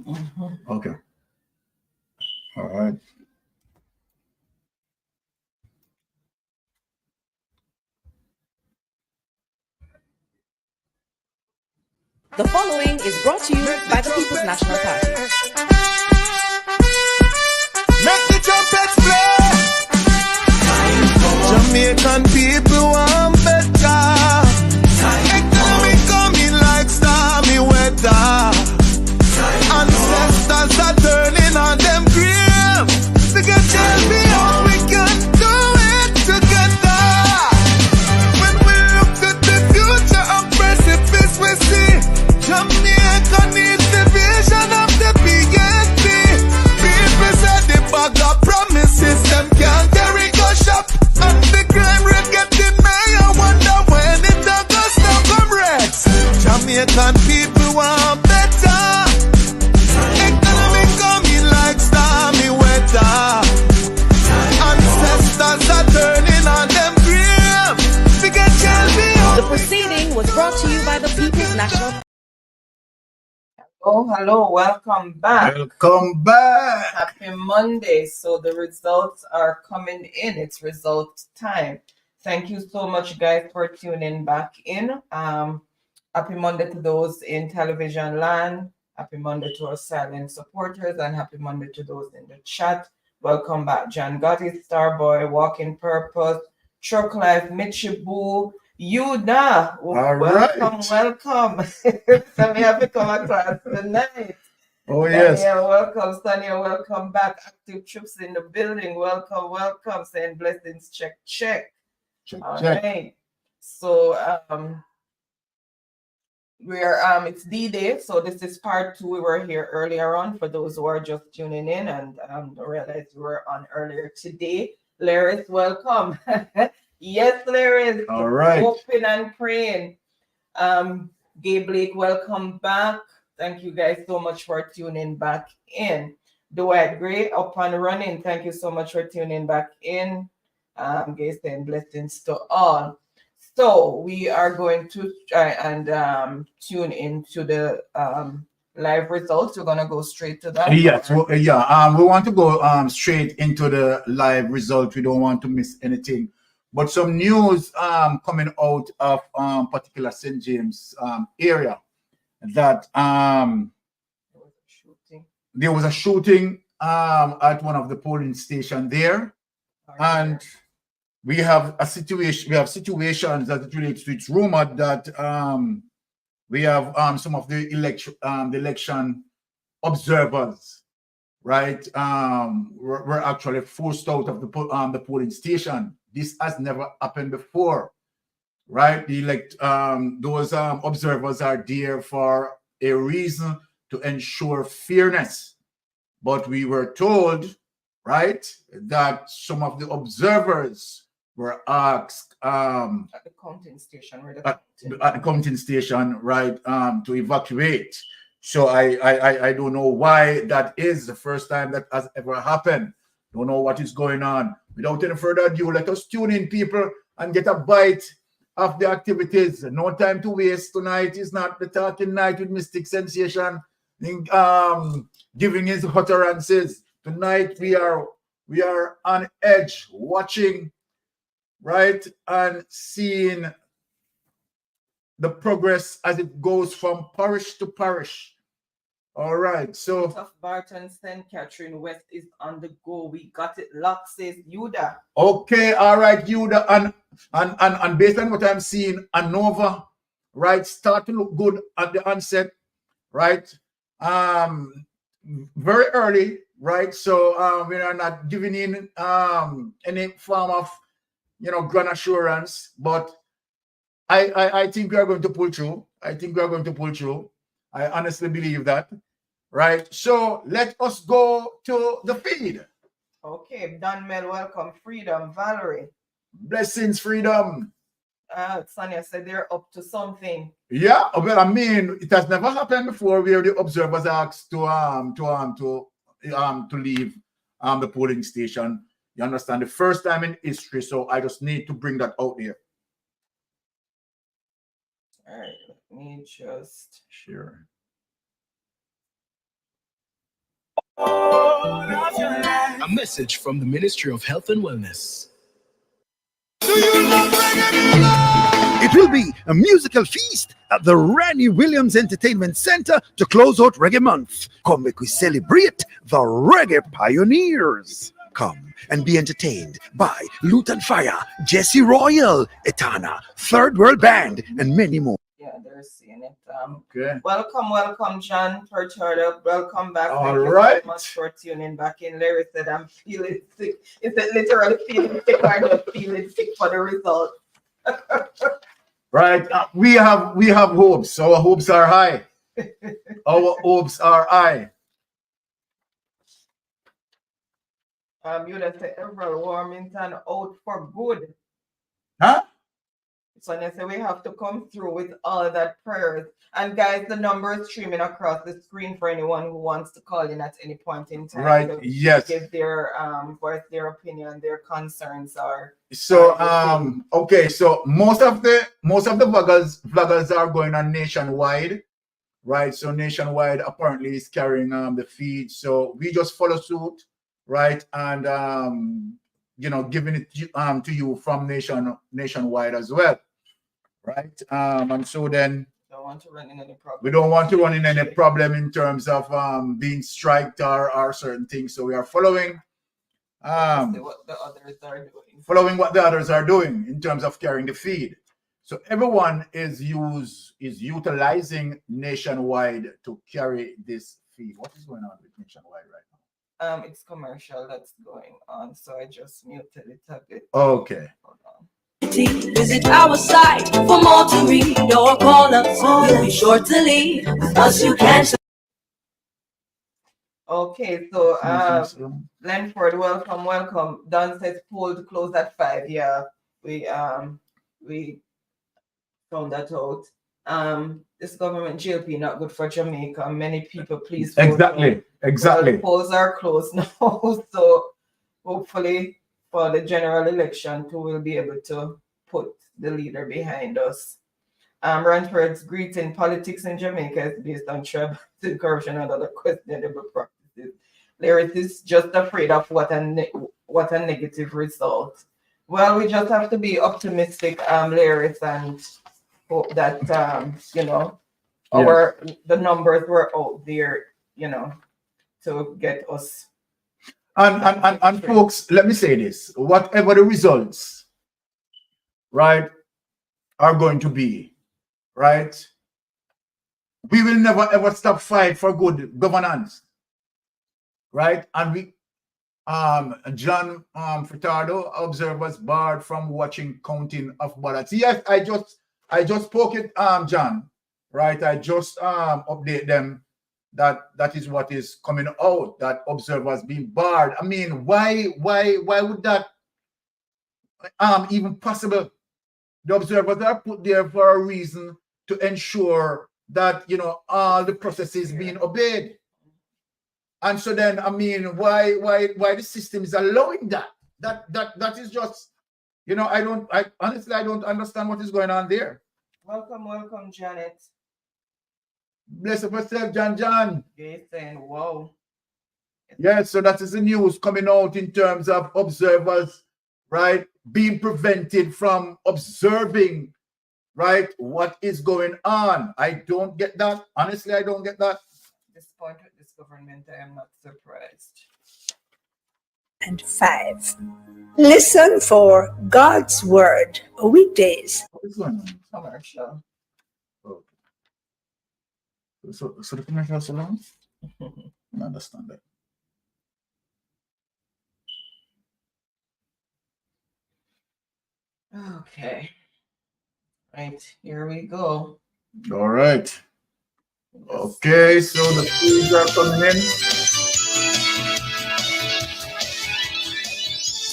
Okay. All right. The following is brought to you by the People's National Party. Make the trumpets play. Jamaican people want better. Economy coming like stormy weather. Ancestors are turning on them grave. To get tell me how we can do it together. When we look at the future of precipice, we see Jamaica needs the vision of the PNP. People said the bag of promises, them can't carry go shop. And the crime rate getting higher, wonder when it all goes down, comrades. Jamaican people want better. Economy coming like stormy weather. Ancestors are turning on them grave. We can tell me how. The proceeding was brought to you by the People's National Party. Oh, hello, welcome back. Welcome back. Happy Monday. So the results are coming in. It's result time. Thank you so much, guys, for tuning back in. Happy Monday to those in television land. Happy Monday to our silent supporters, and happy Monday to those in the chat. Welcome back, John Gotti, Starboy, Walking Purpose, Truck Life, Michibu, Yuda. Welcome. So we have to come across tonight. Oh, yes. Yeah, welcome, Sonia. Welcome back. Active troops in the building. Welcome. Saying blessings. Check. All right. So we are it's D-Day, so this is part 2. We were here earlier on for those who are just tuning in and realized we were on earlier today. Laris, welcome. Yes, Laris. All right. Hoping and praying. Gay Blake, welcome back. Thank you guys so much for tuning back in. Dwight Gray, up and running. Thank you so much for tuning back in. Gay saying blessings to all. So we are going to try and tune into the live results. We're gonna go straight to that. Yes, well, we want to go straight into the live result. We don't want to miss anything. But some news coming out of particular St. James area that there was a shooting at one of the polling stations there, and we have a situation. We have situations that it relates to. It's rumored that we have some of the election observers, right? Were actually forced out of the polling station. This has never happened before, right? Those observers are there for a reason, to ensure fairness. But we were told, right, that some of the observers were asked at the counting station, at the counting station, right, to evacuate. So I don't know why that is the first time that has ever happened. Don't know what is going on. Without any further ado, let us tune in, people, and get a bite of the activities. No time to waste. Tonight is not the talking night with Mystic Sensation giving his utterances. Tonight we are on edge, watching, right, and seeing the progress as it goes from parish to parish. All right, so of Barton, St. Catherine West is on the go. We got it locked, says Yuda. Okay, all right, Yuda, and based on what I'm seeing, Hanover, right, start to look good at the onset, right? Very early, right? So we are not giving in any form of grand assurance, but I think we are going to pull through. I honestly believe that. Right. So let us go to the feed. Okay, Don Mel, welcome. Freedom, Valerie. Blessings, Freedom. Sonia said they're up to something. Yeah, well, I mean, it has never happened before where the observers asked to leave the polling station. You understand? The first time in history. So I just need to bring that out there. All right, let me just share. A message from the Ministry of Health and Wellness. It will be a musical feast at the Randy Williams Entertainment Center to close out Reggae Month. Come make we celebrate the Reggae Pioneers. Come and be entertained by Luton Fire, Jesse Royal, Etana, Third World Band, and many more. Yeah, they're seeing it. Okay. Welcome, John Torchard. Welcome back. All Thank you right. so much for tuning back in. Larry said, I'm feeling sick. Is it literally feeling sick or just feeling sick for the result? Right. We have hopes. Our hopes are high. Our hopes are high. You just say Everett Warmington out for good. Huh? So they say we have to come through with all that prayers. And guys, the number is streaming across the screen for anyone who wants to call in at any point in time. Right. To Yes. give their voice their opinion, their concerns are. So okay, so most of the vloggers are going on nationwide, right? So nationwide apparently is carrying the feed. So we just follow suit, right? And you know, giving it to you from nationwide as well, right? And so then Don't want to run in any problem. we don't want to run in any problem in terms of being striked or certain things. So we are following what the others are doing. Following what the others are doing in terms of carrying the feed. So everyone is utilizing nationwide to carry this feed. What is going on with nationwide right now? It's commercial that's going on, so I just muted it a bit. Okay. Hold on. Visit our site for more to read or call us. We'll be sure to leave us. You can. Okay, so Lenford, welcome. Don says poll to close at 5. Yeah, we found that out. This government GLP not good for Jamaica. Many people, please vote. Exactly. Well, the polls are closed now, so hopefully for the general election, we'll be able to put the leader behind us. Ranford's greeting: politics in Jamaica is based on tribal corruption and other questionable practices. Larry is just afraid of what a negative result. Well, we just have to be optimistic, Larry, and hope that you know, the numbers were out there, you know, to get us. And folks, let me say this: whatever the results, right, are going to be, right, we will never ever stop fight for good governance, right? And we, John Furtado, observers barred from watching counting of ballots. Yes, I just spoke it, John, right? I just update them that is what is coming out, that observers being barred. I mean, why would that even possible? The observers are put there for a reason to ensure that, you know, all the processes being obeyed. And so then, I mean, why the system is allowing that? That is just, you know, I honestly don't understand what is going on there. Welcome, Janet. Bless up yourself, John. Yes, and wow. Yeah, so that is the news coming out in terms of observers, right, being prevented from observing, right, what is going on. I don't get that. Honestly, I don't get that. At this point with this government, I am not surprised. And 5. Listen for God's Word, weekdays. What is going on? Commercial. Okay. So the commercial is so long? I understand that. Okay. Right, here we go. All right. Okay, so the feeds are coming in.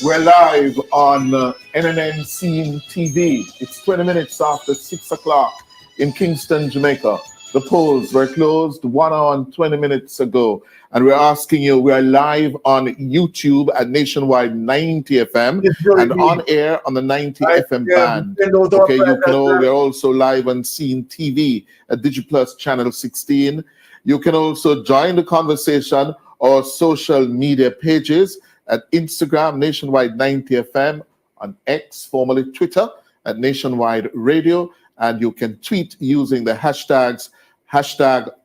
We're live on NNN Scene TV. It's 20 minutes after 6 o'clock in Kingston, Jamaica. The polls were closed 1 hour and 20 minutes ago. And we're asking you, we are live on YouTube at Nationwide 90 FM and on air on the 90 FM band. Okay, we're also live on Scene TV at DigiPlus Channel 16. You can also join the conversation or social media pages. at Instagram, Nationwide 90 FM, on X, formerly Twitter, at Nationwide Radio, and you can tweet using the hashtag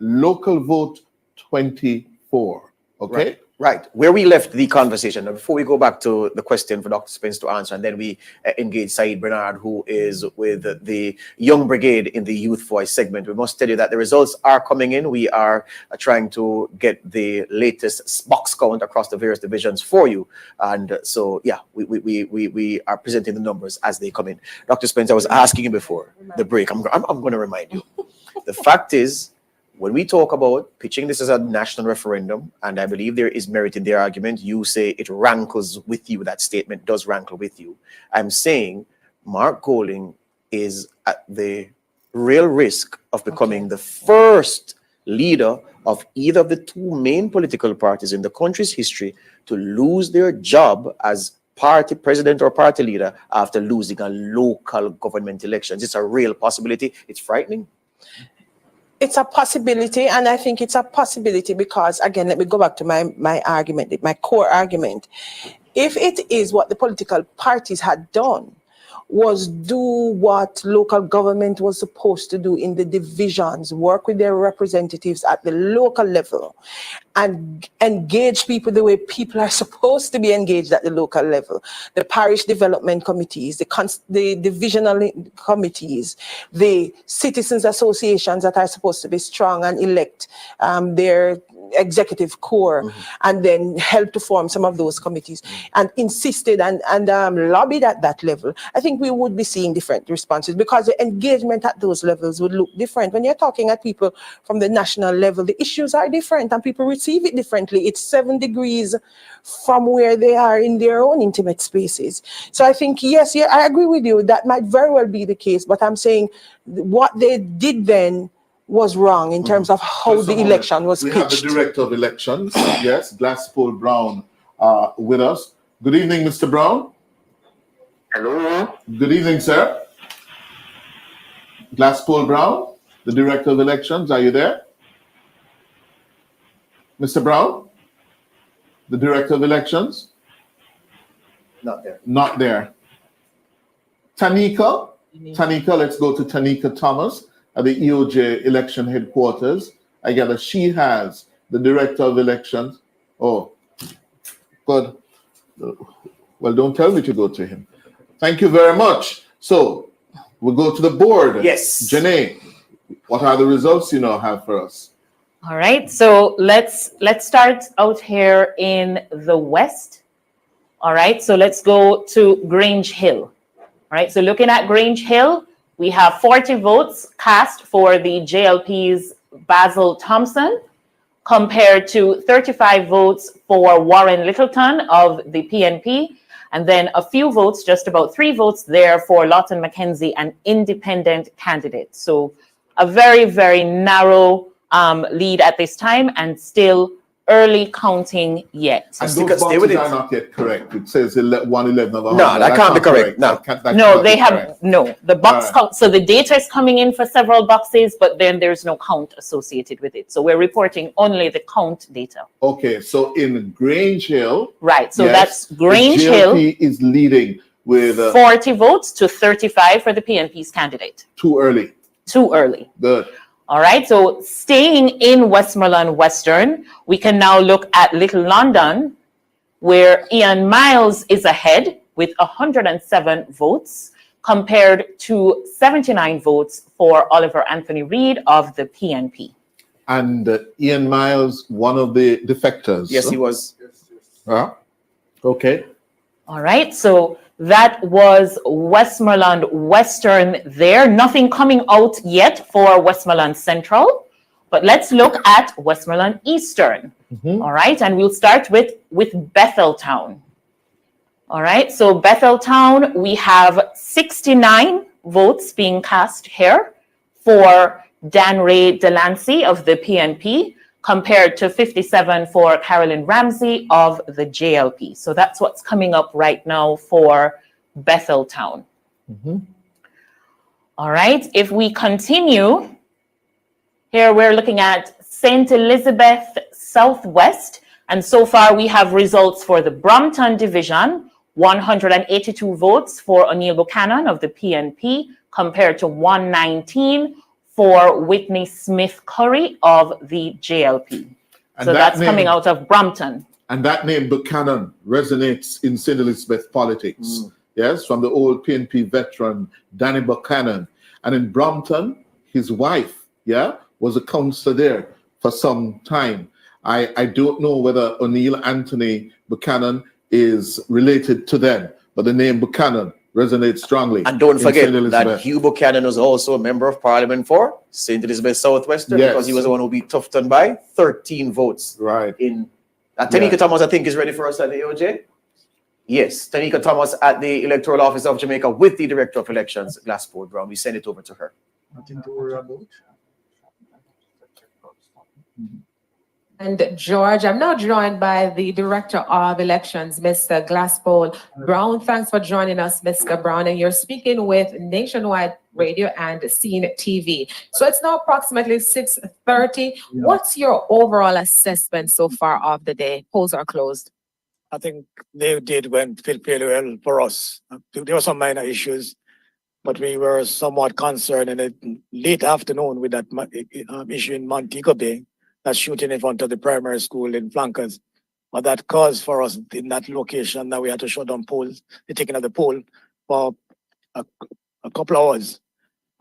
LocalVote24. Okay? Right. Where we left the conversation, now before we go back to the question for Dr. Spence to answer, and then we engage Saeed Bernard, who is with the Young Brigade in the Youth Voice segment, we must tell you that the results are coming in. We are trying to get the latest box count across the various divisions for you. And so, yeah, we are presenting the numbers as they come in. Dr. Spence, I was asking you before the break. I'm going to remind you. The fact is, when we talk about pitching this as a national referendum, and I believe there is merit in their argument, you say it rankles with you, that statement does rankle with you. I'm saying Mark Golding is at the real risk of becoming the first leader of either of the two main political parties in the country's history to lose their job as party president or party leader after losing a local government elections. It's a real possibility. It's frightening. It's a possibility, and I think it's a possibility because, again, let me go back to my argument, my core argument. If it is what the political parties had done, was do what local government was supposed to do in the divisions, work with their representatives at the local level, and engage people the way people are supposed to be engaged at the local level. The parish development committees, the divisional committees, the citizens associations that are supposed to be strong and elect their executive core, and then help to form some of those committees, and insisted and lobbied at that level, I think we would be seeing different responses, because the engagement at those levels would look different. When you're talking at people from the national level, the issues are different and people receive it differently. It's 7 degrees from where they are in their own intimate spaces. So I think, yes, yeah, I agree with you. That might very well be the case, but I'm saying what they did then was wrong in terms of how the election was pitched. We have the Director of Elections, yes, Glasspool Brown, with us. Good evening, Mr. Brown. Hello. Good evening, sir. Glasspool Brown, the Director of Elections, are you there? Mr. Brown, the Director of Elections? Not there. Not there. Tanika, let's go to Tanika Thomas at the EOJ election headquarters. I gather she has the Director of Elections. Oh, good. Well, don't tell me to go to him. Thank you very much. So we'll go to the board. Yes. Janae, what are the results you now have for us? All right, so let's start out here in the west. All right, so let's go to Grange Hill. All right, so looking at Grange Hill, we have 40 votes cast for the JLP's Basil Thompson, compared to 35 votes for Warren Littleton of the PNP, and then a few votes, just about 3 votes there for Lawton McKenzie, an independent candidate. So a very, very narrow lead at this time, and still early counting yet. And those boxes are not yet correct. It says 111 of 100. No, that can't be correct. No, they have no. The box count. So the data is coming in for several boxes, but then there's no count associated with it. So we're reporting only the count data. Okay, so in Grange Hill, right? So that's Grange Hill is leading with 40 votes to 35 for the PNP's candidate. Too early. Too early. Good. All right, so staying in Westmoreland Western, we can now look at Little London, where Ian Miles is ahead with 107 votes, compared to 79 votes for Oliver Anthony Reid of the PNP. And Ian Miles, one of the defectors. Yes, he was. Okay. All right, so that was Westmoreland Western there. Nothing coming out yet for Westmoreland Central, but let's look at Westmoreland Eastern. All right, and we'll start with Betheltown. All right, so Betheltown, we have 69 votes being cast here for Dan Ray Delancey of the PNP, compared to 57 for Carolyn Ramsey of the JLP. So that's what's coming up right now for Betheltown. All right, if we continue, here we're looking at St. Elizabeth Southwest, And so far, we have results for the Brompton division, 182 votes for O'Neill Buchanan of the PNP, compared to 119 for Whitney Smith Curry of the JLP. And so that's coming out of Brompton. And that name, Buchanan, resonates in St. Elizabeth politics. Yes, from the old PNP veteran, Danny Buchanan. And in Brompton, his wife, was a councillor there for some time. I don't know whether O'Neill Anthony Buchanan is related to them, but the name Buchanan resonates strongly. And don't forget that Hugh Buchanan was also a member of parliament for St. Elizabeth Southwestern, because he was the one who beat Tufton by 13 votes. Right. Tanika Thomas, I think, is ready for us at the AOJ. Yes, Tanika Thomas at the Electoral Office of Jamaica with the Director of Elections, Glassford Brown. We send it over to her. Nothing to worry about. And George, I'm now joined by the Director of Elections, Mr. Glassford Brown. Thanks for joining us, Mr. Brown. And you're speaking with Nationwide Radio and Scene TV. So it's now approximately 6:30. What's your overall assessment so far of the day? Polls are closed. I think they went fairly well for us. There were some minor issues, but we were somewhat concerned in the late afternoon with that issue in Montego Bay, that shooting in front of the primary school in Flankers. But that caused for us in that location that we had to shut down polls, the taking of the poll for a couple of hours.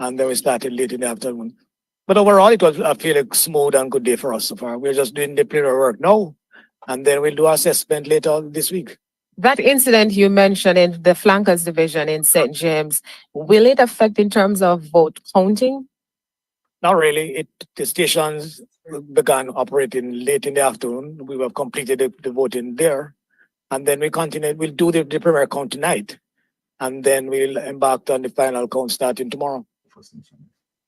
And then we started late in the afternoon. But overall, it was a fairly smooth and good day for us so far. We're just doing the preliminary work now, and then we'll do our assessment later this week. That incident you mentioned in the Flankers division in St. James, will it affect in terms of vote counting? Not really. The stations began operating late in the afternoon. We have completed the voting there. And then we'll do the primary count tonight. And then we'll embark on the final count starting tomorrow.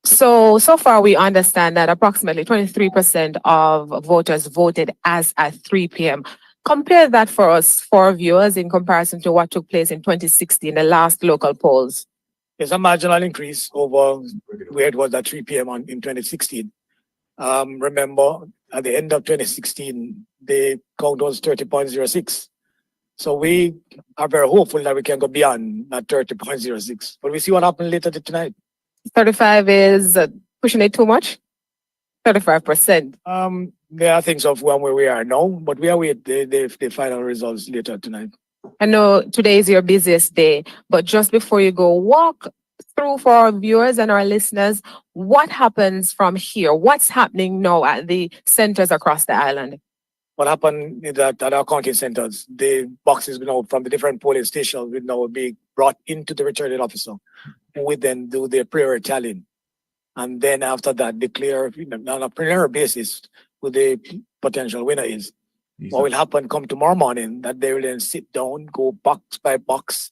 So far we understand that approximately 23% of voters voted as at 3 p.m. Compare that for us, for our viewers, in comparison to what took place in 2016, the last local polls. There's a marginal increase over where it was at 3 p.m. in 2016. Remember, at the end of 2016, the count was 30.06. So we are very hopeful that we can go beyond that 30.06. But we see what happens later tonight. 35 is pushing it too much? 35%. There are things of where we are now, but we are with the final results later tonight. I know today is your busiest day, but just before you go, walk through for our viewers and our listeners, what happens from here? What's happening now at the centers across the island? What happened is that at our counting centers, the boxes from the different polling stations will now be brought into the returning officer, who will then do their prayer tallying. And then after that, declare on a preliminary basis who the potential winner is. What will happen come tomorrow morning, that they will then sit down, go box by box,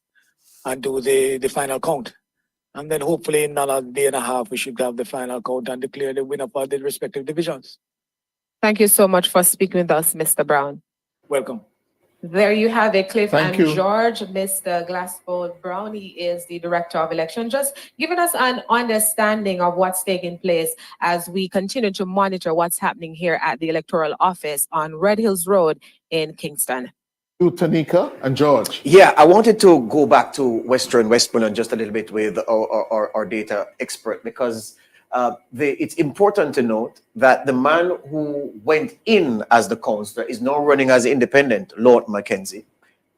and do the final count. And then hopefully in another day and a half, we should have the final count and declare the winner for the respective divisions. Thank you so much for speaking with us, Mr. Brown. Welcome. There you have it, Cliff Thank and you. George. Mr. Glassford Brown, he is the Director of Election, just giving us an understanding of what's taking place as we continue to monitor what's happening here at the Electoral Office on Red Hills Road in Kingston. To Tanika and George. Yeah, I wanted to go back to Western Westmoreland just a little bit with our data expert, because it's important to note that the man who went in as the councillor is now running as independent, Lord Mackenzie,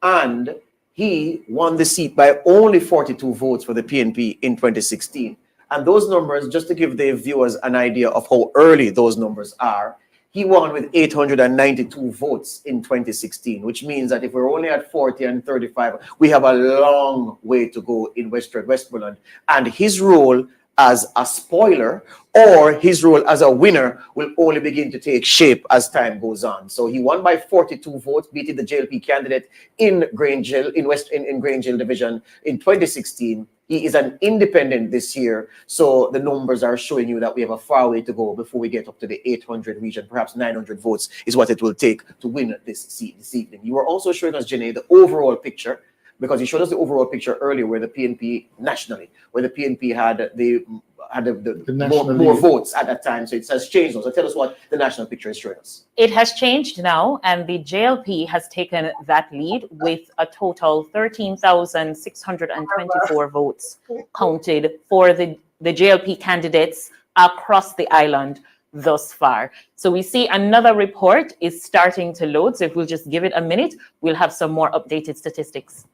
and he won the seat by only 42 votes for the PNP in 2016. And those numbers, just to give the viewers an idea of how early those numbers are, he won with 892 votes in 2016, which means that if we're only at 40 and 35, we have a long way to go in Western Westmoreland. And his role as a spoiler or his role as a winner will only begin to take shape as time goes on. So he won by 42 votes, beating the JLP candidate in Grange Hill, in Grange Hill division in 2016. He is an independent this year, so the numbers are showing you that we have a far way to go before we get up to the 800 region. Perhaps 900 votes is what it will take to win this seat this evening. You were also showing us, Janae, the overall picture, because you showed us the overall picture earlier where the PNP nationally, where the PNP had the had the national more lead. votes at that time. So it has changed. So tell us what the national picture is showing us. It has changed now, and the JLP has taken that lead with a total 13,624 votes counted for the JLP candidates across the island thus far. So we see another report is starting to load. So if we'll just give it a minute, we'll have some more updated statistics.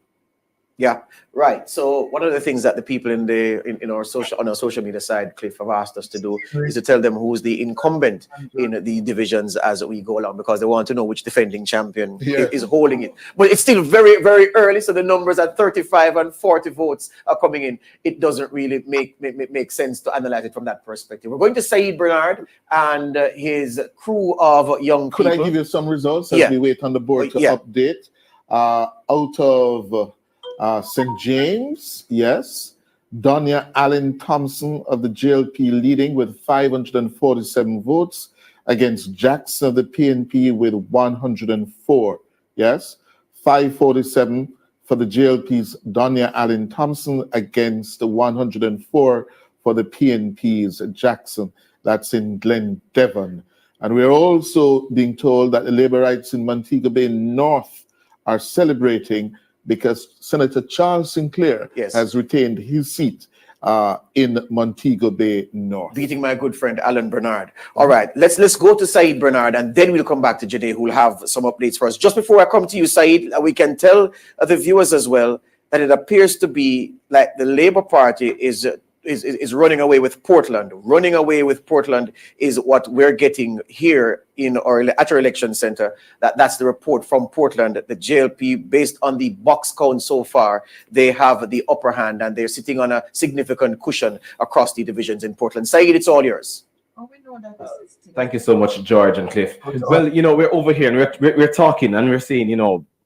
Yeah, right. So one of the things that the people in our social media side, Cliff, have asked us to do is to tell them who's the incumbent in the divisions as we go along, because they want to know which defending champion is holding it. But it's still very, very early, so the numbers at 35 and 40 votes are coming in. It doesn't really make sense to analyze it from that perspective. We're going to Saeed Bernard and his crew of young people. Could I give you some results as we wait on the board to update? Out of St. James, yes. Donia Allen Thompson of the JLP leading with 547 votes against Jackson of the PNP with 104. Yes. 547 for the JLP's Donia Allen Thompson against the 104 for the PNP's Jackson. That's in Glen Devon. And we're also being told that the labor rights in Montego Bay North are celebrating because Senator Charles Sinclair has retained his seat in Montego Bay North. Beating my good friend Alan Bernard. All right, let's go to Saeed Bernard, and then we'll come back to Jade, who will have some updates for us. Just before I come to you, Saeed, we can tell the viewers as well that it appears to be like the Labour Party is running away with Portland. Running away with Portland is what we're getting here at our election center. That's the report from Portland. The JLP, based on the box count so far, they have the upper hand and they're sitting on a significant cushion across the divisions in Portland. Saeed, it's all yours. Thank you so much, George and Cliff. Well, we're over here and we're talking and we're saying,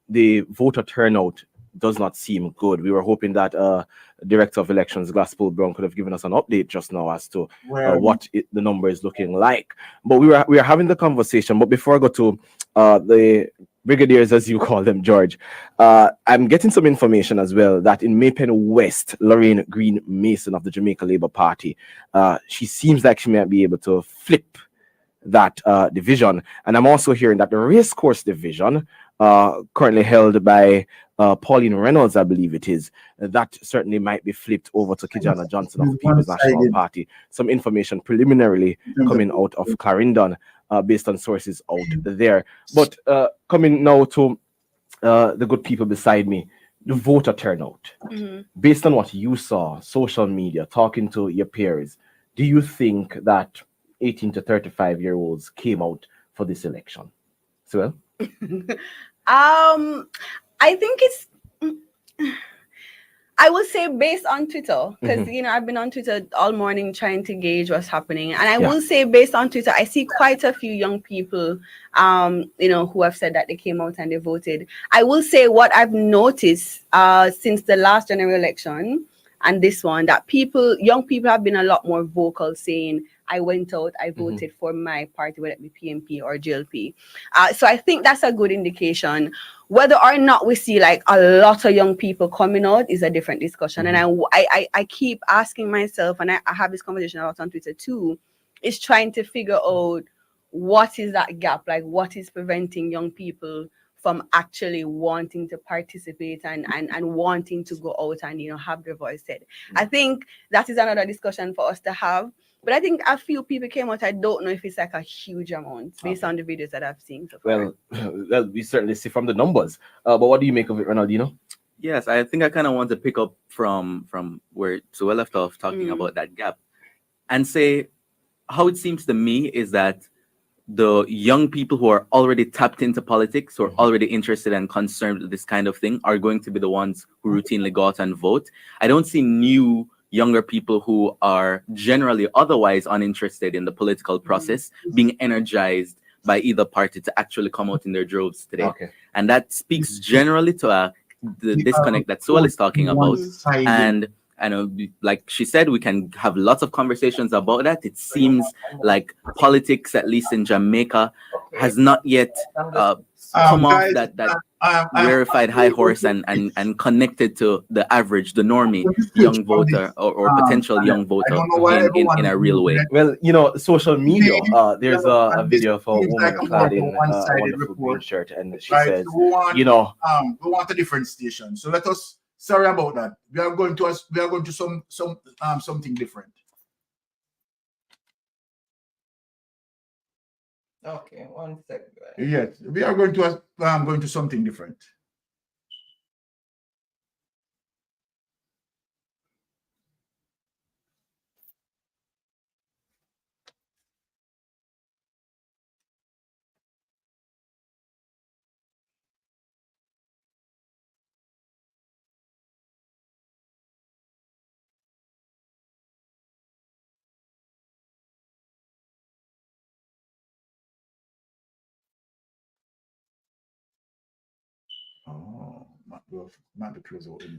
the voter turnout does not seem good. We were hoping that Director of Elections Glasspool Brown could have given us an update just now as to what the number is looking like. But we are having the conversation. But before I go to the brigadiers, as you call them, George, I'm getting some information as well that in Maypen West, Lorraine Green Mason of the Jamaica Labour Party, she seems like she might be able to flip that division. And I'm also hearing that the racecourse division, currently held by Pauline Reynolds, I believe it is, that certainly might be flipped over to Kijana Johnson of the People's National Party. Some information preliminarily coming out of Clarendon based on sources out there. But coming now to the good people beside me, the voter turnout. Based on what you saw, social media, talking to your peers, do you think that 18 to 35-year-olds came out for this election? So, I think it's, I will say based on Twitter, because I've been on Twitter all morning trying to gauge what's happening, and I will say based on Twitter, I see quite a few young people, who have said that they came out and they voted. I will say what I've noticed since the last general election and this one, that young people have been a lot more vocal, saying, I went out, I voted for my party, whether it be PNP or JLP. So I think that's a good indication. Whether or not we see like a lot of young people coming out is a different discussion. And I keep asking myself, and I have this conversation a lot on Twitter too, is trying to figure out what is that gap, like what is preventing young people from actually wanting to participate and wanting to go out and have their voice said. I think that is another discussion for us to have. But I think a few people came out. I don't know if it's like a huge amount based on the videos that I've seen so far. Well, we certainly see from the numbers. But what do you make of it, Ronaldinho? Yes, I think I kind of want to pick up from where Sue left off talking about that gap and say how it seems to me is that the young people who are already tapped into politics, who are already interested and concerned with this kind of thing, are going to be the ones who routinely go out and vote. I don't see new younger people who are generally otherwise uninterested in the political process being energized by either party to actually come out in their droves today. And that speaks generally to the disconnect that Sewell is talking about. And And like she said, we can have lots of conversations about that. It seems like politics, at least in Jamaica, has not yet come off guys, that rarefied high horse and connected to the average, the normie young voter or potential young voter in a real way. Well, social media, there's a video of a woman clad in a wonderful green shirt, and she says, we want a different station. So let us, sorry about that. We are going to something different. Okay, 1 second. Yes, we are going to something different.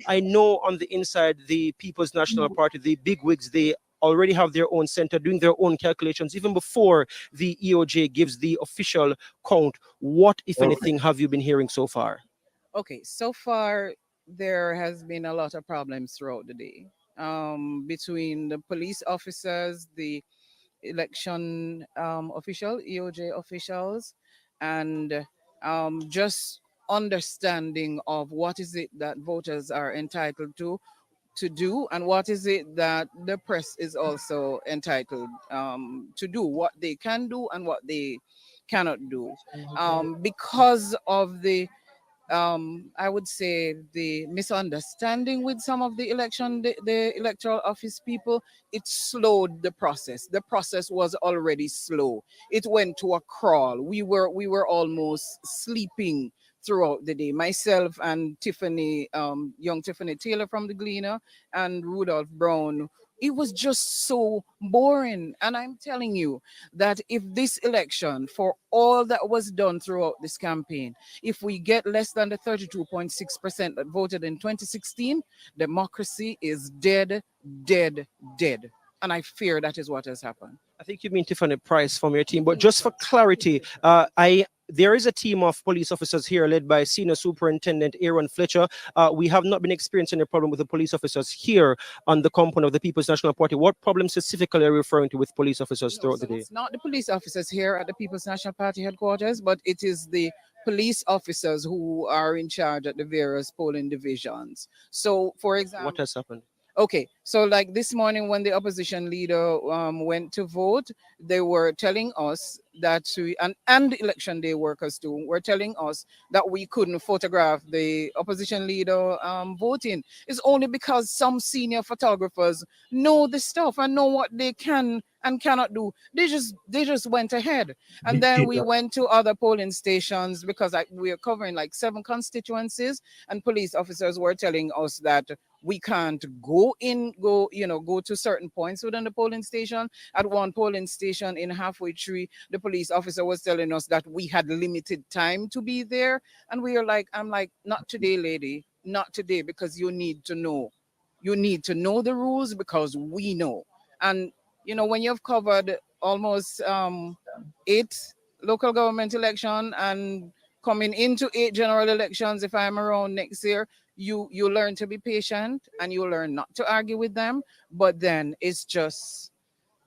I know on the inside, the People's National Party, the bigwigs, they already have their own center doing their own calculations even before the EOJ gives the official count. What, if anything, have you been hearing so far? Okay, so far there has been a lot of problems throughout the day between the police officers, the election official, EOJ officials, and just understanding of what is it that voters are entitled to do and what is it that the press is also entitled to do, what they can do and what they cannot do, because of the I would say the misunderstanding with some of the the electoral office people. It slowed the process. The process was already slow. It went to a crawl. We were almost sleeping throughout the day. Myself and Tiffany, young Tiffany Taylor from the Gleaner, and Rudolph Brown. It was just so boring. And I'm telling you that if this election, for all that was done throughout this campaign, if we get less than the 32.6% that voted in 2016, democracy is dead, dead, dead. And I fear that is what has happened. I think you mean Tiffany Price from your team, but just for clarity, there is a team of police officers here led by Senior Superintendent Aaron Fletcher. We have not been experiencing a problem with the police officers here on the compound of the People's National Party. What problem specifically are you referring to with police officers throughout the day? It's not the police officers here at the People's National Party headquarters, but it is the police officers who are in charge at the various polling divisions. So, for example, what has happened? Okay, so like this morning when the opposition leader went to vote, they were telling us that and the election day workers too were telling us that we couldn't photograph the opposition leader voting. It's only because some senior photographers know the stuff and know what they can and cannot do. They just went ahead. And then we went to other polling stations because we are covering like 7 constituencies, and police officers were telling us that we can't go to certain points within the polling station. At one polling station in Halfway Tree, the police officer was telling us that we had limited time to be there. And I'm like, not today, lady, not today, because you need to know. You need to know the rules because we know. And, when you've covered almost 8 local government election and coming into 8 general elections, if I'm around next year, you learn to be patient and you learn not to argue with them. But then it's just,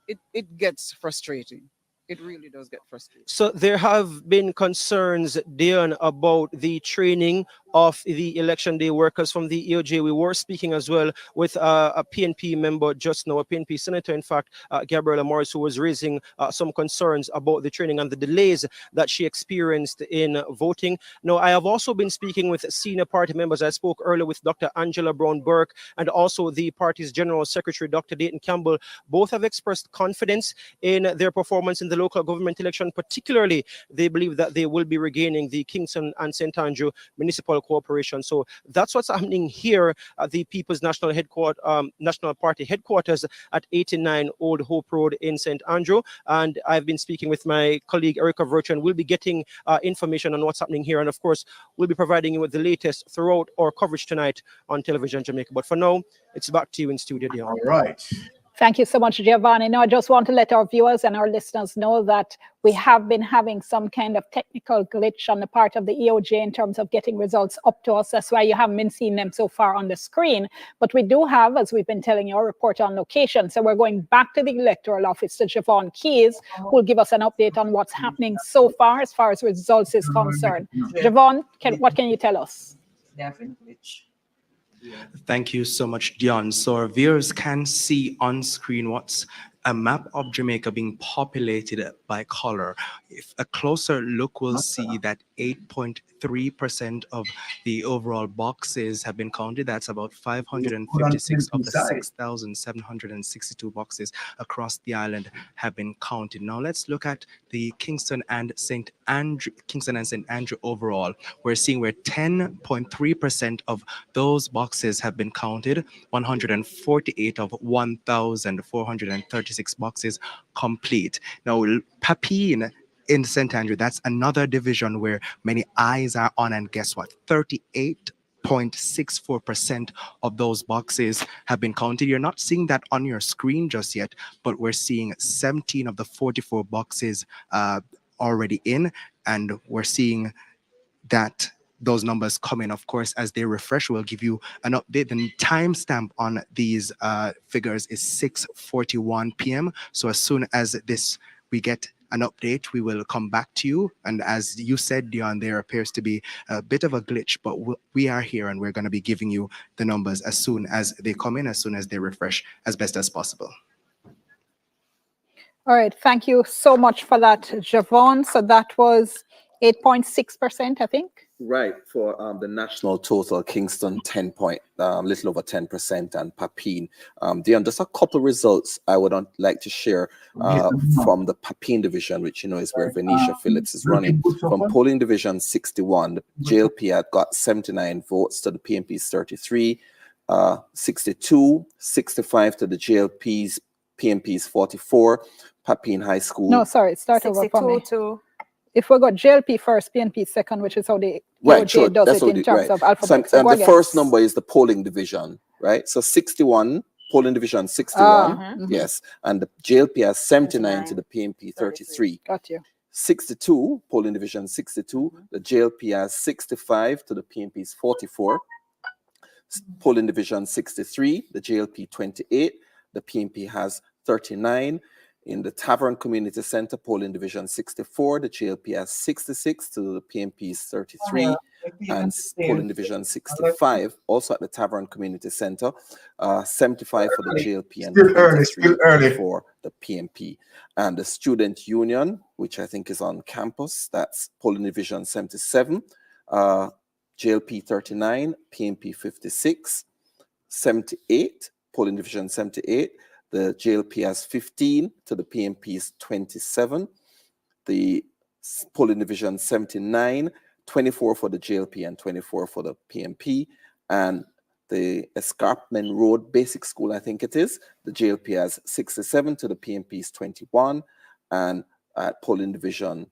it gets frustrating. It really does get frustrating. So there have been concerns, Dion, about the training of the election day workers from the EOJ. We were speaking as well with a PNP member just now, a PNP senator, in fact, Gabriela Morris, who was raising some concerns about the training and the delays that she experienced in voting. Now, I have also been speaking with senior party members. I spoke earlier with Dr. Angela Brown-Burke and also the party's General Secretary, Dr. Dayton Campbell. Both have expressed confidence in their performance in the local government election. Particularly, they believe that they will be regaining the Kingston and St. Andrew municipal cooperation. So that's what's happening here at the People's National National Party headquarters at 89 Old Hope Road in St. Andrew. And I've been speaking with my colleague Erica Virtue, and we'll be getting information on what's happening here. And of course, we'll be providing you with the latest throughout our coverage tonight on Television Jamaica. But for now, it's back to you in studio, Dion. All right. Thank you so much, Giovanni. Now, I just want to let our viewers and our listeners know that we have been having some kind of technical glitch on the part of the EOJ in terms of getting results up to us. That's why you haven't been seeing them so far on the screen. But we do have, as we've been telling you, a report on location. So we're going back to the electoral office to Javon Keys, who will give us an update on what's happening so far as results is concerned. Javon, what can you tell us? Thank you so much, Dion. So our viewers can see on screen what's a map of Jamaica being populated by color. If a closer look will see that 8.3% of the overall boxes have been counted. That's about 556 of the 6,762 boxes across the island have been counted. Now let's look at the Kingston and St. Andrew overall. We're seeing where 10.3% of those boxes have been counted, 148 of 1,436 boxes complete. Now, Papine in St. Andrew, that's another division where many eyes are on, and guess what? 38.64% of those boxes have been counted. You're not seeing that on your screen just yet, but we're seeing 17 of the 44 boxes already in, and we're seeing that those numbers come in. Of course, as they refresh, we'll give you an update. The timestamp on these figures is 6:41 p.m. So as soon as we get an update, we will come back to you. And as you said, Dion, there appears to be a bit of a glitch, but we are here and we're going to be giving you the numbers as soon as they come in, as soon as they refresh, as best as possible. All right. Thank you so much for that, Javon. So that was 8.6%, I think. Right, for the national total, Kingston little over 10%, and Papine. Dion, just a couple results I would like to share from the Papine division, which is where Venetia Phillips is running. From polling division 61, the JLP had got 79 votes to the PNP's 33, 62, 65 to the JLP's, PNP's 44, Papine High School. No, sorry, start over for me. If we got JLP first, PNP second, which is how the EOJ does it in terms of alphabet. So the first number is the polling division, right? So 61, polling division 61, yes. And the JLP has 79 to the PNP 33. Got you. 62, polling division 62, the JLP has 65 to the PNP's 44. Polling division 63, the JLP 28, the PNP has 39. In the Tavern Community Center, polling division 64, the JLP has 66 to the PNP's 33, and polling division 65, also at the Tavern Community Center, 75 for the JLP and 23 for the PNP. And the Student Union, which I think is on campus, that's polling division 77, JLP 39, PNP 56, 78, polling division 78. The JLP has 15 to the PNP's 27. The polling division 79, 24 for the JLP and 24 for the PNP. And the Escarpment Road Basic School, I think it is, the JLP has 67 to the PNP's 21. And at polling division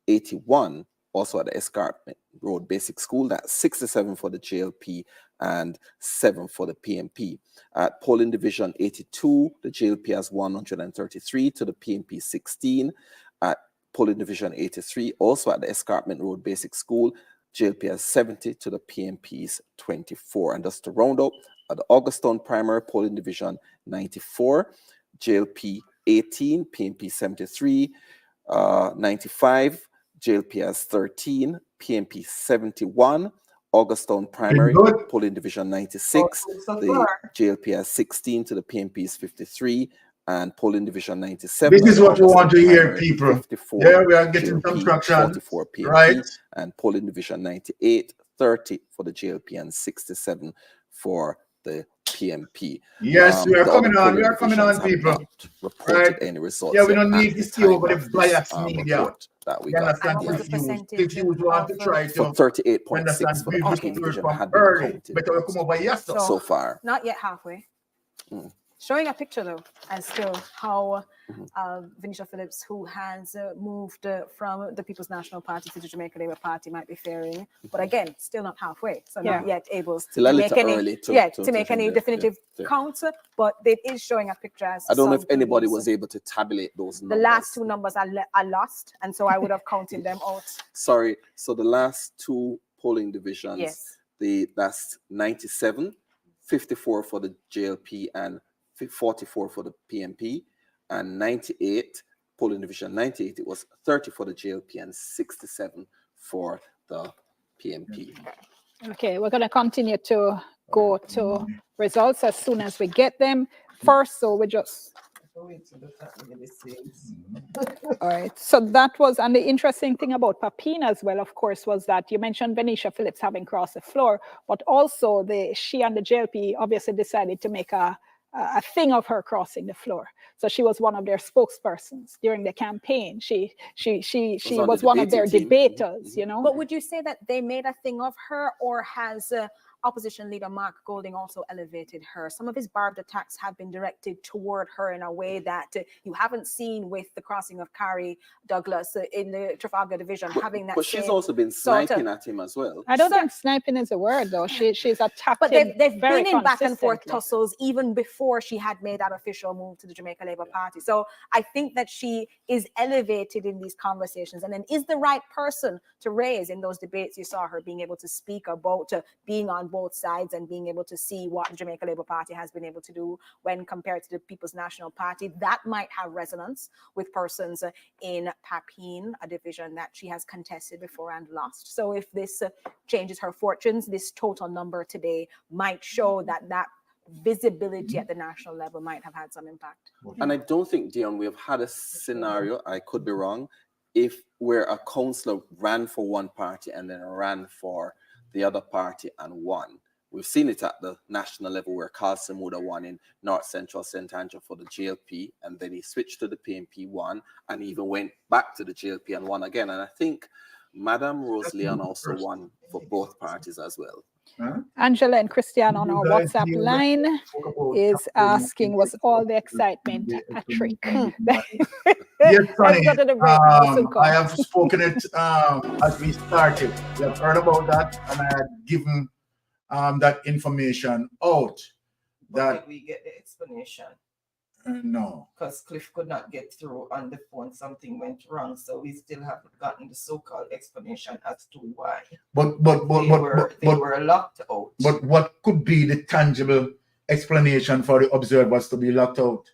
81, also at the Escarpment Road Basic School, that's 67 for the JLP and 7 for the PNP. At polling division 82, the JLP has 133 to the PNP 16. At polling division 83, also at the Escarpment Road Basic School, JLP has 70 to the PNP's 24. And just to round up, at the Augusttown Primary, polling division 94, JLP 18, PNP 73, 95, JLP has 13, PNP 71, Augusttown Primary, polling division 96, the JLP has 16 to the PNP's 53, and polling division 97. This is what we want to hear, people. 54, There we are getting JLP, some traction, 44 PNP, right? And polling division 98, 30 for the JLP and 67 for the PNP. Yes, we are The coming other on. polling We are coming divisions on, have people. not reported Right? any results Yeah, we yet don't at need the to see over time the of this biased media. report that we You got understand? at the end. Diffuse want to try For to 38.6 understand for the previous polling word division from had been early. counted Better we come over here, so, so. far. Not yet halfway. Showing a picture though as to how Venetia Phillips, who has moved from the People's National Party to the Jamaica Labour Party, might be faring, but again, still not halfway. So not yet able Still a to make little any early to make any generate, definitive yeah. counts, but it is showing a picture as I don't know if some anybody previous- was able to tabulate those The numbers. last two numbers are lost, and so I would have counted them out. Sorry, so the last two polling divisions, Yes. that's 97, 54 for the JLP and 44 for the PNP, and 98, polling division 98, it was 30 for the JLP and 67 for the PNP. Okay, we're going to continue to go to results as soon as we get them. First, so we just... All right, so that was, and the interesting thing about Papina as well, of course, was that you mentioned Venetia Phillips having crossed the floor, but also she and the JLP obviously decided to make a thing of her crossing the floor. So she was one of their spokespersons during the campaign. She was one of their debaters, you know. But would you say that they made a thing of her, or has opposition leader Mark Golding also elevated her? Some of his barbed attacks have been directed toward her in a way that you haven't seen with the crossing of Carrie Douglas in the Trafalgar division, having that. But she's also been sniping at him as well. I don't think sniping is a word, though. She's attacked But him they've very been in back and forth consistently. tussles even before she had made that official move to the Jamaica Labour Party. So I think that she is elevated in these conversations, and then is the right person to raise in those debates. You saw her being able to speak about being on both sides and being able to see what the Jamaica Labour Party has been able to do when compared to the People's National Party. That might have resonance with persons in Papine, a division that she has contested before and lost. So if this changes her fortunes, this total number today might show that visibility at the national level might have had some impact. And I don't think, Dion, we have had a scenario, I could be wrong, where a councillor ran for one party and then ran for the other party and won. We've seen it at the national level where Carlson Muda won in North Central St. Andrew for the JLP, and then he switched to the PNP, won, and even went back to the JLP and won again. And I think Madame Rose Leon also won for both parties as well. Angela and Christian on our WhatsApp line is asking, was all the excitement a trick? Yes, Sonny, go to the break now, we'll soon come. I have spoken it as we started. We have heard about that, and I had given that information out. Did we get the explanation? No. Because Cliff could not get through on the phone. Something went wrong, so we still haven't gotten the so-called explanation as to why. But they were locked out. But what could be the tangible explanation for the observers to be locked out?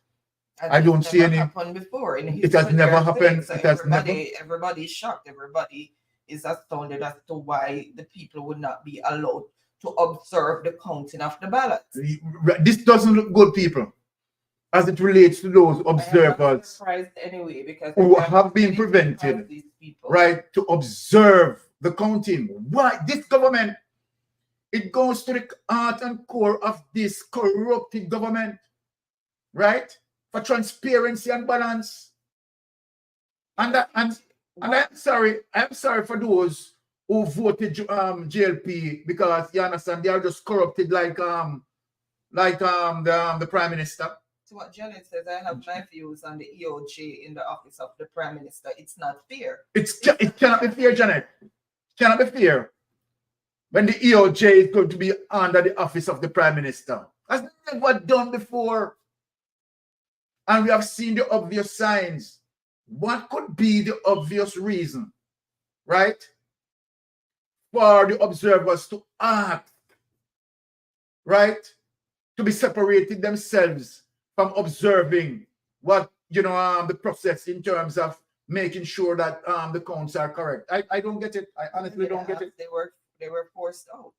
I don't see any. Happened before. It has never happened. So it has never. Everybody's shocked. Everybody is astounded as to why the people would not be allowed to observe the counting of the ballots. This doesn't look good, people, as it relates to those observers surprised anyway, because who have been prevented, right, to observe the counting. Why? This government, it goes to the heart and core of this corrupted government, right, for transparency and balance. And I'm sorry for those who voted JLP, because you understand they are just corrupted like the Prime Minister. So what Janet says, I have my views on the EOJ in the office of the Prime Minister. It's not fair. It cannot be fair, Janet. It cannot be fair when the EOJ is going to be under the office of the Prime Minister. That's never done before. And we have seen the obvious signs. What could be the obvious reason, right, for the observers to act, right, to be separated themselves from observing what, the process in terms of making sure that the counts are correct? I don't get it. I honestly don't get it. They were forced out.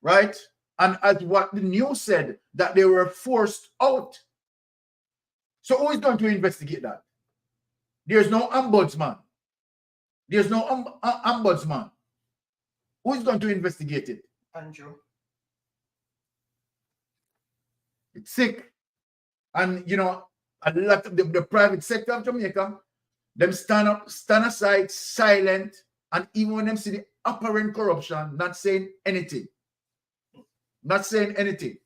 Right? And as what the news said, that they were forced out. So who is going to investigate that? There's no ombudsman. There's no ombudsman. Who is going to investigate it? Andrew. It's sick. And you know, a lot of the private sector of Jamaica, them stand aside, silent, and even when them see the apparent corruption, not saying anything. Not saying anything.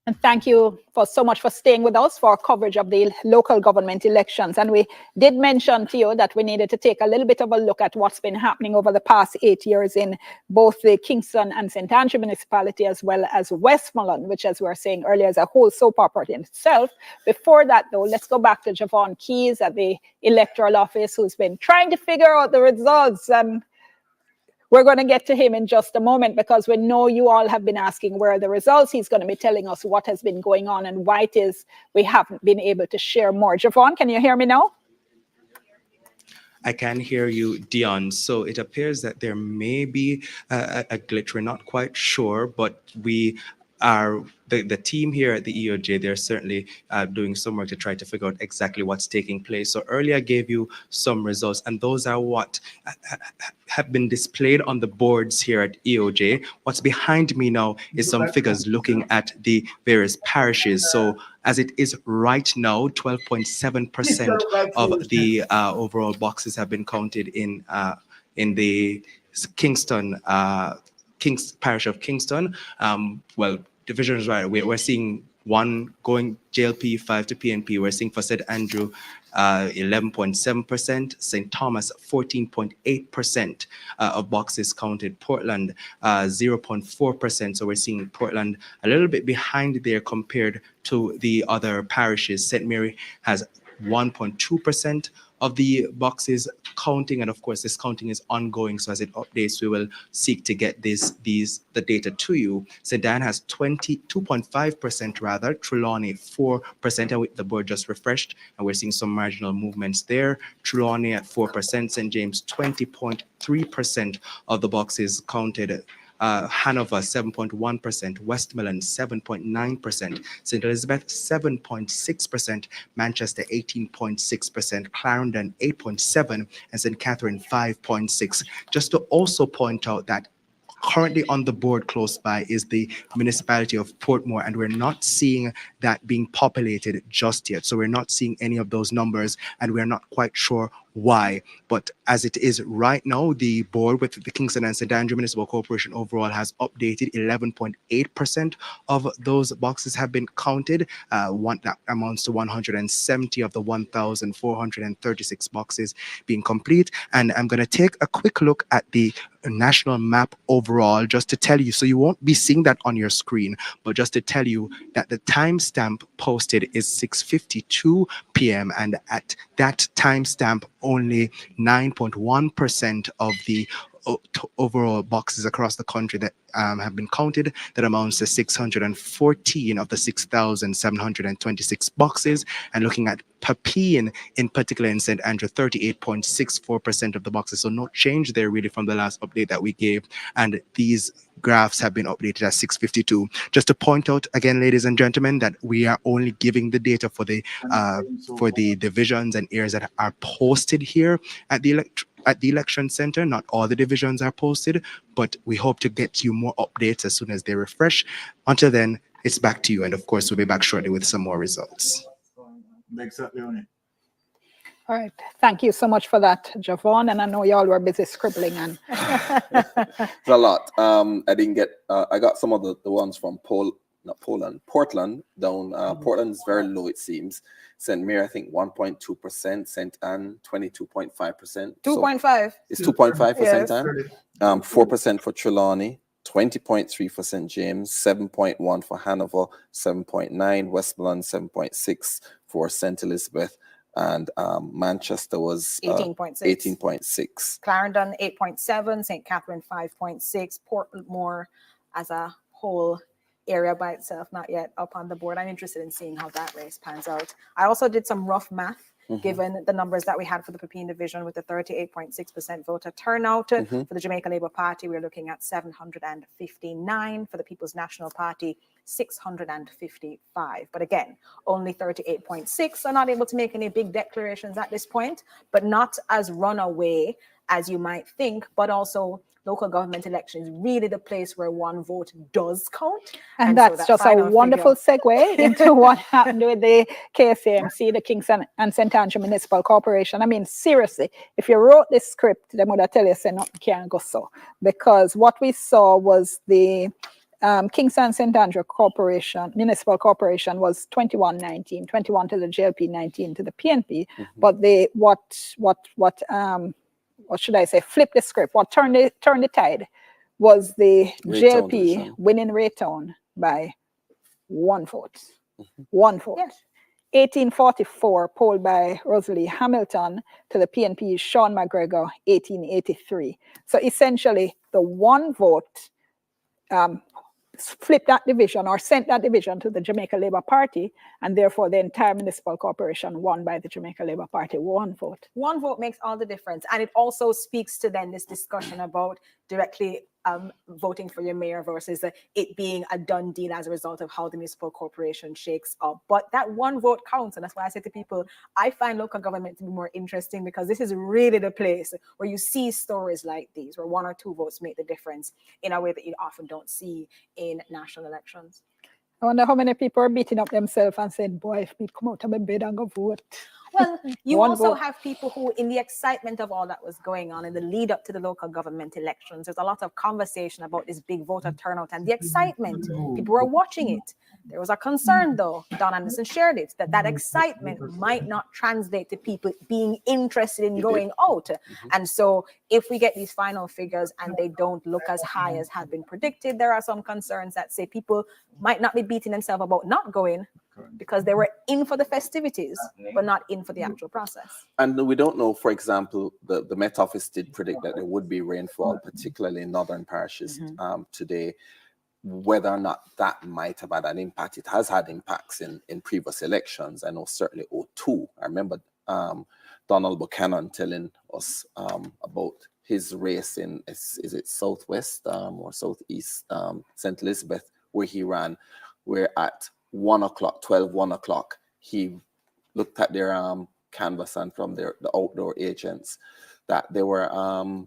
And thank you for so much for staying with us for our coverage of the local government elections. And we did mention to you that we needed to take a little bit of a look at what's been happening over the past 8 years in both the Kingston and St. Andrew municipality, as well as Westmoreland, which, as we were saying earlier, is a whole soap opera in itself. Before that, though, let's go back to Javon Keys at the electoral office, who's been trying to figure out the results. And we're going to get to him in just a moment, because we know you all have been asking where are the results. He's going to be telling us what has been going on and why it is we haven't been able to share more. Javon, can you hear me now? I can hear you, Dion. So it appears that there may be a glitch. We're not quite sure, but we are the team here at the EOJ. They're certainly doing some work to try to figure out exactly what's taking place. So earlier I gave you some results, and those are what have been displayed on the boards here at EOJ. What's behind me now is some figures looking at the various parishes. So as it is right now, 12.7% of the overall boxes have been counted in the Kingston, Parish of Kingston. Well, divisions, right? We're seeing one going JLP, 5 to PNP. We're seeing for St. Andrew 11.7%, St. Thomas 14.8% of boxes counted, Portland 0.4%. So we're seeing Portland a little bit behind there compared to the other parishes. St. Mary has 1.2% of the boxes counting, and of course this counting is ongoing, so as it updates we will seek to get the data to you. St. Anne has 22.5% rather, Trelawney 4%, and the board just refreshed and we're seeing some marginal movements there. Trelawney at 4%, St. James 20.3% of the boxes counted. Hanover 7.1%, Westmoreland 7.9%, St. Elizabeth 7.6%, Manchester 18.6%, Clarendon 8.7%, and St. Catherine 5.6%. Just to also point out that currently on the board close by is the municipality of Portmore, and we're not seeing that being populated just yet. So we're not seeing any of those numbers, and we're not quite sure why. But as it is right now, the board with the Kingston and St. Andrew Municipal Corporation overall has updated 11.8% of those boxes have been counted. That amounts to 170 of the 1,436 boxes being complete. And I'm going to take a quick look at the national map overall, just to tell you, so you won't be seeing that on your screen, but just to tell you that the timestamp posted is 6:52 p.m. and at that timestamp only 9.1% of the overall boxes across the country that have been counted. That amounts to 614 of the 6,726 boxes. And looking at Papine in particular in St. Andrew, 38.64% of the boxes. So no change there really from the last update that we gave. And these graphs have been updated at 6:52. Just to point out again, ladies and gentlemen, that we are only giving the data for the divisions and areas that are posted here at the election center. Not all the divisions are posted, but we hope to get you more updates as soon as they refresh. Until then, it's back to you, and of course we'll be back shortly with some more results. All right, thank you so much for that, Javon, and I know y'all were busy scribbling. And It's a lot. I didn't get, I got some of the ones from Portland down. Portland is very low, it seems. St. Mary, I think 1.2%, St. Anne 22.5%. 2.5. It's 2.5 for Yes. St. Anne, 4% for Trelawney, 20.3 for St. James, 7.1 for Hanover, 7.9, Westmoreland 7.6 for St. Elizabeth, and Manchester was 18.6. Clarendon 8.7, St. Catherine 5.6, Portmore as a whole area by itself, not yet up on the board. I'm interested in seeing how that race pans out. I also did some rough math, given the numbers that we had for the Pepin division with the 38.6% voter turnout. For the Jamaica Labour Party, we're looking at 759. For the People's National Party, 655. But again, only 38.6 are not able to make any big declarations at this point, but not as runaway as you might think, but also local government elections really the place where one vote does count. And so that's that just a final wonderful figure- segue into what happened with the KSAMC, the Kingston and St. Andrew Municipal Corporation. I mean, seriously, if you wrote this script, they would have tell you, say, nothing can go so. Because what we saw was the Kingston and St. Andrew Corporation, Municipal Corporation was 21-19, 21 to the JLP, 19 to the PNP. But they, what should I say, flip the script, what turned the tide was the Raytown JLP division. winning Raytown by 1 vote. 1 vote. 1844 polled by Rosalie Hamilton to the PNP Sean McGregor 1883. So essentially the 1 vote flipped that division or sent that division to the Jamaica Labour Party, and therefore the entire municipal corporation won by the Jamaica Labour Party. 1 vote. 1 vote makes all the difference. And it also speaks to then this discussion about directly voting for your mayor versus it being a done deal as a result of how the municipal corporation shakes up. But that 1 vote counts. And that's why I say to people, I find local government to be more interesting because this is really the place where you see stories like these, where 1 or 2 votes make the difference in a way that you often don't see in national elections. I wonder how many people are beating up themselves and saying, boy, if me come out of my bed and go vote. Well, you 1 also vote. have people who, in the excitement of all that was going on in the lead up to the local government elections, there's a lot of conversation about this big voter turnout and the excitement. People were watching it. There was a concern, though, Don Anderson shared it, that excitement might not translate to people being interested in going out. And so if we get these final figures and they don't look as high as had been predicted, there are some concerns that say people might not be beating themselves about not going because they were in for the festivities, but not in for the actual process. And we don't know, for example, the Met Office did predict that there would be rainfall, particularly in northern parishes today. Whether or not that might have had an impact, it has had impacts in previous elections. I know certainly 02. I remember Donald Buchanan telling us about his race in, is it Southwest or Southeast St. Elizabeth, where he ran, where at 1 o'clock, he looked at their canvas and from the outdoor agents that they were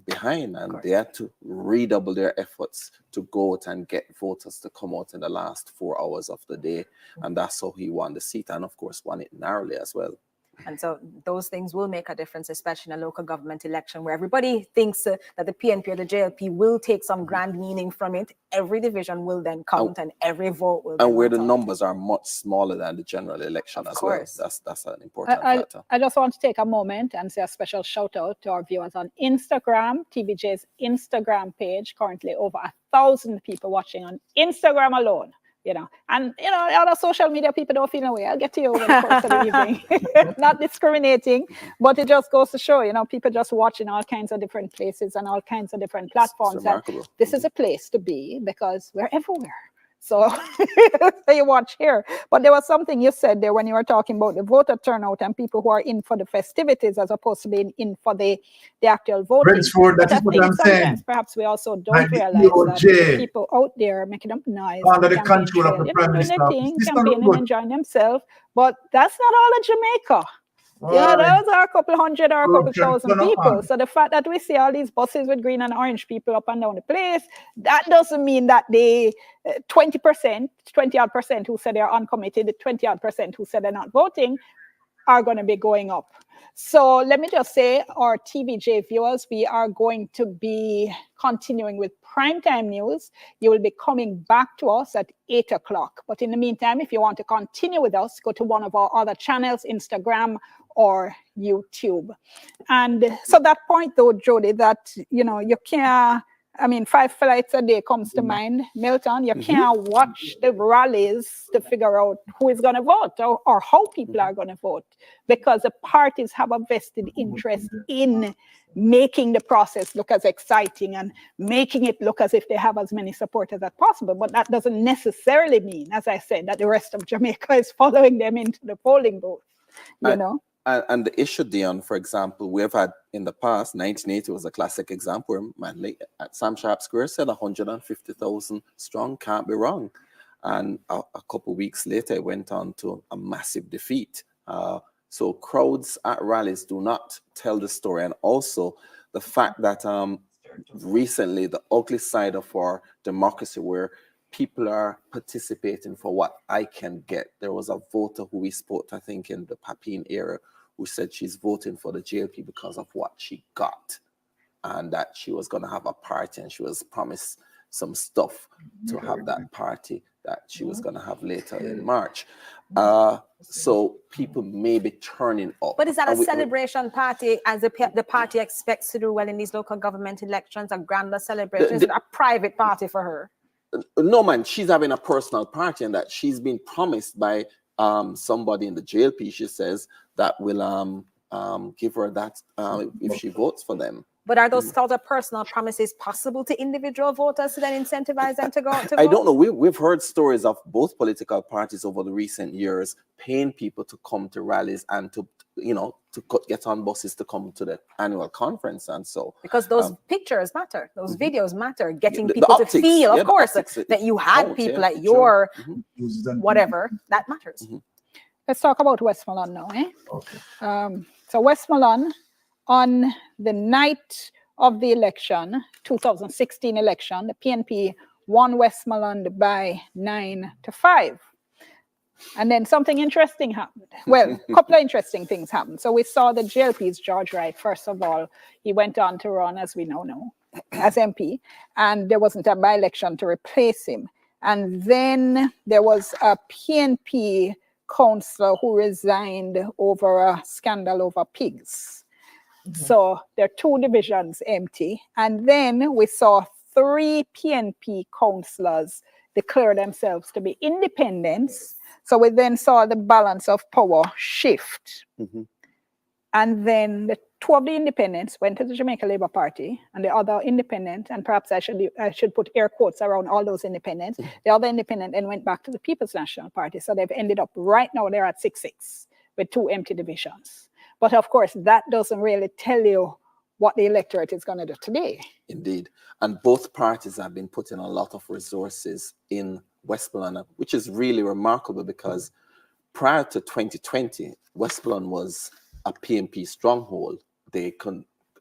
behind, and they had to redouble their efforts to go out and get voters to come out in the last 4 hours of the day. And that's how he won the seat, and of course won it narrowly as well. And so those things will make a difference, especially in a local government election where everybody thinks that the PNP or the JLP will take some grand meaning from it. Every division will then count and every vote will. And where the numbers are much smaller than the general election as well. That's an important factor. I just want to take a moment and say a special shout out to our viewers on Instagram, TVJ's Instagram page. Currently over 1,000 people watching on Instagram alone. And other social media people don't feel no way. I'll get to you over the course of the evening. Not discriminating, but it just goes to show, people just watching all kinds of different places and all kinds of different platforms. And this is a place to be because we're everywhere. So you watch here. But there was something you said there when you were talking about the voter turnout and people who are in for the festivities as opposed to being in for the actual voting. That is what I'm saying. Perhaps we also don't realize that the people out there making up noise. Under the control of the Prime Minister. Campaigning, enjoying themselves. But that's not all of Jamaica. Those are a couple hundred or a couple thousand people. So the fact that we see all these buses with green and orange people up and down the place, that doesn't mean that the 20%, 20-odd% who said they're uncommitted, the 20-odd% who said they're not voting are going to be going up. So let me just say, our TVJ viewers, we are going to be continuing with primetime news. You will be coming back to us at 8 o'clock. But in the meantime, if you want to continue with us, go to one of our other channels, Instagram or YouTube. And so that point though, Jody, that, you can't, 5 flights a day comes to mind, Milton. You can't watch the rallies to figure out who is going to vote or how people are going to vote, because the parties have a vested interest in making the process look as exciting and making it look as if they have as many supporters as possible. But that doesn't necessarily mean, as I said, that the rest of Jamaica is following them into the polling booth, And the issue, Dion, for example, we have had in the past, 1980 was a classic example where at Sam Sharp Square said 150,000 strong, can't be wrong. And a couple of weeks later, it went on to a massive defeat. So crowds at rallies do not tell the story. And also the fact that recently the ugly side of our democracy where people are participating for what I can get. There was a voter who we spoke to, I think, in the Papine era, who said she's voting for the JLP because of what she got, and that she was going to have a party, and she was promised some stuff to have that party that she was going to have later in March. So people may be turning up. But is that a celebration party, as the party expects to do well in these local government elections, a grander celebration? Is it a private party for her? No, man, she's having a personal party, and that she's been promised by somebody in the JLP, she says, that will give her that if she votes for them. But are those sort of personal promises possible to individual voters to then incentivize them to go to vote? I don't know. We've heard stories of both political parties over the recent years paying people to come to rallies and to, you know, to get on buses to come to the annual conference and so. Because those pictures matter, those videos matter, getting people optics, to feel, of course, that you had people at your whatever, that matters. Let's talk about Westmoreland now. Okay. So Westmoreland, on the night of the election, 2016 election, the PNP won Westmoreland by 9-5. And then something interesting happened. Well, a couple of interesting things happened. So we saw the JLP's George Wright. First of all, he went on to run, as we now know, as MP, and there wasn't a by-election to replace him. And then there was a PNP councillor who resigned over a scandal over pigs. So there are 2 divisions empty. And then we saw 3 PNP councillors declare themselves to be independents. So we then saw the balance of power shift. And then the 2 of the independents went to the Jamaica Labour Party, and the other independent, and perhaps I should put air quotes around all those independents, the other independent then went back to the People's National Party. So they've ended up right now, they're at 6-6 with 2 empty divisions. But of course, that doesn't really tell you what the electorate is going to do today. Indeed. And both parties have been putting a lot of resources in Westmoreland, which is really remarkable because prior to 2020, Westmoreland was a PNP stronghold. They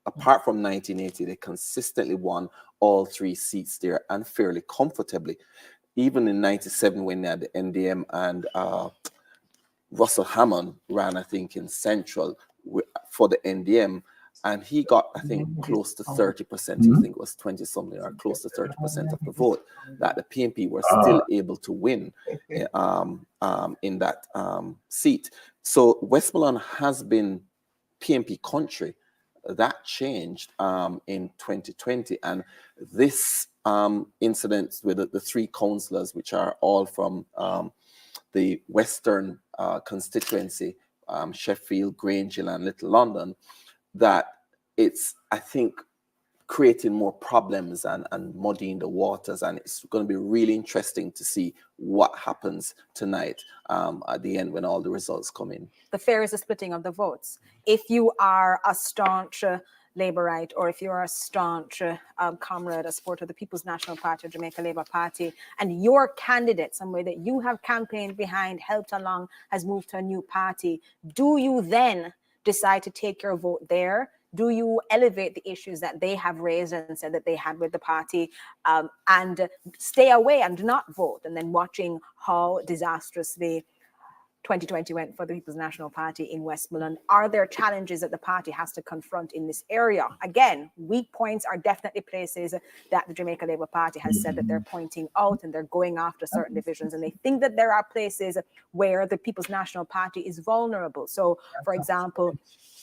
apart from 1980, they consistently won all 3 seats there and fairly comfortably. Even in 97, when they had the NDM and Russell Hammond ran, I think, in Central for the NDM, and he got, I think, close to 30%. I think it was 20 something or close to 30% of the vote. That the PNP were still able to win in that seat. So Westmoreland has been PNP country. That changed in 2020, and this incident with the 3 councillors, which are all from the Western constituency, Sheffield, Grange Hill, and Little London, that it's, I think, creating more problems and muddying the waters, and it's going to be really interesting to see what happens tonight at the end when all the results come in. The fair is a splitting of the votes. If you are a staunch Labourite, or if you're a staunch comrade, a supporter of the People's National Party or Jamaica Labour Party, and your candidate, somebody that you have campaigned behind, helped along, has moved to a new party, do you then decide to take your vote there? Do you elevate the issues that they have raised and said that they had with the party, and stay away and not vote, and then watching how disastrously 2020 went for the People's National Party in Westmoreland? Are there challenges that the party has to confront in this area? Again, weak points are definitely places that the Jamaica Labour Party has said that they're pointing out, and they're going after certain divisions, and they think that there are places where the People's National Party is vulnerable. So, for example,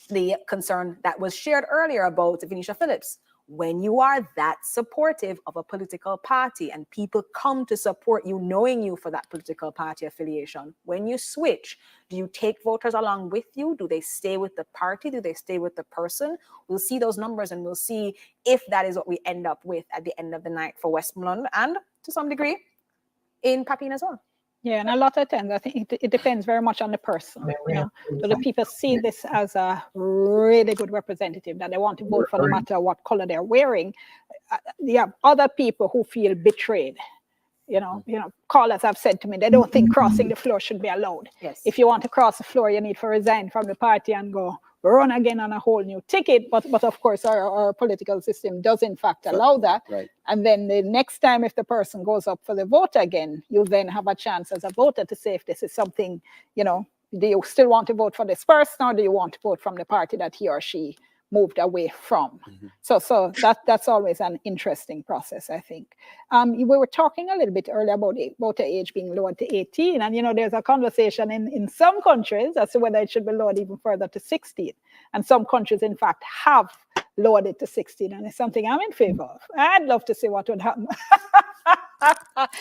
the concern that was shared earlier about Venetia Phillips. When you are that supportive of a political party and people come to support you, knowing you for that political party affiliation, when you switch, do you take voters along with you? Do they stay with the party? Do they stay with the person? We'll see those numbers, and we'll see if that is what we end up with at the end of the night for Westmoreland, and to some degree in Papine as well. Yeah, and a lot of times I think it depends very much on the person. You know, so the people see this as a really good representative that they want to vote for, no matter what color they're wearing. You have other people who feel betrayed. You know, callers have said to me they don't think crossing the floor should be allowed. Yes. If you want to cross the floor, you need to resign from the party and go run again on a whole new ticket. But of course, our political system does in fact allow that. Right. And then the next time, if the person goes up for the vote again, you then have a chance as a voter to say if this is something, you know, do you still want to vote for this person, or do you want to vote from the party that he or she moved away from? So that's always an interesting process, I think. We were talking a little bit earlier about voter age being lowered to 18, and you know, there's a conversation in some countries as to whether it should be lowered even further to 16. And some countries, in fact, have lowered it to 16, and it's something I'm in favor of. I'd love to see what would happen.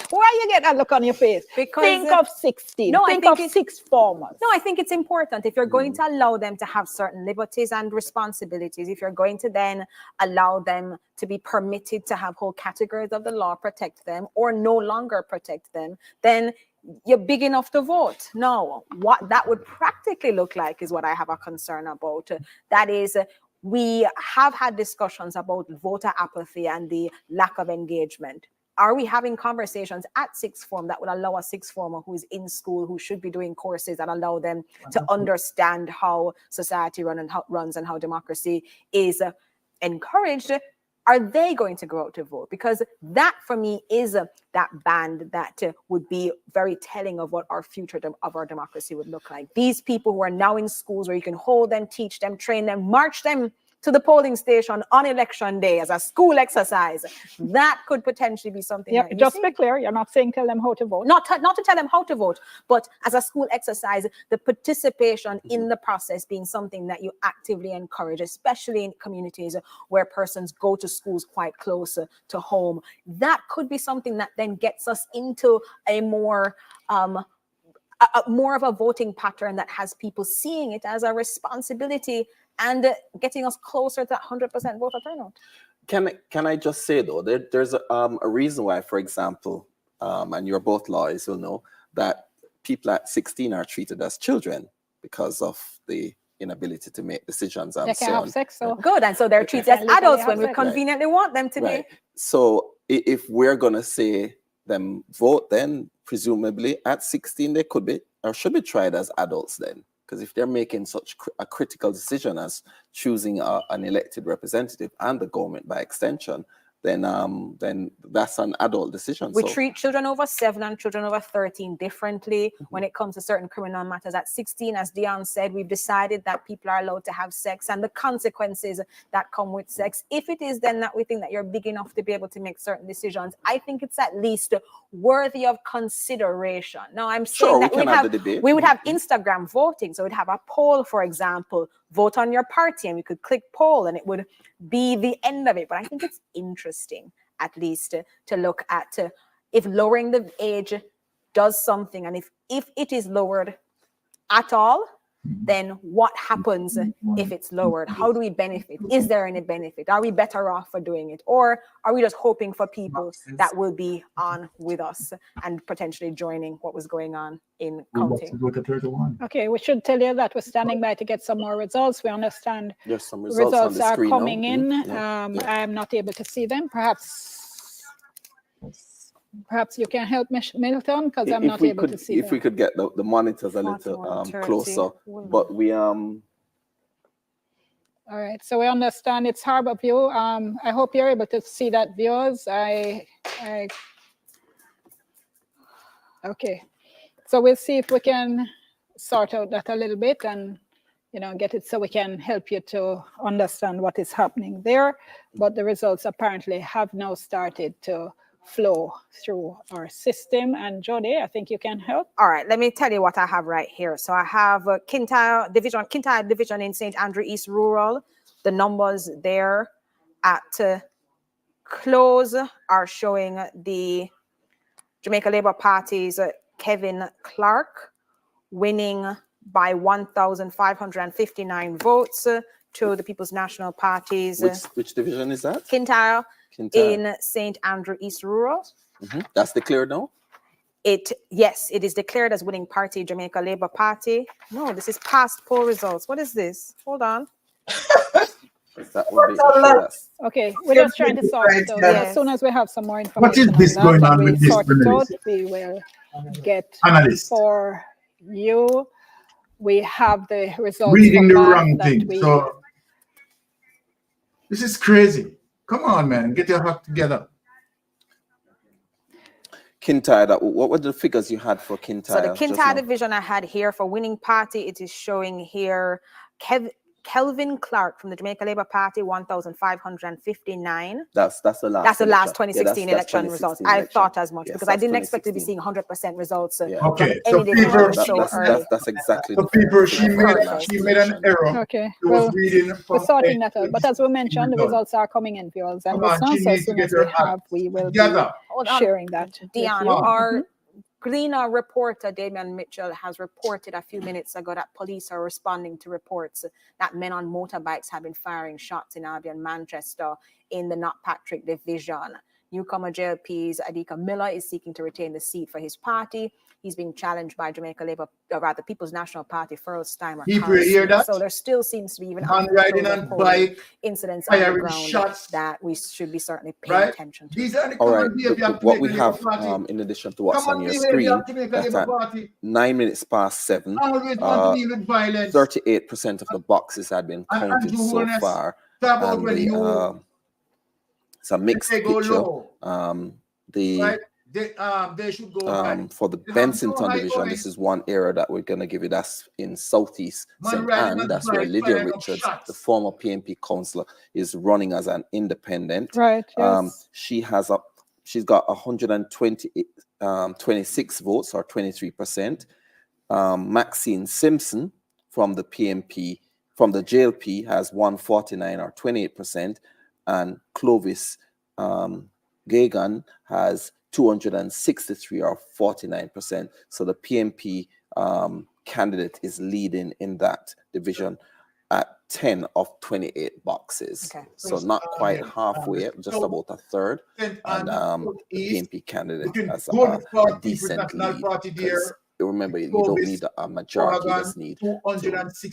Why you get that look on your face? Because think of 16. No, think I think of sixth formers. No, I think it's important. If you're going to allow them to have certain liberties and responsibilities, if you're going to then allow them to be permitted to have whole categories of the law protect them or no longer protect them, then you're big enough to vote. No, what that would practically look like is what I have a concern about. That is, we have had discussions about voter apathy and the lack of engagement. Are we having conversations at sixth form that would allow a sixth former who is in school, who should be doing courses that allow them to understand how society runs and how democracy is encouraged? Are they going to go out to vote? Because that, for me, is that band that would be very telling of what our future of our democracy would look like. These people who are now in schools where you can hold them, teach them, train them, march them to the polling station on election day as a school exercise, that could potentially be something. Yeah, just be clear, you're not saying tell them how to vote. Not to tell them how to vote, but as a school exercise, the participation in the process being something that you actively encourage, especially in communities where persons go to schools quite close to home. That could be something that then gets us into a more more of a voting pattern that has people seeing it as a responsibility and getting us closer to 100% voter turnout. Can I just say though, there's a reason why, for example, and you're both lawyers will know that people at 16 are treated as children because of the inability to make decisions and they so can on. have sex, so good, and so they're treated as adults when we conveniently want them to be. So if we're gonna say them vote, then presumably at 16 they could be or should be tried as adults then. Because if they're making such a critical decision as choosing an elected representative and the government by extension, then that's an adult decision. We treat children over 7 and children over 13 differently when it comes to certain criminal matters. At 16, as Dion said, we've decided that people are allowed to have sex and the consequences that come with sex. If it is then that we think that you're big enough to be able to make certain decisions, I think it's at least worthy of consideration. Now, I'm saying that we would have Instagram voting. So we'd have a poll, for example, vote on your party, and we could click poll and it would be the end of it. But I think it's interesting, at least, to look at if lowering the age does something, and if it is lowered at all, then what happens if it's lowered? How do we benefit? Is there any benefit? Are we better off for doing it? Or are we just hoping for people that will be on with us and potentially joining what was going on in counting? Okay, we should tell you that we're standing by to get some more results. We understand there's some results are screen coming now. in. I am not able to see them. Perhaps you can help Milton, because I'm not able to see them. If we could get the monitors a little closer, but we All right, so we understand it's Harbor View. I hope you're able to see that, viewers. Okay, so we'll see if we can sort out that a little bit and get it so we can help you to understand what is happening there. But the results apparently have now started to flow through our system. And Jody, I think you can help. All right, let me tell you what I have right here. So I have Kintyre Division in St. Andrew East Rural. The numbers there at close are showing the Jamaica Labour Party's Kevin Clark winning by 1,559 votes to the People's National Party's. Which division is that? Kintyre in St. Andrew East Rural. That's declared now? Yes, it is declared as winning party, Jamaica Labour Party. No, this is past poll results. What is this? Hold on. Okay, we're just trying to sort it out. As soon as we have some more information, What is this going on with this? Sort it out, we will get for you. we have the results. reading the from that wrong that thing. we- So this is crazy. Come on, man, get your act together. Kintyre, what were the figures you had for Kintyre? So the just Kintyre now? division I had here for winning party, it is showing here Kelvin Clark from the Jamaica Labour Party, 1,559. That's the last. That's the last election. 2016 that's election 2016 results. I election. thought as much Yes, because I that's didn't expect to be 2016. seeing 100% results Yeah. from Okay, any so division people, so early. That's exactly so the people, figure she made an error. Okay, She well, was reading we're from sorting that out. But as we mentioned, the results. results are coming in, viewers and Come on, listeners. she So as needs to soon get as we her act have, we will be together. Hold on. sharing that. with Dion, you. our Mhm. Gleaner reporter Damian Mitchell has reported a few minutes ago that police are responding to reports that men on motorbikes have been firing shots in Hanover and Manchester in the Not Patrick division. Newcomer JLP's Adika Miller is seeking to retain the seat for his party. He's being challenged by Jamaica Labour, or rather People's National Party, Steimer. People hear that? So there still seems to be even Man riding on bike, incidents on the firing ground shots, that we should be certainly paying right? attention to. These are the All common right, behavior of what we Jamaica have Labour Party. in addition to what's Common on your behavior screen, of Jamaica that's Labour at Party. 9 minutes past 7. Always want to deal with violence. 38% of the boxes had been And counted Andrew so Holness, far, talk about and when you it's a mixed they go picture. low, right? They should go high. For the They have Bensington no high division, going. this is one area that we're going to give you. That's in Southeast Man St. riding Anne. on That's where bike, Lydia firing up Richards, shots. the former PNP councillor, is running as an independent. Right, yes. She's got 126 votes, or 23%. Maxine Simpson from the PNP, from the JLP, has 149, or 28%, and Clovis Gagan has 263, or 49%. So the PNP candidate is leading in that division at 10 of 28 boxes. Okay. So not quite halfway, just about a third. And the PNP candidate has a decent lead. Because remember, you don't need a majority, you just need to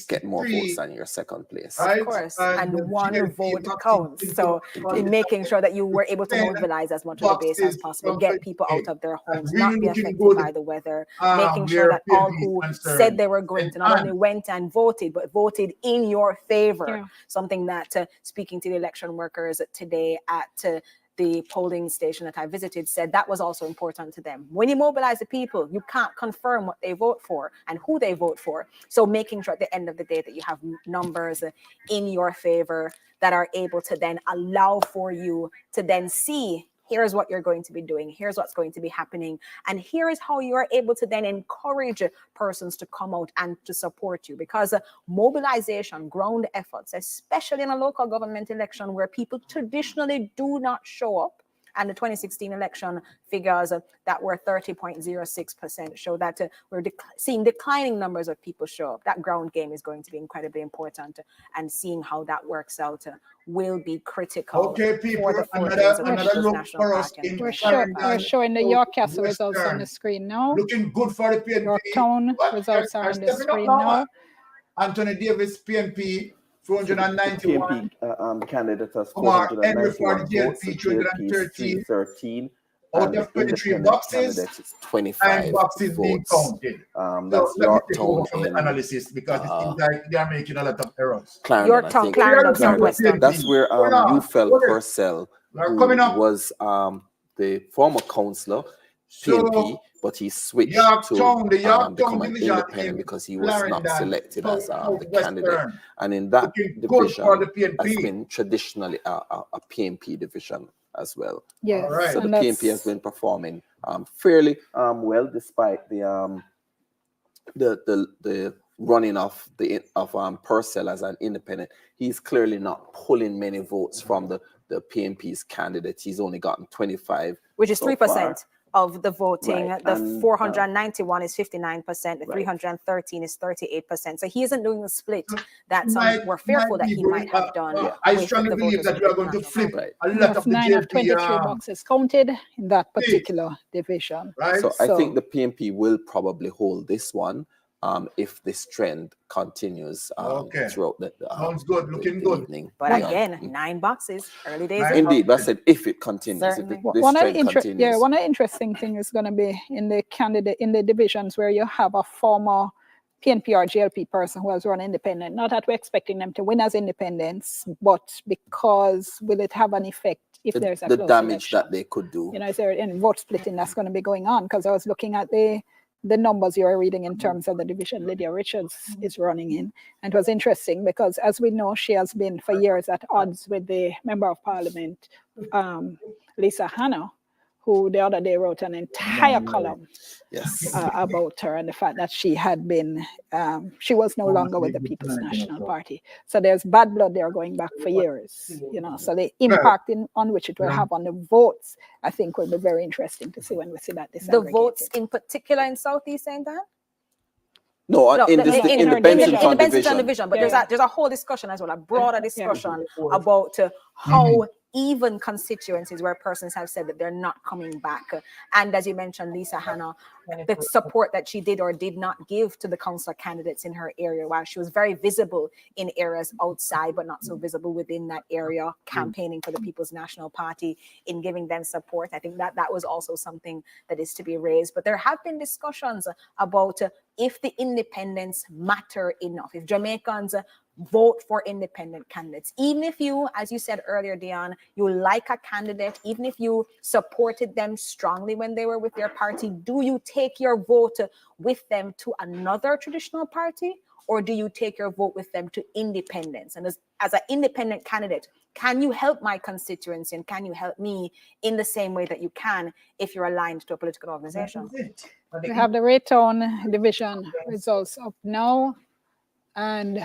get more votes than your second place. Of course, and one vote counts. So in making sure that you were able to mobilize as much of the base as possible, get people out of their homes, not be affected by the weather, making sure that all who said they were going to not only went and voted, but voted in your favor. Something that, speaking to the election workers today at the polling station that I visited, said that was also important to them. When you mobilize the people, you can't confirm what they vote for and who they vote for. So making sure at the end of the day that you have numbers in your favor that are able to then allow for you to then see, here's what you're going to be doing, here's what's going to be happening, and here is how you are able to then encourage persons to come out and to support you. Because mobilization, ground efforts, especially in a local government election where people traditionally do not show up, and the 2016 election figures that were 30.06% show that we're seeing declining numbers of people show up. That ground game is going to be incredibly important, and seeing how that works out will be critical Okay, people, for the another look for us in We're showing the York Castle results on the screen now. Looking good for the PNP. Yorktown results are on the screen now. Anthony Davis, PNP, 491. PNP candidate has Omar Henry for 491 the votes. GLP, The GLP is 313. 313. Out And of the 23 independent boxes, candidate is 25 and boxes being votes. counted. That's So let me take over Yorktown from the in analysis, because it seems like they are making a lot of errors. Clarendon, I think. Clarendon. That's where Ufel Purcell, coming who up. was the former councillor, PNP, but he switched Yorktown, the to Yorktown become an division independent in because he was not Clarendon, selected as the Southwestern. candidate. And in that Good division, for the PNP. has been traditionally a PNP division as well. Yes, So the and PNP has been performing fairly well, despite the running of Purcell as an independent. He's clearly not pulling many votes from the PNP's candidates. He's only gotten 25, which is so 3% far. of the voting. Right, The and, 491 is 59%. The 313 is 38%. So he isn't doing the split that some were fearful that he might have done. I strongly believe that we are going to flip a lot of the 9 of 23 JLP, boxes counted in that particular division. So I think the PNP will probably hold this one if this trend continues throughout the sounds good, looking good. evening. But Yeah. again, 9 boxes, early days. Indeed, but I said if it continues, Certainly. if this One of trend the continues. one of the interesting thing is going to be in the divisions where you have a former PNP or GLP person who has run independent. Not that we're expecting them to win as independents, but because will it have an effect if there's a the close damage election? that they could do. You know, is there any vote splitting that's going to be going on? Because I was looking at the numbers you were reading in terms of the division Lydia Richards is running in. And it was interesting because, as we know, she has been for years at odds with the Member of Parliament, Lisa Hanna, who the other day wrote an entire column about her and the fact that she had been, she was no longer with the People's National Party. So there's bad blood there going back for years, you know. So the impact on which it will have on the votes, I think, will be very interesting to see when we see that The votes in particular in Southeast St. Anne? No, in the Benson division. But there's a whole discussion as well, a broader discussion about how even constituencies where persons have said that they're not coming back. And as you mentioned, Lisa Hanna, the support that she did or did not give to the councillor candidates in her area, while she was very visible in areas outside, but not so visible within that area, campaigning for the People's National Party, in giving them support. I think that was also something that is to be raised. But there have been discussions about if the independents matter enough, if Jamaicans vote for independent candidates. Even if you, as you said earlier, Dion, you like a candidate, even if you supported them strongly when they were with your party, do you take your vote with them to another traditional party, or do you take your vote with them to independents? And as an independent candidate, can you help my constituency and can you help me in the same way that you can if you're aligned to a political organization? We have the Raytown division results up now. And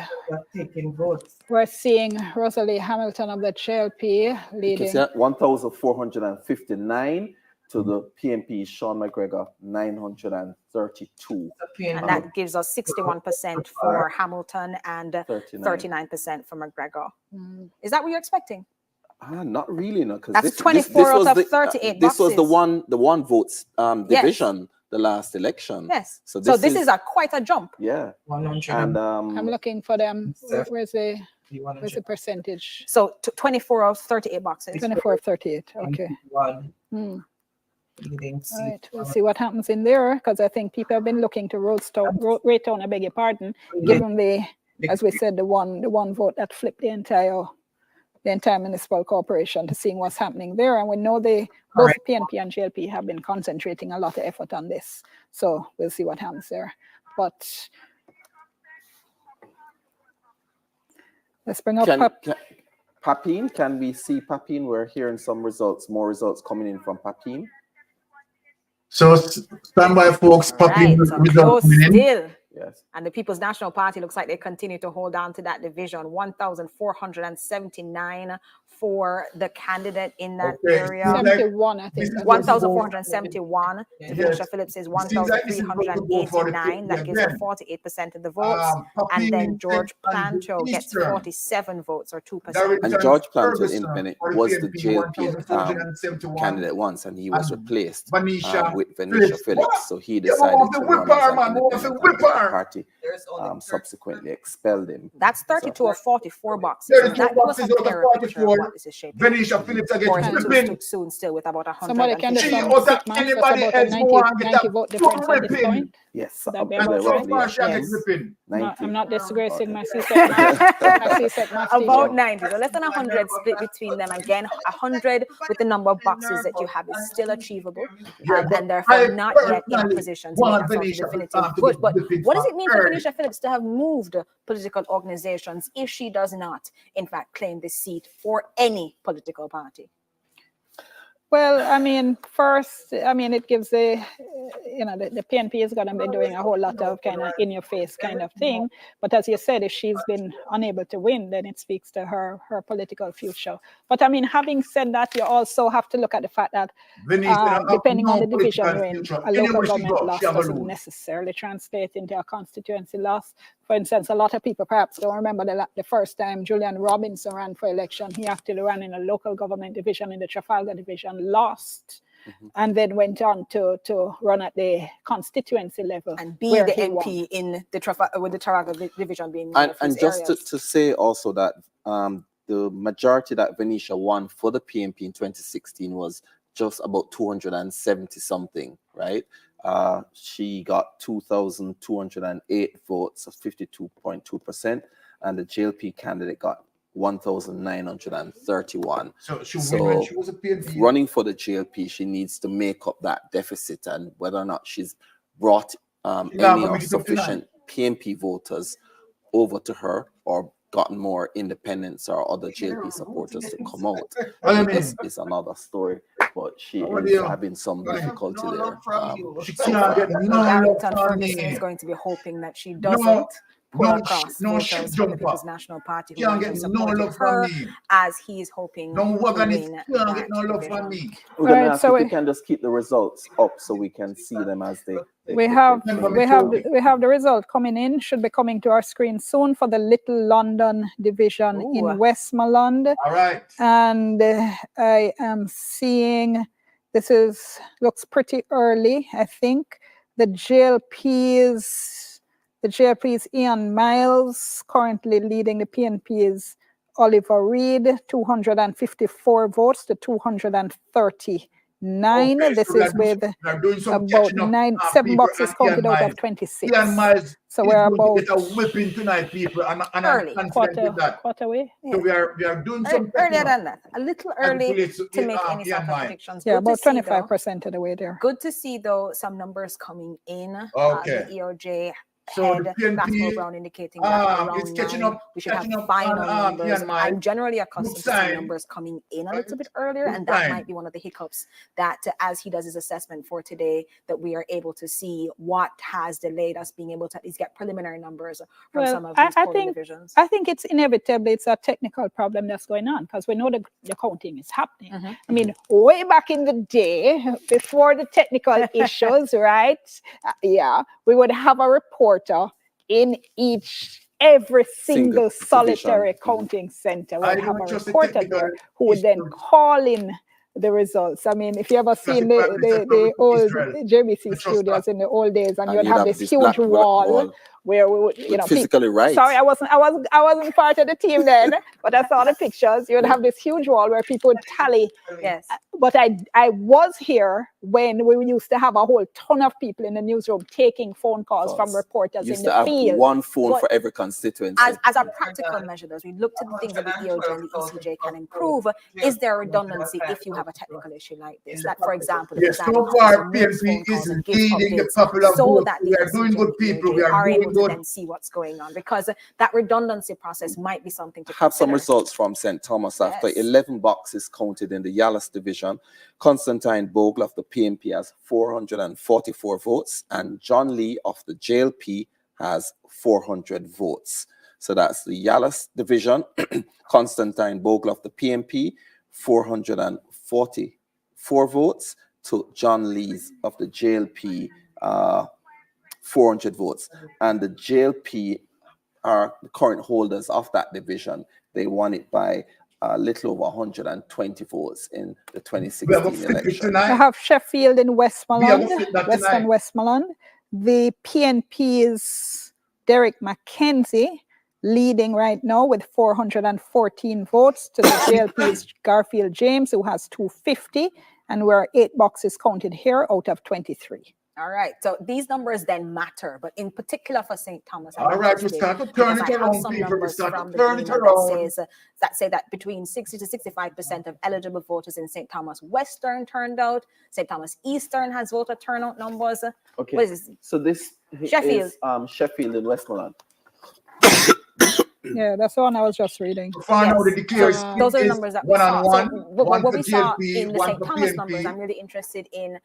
we're seeing Rosalie Hamilton of the JLP leading. 1,459 to the PNP, Sean McGregor, 932. And that gives us 61% for Hamilton and 39% for McGregor. Is that what you're expecting? Not really, no. That's 24 out of 38 This was the boxes. one votes division. The last election. Yes. So this is quite a jump. Yeah. 100. And I'm looking for them. Where's the percentage? So 24 of 38 boxes. 24 of 38. Okay. All right. We'll see what happens in there, because I think people have been looking to Raytown, I beg your pardon, given the, as we said, the one vote that flipped the entire municipal corporation, to seeing what's happening there. And we know both PNP and GLP have been concentrating a lot of effort on this. So we'll see what happens there. But let's bring up Papine. Can we see Papine? We're hearing some results, more results coming in from Papine. So stand by, folks. Papine results still. Yes. And the People's National Party looks like they continue to hold on to that division. 1,479 for the candidate in that area. 71, I think. 1,471. Tavisha Phillips is 1,389. That gives her 48% of the votes. And then George Plancho gets 47 votes, or 2%. And George Plancho, independent, was the JLP candidate once, and he was replaced with Venetia Phillips. So he decided to run as an independent party. Subsequently expelled him. That's 32 of 44 boxes. That was a clearer picture of what this is shaping. Venetia Phillips against too soon, still with about 100. Somebody can do some anybody else 90 vote difference at this point. Yes, I'm not disgracing my CSEC. About 90, so less than 100 split between them. Again, 100 with the number of boxes that you have is still achievable, and therefore not yet in position to make a definitive push. But what does it mean for Venetia Phillips to have moved political organizations if she does not, in fact, claim this seat for any political party? Well, I mean, first, I mean, it gives the PNP is going to be doing a whole lot of kind of in-your-face kind of thing. But as you said, if she's been unable to win, then it speaks to her political future. But I mean, having said that, you also have to look at the fact that depending on the division you're in, a local government loss doesn't necessarily translate into a constituency loss. For instance, a lot of people perhaps don't remember the first time Julian Robinson ran for election. He actually ran in a local government division in the Trafalgar division, lost, and then went on to run at the constituency level and be the MP in the Trafalgar division being and just to say also that the majority that Venetia won for the PNP in 2016 was just about 270 something, right? She got 2,208 votes, so 52.2%, and the JLP candidate got 1,931. So she when she was a PNP. Running for the JLP, she needs to make up that deficit, and whether or not she's brought any or sufficient PNP voters over to her or gotten more independents or other JLP supporters to come out. It's another story, but she is having some difficulty there. She can't get no Arrington love from Ferguson me. is going to be hoping that she doesn't pull across no voters shit from the jumper. People's National Party who Can't actually get no supported love from her, me. as he is hoping No to work and win it can't that get no love from division. me. We're gonna Right, have so to, we- we can just keep the results up so we can see them as they We have the result coming in, should be coming to our screen soon for the Little London division in Westmoreland. All right. And I am seeing this looks pretty early, I think. The JLP's Ian Miles, currently leading the PNP's Oliver Reed, 254 votes to 239. Okay, This so we is are with doing some about catching up, 7 people, boxes and counted Ian out Miles. of 26. Ian Miles So is we're going to about get a whipping tonight, people, and I'm confident with that. quarter way. So we are doing some Earlier catching up. than that, a little early to make any sort of predictions. Yeah, Good to about see, though. 25% of the way there. Good to see, though, some numbers coming in. Okay. The EOJ So head, the PNP, Glasgow Brown indicating that around it's catching 9, up, we should have catching up final on, numbers. Ian Miles. I'm generally accustomed to Good seeing sign. numbers coming in a little bit earlier, Good and that sign. might be one of the hiccups that, as he does his assessment for today, that we are able to see what has delayed us being able to at least get preliminary numbers from some of these polling divisions. I think it's inevitable. It's a technical problem that's going on because we know the counting is happening. I mean, way back in the day, before the technical issues, right? We would have a reporter in every single solitary counting center. We'll have a reporter there who would then call in the results. I mean, if you ever seen the old JBC studios in the old days, and you'd have this huge wall where we would, you know, physically right. Sorry, I wasn't part of the team then, but I saw the pictures. You would have this huge wall where people would tally. Yes. But I was here when we used to have a whole ton of people in the newsroom taking phone calls from reporters Used in to the have field. one phone But for every constituency. as a practical measure, as we look to the things that the EOJ and the ECJ can improve, is there redundancy if you have a technical issue like this? That, for example, the Yes, so presiding far officer makes PNP phone calls is and gives leading the updates popular so vote. that We the are doing ECJ good, and people. EOJ We are are able doing to good. then see what's going on, because that redundancy process might be something to Have some consider. results from St. Thomas after 11 boxes counted in the Yalas division. Constantine Bogle of the PNP has 444 votes, and John Lee of the JLP has 400 votes. So that's the Yalas division. Constantine Bogle of the PNP, 444 votes, to John Lee's of the JLP, 400 votes. And the JLP are the current holders of that division. They won it by a little over 120 votes in the 2016 election. I have Sheffield in Westmoreland, that Western tonight. Westmoreland. The PNP's Derek McKenzie leading right now with 414 votes to the JLP's Garfield James, who has 250, and we're 8 boxes counted here out of 23. All right, so these numbers then matter, but in particular for St. Thomas. All right, we start to turn it around, people. We start to turn it around. That say that between 60 to 65% of eligible voters in St. Thomas Western turned out. St. Thomas Eastern has voter turnout numbers. Okay, What is this? so this Sheffield. is Sheffield in Westmoreland. Yeah, that's the one I was just reading. Those are the numbers that we saw. So what we saw in the St. Thomas numbers, I'm really interested in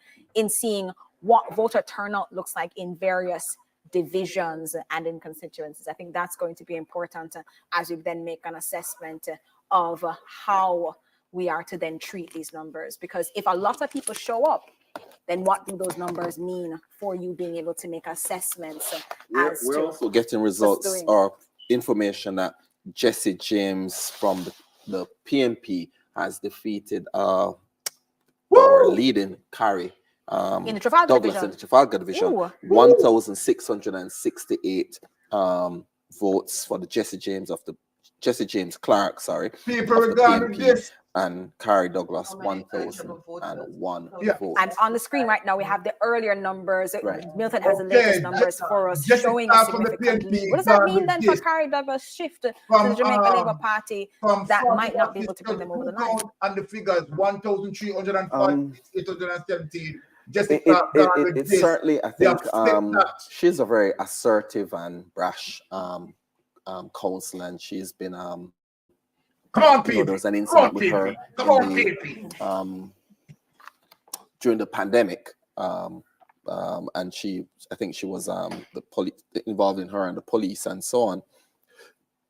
seeing what voter turnout looks like in various divisions and in constituencies. I think that's going to be important as we then make an assessment of how we are to then treat these numbers. Because if a lot of people show up, then what do those numbers mean for you being able to make assessments as We're to also getting results doing? or information that Jesse James from the PNP has defeated our leading Carrie in the Trafalgar Douglas division. in the Trafalgar division. Ooh. 1,668 votes for the Jesse James Clark, People regarding this. and Carrie Douglas 1,001 votes. And on the screen right now, we have the earlier numbers. Right. Milton has the latest numbers for us, showing a significant lead. What does that mean then for Carrie Douglas' shift to the Jamaica Labour Party that might not be able to bring them over the line? And the figures 1,340, 817. It certainly, I think, she's a very assertive and brash councillor, and she's been come on, there was an incident with her during the pandemic, and I think she was involved in her and the police and so on.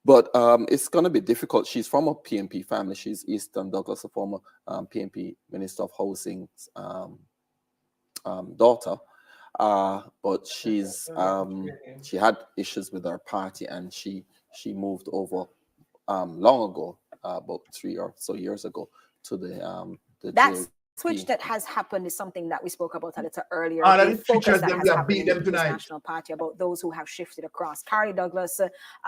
But it's going to be difficult. She's from a PNP family. She's Eastern Douglas, a former PNP Minister of Housing's daughter. But she's she had issues with her party, and she moved over long ago, about 3 or so years ago, to the that switch that has happened is something that we spoke about a little earlier. The focus that them, has happened beat in them the tonight. National Party about those who have shifted across. Carrie Douglas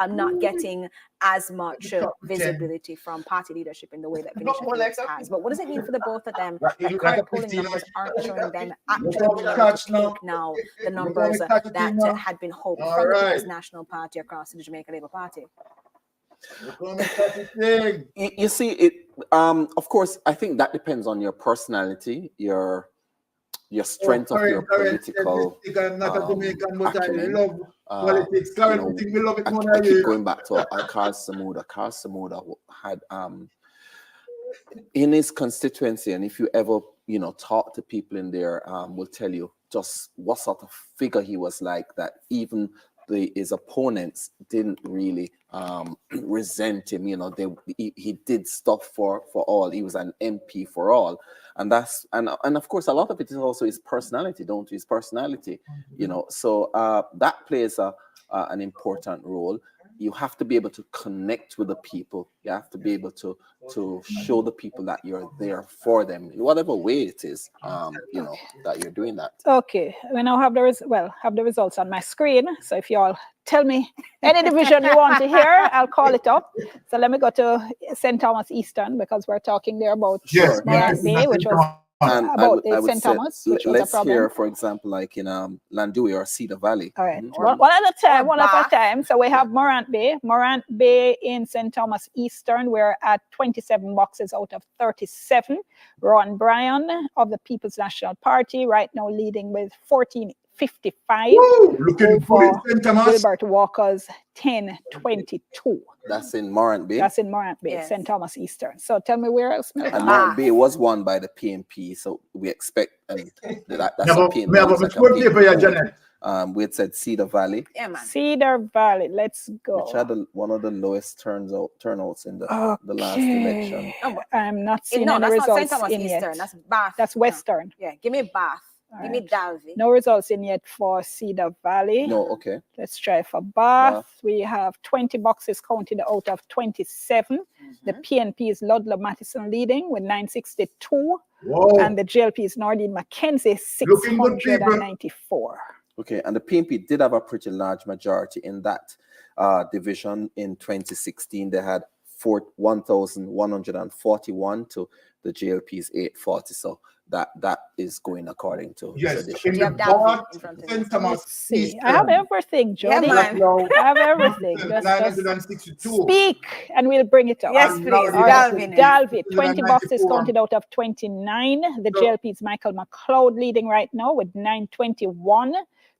not getting as much visibility from party leadership in the way that Venetia Phillips has. But what does it mean for the both of them? The current polling numbers aren't showing them actually being able to take now the numbers that had been hoped from the People's National Party across to the Jamaica Labour Party. You see, it. Of course, I think that depends on your personality, your strength of your political acumen. Politics, we love it more I keep going back to Carl Samuda. Carl Samuda had in his constituency, and if you ever talk to people in there, will tell you just what sort of figure he was like, that even his opponents didn't really resent him. He did stuff for all. He was an MP for all, and that's and of course a lot of it is also his personality, his personality. So that plays an important role. You have to be able to connect with the people. You have to be able to show the people that you're there for them in whatever way it is, that you're doing that. Okay, we now have the results on my screen. So if you all tell me any division you want to hear, I'll call it up. So let me go to St. Thomas Eastern, because we're talking there about Morant Bay, which was about St. Thomas, which was a problem. Hear, for example, like in Landui or Cedar Valley. All right, one at a time. So we have Morant Bay in St. Thomas Eastern. We're at 27 boxes out of 37. Ron Bryan of the People's National Party right now leading with 1455. Looking for Gilbert Walker's 1022. That's in Morant Bay. That's in Morant Bay, St. Thomas Eastern. So tell me where else. And Morant Bay was won by the PNP, so we expect that's a PNP. We had said Cedar Valley. Yeah, man. Cedar Valley. Let's go. Which had one of the lowest turnouts in the last election. I'm not seeing any that's results not St. Thomas in Eastern. yet. That's Bath. That's Western. Yeah, give me Bath. Give me Dalvey. No results in yet for Cedar Valley. No, okay. Let's try for Bath. We have 20 boxes counted out of 27. The PNP is Ludlow Madison leading with 962. Whoa. And the JLP is Nardine Mackenzie 694. Okay, and the PNP did have a pretty large majority in that division in 2016. They had 1,141 to the JLP's 840. So that is going according to tradition. In the I have everything, Jody. Yeah, I have everything. Just speak and we'll bring it up. Yes, please. Dalvey, 20 boxes counted out of 29. The JLP's Michael McLeod leading right now with 921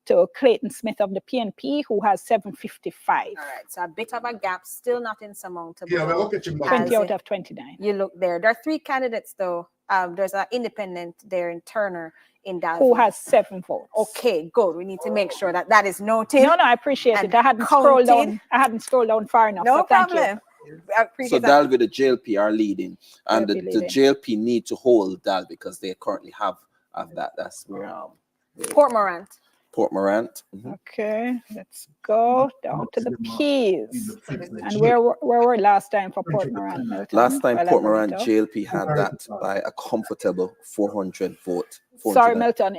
to Clayton Smith of the PNP, who has 755. All right, so a bit of a gap, still not insurmountable. Yeah, we'll get 20 out of 29. You look there. There are 3 candidates, though. There's an independent there in Turner in Dalvey. Who has 7 votes. Okay, good. We need to make sure that is noted. No, I appreciate it. I hadn't scrolled down. I hadn't scrolled down far enough. No so thank problem. You. So Dalvey, the JLP are leading, and the JLP need to hold Dalvey because they currently have that. That's where Portmore. Okay, let's go down to the P's. And where were last time for Portmore? Last time Portmore JLP had that by a comfortable 400 vote. Sorry, Milton,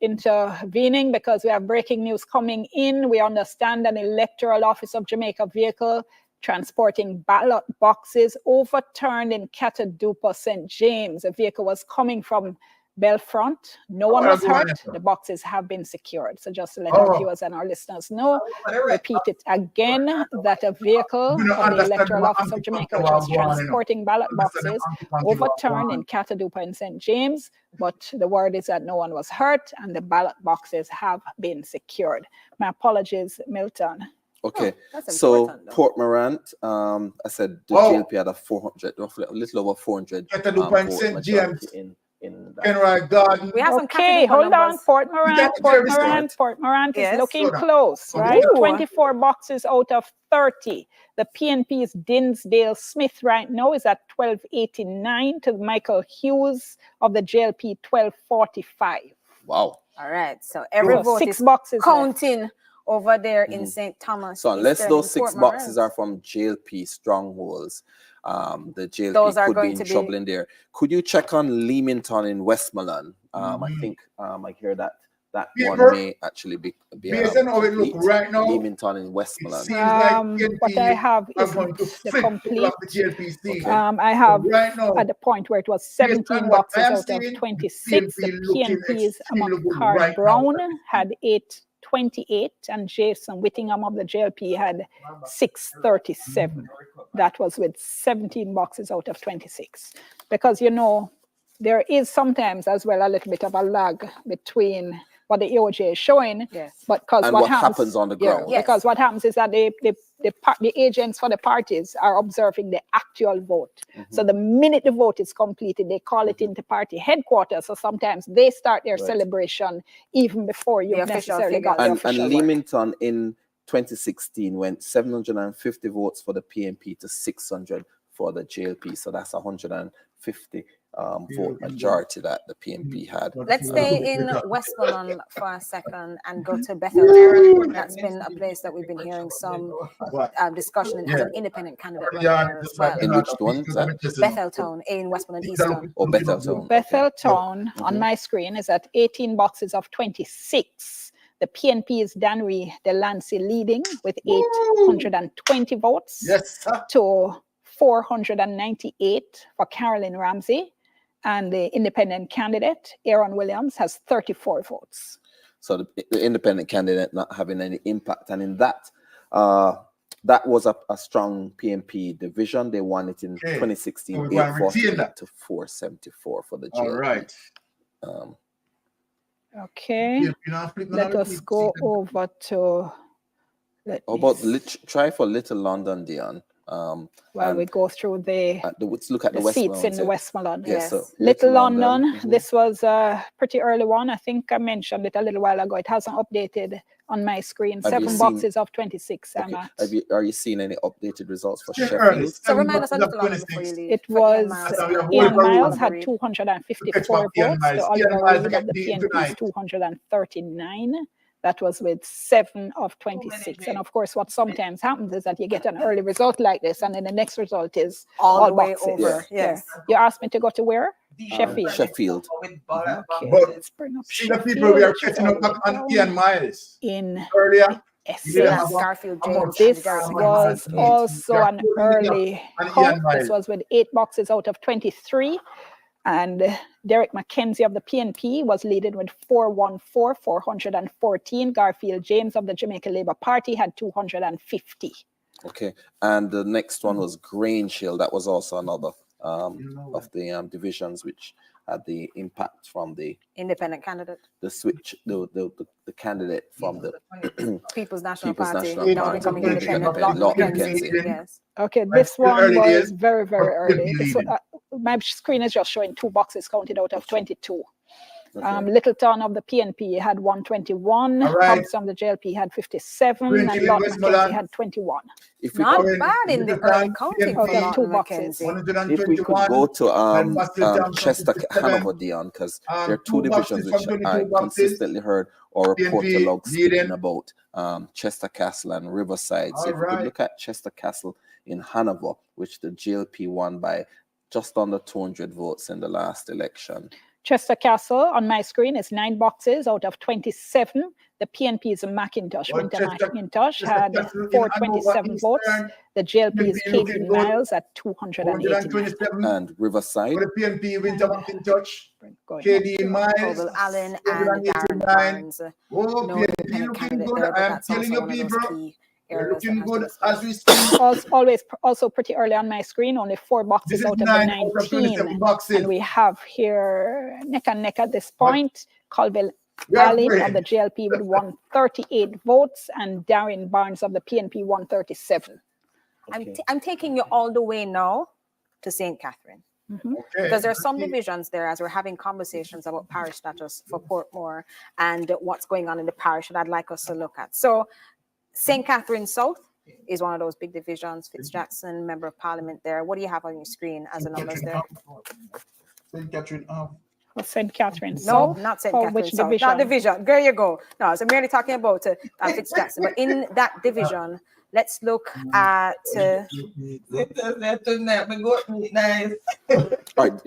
intervening because we have breaking news coming in. We understand an electoral office of Jamaica vehicle transporting ballot boxes overturned in Catadupa, St. James. A vehicle was coming from Belfront. No one was hurt. The boxes have been secured. So just to let our viewers and our listeners know, repeat it again, that a vehicle from the Electoral Office of Jamaica, which was transporting ballot boxes, overturned in Catadupa and St. James, but the word is that no one was hurt and the ballot boxes have been secured. My apologies, Milton. Okay, that's so important, though. Portmore, I said the GLP had a 400, roughly a little over 400 Catadupa and vote St. majority James. in that. Kenroy Garden. We have some Okay, Catadupa hold on. numbers. Portmorant is Yes. looking close, right? Ooh. 24 boxes out of 30. The PNP's Dinsdale Smith right now is at 1289 to Michael Hughes of the JLP 1245. Wow. All right, so every So vote 6 is boxes counting over there in St. Thomas. So unless Eastern those 6 Portmore. boxes are from JLP strongholds, the JLP Those are could be going in to be- trouble in there. Could you check on Leamington in Westmoreland? I think I hear that one Paper. may actually be Based on how it look complete. right now, Leamington in Westmoreland. seems like What I have are is going to the flip complete. the GLPC. I have right now, at the point where it was based on 17 what boxes I'm out of seeing, 26. The looking PNP's extremely good Amakar right now. Brown had 828 and Jason Whittingham of the JLP had 637. That was with 17 boxes out of 26. Because, you know, there is sometimes as well a little bit of a lag between what the EOJ is showing, but because And what happens on the ground. Because what happens is that the agents for the parties are observing the actual vote. So the minute the vote is completed, they call it into party headquarters. So sometimes they start their celebration even before you've necessarily got the And official word. Leamington in 2016 went 750 votes for the PNP to 600 for the JLP. So that's 150 vote majority that the PNP had. Let's stay in Westmoreland for a second and go to Betheltown. That's been a place that we've been hearing some discussion as an independent candidate right there as well. In which one? Betheltown in Westmoreland Eastern. Oh, Betheltown. Betheltown on my screen is at 18 boxes of 26. The PNP is Danry Delancey leading with 820 votes to 498 for Carolyn Ramsey. And the independent candidate, Aaron Williams, has 34 votes. So the independent candidate not having any impact. And in that, that was a strong PNP division. They won it in 2016, So we're going to retain 848 that. to 474 for the JLP. All right. Okay, let us go over to. How about try for Little London, Dion? While we go through let's look at the seats in the Westmoreland. Westmoreland. Yes, so Little London, this was a pretty early one. I think I mentioned it a little while ago. It hasn't updated on my screen. Have you 7 seen- boxes of 26. Okay. Are you seeing any updated results for Yeah, Sheffield? So remind us a little London before you leave. It for Ian was Miles. Ian Miles Oliver had Reed. 254 Ian votes. Miles. The Ian Oliver Miles Reed of the get PNP is tonight. 239. That was with 7 of 26. And of course, what sometimes happens is that you get an early result like this, and then the next result is All the way boxes. over, yes. You asked me to go to where? Sheffield. Sheffield. Okay, But let's bring up see the people we are catching up on Ian Miles in earlier. Essence. Garfield James. This was also an early count. This was with 8 boxes out of 23. And Derek McKenzie of the PNP was leading with 414. Garfield James of the Jamaica Labour Party had 250. Okay, and the next one was Grange Hill. That was also another of the divisions which had the impact from the Independent candidate. the switch, the candidate from the People's National People's Party. National That Party. was becoming independent. Independent. Lot Lot McKenzie. McKenzie. Yes. Okay, this one early was days, very, very but early. still This leading. my screen is just showing 2 boxes counted out of 22. Okay. Littleton of the PNP had 121. All right. Hobson of the JLP had 57. Green And Hill, Lot Westmoreland. McKenzie had 21. If we Not could, bad in the early counting for Okay, Lot 2 boxes. McKenzie. if we could 121. go to and Boston Town Chester 57. Hanover, Dion, because there are 2 2 boxes divisions from which 22 I boxes. consistently heard or report PNP log speaking leading. about Chester Castle and Riverside. So All if we could right. look at Chester Castle in Hanover, which the JLP won by just under 200 votes in the last election. Chester Castle on my screen is 9 boxes out of 27. The PNP's Macintosh, Winter Chester- Macintosh, Chester had Castle in 427 votes. Eastern, The JLP's PNP looking Katie good, Miles at 289. 127. And Riverside. For the PNP Winter Macintosh, Going KD Miles, Ogle Allen and Darren 189. Barnes. Oh, No PNP independent looking candidate good. there, but I am that's telling also you, one of those people, key they're areas that looking has to be good as we speak. Also pretty early on my screen, only 4 boxes This is out of 9 the out of 19. 27 boxes. And we have here neck and neck at this point. Colville Yeah, Allen great. of the JLP with 138 votes and Darren Barnes of the PNP 137. I'm taking you all the way now to St. Catherine. Because there are some divisions there as we're having conversations about parish status for Portmore and what's going on in the parish that I'd like us to look at. So St. Catherine South is one of those big divisions. Fitzjackson, Member of Parliament there. What do you have on your screen as the numbers there? St. Catherine South. St. Catherine No, South. not St. Or Catherine which South. division? Not division. There you go. No, so I'm merely talking about Fitzjackson. But in that division, let's look at. All right,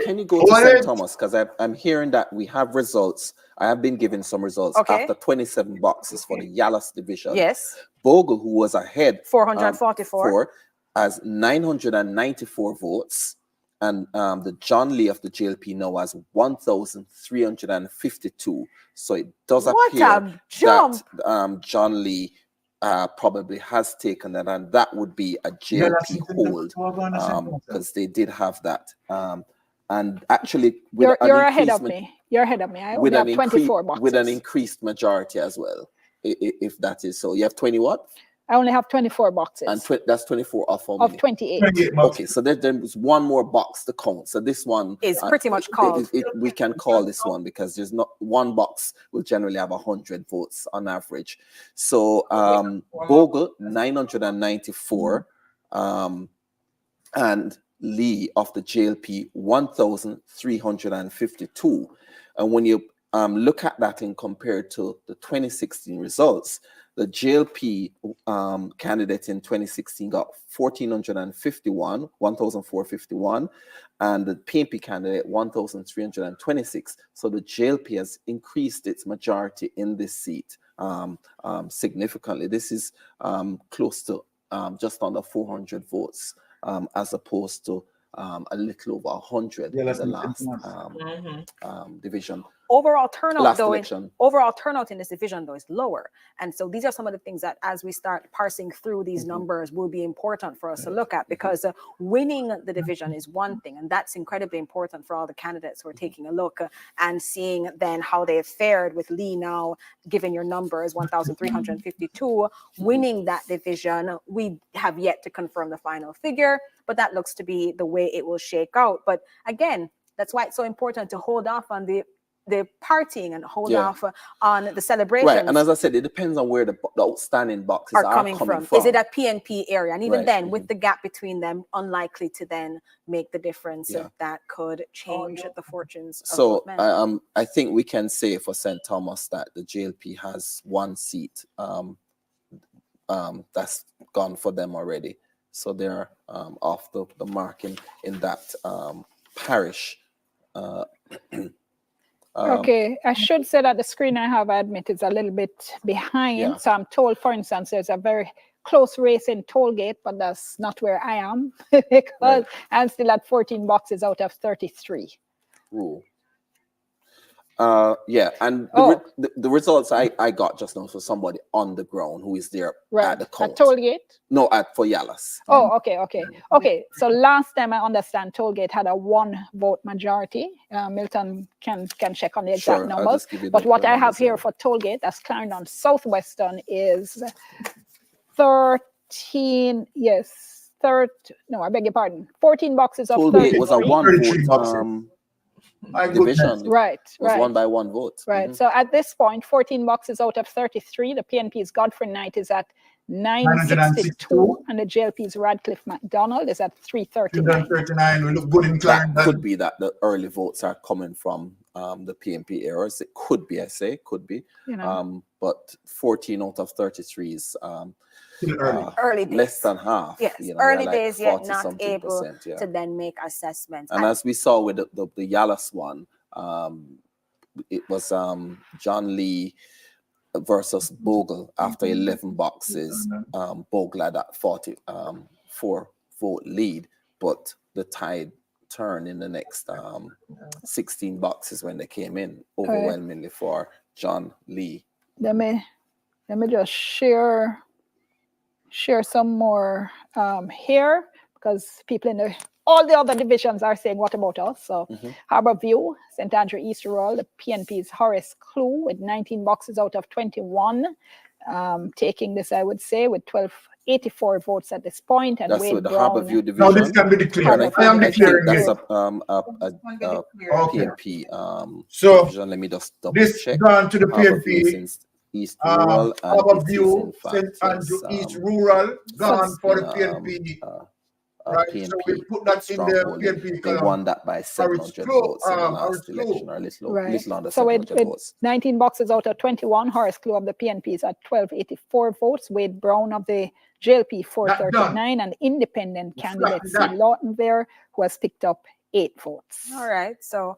can you go to St. Thomas? Because I'm hearing that we have results. I have been given some results after 27 boxes for the Yalas division. Yes. Bogle, who was ahead, 444, has 994 votes. And the John Lee of the JLP now has 1,352. So it does appear that John Lee probably has taken that, and that would be a JLP hold because they did have that. And actually, with you're ahead of me. You're ahead of me. I only have 24 boxes. With an increased majority as well, if that is so. You have 20 what? I only have 24 boxes. And that's 24 off how of many? 28. Okay, so there's one more box to count. So this one is pretty much called. We can call this one because there's not one box will generally have 100 votes on average. So Bogle 994, and Lee of the JLP 1,352. And when you look at that and compare to the 2016 results, the JLP candidate in 2016 got 1,451, and the PNP candidate 1,326. So the JLP has increased its majority in this seat significantly. This is close to just under 400 votes, as opposed to a little over 100 in the last division. Overall turnout, overall turnout in this division, though, is lower. And so these are some of the things that, as we start parsing through these numbers, will be important for us to look at, because winning the division is one thing, and that's incredibly important for all the candidates who are taking a look and seeing then how they have fared with Lee now, given your numbers, 1,352, winning that division. We have yet to confirm the final figure, but that looks to be the way it will shake out. But again, that's why it's so important to hold off on the partying and hold off on the celebrations. Right, and as I said, it depends on where the outstanding boxes are coming from. Is it a PNP area? And even then, with the gap between them, unlikely to then make the difference that could change the fortunes of both men. I think we can say for St. Thomas that the JLP has one seat that's gone for them already. So they're off the mark in that parish. Okay, I should say that the screen I have, I admit, is a little bit behind. So I'm told, for instance, there's a very close race in Tollgate, but that's not where I am because I'm still at 14 boxes out of 33. Ooh. And the results I got just now for somebody on the ground who is there at the count. At Tollgate? No, for Yalas. Oh, okay. So last time I understand Tollgate had a 1-vote majority. Milton can check on the exact numbers. But what I have here for Tollgate, that's Clarendon Southwestern, is 13. Yes, no, I beg your pardon. 14 boxes of Tollgate was a 1-vote. Division was won by 1 vote. Right. So at this point, 14 boxes out of 33. The PNP's Godfrey Knight is at 962, and the JLP's Radcliffe MacDonald is at 339. We look good in Clarendon. That could be that the early votes are coming from the PNP areas. It could be, but 14 out of 33 is early days. Less than half. Yes, early days, yet not able to then make assessments. And as we saw with the Yalas one, it was John Lee versus Bogle after 11 boxes. Bogle had that 44 vote lead, but the tide turned in the next 16 boxes when they came in overwhelmingly for John Lee. Let me just share some more here, because people in all the other divisions are saying, what about us? So Harbour View, St. Andrew East Rural, the PNP's Horace Clue with 19 boxes out of 21, taking this, I would say, with 84 votes at this point. And That's Wade with the Brown. Harbour View division. Now this can be declared. And I am declaring that's it. a PNP So division. Let me just double this check. gone to the Harbour View is PNP. in East Rural, and Harbour it is View, in fact, St. Andrew yes, East Rural, gone for the in, PNP. Right, PNP, so we put that in the PNP they won that by 700 votes in the last election, or little under So 700 with votes. 19 boxes out of 21, Horace Clue of the PNP is at 1284 votes. Wade Brown of the JLP 439, and independent candidate C. Lawton there, who has picked up 8 votes. All right. So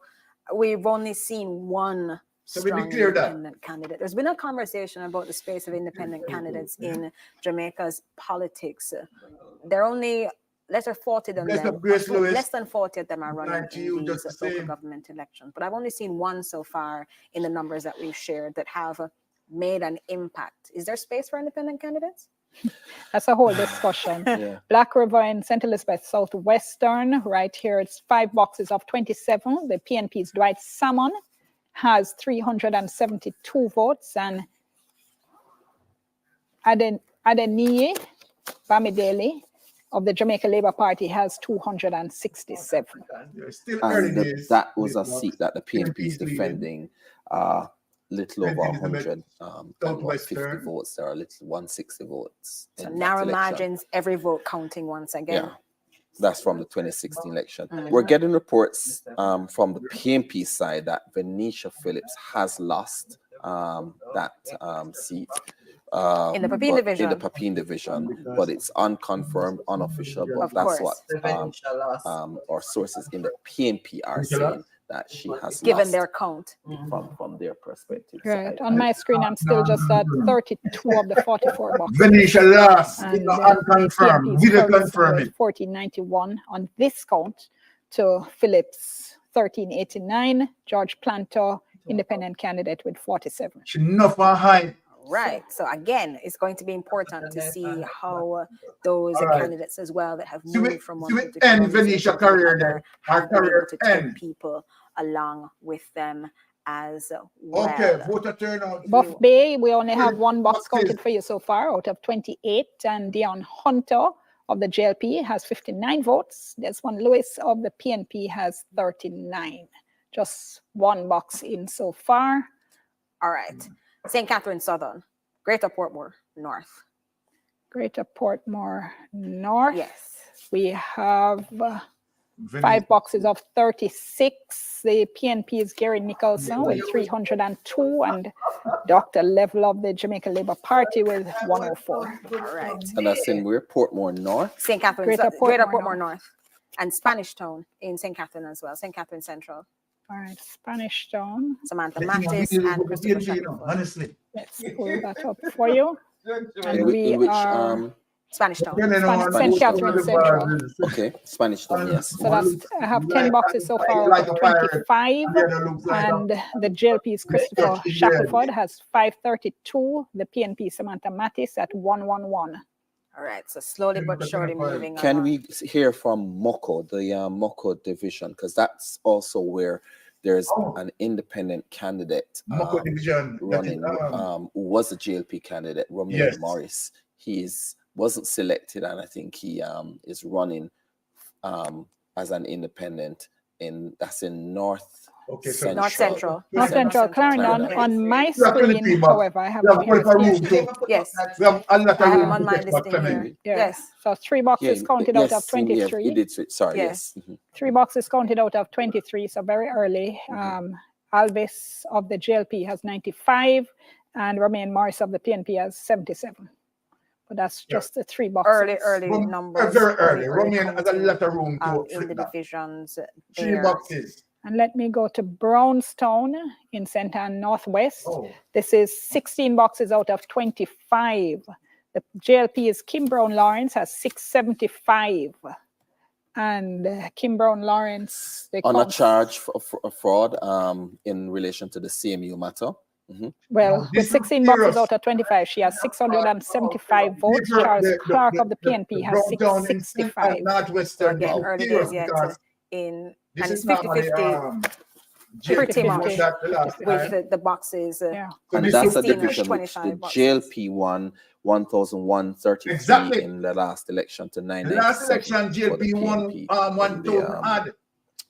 we've only seen one strong independent candidate. There's been a conversation about the space of independent candidates in Jamaica's politics. There are only less than 40 of them. Less than 40 of them are running in these local government elections. But I've only seen one so far in the numbers that we've shared that have made an impact. Is there space for independent candidates? That's a whole discussion. Black River in St. Elizabeth Southwestern, right here, it's 5 boxes of 27. The PNP's Dwight Salmon has 372 votes, and Adeniyi Bamidele of the Jamaica Labour Party has 267. And that was a seat that the PNP is defending. Little over 100 and 50 votes. There are little 160 votes. So narrow margins, every vote counting once again. Yeah, that's from the 2016 election. We're getting reports from the PNP side that Venetia Phillips has lost that seat. In the Papine division. In the Papine division, but it's unconfirmed, unofficial. But that's what our sources in the PNP are saying, that she has given lost their count from their perspective. Right. On my screen, I'm still just at 32 of the 44 boxes. Venetia lost. Unconfirmed. We will confirm it. 1491 on this count to Phillips 1389. George Planter, independent candidate, with 47. She enough for high. Right. So again, it's going to be important to see how those candidates as well that have moved from one to end Venetia career there. Our career to take people along with them as well. Okay, voter turnout. Buff Bay, we only have 1 box counted for you so far out of 28, and Dion Hunter of the JLP has 59 votes. Desmond Lewis of the PNP has 39. Just 1 box in so far. All right. St. Catherine Southern, Greater Portmore North. Greater Portmore North. Yes. We have 5 boxes of 36. The PNP is Gary Nicholson with 302, and Dr. Level of the Jamaica Labour Party with 104. All right. And that's in where? Portmore North? St. Catherine, Greater Portmore North. And Spanish Town in St. Catherine as well. St. Catherine Central. All right, Spanish Town. Samantha Mattis and Christopher Shackelford. Honestly. Let's pull that up for you. And in we which are Spanish Town. St. Catherine Central. Okay, Spanish Town, yes. So that's, I have 10 boxes so far out of 25. And the JLP's Christopher Shackelford has 532. The PNP Samantha Mattis at 111. All right, so slowly but surely moving Can along. we hear from Moko, the Moko division? Because that's also where there's an independent candidate running, who was a JLP candidate, Romeo Morris. He wasn't selected, and I think he is running as an independent that's in North. Okay, so North Central. North Central, Clarendon. On my screen, however, I have them here. Yes. We have a lot I have of them on my listing here. Yes. So 3 boxes counted out of 23. You did switch. Sorry, yes. 3 boxes counted out of 23, so very early. Alvis of the JLP has 95, and Romain Morris of the PNP has 77. But that's just the 3 boxes. Early numbers. Very early. Romain has a lot of room to in the divisions. 3 boxes. And let me go to Brownstown in St. Anne Northwest. Oh. This is 16 boxes out of 25. The JLP is Kim Brown Lawrence has 675. And Kim Brown Lawrence, they On a count- charge for fraud in relation to the CMU matter. Well, with 16 boxes out of 25, she has 675 votes. Charles Clark of the PNP has Browntown in 665. Northwestern. Again, early days yet because in, this and is it's normally, 50-50 JLP pretty much was that the last with time. the boxes. Yeah. And this that's is a 16 or division which 25 the boxes. JLP won 1,133 Exactly. in the last election to The 997. last election, for the JLP won PNP 1,000 odd. And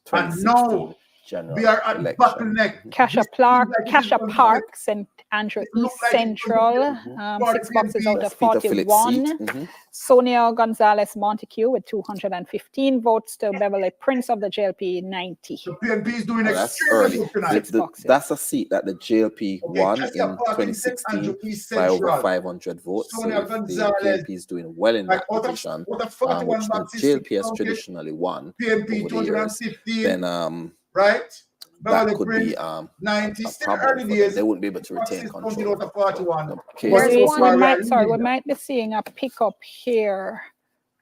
2016 now general we are at election. bottleneck. Kasha This Park, seems like it is Kasha going to Park, work. St. Andrew It looks East like it's Central, going to 6 boxes out of That's Peter Phillips' 41. seat. Sonia Gonzalez Montague with 215 votes to Beverly Prince of the JLP 90. The PNP is doing Oh, that's extremely early. good tonight. That's a seat that the JLP won Kasha in Park in St. Andrew 2016 East by over Central. 500 votes. So Sonia if the Gonzalez, PNP is doing well in like that division, out of 41 which the boxes, JLP has okay, traditionally won PNP over the years, 215, then right? that Beverly could be Prince, 90, a still problem early for them. days. They wouldn't be able to retain Boxes control. out of 41. We might be seeing a pickup here.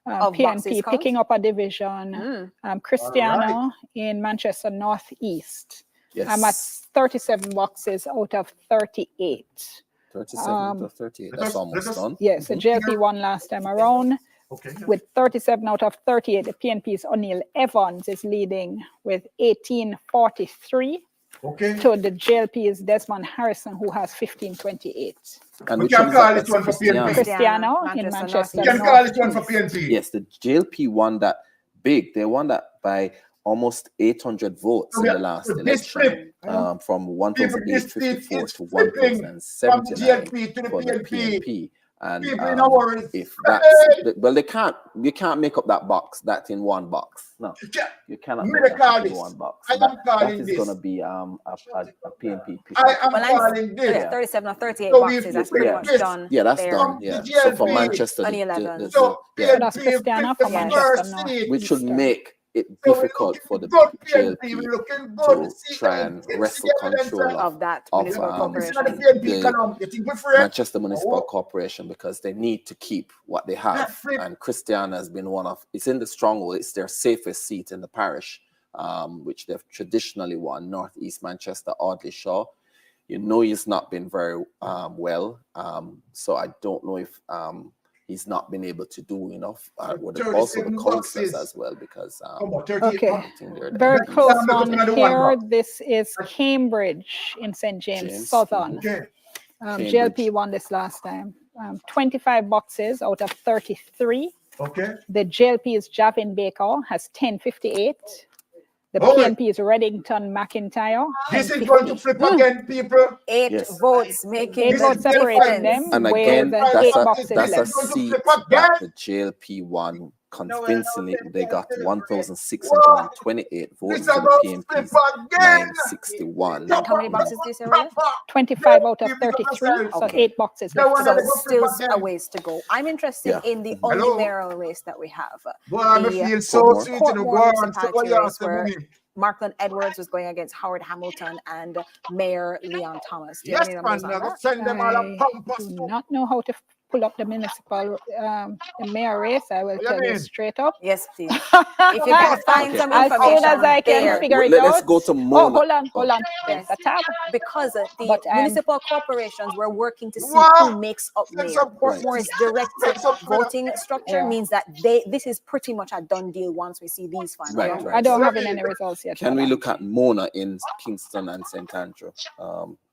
Of boxes PNP count? picking up a division. Cristiano in Manchester Northeast. Yes. I'm at 37 boxes out of 38. 37 to 38. That's almost done. Yes, the JLP won last time around. With 37 out of 38, the PNP's O'Neill Evans is leading with 1843. Okay. To the JLP's Desmond Harrison, who has 1528. And We which can one is call that? this one for PNP. Cristiano in Manchester. We can call this one for PNP. Yes, the JLP won that big. They won that by almost 800 votes in the last election, from 1,854 to 1,079 for the PNP. And if that's well, you can't make up that box, that in one box. No, you cannot make that up in one box. That is going to be a PNP. I am calling this. 37 or 38 So boxes. if That's you pretty take much this- done. Yeah, that's there. done. Yeah. So for Manchester, Only 11. So That's PNP Cristiano from Manchester North. which should make it So we're difficult for the good JLP PNP, we're looking good. to try and wrestle control of that of municipal corporation. the Manchester Municipal Corporation, because they need to keep what they have. And Christiana has been it's in the stronghold. It's their safest seat in the parish, which they've traditionally won, Northeast Manchester, Audley Shaw. You know he's not been very well. So I don't know if he's not been able to do enough. Also the councillors as well, because Okay, very close one here. This is Cambridge in St. James, Southern. JLP won this last time. 25 boxes out of 33. Okay. The JLP's Javin Baker has 1058. The PNP is Reddington McIntyre. This is going to flip again, people. 8 votes making 8 votes separating them. And where again, the that's 8 a boxes left. seat that the JLP won convincingly. They got 1,628 votes to the PNP's 961. And how many boxes do you say, Roy? 25 out of 33, so 8 boxes left. So still a ways to go. I'm interested in the only Hello. mayoral race that we have. Well, I feel so Portmore. sweet in the Portmore world. So municipality what you race ask where me? Markland Edwards was going against Howard Hamilton and Mayor Leon Thomas. Do you have Yes, any man. numbers on Now that? send them all a I pump. do not know how to pull up the municipal, the mayor race. I will What do you tell you mean? straight up. Yes, please. If you can find some As information soon as I can there. figure it Let's out. go to Oh, Mona. hold on. There's a tab. Because the But, municipal corporations were working to see Wow. who makes up mayor. Send some Portmore's direct voting structure Yeah. means that this is pretty much a done deal once we see these final Right, numbers. right. I don't have any results yet. Can we look at Mona in Kingston and St. Andrew?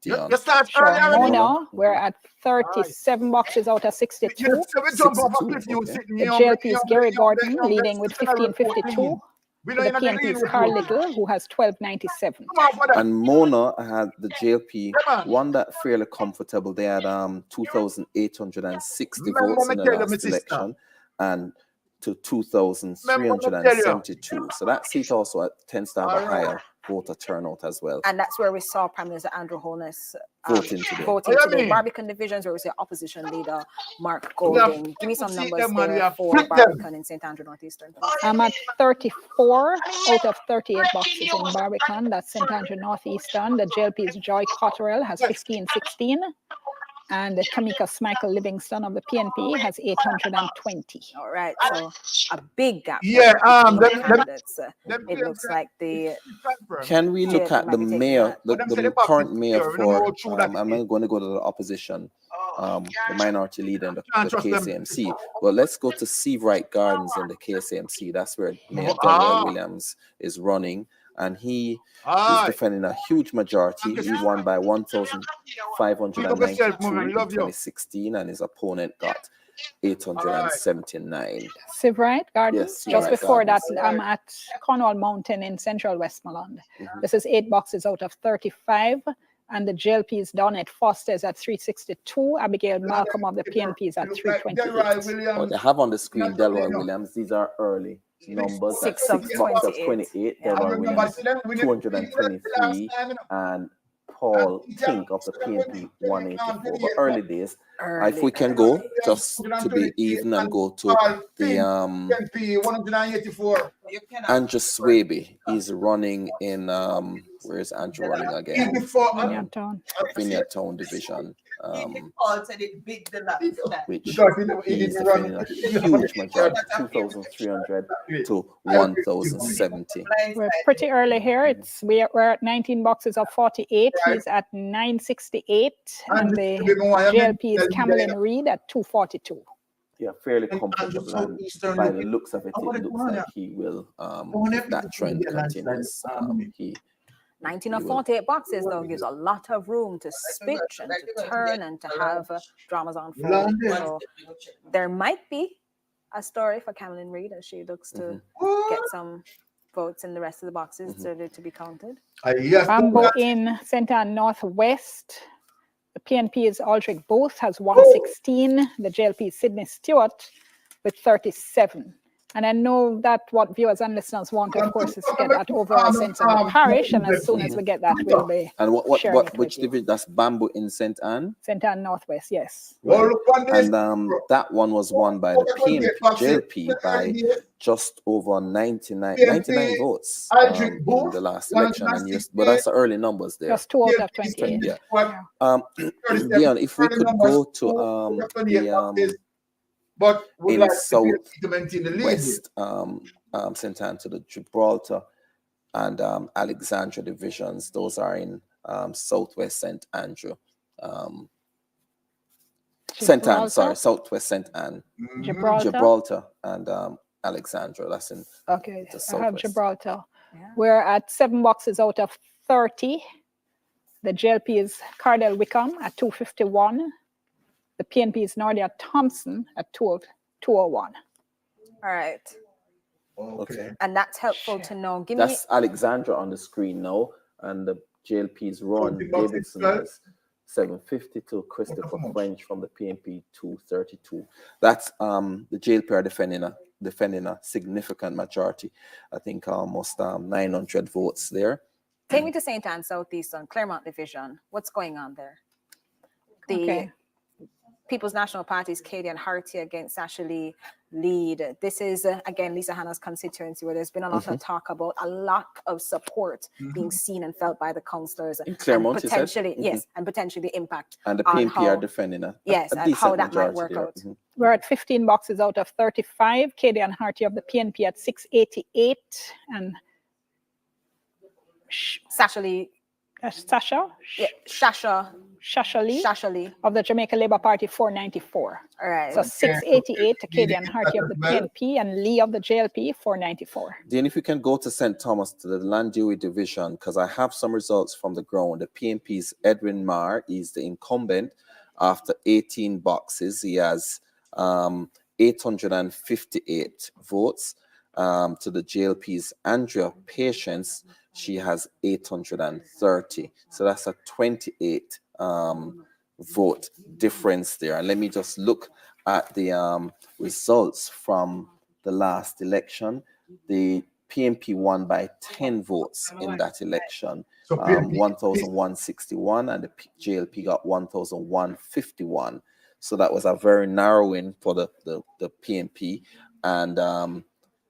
Dion. You start Sure. early already. Mona, we're at 37 boxes out of 62. You jump off a 62, cliff, you okay. sit in The the JLP's Gary Gordon leading with 1552. We The know you're not PNP's green Carl report. Little, who has 1297. Come on, brother. And Mona had the JLP Come on. won that fairly comfortable. They had 2,860 Remember votes me in the tell you, last my sister. election, and to 2,372. So that seat also tends to have a higher voter turnout as well. And that's where we saw Prime Minister Andrew Holness Voting today. voting Oh, yeah, today. me. Barbican divisions where we see opposition leader Mark We have Golding. Give me some flipped numbers them, man. We there have for flipped them. Barbican in St. Andrew Northeastern. I'm at 34 out of 38 boxes in Barbican. That's St. Andrew Northeastern. The JLP's Joy Cotterell has 1516. And the Kamika Michael Livingston of the PNP has 820. All right, so a big gap. Yeah, between the candidates. It looks like the Can we look JLP at might the be taking mayor, that. the current mayor for, I'm not going to go to the opposition, the minority leader in the KCMC. Well, let's go to Seavright Gardens in the KCMC. That's where Mayor Delroy Williams is running. And he is defending a huge majority. He won by 1,592 in 2016, and his opponent got 879. Seavright Gardens. Yes, Just Seavright before Gardens. that, I'm at Cornwall Mountain in central Westmoreland. This is 8 boxes out of 35. And the JLP is done at Foster's at 362. Abigail Malcolm of the PNP is at 328. Oh, they have on the screen Delroy Williams. These are early numbers. That's 6 boxes of 28. Delroy Williams 223, and Paul Tink of the PNP 184. But early days, if we can go just to be even and go to the Andrew Swaby is running in where is Andrew running again? Vineyard Town division. Which he's defending a huge majority, 2,300 to 1,070. We're pretty early here. We're at 19 boxes of 48. He's at 968. And the JLP is Camelin Reed at 242. Yeah, fairly comfortable. And by the looks of it, it looks like he will, if that trend continues, 19 or 48 boxes, though, gives a lot of room to switch and to turn and to have dramas unfold. So there might be a story for Camelin Reed as she looks to get some votes in the rest of the boxes to be counted. Bamboo in St. Anne Northwest. The PNP is Aldrich Booth, has 116. The JLP is Sydney Stewart with 37. And I know that what viewers and listeners want, of course, is to get that overall sense of the parish. And as soon as we get that, we'll be sharing it which division? That's Bamboo in St. Anne? St. Anne Northwest, yes. Right. And that one was won by the PNP, JLP by just over 99 votes in the last election. But that's the early numbers there. Just 2 out of 28. Yeah. Dion, if we could go to but in south west St. Anne to the Gibraltar and Alexandra divisions. Those are in southwest St. Andrew. St. Anne, sorry, southwest St. Anne. Gibraltar and Alexandra. That's in okay. The I have southwest. Gibraltar. We're at 7 boxes out of 30. The JLP is Cardell Wickham at 251. The PNP is Nordia Thompson at 201. All right. Okay. And that's helpful to know. That's Alexandra on the screen now, and the JLP's Ron Davidson is 752. Christopher French from the PNP 232. That's the JLP are defending a significant majority. I think almost 900 votes there. Take me to St. Anne Southeastern, Claremont Division. What's going on there? The People's National Party's Cadian Harty against Sasha Lee lead. This is, again, Lisa Hanna's constituency where there's been a lot of talk about a lack of support being seen and felt by the councillors. In Claremont, and potentially, yes, and potentially the impact. And the PNP are defending a and how that might work out. We're at 15 boxes out of 35. Cadian Harty of the PNP at 688. And Sasha Lee. Shasha Lee of the Jamaica Labour Party 494. All right. So 688 to Cadian Harty of the PNP and Lee of the JLP 494. Then if you can go to St. Thomas to the Landui division, because I have some results from the ground. The PNP's Edwin Marr is the incumbent after 18 boxes. He has 858 votes. To the JLP's Andrea Patience, she has 830. So that's a 28 vote difference there. And let me just look at the results from the last election. The PNP won by 10 votes in that election. So PNP 1,161, and the JLP got 1,151. So that was a very narrow win for the PNP. And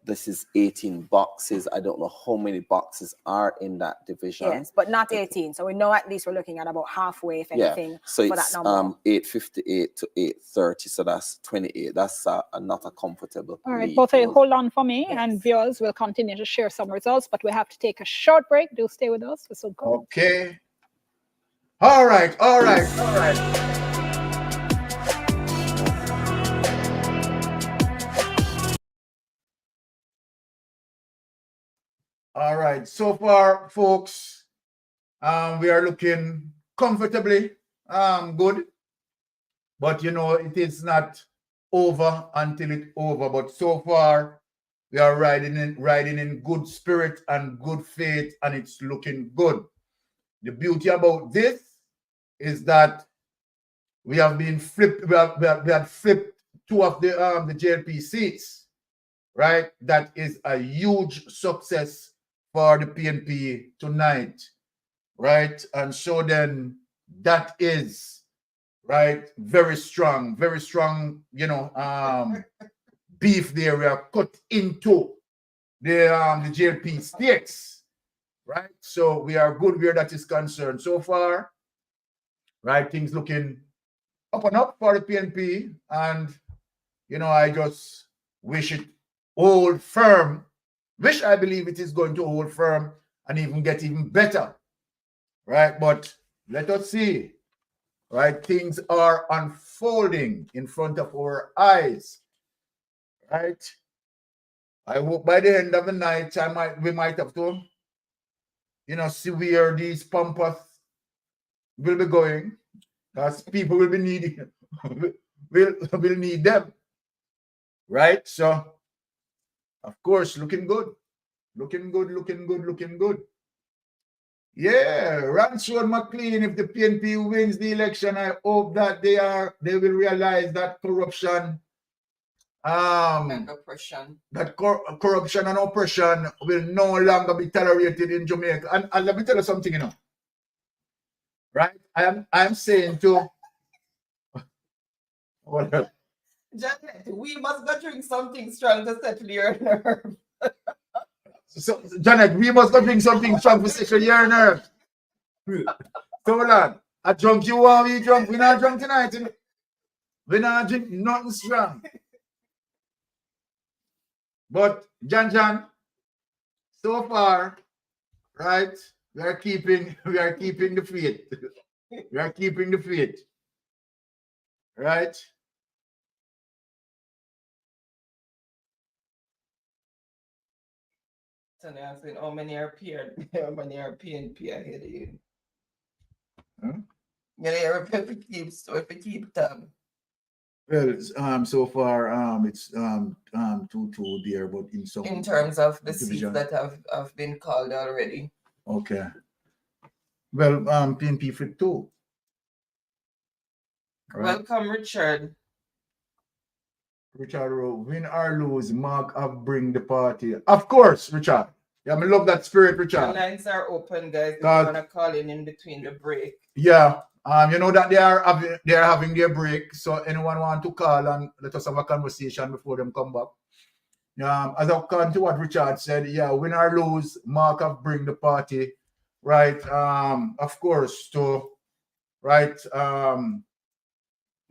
this is 18 boxes. I don't know how many boxes are in that division. Yes, but not 18. So we know at least we're looking at about halfway, if anything, so for that it's number. 858 to 830. So that's 28. That's not a comfortable All right, lead. both of you hold on for me, and viewers will continue to share some results, but we have to take a short break. Do stay with us for some comments. Okay. All right, all right, all right. All right, so far, folks, we are looking comfortably good, but you know, it is not over until it's over. But so far, we are riding in good spirit and good faith, and it's looking good. The beauty about this is that we have been flipped. We had flipped two of the JLP seats, right? That is a huge success for the PNP tonight, right? And so then that is right, very strong, you know, beef there. We are cut into the JLP stakes, right? So we are good where that is concerned. So far, right, things looking up and up for the PNP, and you know, I just wish it hold firm. I believe it is going to hold firm and even get even better, right? But let us see, right? Things are unfolding in front of our eyes, right? I hope by the end of the night, we might have to, you know, see where these pampas will be going, because people will be needing, will need them, right? So, of course, looking good. Yeah, Ransford McLean, if the PNP wins the election, I hope that they will realize that corruption And oppression. that corruption and oppression will no longer be tolerated in Jamaica. And let me tell you something, you know, right? I'm saying to Janet, we must go drink something strong to settle your nerve. So, Janet, we must go drink something strong to settle your nerve. So, lad, I drunk you while we drunk. We're not drunk tonight. You know? We're not drinking nothing strong. But, John, so far, right, we are keeping the faith. We are keeping the faith. Right? So they're asking how many are PNP ahead of you. Yeah, if it keep tab. Well, so far, it's 2-2 there, but In terms of the division. seats that have been called already. Okay. Well, PNP flip 2. Right. Welcome, Richard. Richard, win or lose, Mark have bring the party. Of course, Richard. Yeah, I love that spirit, The Richard. lines are open, guys. If you want to call in between the break. Yeah. You know that they are having their break. So anyone want to call and let us have a conversation before them come back. As I come to what Richard said, yeah, win or lose, Mark have bring the party, right? Of course, to right.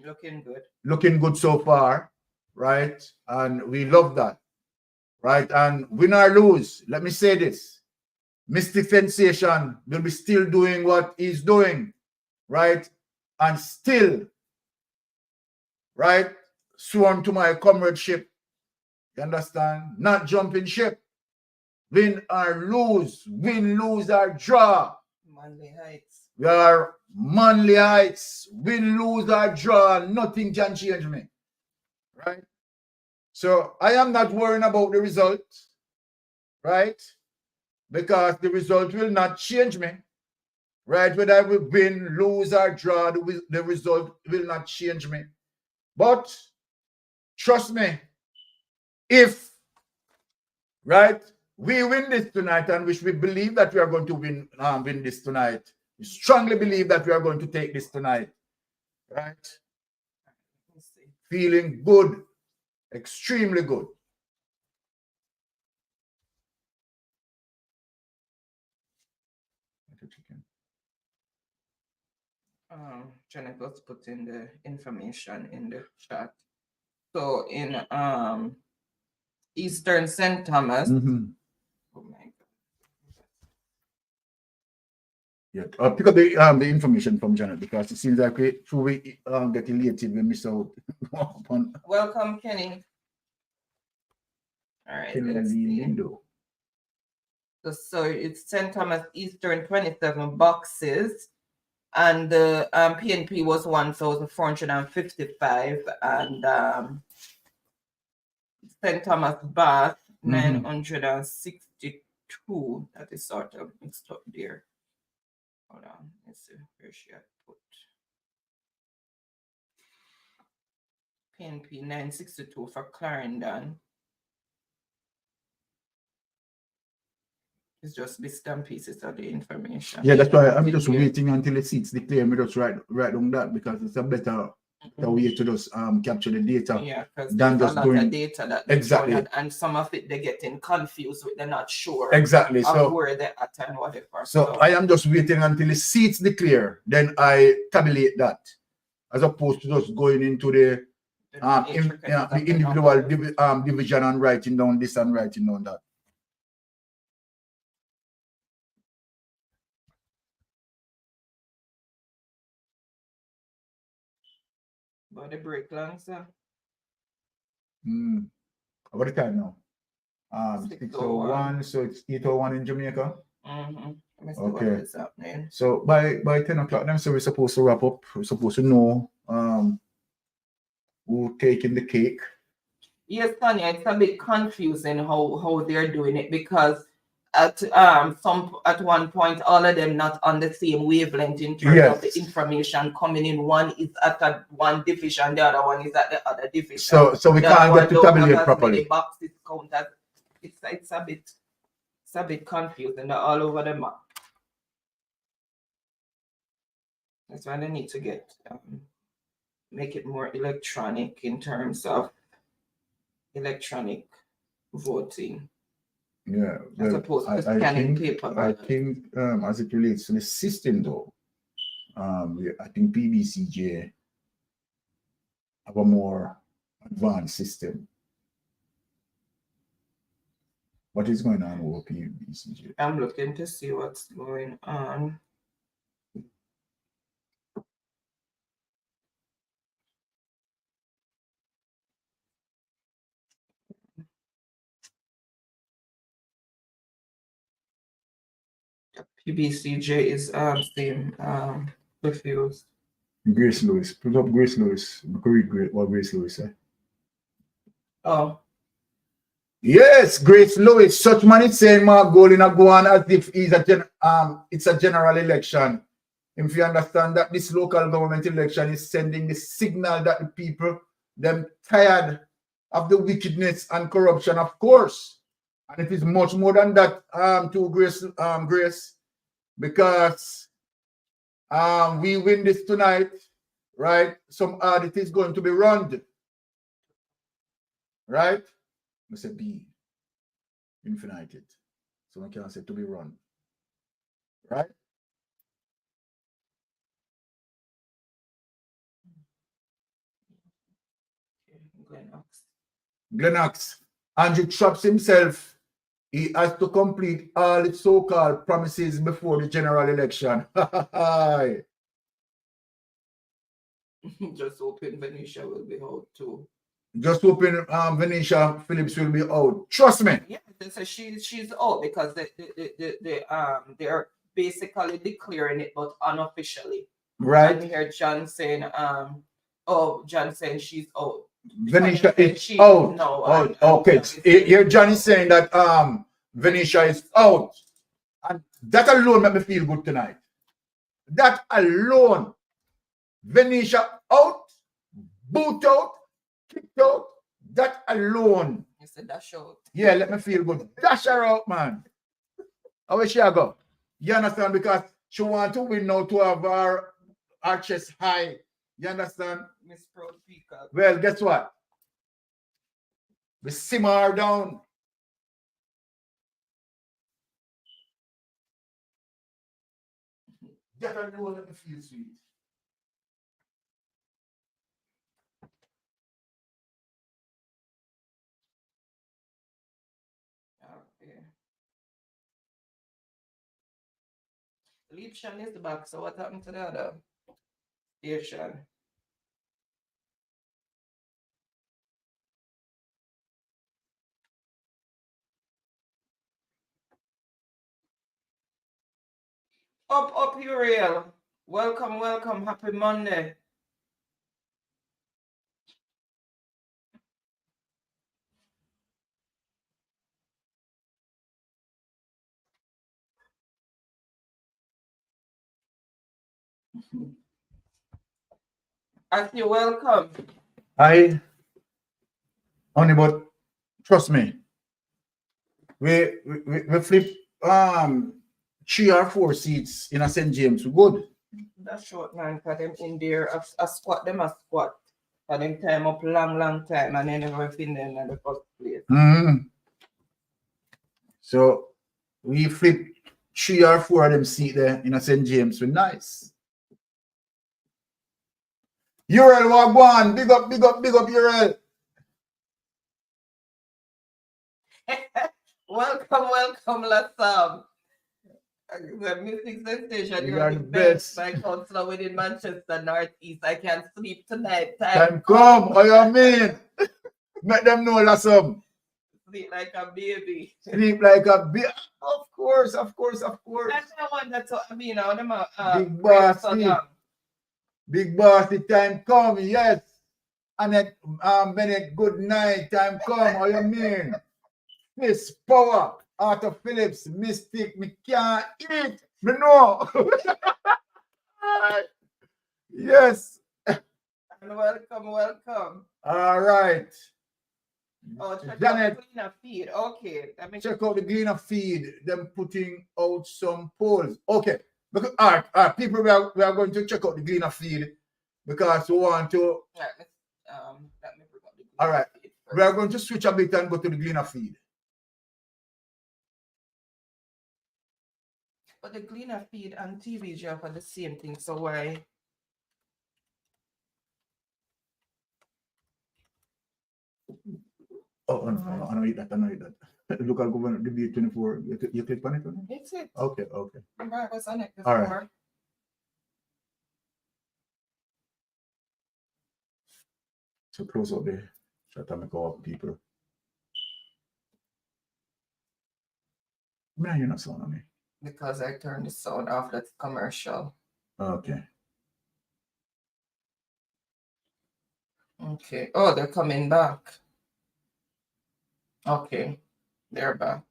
Looking good. Looking good so far, right? And we love that, right? And win or lose, let me say this: Mystic Sensation will be still doing what he's doing, right? And still, right, sworn to my comradeship. You understand? Not jumping ship. Win or lose, or draw. Manly Heights. We are Manly Heights. Win, lose, or draw. Nothing can change me. Right? So I am not worrying about the result. Right? Because the result will not change me. Right? Whether I will win, lose, or draw, the result will not change me. But trust me, if, right, we win this tonight, and which we believe that we are going to win this tonight. We strongly believe that we are going to take this tonight. Right? Feeling good, extremely good. Janet was putting the information in the chat. So in Eastern St. Thomas. Mm-hmm. Oh my God. Yeah, I'll pick up the information from Janet because it seems like we get elated when we miss out. Welcome, Kenny. All right, Kenny let's see. Lindo. So it's St. Thomas Eastern 27 boxes, and the PNP was 1,455, and St. Thomas Bath 962. That is sort of mixed up there. Hold on, let's see where she had put PNP 962 for Clarendon. It's just bits and pieces of the information. Yeah, that's why I'm just waiting until the seats declare. Me just write on that because it's a better way to just capture the data. Yeah, because than there's just a lot going of data that exactly. And some of it they're getting confused with. They're not sure Exactly. of So where they're at and whatever. So I am just waiting until the seats declare. Then I tabulate that, as opposed to just going into the individual division and writing down this and writing down that. But the break long, sir. What the time now? 6:01, so it's 8:01 in Jamaica. Okay. So by 10 o'clock, then so we're supposed to wrap up. We're supposed to know who taking the cake. Yes, Tanya, it's a bit confusing how they're doing it because at one point all of them not on the same wavelength in terms of the information coming in. One is at one division, the other one is at the other division. So we can't get to tabulate properly. Boxes count as, it's a bit confusing. They're all over the map. That's why they need to get make it more electronic in terms of electronic voting. Yeah, as opposed to scanning paper. I think as it relates to the system though, I think PBCJ have a more advanced system. What is going on with PBCJ? I'm looking to see what's going on. PBCJ is same refused. Grace Lewis. Put up Grace Lewis. Read what Grace Lewis said. Oh. Yes, Grace Lewis. Such man is saying Mark Golding a go on as if he's it's a general election. If you understand that this local government election is sending the signal that the people them tired of the wickedness and corruption, of course. And it is much more than that to Grace, because we win this tonight, right? Some audit is going to be run, right? I say be infinited. So I can say to be run, right? Glenox. Andrew Traps himself, he has to complete all its so-called promises before the general election. Just hoping Venetia will be out too. Just hoping Venetia Phillips will be out. Trust me. Yeah, so she's out because they're basically declaring it, but unofficially. Right. And here John saying John saying she's out. Venetia is out. No, okay. Here John is saying that Venetia is out. And that alone made me feel good tonight. That alone. Venetia out, boot out, kicked out. That alone said dash out. Yeah, let me feel good. Dash her out, man. How will she go? You understand? Because she want to win now to have her chest high. You understand? Miss Proud Peacock. Well, guess what? We simmer her down. Definitely will let me feel sweet. Okay. Leapshan is back, so what happened to the other station? Up, Uriel. Welcome, welcome. Happy Monday. As you welcome. Only but trust me. We flip 3 or 4 seats in a St. James. We good. That's short man, because them in there a squat, them a squat. And them time up long time and they never fin them in the first place. So we flip 3 or 4 of them seat there in a St. James. We're nice. Uriel Wagwan, big up, Uriel. welcome, Lassam. The music sensation, You you're are the the best. best. My counselor within Manchester Northeast. I can't sleep tonight. Time come, what you mean? Make them know, Lassam. Sleep like a baby. Sleep like a baby. Of course. That's the one that's, I mean, them Big boss, Big boss, the time come, yes. And then Bennett, good night, time come, what you mean? Miss Power, Arthur Phillips, Mystic, me can't eat, me know. Yes. And welcome. All right. Oh, check Janet, out the Gleaner feed. Okay. check out the Gleaner feed. Them putting out some polls. Okay. Because, all right, people, we are going to check out the Gleaner feed because we want to. Let me bring up the Gleaner All right. feed We are going to switch a bit and go to the Gleaner feed. But the Gleaner feed and TV are the same thing. So why? Oh, I know that. Local government debate 24. You click on it? It's it. Okay. I was on it before. All right. So close up there. Try to make up people. Man, you're not sound on me. Because I turned the sound off. That's commercial. Okay. Okay. Oh, they're coming back. Okay. They're back.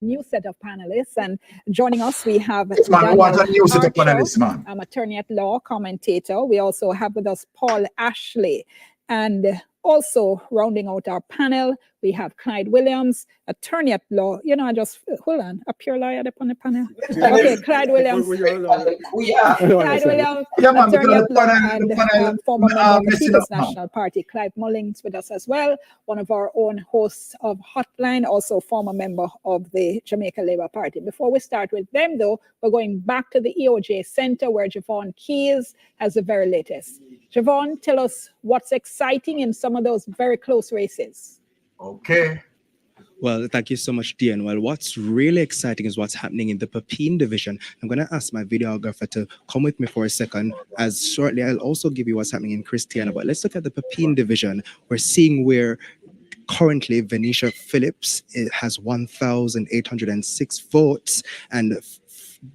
New set of panelists, and joining us we have Man, what a new set of panelists, man. attorney at law, commentator. We also have with us Paul Ashley, and also rounding out our panel we have Clyde Williams, attorney at law. You know, I just hold on, a pure lawyer up on the panel. Okay, Clyde Williams. Clyde Williams, attorney at law and former member of the People's National Party. Clive Mullins with us as well, one of our own hosts of Hotline, also former member of the Jamaica Labour Party. Before we start with them, though, we're going back to the EOJ Center where Javon Keys has the very latest. Javon, tell us what's exciting in some of those very close races. Okay. Well, thank you so much, Dian. Well, what's really exciting is what's happening in the Pepin division. I'm going to ask my videographer to come with me for a second, as shortly I'll also give you what's happening in Christiana. But let's look at the Pepin division. We're seeing where currently Venetia Phillips has 1,806 votes, and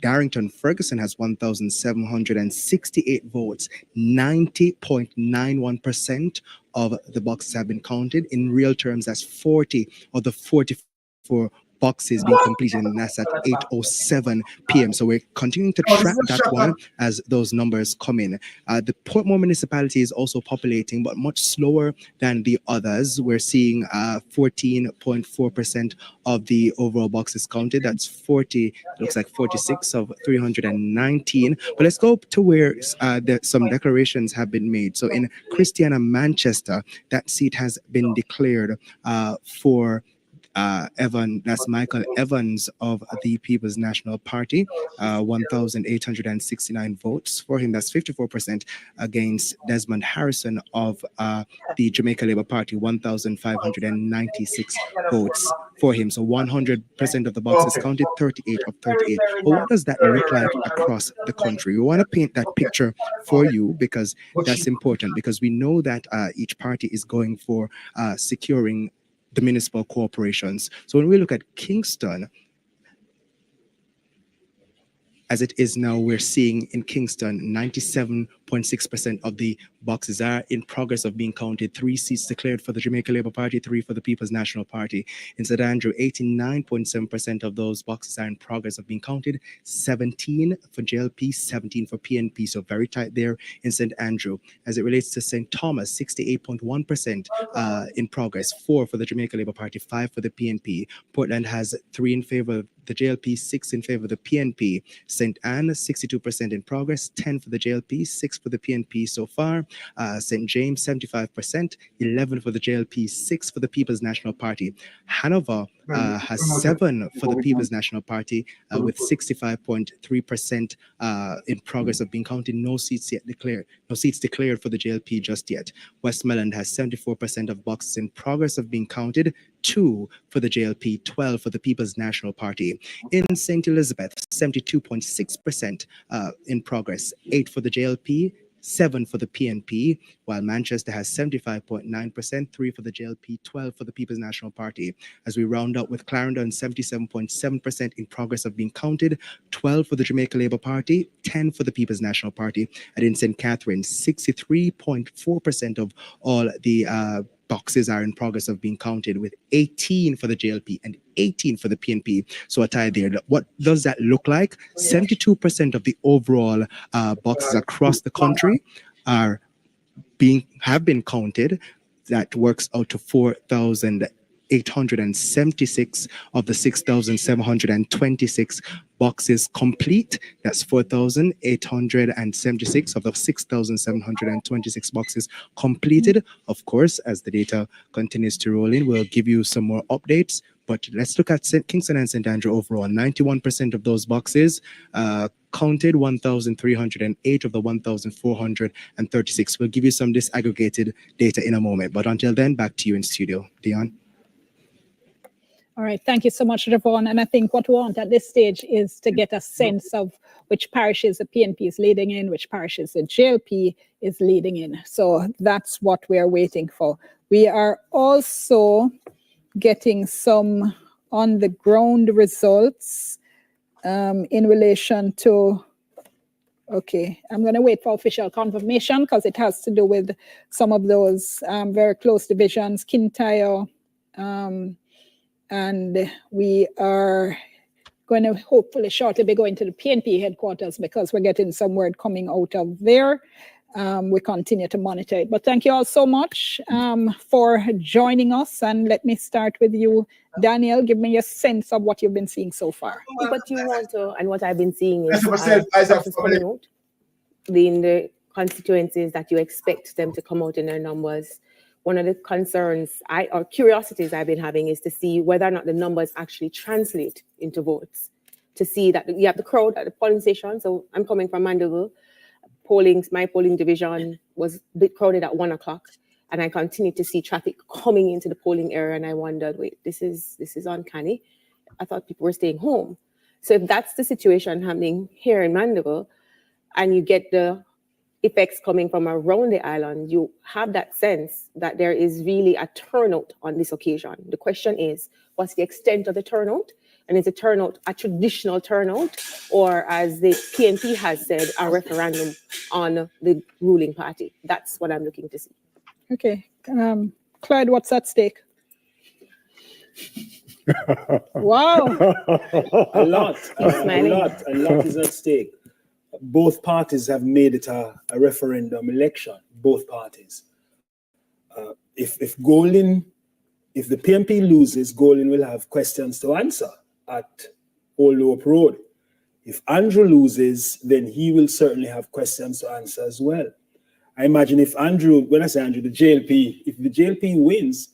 Darrington Ferguson has 1,768 votes. 90.91% of the boxes have been counted. In real terms, that's 40 of the 44 boxes being completed, and that's at 8:07 p.m. So we're continuing to track that one as those numbers come in. The Portmore municipality is also populating, but much slower than the others. We're seeing 14.4% of the overall boxes counted. That's 40, looks like 46 of 319. But let's go to where some declarations have been made. So in Christiana, Manchester, that seat has been declared for that's Michael Evans of the People's National Party, 1,869 votes for him. That's 54% against Desmond Harrison of the Jamaica Labour Party, 1,596 votes for him. So 100% of the boxes counted, 38 of 38. But what does that look like across the country? We want to paint that picture for you because that's important, because we know that each party is going for securing the municipal corporations. So when we look at Kingston, as it is now, we're seeing in Kingston 97.6% of the boxes are in progress of being counted. 3 seats declared for the Jamaica Labour Party, 3 for the People's National Party. In St. Andrew, 89.7% of those boxes are in progress of being counted. 17 for JLP, 17 for PNP. So very tight there in St. Andrew. As it relates to St. Thomas, 68.1% in progress. 4 for the Jamaica Labour Party, 5 for the PNP. Portland has 3 in favor of the JLP, 6 in favor of the PNP. St. Anne, 62% in progress, 10 for the JLP, 6 for the PNP so far. St. James, 75%, 11 for the JLP, 6 for the People's National Party. Hanover has 7 for the People's National Party with 65.3% in progress of being counted. No seats yet declared. No seats declared for the JLP just yet. Westmoreland has 74% of boxes in progress of being counted. 2 for the JLP, 12 for the People's National Party. In St. Elizabeth, 72.6% in progress, 8 for the JLP, 7 for the PNP, while Manchester has 75.9%, 3 for the JLP, 12 for the People's National Party. As we round up with Clarendon, 77.7% in progress of being counted, 12 for the Jamaica Labour Party, 10 for the People's National Party. And in St. Catharines, 63.4% of all the boxes are in progress of being counted, with 18 for the JLP and 18 for the PNP. So a tie there. What does that look like? 72% of the overall boxes across the country have been counted. That works out to 4,876 of the 6,726 boxes complete. That's 4,876 of the 6,726 boxes completed. Of course, as the data continues to roll in, we'll give you some more updates. But let's look at Kingston and St. Andrew overall. 91% of those boxes counted, 1,308 of the 1,436. We'll give you some disaggregated data in a moment. But until then, back to you in studio. Dion. All right, thank you so much, Javon. And I think what we want at this stage is to get a sense of which parishes the PNP is leading in, which parishes the JLP is leading in. So that's what we are waiting for. We are also getting some on the ground results in relation to, okay, I'm going to wait for official confirmation because it has to do with some of those very close divisions, Kintyre, and we are going to hopefully shortly be going to the PNP headquarters because we're getting some word coming out of there. We continue to monitor it. But thank you all so much for joining us. And let me start with you, Daniel. Give me a sense of what you've been seeing so far. What you want to, and what I've been seeing is in the constituencies that you expect them to come out in their numbers. One of the concerns or curiosities I've been having is to see whether or not the numbers actually translate into votes. To see that you have the crowd at the polling station. So I'm coming from Mandeville. My polling division was a bit crowded at 1 o'clock, and I continued to see traffic coming into the polling area, and I wondered, wait, this is uncanny. I thought people were staying home. So if that's the situation happening here in Mandeville, and you get the effects coming from around the island, you have that sense that there is really a turnout on this occasion. The question is, what's the extent of the turnout? And is the turnout a traditional turnout, or as the PNP has said, a referendum on the ruling party? That's what I'm looking to see. Okay. Clyde, what's at stake? Wow. A lot is at stake. Both parties have made it a referendum election, both parties. If the PNP loses, Golding will have questions to answer at Old Hope Road. If Andrew loses, then he will certainly have questions to answer as well. I imagine if Andrew, when I say Andrew, the JLP, if the JLP wins,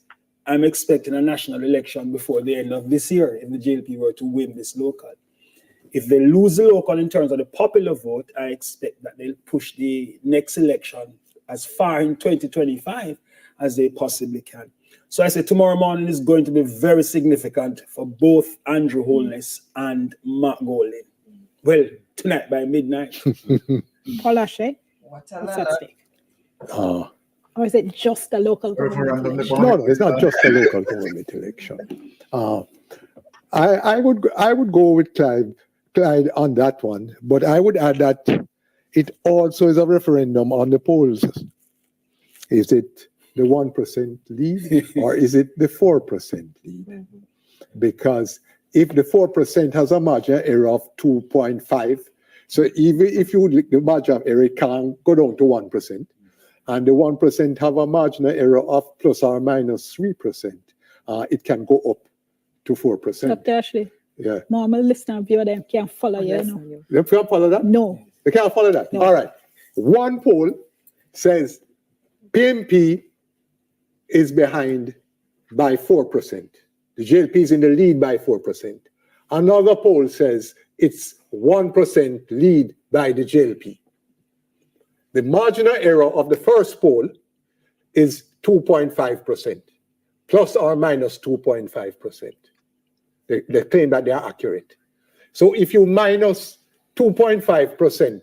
I'm expecting a national election before the end of this year if the JLP were to win this local. If they lose the local in terms of the popular vote, I expect that they'll push the next election as far in 2025 as they possibly can. So I say tomorrow morning is going to be very significant for both Andrew Holness and Mark Golding. Well, tonight by midnight. Paul Ashe, what's at stake? Or is it just a local government election? No, it's not just a local government election. I would go with Clyde on that one, but I would add that it also is a referendum on the polls. Is it the 1% lead or is it the 4% lead? Because if the 4% has a margin of error of 2.5, so even if the margin of error, it can go down to 1%, and the 1% have a margin of error of plus or minus 3%, it can go up to 4%. Dr. Ashley, yeah. Normal listener viewer them can't follow you. They can't follow that? No. They can't follow that? No. All right. One poll says PNP is behind by 4%. The JLP is in the lead by 4%. Another poll says it's 1% lead by the JLP. The marginal error of the first poll is 2.5%, plus or minus 2.5%. They claim that they are accurate. So if you minus 2.5%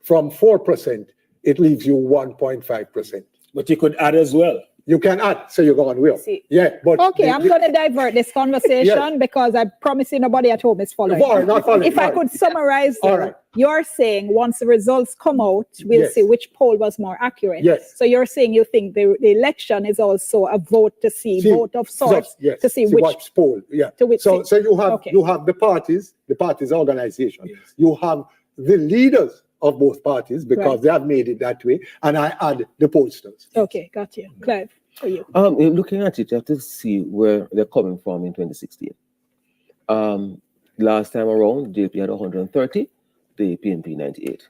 from 4%, it leaves you 1.5%. But you could add as well. You can add, so you're going well. Yeah, but okay, I'm going to divert this conversation because I promise you nobody at home is following. Not following. If I could summarize, you're saying once the results come out, we'll see which poll was more accurate. Yes. So you're saying you think the election is also a vote to see vote of sorts to see which poll. Yeah. So you have the parties organization. Yes. You have the leaders of both parties because they have made it that way, and I add the pollsters. Okay, got you. Clive, for you. Looking at it, you have to see where they're coming from in 2016. Last time around, JP had 130, the PNP 98.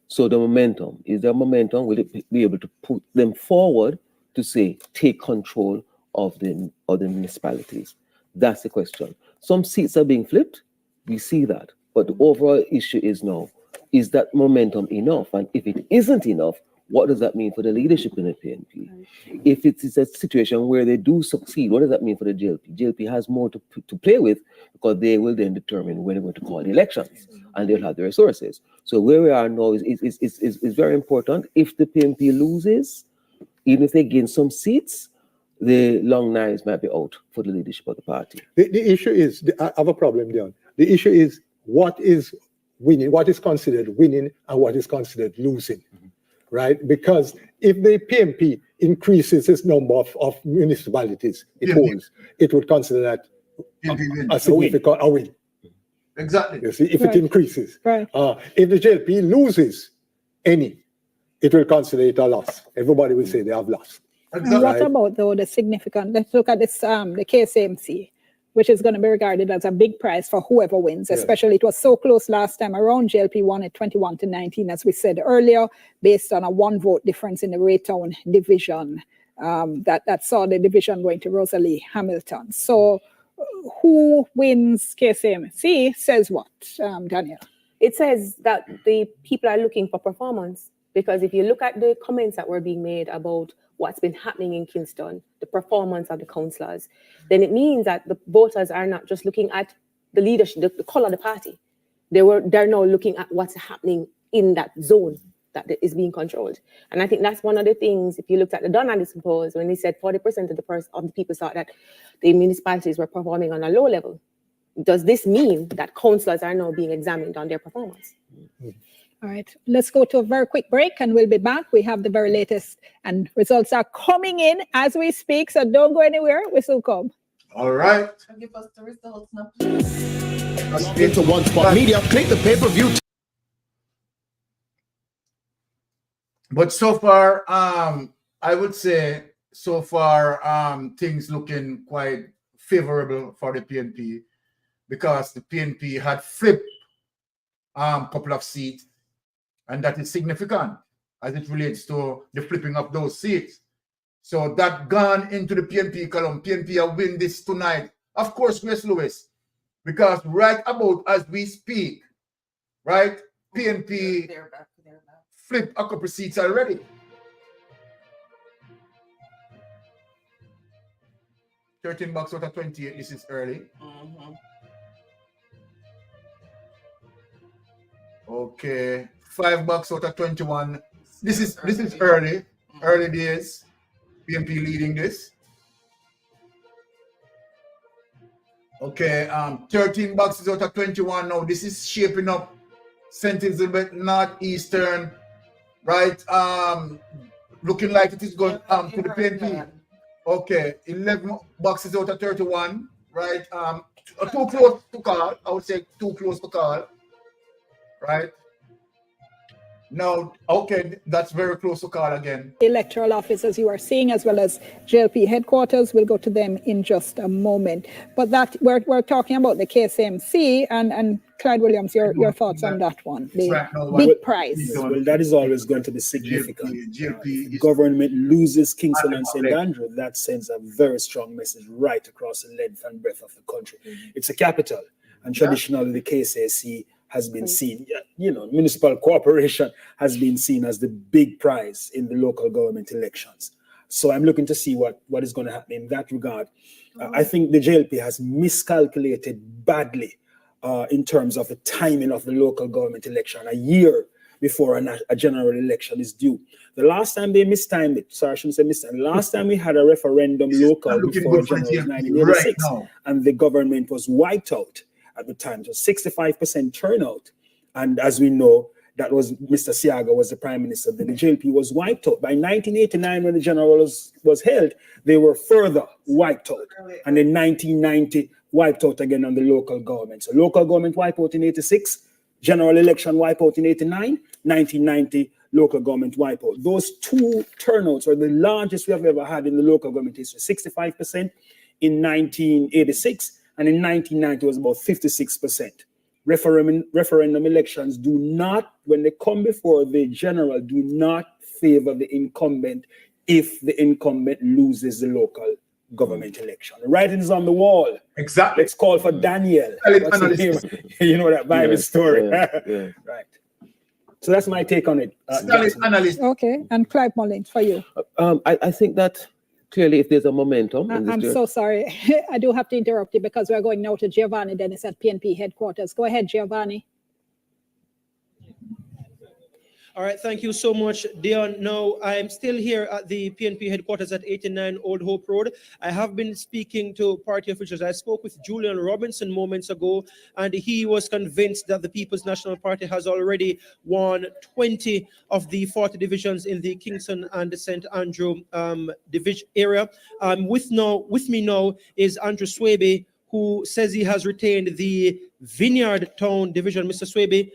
So the momentum, is there momentum? Will it be able to put them forward to say, take control of the municipalities? That's the question. Some seats are being flipped. We see that. But the overall issue is now, is that momentum enough? And if it isn't enough, what does that mean for the leadership in the PNP? If it is a situation where they do succeed, what does that mean for the JLP? JLP has more to play with because they will then determine when they're going to call the elections and they'll have the resources. So where we are now is very important. If the PNP loses, even if they gain some seats, the long knives might be out for the leadership of the party. The issue is, I have a problem, Dion. The issue is what is winning, what is considered winning and what is considered losing, right? Because if the PNP increases its number of municipalities it holds, it would consider that a significant win. Exactly. You see, if it increases. Right. If the JLP loses any, it will consider it a loss. Everybody will say they have lost. Exactly. And what about though the significant? Let's look at this the KSAMC, which is going to be regarded as a big prize for whoever wins. Especially it was so close last time around. JLP won at 21-19, as we said earlier, based on a 1 vote difference in the Raytown division. That saw the division going to Rosalie Hamilton. So who wins KSAMC says what, Daniel? It says that the people are looking for performance, because if you look at the comments that were being made about what's been happening in Kingston, the performance of the councillors, then it means that the voters are not just looking at the leadership, the colour of the party. They're now looking at what's happening in that zone that is being controlled. And I think that's one of the things, if you looked at the Dun polls, when they said 40% of the people thought that the municipalities were performing on a low level, does this mean that councillors are now being examined on their performance? All right, let's go to a very quick break and we'll be back. We have the very latest and results are coming in as we speak, so don't go anywhere. We still come. All right. Give us the results now. Into One Spot Media, click the pay-per-view. But so far, I would say so far things looking quite favorable for the PNP because the PNP had flipped couple of seats, and that is significant as it relates to the flipping of those seats. So that gone into the PNP column. PNP will win this tonight. Of course, Grace Lewis, because right about as we speak, right, PNP flipped a couple seats already. $13 out of 28. This is early. Okay, $5 out of 21. This is early, early days. PNP leading this. Okay, $13 out of 21. Now this is shaping up St. Elizabeth, Northeastern, right? Looking like it is going to the PNP. Okay, $11 out of 31, right? Too close to call. I would say too close to call, right? No, okay, that's very close to call again. Electoral officers you are seeing, as well as JLP headquarters. We'll go to them in just a moment. But that we're talking about the KSMC and Clyde Williams, your thoughts on that one, the big prize. Well, that is always going to be significant. If the government loses Kingston and St. Andrew, that sends a very strong message right across the length and breadth of the country. It's a capital, and traditionally the KSAC has been seen, municipal cooperation has been seen as the big prize in the local government elections. So I'm looking to see what is going to happen in that regard. I think the JLP has miscalculated badly in terms of the timing of the local government election, a year before a general election is due. The last time they mistimed it, sorry, I shouldn't say mistimed, the last time we had a referendum local before general was 1986, and the government was wiped out. At the time, it was 65% turnout. And as we know, that was Mr. Siaga was the prime minister. Then the JLP was wiped out. By 1989, when the general was held, they were further wiped out. And in 1990, wiped out again on the local government. So local government wiped out in 86, general election wiped out in 89, 1990, local government wiped out. Those two turnouts are the largest we have ever had in the local government history, 65% in 1986. And in 1990, it was about 56%. Referendum elections do not, when they come before the general, do not favor the incumbent if the incumbent loses the local government election. The writing is on the wall. Exactly. Let's call for Daniel. You know that Bible story. Right. So that's my take on it. Okay, and Clive Mullins, for you. I think that clearly, if there's a momentum. I'm so sorry. I do have to interrupt you because we're going now to Giovanni Dennis at PNP headquarters. Go ahead, Giovanni. All right, thank you so much, Dion. Now, I'm still here at the PNP headquarters at 89 Old Hope Road. I have been speaking to party officials. I spoke with Julian Robinson moments ago, and he was convinced that the People's National Party has already won 20 of the 40 divisions in the Kingston and the St. Andrew division area. With me now is Andrew Swaby, who says he has retained the Vineyard Town division. Mr. Swaby,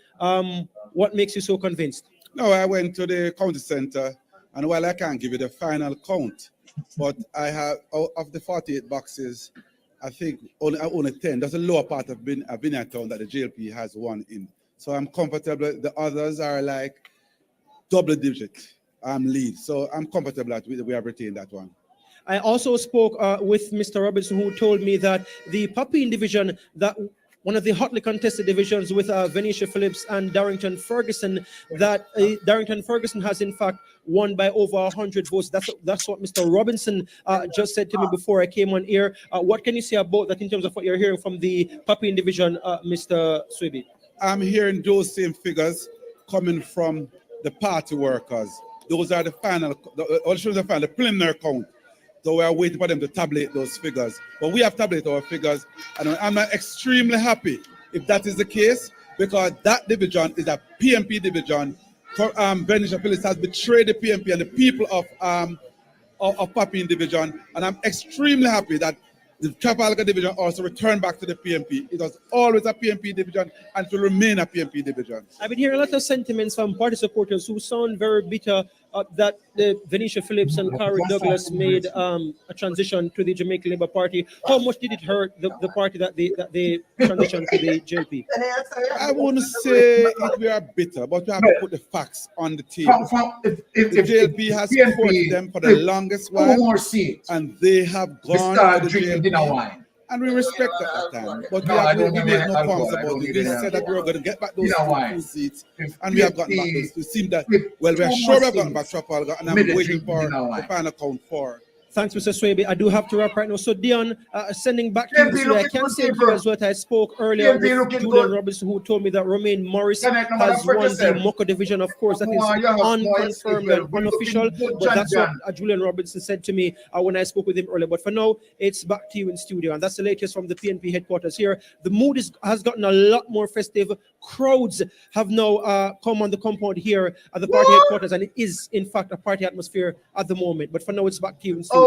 what makes you so convinced? No, I went to the county center, and while I can't give you the final count, but I have, out of the 48 boxes, I think only 10. That's a lower part of Vineyard Town that the JLP has won in. So I'm comfortable. The others are like double digit lead. So I'm comfortable that we have retained that one. I also spoke with Mr. Robinson, who told me that the Papine division, that one of the hotly contested divisions with Venetia Phillips and Darrington Ferguson, that Darrington Ferguson has in fact won by over 100 votes. That's what Mr. Robinson just said to me before I came on air. What can you say about that in terms of what you're hearing from the Papine division, Mr. Swaby? I'm hearing those same figures coming from the party workers. Those are the final, the preliminary count. So we are waiting for them to tabulate those figures. But we have tabulated our figures, and I'm extremely happy if that is the case, because that division is a PNP division. Venetia Phillips has betrayed the PNP and the people of Papine division, and I'm extremely happy that the Trafalgar division also returned back to the PNP. It was always a PNP division and it will remain a PNP division. I've been hearing a lot of sentiments from party supporters who sound very bitter that the Venetia Phillips and Carrie Douglas made a transition to the Jamaica Labour Party. How much did it hurt the party that they transitioned to the JLP? I wouldn't say we are bitter, but we have to put the facts on the table. The JLP has supported them for the longest while, and they have gone to the JLP. And we respect at that time. But we made no qualms about it. We said that we were going to get back those two seats, and we have gotten back those. It seems that, well, we are sure we have gotten back Trafalgar, and I'm waiting for the final count 4. Thanks, Mr. Swaby. I do have to wrap right now. So, Dion, sending back to you this way, I can say to you as what I spoke earlier with Julian Robinson, who told me that Romaine Morris has won the Mocha division. Of course, that is unconfirmed and unofficial, but that's what Julian Robinson said to me when I spoke with him earlier. But for now, it's back to you in studio. And that's the latest from the PNP headquarters here. The mood has gotten a lot more festive. Crowds have now come on the compound here at the party headquarters, and it is, in fact, a party atmosphere at the moment. But for now, it's back to you in studio.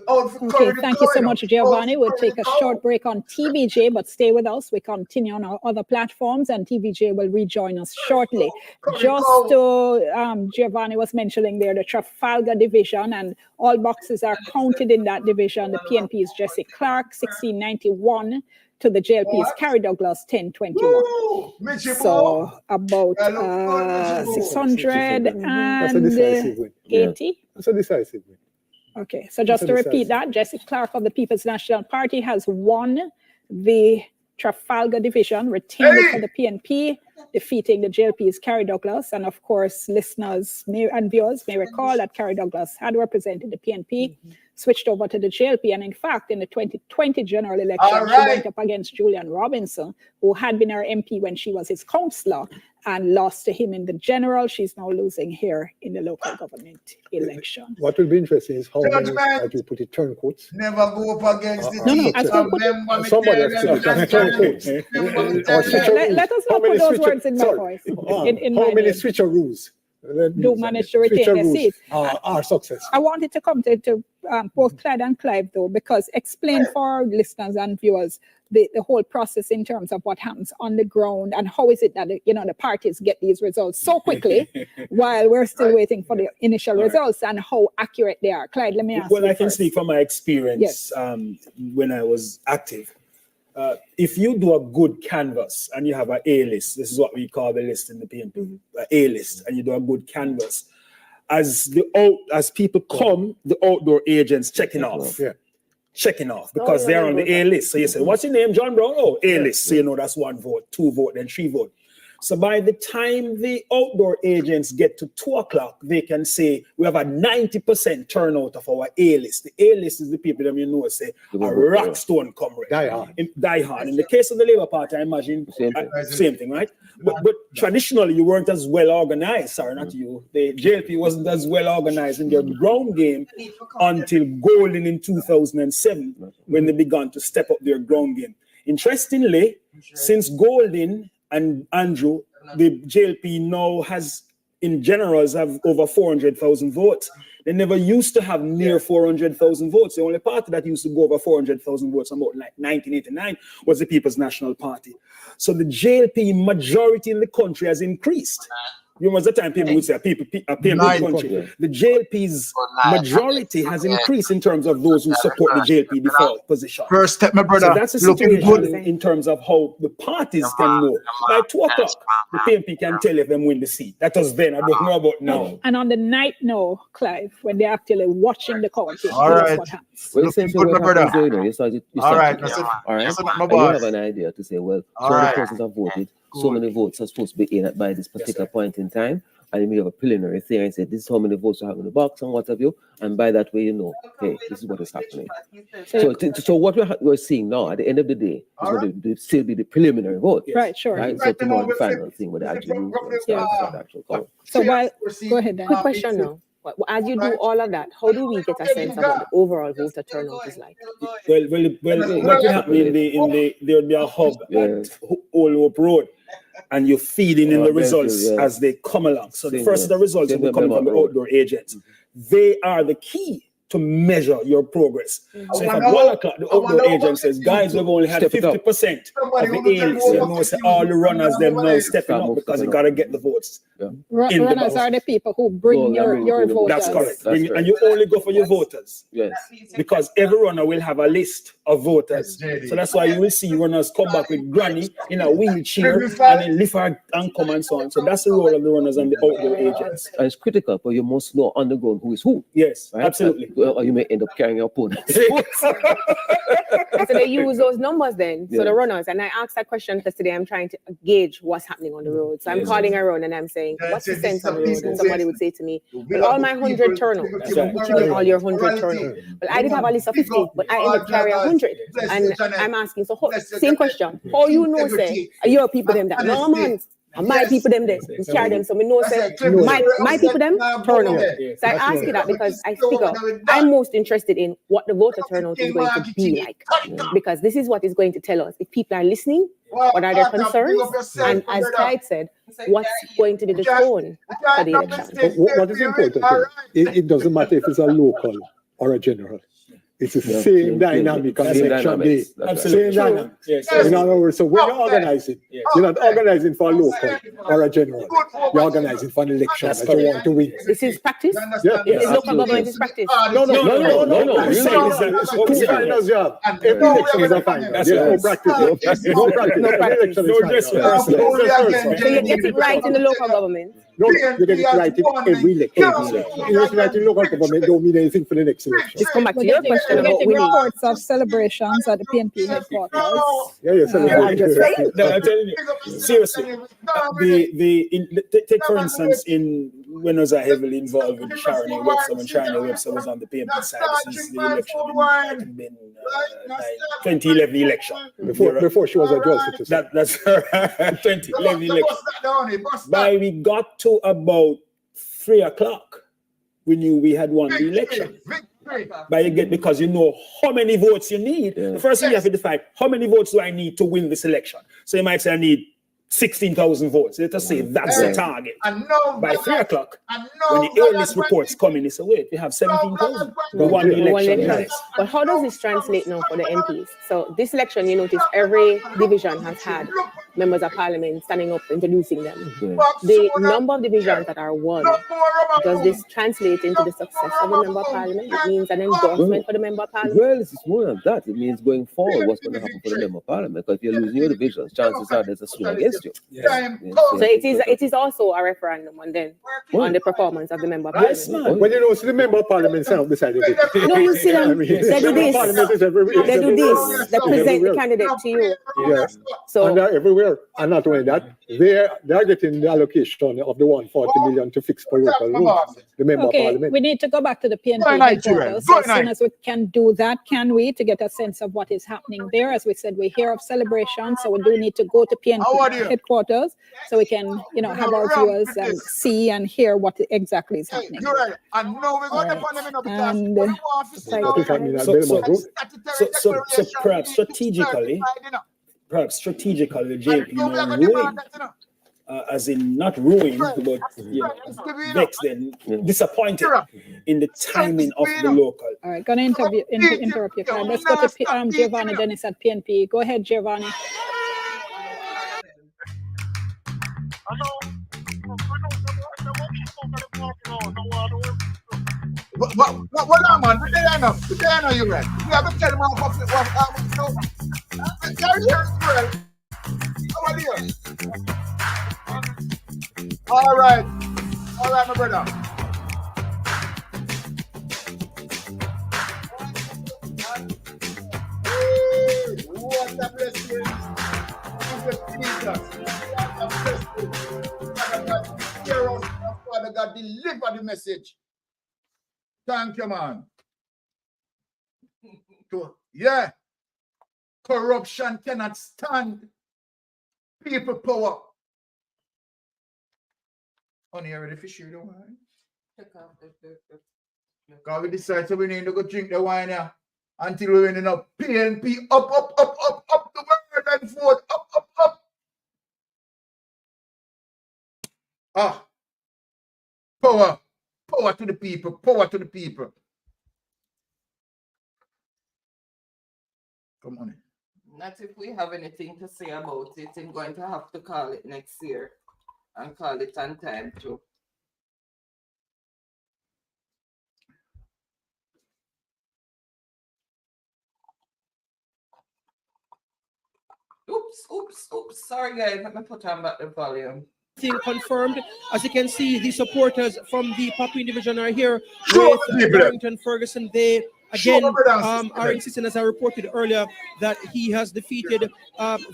Okay, thank you so much, Giovanni. We'll take a short break on TVJ, but stay with us. We continue on our other platforms, and TVJ will rejoin us shortly. Just to, Giovanni was mentioning there, the Trafalgar division, and all boxes are counted in that division. The PNP is Jesse Clark, 1691. To the JLP's Carrie Douglas, 1021. So about 680. That's a decisive win. That's a decisive win. Okay, so just to repeat that, Jesse Clark of the People's National Party has won the Trafalgar division, retained it for the PNP, defeating the JLP's Carrie Douglas. And of course, listeners and viewers may recall that Carrie Douglas had represented the PNP, switched over to the JLP. And in fact, in the 2020 general election, she went up against Julian Robinson, who had been her MP when she was his councillor, and lost to him in the general. She's now losing here in the local government election. What will be interesting is how many, like you put it, turncoats. Never go up against the No, I still put it. Somebody has to turncoats. Let us not put those words in my voice. How many switcheroos do manage to retain their seat? Are successful. I wanted to come to both Clyde and Clive, though, because explain for our listeners and viewers the whole process in terms of what happens on the ground, and how is it that the parties get these results so quickly while we're still waiting for the initial results, and how accurate they are. Clyde, let me ask you. Well, I can speak from my experience when I was active. If you do a good canvas and you have an A list, this is what we call the list in the PNP, A list, and you do a good canvas, as people come, the outdoor agents checking off. Checking off because they're on the A list. So you say, what's your name, John Brown? Oh, A list. So you know that's 1 vote, 2 vote, then 3 vote. So by the time the outdoor agents get to 2 o'clock, they can say we have a 90% turnout of our A list. The A list is the people that say a rock stone comrade. Die hard. In the case of the Labour Party, I imagine same thing, right? But traditionally, you weren't as well organized. Sorry, not you. The JLP wasn't as well organized in their ground game until Golden in 2007, when they began to step up their ground game. Interestingly, since Golden and Andrew, the JLP now has, in generals, have over 400,000 votes. They never used to have near 400,000 votes. The only party that used to go over 400,000 votes about like 1989 was the People's National Party. So the JLP majority in the country has increased. You know, at the time people would say a PNP country. The JLP's majority has increased in terms of those who support the JLP default position. First step, my brother. So that's a situation in terms of how the parties can know. By 2 o'clock, the PNP can tell if them win the seat. That was then. I don't know about now. And on the night now, Clive, when they're actually watching the counting, all right. what happens. Well, essentially what happens, you know, all right. You have an idea to say, well, so many persons have voted. So many votes are supposed to be in by this particular point in time, and then we have a preliminary thing and say this is how many votes you have in the box and what have you, and by that way you know, hey, this is what is happening. So what we're seeing now at the end of the day is going to still be the preliminary vote, right? Sure. Right. So tomorrow the final thing with the actual count. So while go ahead, then. Quick question now. As you do all of that, how do we get a sense of what the overall voter turnout is like? Well, what will happen there will be a hub at Old Hope Road, and you're feeding in the results as they come along. So the first of the results will be coming from the outdoor agents. They are the key to measure your progress. Mm-hmm. So if at 1 o'clock the outdoor agent says, guys, we've only had 50% of the A-list, you know, say all the runners them now stepping up because you gotta get the votes. Runners are the people who bring your voters. That's correct. And you only go for your voters. Yes. Because every runner will have a list of voters. So that's why you will see runners come back with granny in a wheelchair and then lift her and come and so on. So that's the role of the runners and the outdoor agents. And it's critical, but you must know on the ground who is who. Yes, right? absolutely. Or you may end up carrying your opponent. So they use those numbers then, so Yeah. the runners. And I asked that question because today I'm trying to gauge what's happening on the road. So I'm calling around and I'm saying, what's the sense on the road? And somebody would say to me, well, all my 100 turnout. What you mean all your 100 turnout? Well, I did have a list of 50, but I ended up carrying 100. And I'm asking, so same question. How you know, say, are your people them that? No, man. And my people them there, carry them. So we know say my people them turn out. So I ask you that because I figure I'm most interested in what the voter turnout is going to be like, because this is what is going to tell us if people are listening, what are their concerns, and as Clyde said, what's going to be the tone for the election. But what is important here, it doesn't matter if it's a local or a general. It's the same dynamic on election day. Same dynamic. In other words, so when you're organizing, you're not organizing for a local or a general. You're organizing for an election that you want to win. This is practice? Yeah. Is local government is practice? No. It's two finals job. Every election is a final. There's no practice. No practice. So you get it right in the local government? No, you get it right in every election. You get it right in local government, don't mean anything for the next election. Just come back to your question. We're getting reports of celebrations at the PNP headquarters. I'm just saying. No, I'm telling you, seriously. Take for instance, when I was heavily involved with Sharon A. Webster, when Sharon A. Webster was on the PNP side, this is the election in 2011 election. Before she was a dual citizen. That's her 2011 election. By we got to about 3 o'clock, we knew we had won the election. Because you know how many votes you need. The first thing you have to decide, how many votes do I need to win this election? So you might say I need 16,000 votes. Let us say that's the target. By 3 o'clock, when the earliest reports come in, it's wait, we have 17,000. We won the election. But how does this translate now for the MPs? So this election, you notice every division has had members of parliament standing up introducing them. The number of divisions that are won, does this translate into the success of the member of parliament? It means an endorsement for the member of parliament? Well, it's more than that. It means going forward, what's going to happen for the member of parliament. Because if you're losing your divisions, chances are there's a swing against you. So it is also a referendum on the performance of the member of parliament. Yes, man. When you know, see the member of parliament self decided it. No, you see them. They do this. They do this. They present the candidate to you. Yeah. So and they're everywhere. And not only that, they're getting the allocation of the 140 million to fix for local routes. The member of parliament. We need to go back to the PNP headquarters. As soon as we can do that, can we, to get a sense of what is happening there? As we said, we hear of celebrations, so we do need to go to PNP headquarters so we can, have our viewers and see and hear what exactly is happening. And now we're going to put them in up So perhaps strategically, the JP may ruin, as in not ruin, but vexed and disappointed in the timing of the local. All right, going to interrupt you. Let's go to Giovanni Dennis at PNP. Go ahead, Giovanni. What on, man? What I know you right. You have to tell them what carry your well. How are you? All right, my brother. What a blessing. Father God, deliver the message. Thank you, man. Yeah. Corruption cannot stand. People power. Honey, you ready for sure the wine? Because we decided we need to go drink the wine here until we win enough PNP up the word and vote up. Power to the people, power to the people. Come on. Not if we have anything to say about it. I'm going to have to call it next year and call it on time too. Oops. Sorry, guys. Let me put on back the volume. Thing confirmed. As you can see, the supporters from the Papine division are here with Darrington Ferguson. They again are insisting, as I reported earlier, that he has defeated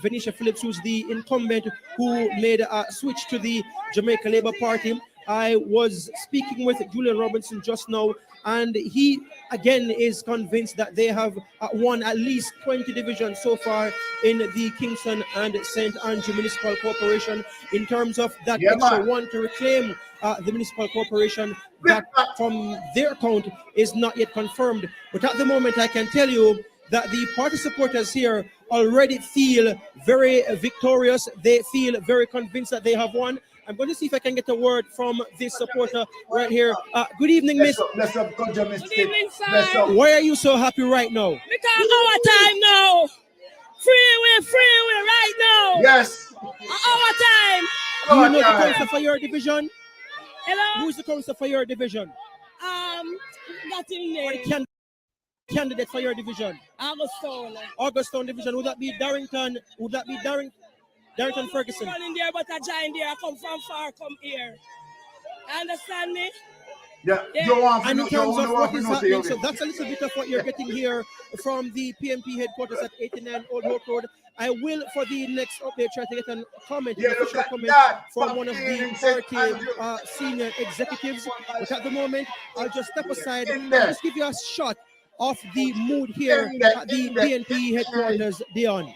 Venetia Phillips, who's the incumbent who made a switch to the Jamaica Labour Party. I was speaking with Julian Robinson just now, and he again is convinced that they have won at least 20 divisions so far in the Kingston and St. Andrew Municipal Corporation. In terms of that extra one to reclaim the municipal corporation, that from their count is not yet confirmed. But at the moment, I can tell you that the party supporters here already feel very victorious. They feel very convinced that they have won. I'm going to see if I can get a word from this supporter right here. Good evening, Miss. Bless up, God, Good evening, sir. Why are you so happy right now? Because our time now. Freeway right now. Yes. Our time. Do you know the council for your division? Hello? Who is the council for your division? That's in name. Candidate for your division? Augustone division. Would that be Darrington? Would that be Darrington Ferguson? I'm running there, but I joined there. I come from far, come here. Understand me? Yeah. And in terms of what is happening, so that's a little bit of what you're getting here from the PNP headquarters at 89 Old Hope Road. I will, for the next update, try to get a comment, an official comment from one of the party senior executives. But at the moment, I'll just step aside and just give you a shot of the mood here at the PNP headquarters, Dion.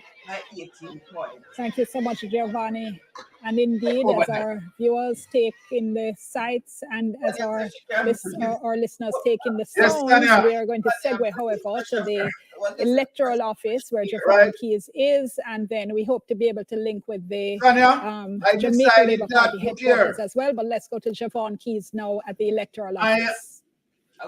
18 points. Thank you so much, Giovanni. And indeed, as our viewers take in the sights and as our listeners take in the sounds, we are going to segue, however, to the electoral office where Javon Keys is, and then we hope to be able to link with the Jamaica Labour Party headquarters as well. But let's go to Javon Keys now at the electoral office.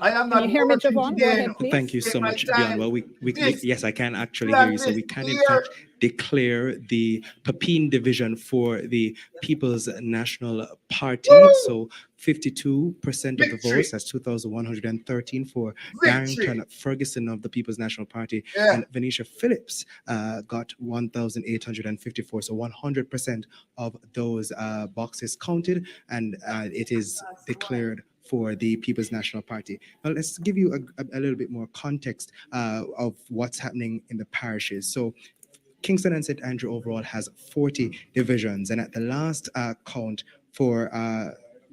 Can you hear me, Javon? Go ahead, please. Thank you so much, Dion. Well, yes, I can actually hear you. So we can, in fact, declare the Papine division for the People's National Party. So 52% of the votes, that's 2,113 for Darrington Ferguson of the People's National Party, and Venetia Phillips got 1,854. So 100% of those boxes counted, and it is declared for the People's National Party. Now, let's give you a little bit more context of what's happening in the parishes. So Kingston and St. Andrew overall has 40 divisions, and at the last count for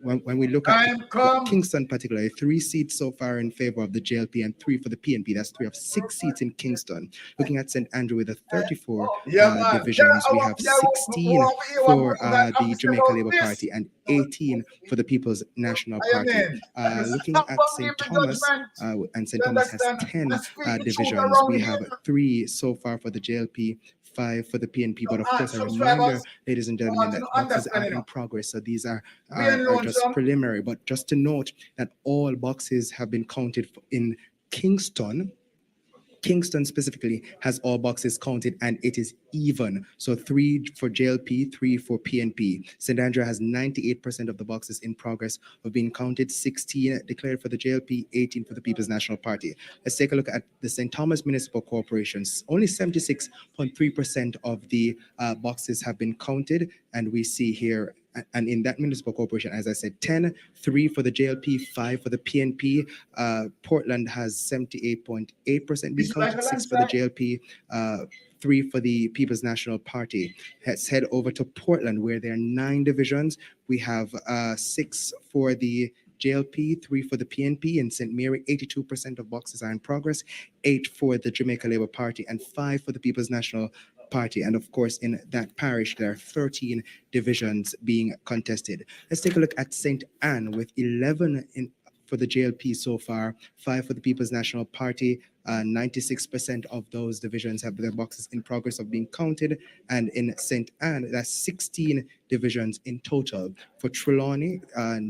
when we look at Kingston particularly, 3 seats so far in favor of the JLP and 3 for the PNP. That's 3 of 6 seats in Kingston. Looking at St. Andrew with the 34 divisions, we have 16 for the Jamaica Labour Party and 18 for the People's National Party. Looking at St. Thomas, and St. Thomas has 10 divisions. We have 3 so far for the JLP, 5 for the PNP, but of course a reminder, ladies and gentlemen, that boxes are in progress, so these are just preliminary. But just to note that all boxes have been counted in Kingston. Kingston specifically has all boxes counted, and it is even. So 3 for JLP, 3 for PNP. St. Andrew has 98% of the boxes in progress of being counted, 16 declared for the JLP, 18 for the People's National Party. Let's take a look at the St. Thomas Municipal Corporations. Only 76.3% of the boxes have been counted, and we see here, and in that municipal corporation, as I said, 10, 3 for the JLP, 5 for the PNP. Portland has 78.8% being counted, 6 for the JLP, 3 for the People's National Party. Let's head over to Portland, where there are 9 divisions. We have 6 for the JLP, 3 for the PNP. In St. Mary, 82% of boxes are in progress, 8 for the Jamaica Labour Party, and 5 for the People's National Party. And of course, in that parish, there are 13 divisions being contested. Let's take a look at St. Anne with 11 for the JLP so far, 5 for the People's National Party. 96% of those divisions have their boxes in progress of being counted. And in St. Anne, that's 16 divisions in total. For Trelawney,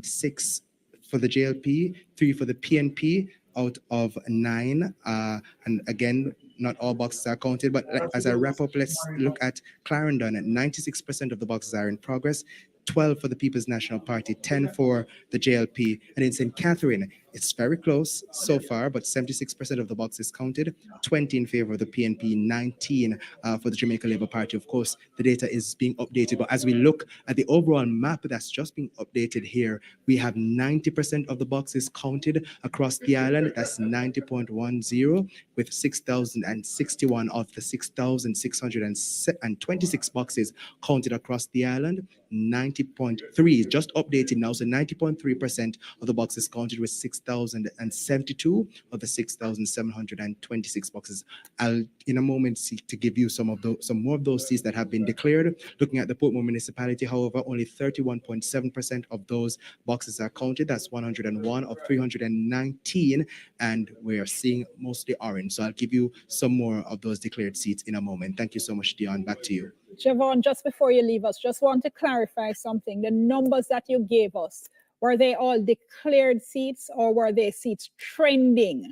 6 for the JLP, 3 for the PNP out of 9. And again, not all boxes are counted. But as I wrap up, let's look at Clarendon. 96% of the boxes are in progress. 12 for the People's National Party, 10 for the JLP. And in St. Catherine, it's very close so far, but 76% of the boxes counted, 20 in favor of the PNP, 19 for the Jamaica Labour Party. Of course, the data is being updated, but as we look at the overall map that's just being updated here, we have 90% of the boxes counted across the island. That's 90.10, with 6,061 of the 6,626 boxes counted across the island. 90.3 just updated now, so 90.3% of the boxes counted with 6,072 of the 6,726 boxes. I'll in a moment seek to give you some more of those seats that have been declared. Looking at the Portmore municipality, however, only 31.7% of those boxes are counted. That's 101 of 319, and we're seeing mostly orange. So I'll give you some more of those declared seats in a moment. Thank you so much, Dion. Back to you. Javon, just before you leave us, just want to clarify something. The numbers that you gave us, were they all declared seats or were they seats trending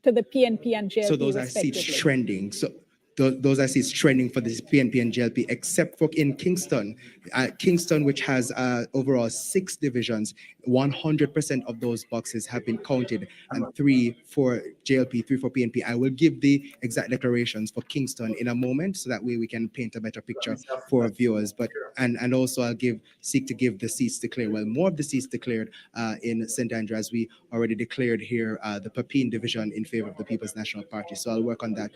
to the PNP and JLP? So those are seats trending. So those are seats trending for the PNP and JLP, except for in Kingston. Kingston, which has overall 6 divisions, 100% of those boxes have been counted, and 3 for JLP, 3 for PNP. I will give the exact declarations for Kingston in a moment, so that way we can paint a better picture for our viewers. But and also I'll seek to give the seats declared. Well, more of the seats declared in St. Andrew, as we already declared here, the Pepin division in favor of the People's National Party. So I'll work on that.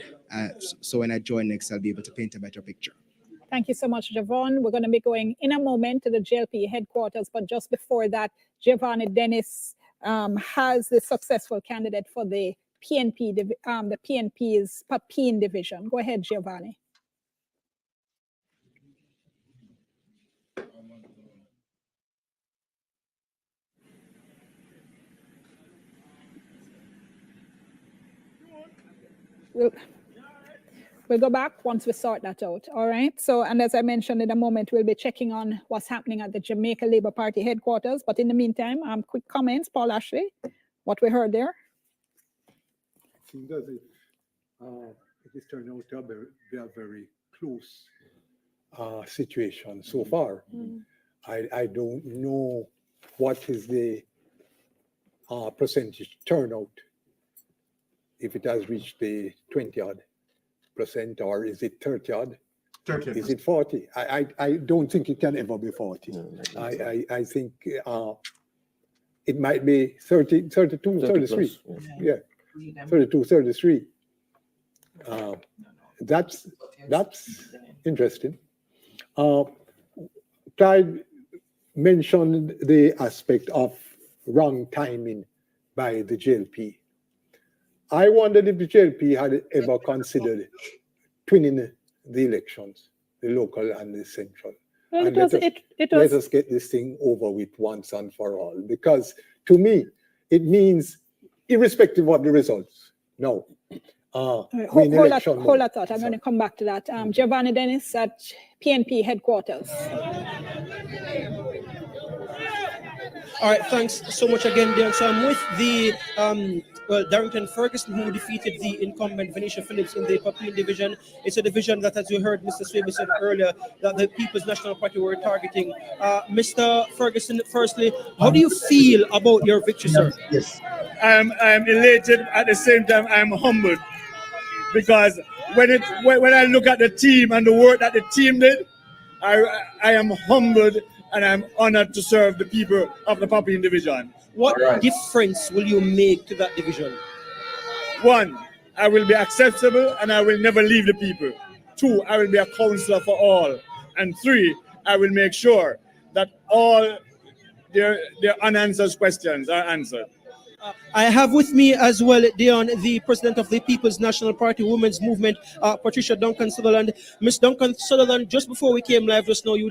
So when I join next, I'll be able to paint a better picture. Thank you so much, Javon. We're going to be going in a moment to the JLP headquarters, but just before that, Giovanni Dennis has the successful candidate for the PNP, the PNP's Pepin division. Go ahead, Giovanni. We'll go back once we sort that out. All right. So, and as I mentioned in a moment, we'll be checking on what's happening at the Jamaica Labour Party headquarters. But in the meantime, quick comments, Paul Ashley, what we heard there. Does it is turned out to be a very close situation so far. I don't know what is the percentage turnout, if it has reached the 20-odd percent, or is it 30-odd? 30. Is it 40? I don't think it can ever be 40. No, I think it might be 30, 32, 33. Yeah, 32, 33. That's interesting. Clyde mentioned the aspect of wrong timing by the JLP. I wondered if the JLP had ever considered twinning the elections, the local and the central. Well, and let us get this thing over with once and for all. Because to me, it means, irrespective of the results, no. Hold that thought. I'm going to come back to that. Giovanni Dennis at PNP headquarters. All right, thanks so much again, Dion. So I'm with the Darrington Ferguson, who defeated the incumbent Venetia Phillips in the Pepin division. It's a division that, as you heard Mr. Swaby said earlier, that the People's National Party were targeting. Mr. Ferguson, firstly, how do you feel about your victory, sir? Yes, I'm elated. At the same time, I'm humbled, because when I look at the team and the work that the team did, I am humbled and I'm honored to serve the people of the Pepin division. What difference will you make to that division? 1, I will be accessible and I will never leave the people. 2, I will be a counselor for all. And 3, I will make sure that all their unanswered questions are answered. I have with me as well, Dion, the president of the People's National Party Women's Movement, Patricia Duncan Sutherland. Miss Duncan Sutherland, just before we came live just now, you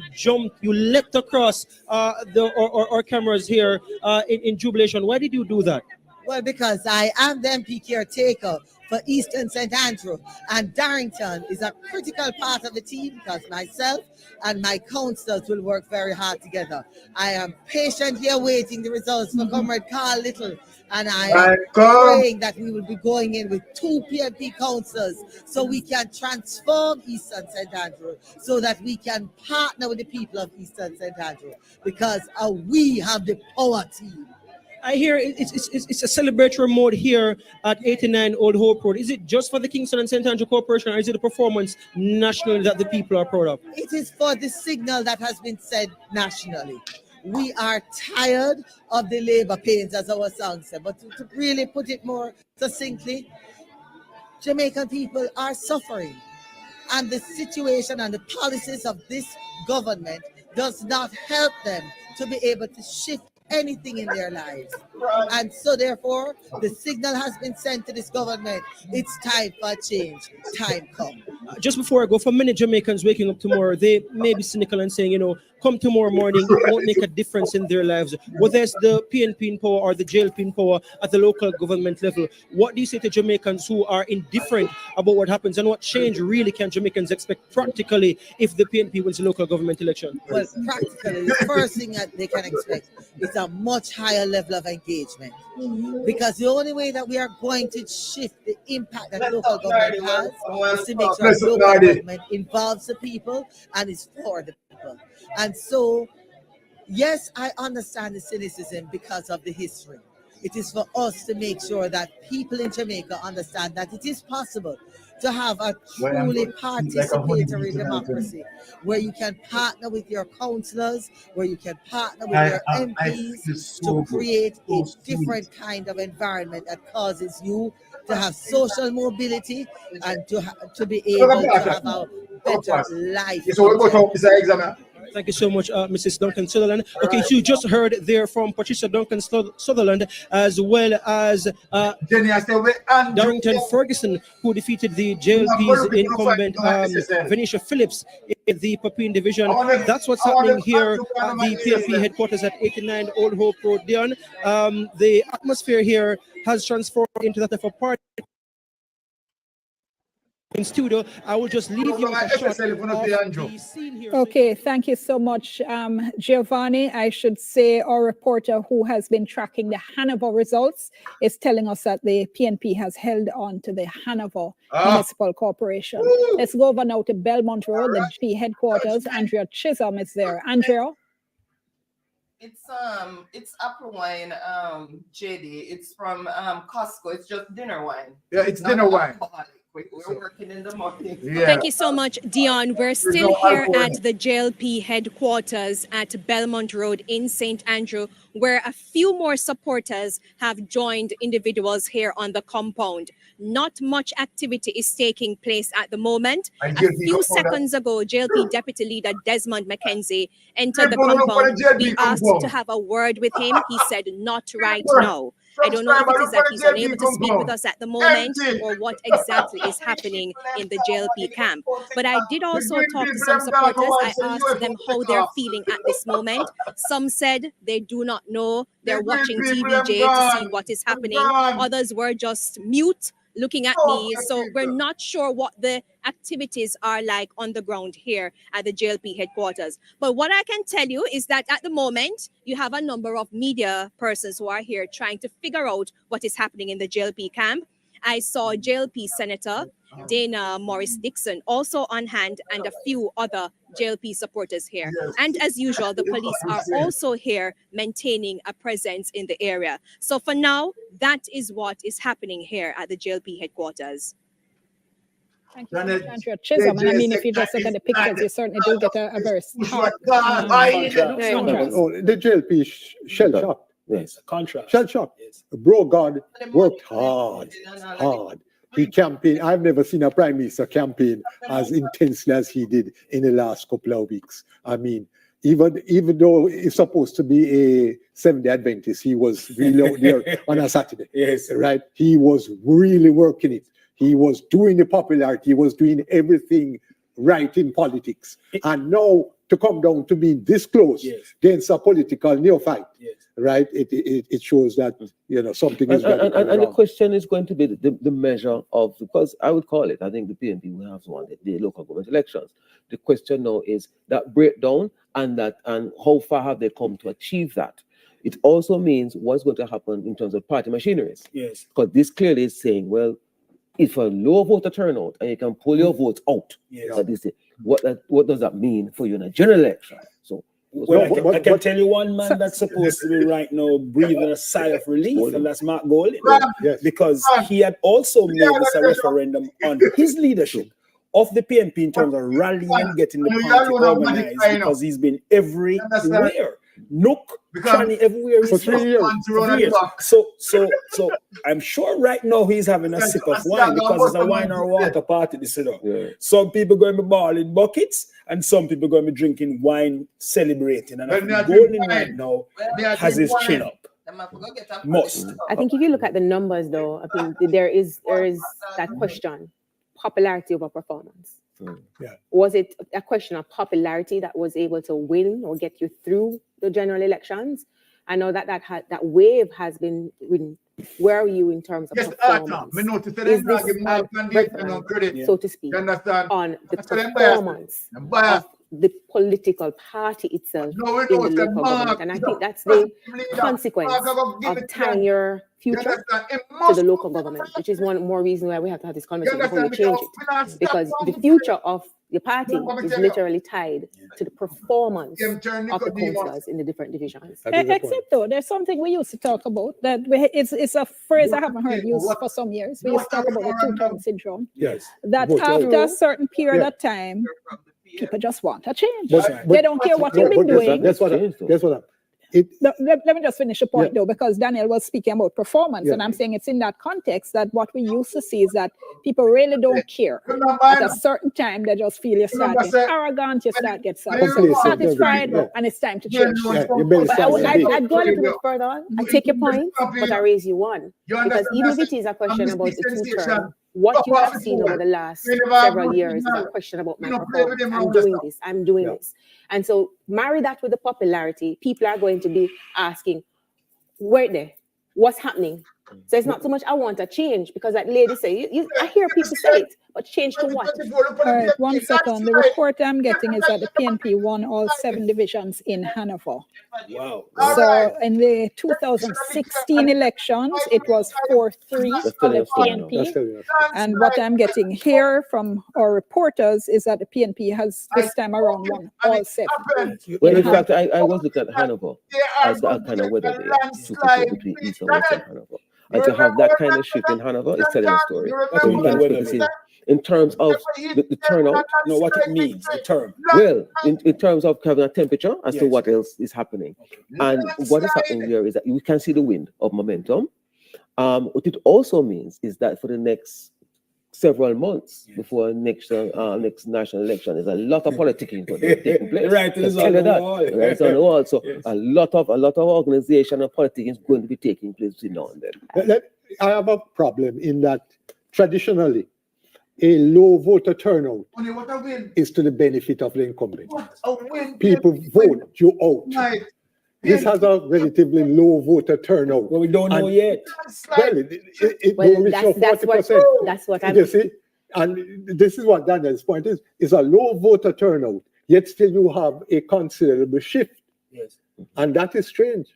leapt across our cameras here in jubilation. Why did you do that? Well, because I am the MP caretaker for Eastern St. Andrew. And Darrington is a critical part of the team because myself and my councillors will work very hard together. I am patiently awaiting the results for Comrade Carl Little, and I am praying that we will be going in with 2 PNP councillors so we can transform Eastern St. Andrew, so that we can partner with the people of Eastern St. Andrew, because we have the power team. I hear it's a celebratory mode here at 89 Old Hope Road. Is it just for the Kingston and St. Andrew Corporation, or is it a performance nationally that the people are proud of? It is for the signal that has been said nationally. We are tired of the labor pains, as our song said. But to really put it more succinctly, Jamaican people are suffering. And the situation and the policies of this government does not help them to be able to shift anything in their lives. And so therefore, the signal has been sent to this government. It's time for change. Time come. Just before I go, for many Jamaicans waking up tomorrow, they may be cynical and saying, come tomorrow morning, it won't make a difference in their lives. Whether it's the PNP in power or the JLP in power at the local government level, what do you say to Jamaicans who are indifferent about what happens, and what change really can Jamaicans expect practically if the PNP wins the local government election? Well, practically, the first thing that they can expect is a much higher level of engagement. Because the only way that we are going to shift the impact that local government has is to make sure local government involves the people and is for the people. And so, yes, I understand the cynicism because of the history. It is for us to make sure that people in Jamaica understand that it is possible to have a truly participatory democracy where you can partner with your councillors, where you can partner with your MPs to create a different kind of environment that causes you to have social mobility and to be able to have a better life. Thank you so much, Mrs. Duncan Sutherland. Okay, so you just heard there from Patricia Duncan Sutherland, as well as Darrington Ferguson, who defeated the JLP's incumbent Venetia Phillips in the Papine division. That's what's happening here at the PNP headquarters at 89 Old Hope Road. Dion, the atmosphere here has transformed into that of a party. In studio, I will just leave you with a shot of the scene here. Okay, thank you so much, Giovanni. I should say our reporter who has been tracking the Hanover results is telling us that the PNP has held on to the Hanover Municipal Corporation. Let's go over now to Belmont Road, the GP headquarters. Andrea Chisholm is there. Andrea? It's upper wine, JD. It's from Costco. It's just dinner wine. Yeah, it's dinner wine. We're working in the morning. Yeah. Thank you so much, Dion. We're still here at the JLP headquarters at Belmont Road in St. Andrew, where a few more supporters have joined individuals here on the compound. Not much activity is taking place at the moment. A few seconds ago, JLP Deputy Leader Desmond McKenzie entered the compound. We asked to have a word with him. He said not right now. I don't know if it is that he's unable to speak with us at the moment or what exactly is happening in the JLP camp. But I did also talk to some supporters. I asked them how they're feeling at this moment. Some said they do not know. They're watching TVJ to see what is happening. Others were just mute, looking at me. So we're not sure what the activities are like on the ground here at the JLP headquarters. But what I can tell you is that at the moment, you have a number of media persons who are here trying to figure out what is happening in the JLP camp. I saw JLP Senator Dana Morris Dixon also on hand, and a few other JLP supporters here. And as usual, the police are also here maintaining a presence in the area. So for now, that is what is happening here at the JLP headquarters. Thank you so much, Andrea Chisholm. And I mean, if you just look at the pictures, you certainly do get a very stark contrast. Oh, the JLP shell shock. Yes, contrast. Shell shock. Yes. Bro God worked hard. He campaigned. I've never seen a prime minister campaign as intensely as he did in the last couple of weeks. I mean, even though he's supposed to be a Seventh-day Adventist, he was really out there on a Saturday. Yes, right. He was really working it. He was doing the popularity. He was doing everything right in politics. And now to come down to being this close against a political neophyte, right? It shows that, you know, something is very and the question is going to be the measure of, because I would call it, I think the PNP will have won the local government elections. The question now is that breakdown and how far have they come to achieve that? It also means what's going to happen in terms of party machineries. Yes. Because this clearly is saying, well, if a low voter turnout and you can pull your votes out, what does that mean for you in a general election? So, I can tell you one man that's supposed to be right now breathing a sigh of relief, and that's Mark Golding, because he had also made this a referendum on his leadership of the PNP in terms of rallying and getting the party organized, because he's been everywhere. Nook, cranny, everywhere for 3 years. So I'm sure right now he's having a sip of wine, because it's a wine or water party. Some people going to be balling buckets, and some people going to be drinking wine, celebrating. And I think Golding right now has his chin up. Must. I think if you look at the numbers, though, I think there is that question: popularity over performance. Was it a question of popularity that was able to win or get you through the general elections? I know that that wave has been ridden. Where are you in terms of performance? Is this so to speak, on the performance of the political party itself in the local government? And I think that's the consequence of tying your future to the local government, which is one more reason why we have to have this conversation before we change it. Because the future of the party is literally tied to the performance of the councillors in the different divisions. Except though, there's something we used to talk about that it's a phrase I haven't heard used for some years. We used to talk about the two-term syndrome. Yes. That after a certain period of time, people just want a change. They don't care what you've been doing. That's what let me just finish the point though, because Daniel was speaking about performance, and I'm saying it's in that context that what we used to see is that people really don't care. At a certain time, they just feel you start getting arrogant, you start getting satisfied, and it's time to change. I'd go a little bit further on. I take your point, but I raise you one. Because even if it is a question about the two-term, what you have seen over the last several years is a question about my performance. I'm doing this. And so marry that with the popularity, people are going to be asking, wait there, what's happening? So it's not so much I want a change, because that lady say, I hear people say it, but change to what? All right, 1 second. The report I'm getting is that the PNP won all 7 divisions in Hanover. Wow. So in the 2016 elections, it was 4-3 for the PNP. And what I'm getting here from our reporters is that the PNP has this time around won all 7. Well, in fact, I was looking at Hanover as that kind of weather there, to compare between East and West and Hanover. And to have that kind of shift in Hanover is telling a story. So you can expect to see in terms of the turnout. No, what it means, the term. Well, in terms of having a temperature as to what else is happening. And what is happening here is that we can see the wind of momentum. What it also means is that for the next several months before next national election, there's a lot of politicking taking place. Right, it's on the wall. Right, it's on the wall. So a lot of organization and politicking is going to be taking place between now and then. I have a problem in that traditionally, a low voter turnout is to the benefit of the incumbent. People vote you out. This has a relatively low voter turnout. Well, we don't know yet. Well, that's what I'm. You see, and this is what Daniel's point is. It's a low voter turnout, yet still you have a considerable shift. Yes. And that is strange.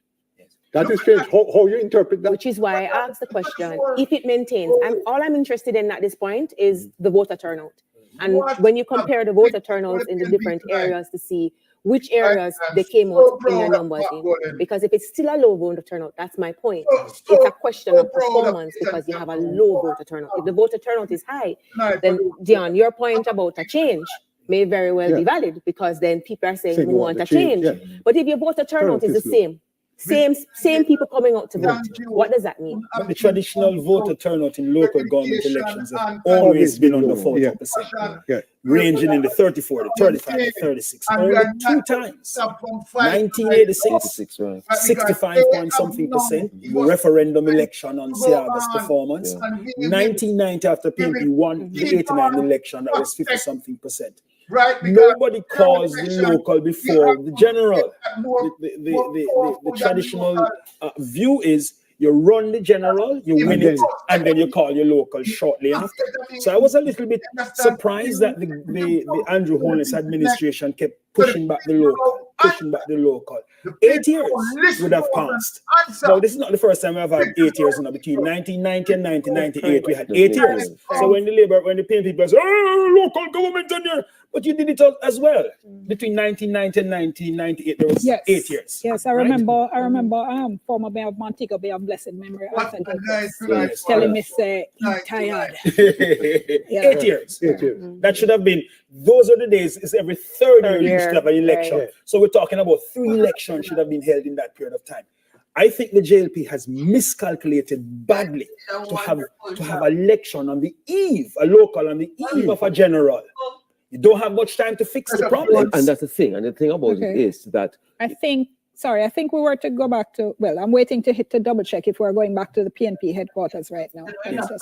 That is strange. How you interpret that? Which is why I asked the question, if it maintains, all I'm interested in at this point is the voter turnout. And when you compare the voter turnouts in the different areas to see which areas they came out in their numbers in. Because if it's still a low voter turnout, that's my point. It's a question of performance because you have a low voter turnout. If the voter turnout is high, then Dion, your point about a change may very well be valid, because then people are saying we want a change. But if your voter turnout is the same, Same people coming out to vote. What does that mean? But the traditional voter turnout in local government elections have always been under 40%, ranging in the 34, the 35, the 36. Only 2 times, 1986, 65 point something percent, the referendum election on Siaga's performance. 1990, after PNP won the 89 election, that was 50 something percent. Right, nobody calls the local before the general. The traditional view is you run the general, you win it, and then you call your local shortly after. So I was a little bit surprised that the Andrew Holness administration kept pushing back the local. 8 years would have passed. Now, this is not the first time we've had 8 years in between 1990 and 1998. We had 8 years. So when the PNP people say, oh, local government in there, but you did it all as well. Between 1990 and 1998, there was 8 years. Yes, I remember. Former Mayor of Montego Bay of blessed memory, telling me, "Say, I'm tired." 8 years. That should have been. Those are the days. It's every third year you should have an election. Right. So we're talking about 3 elections should have been held in that period of time. I think the JLP has miscalculated badly to have election on the eve, a local on the eve of a general. You don't have much time to fix the problems. And that's the thing. And the thing about it is that I think we were to go back to, well, I'm waiting to double check if we're going back to the PNP headquarters right now.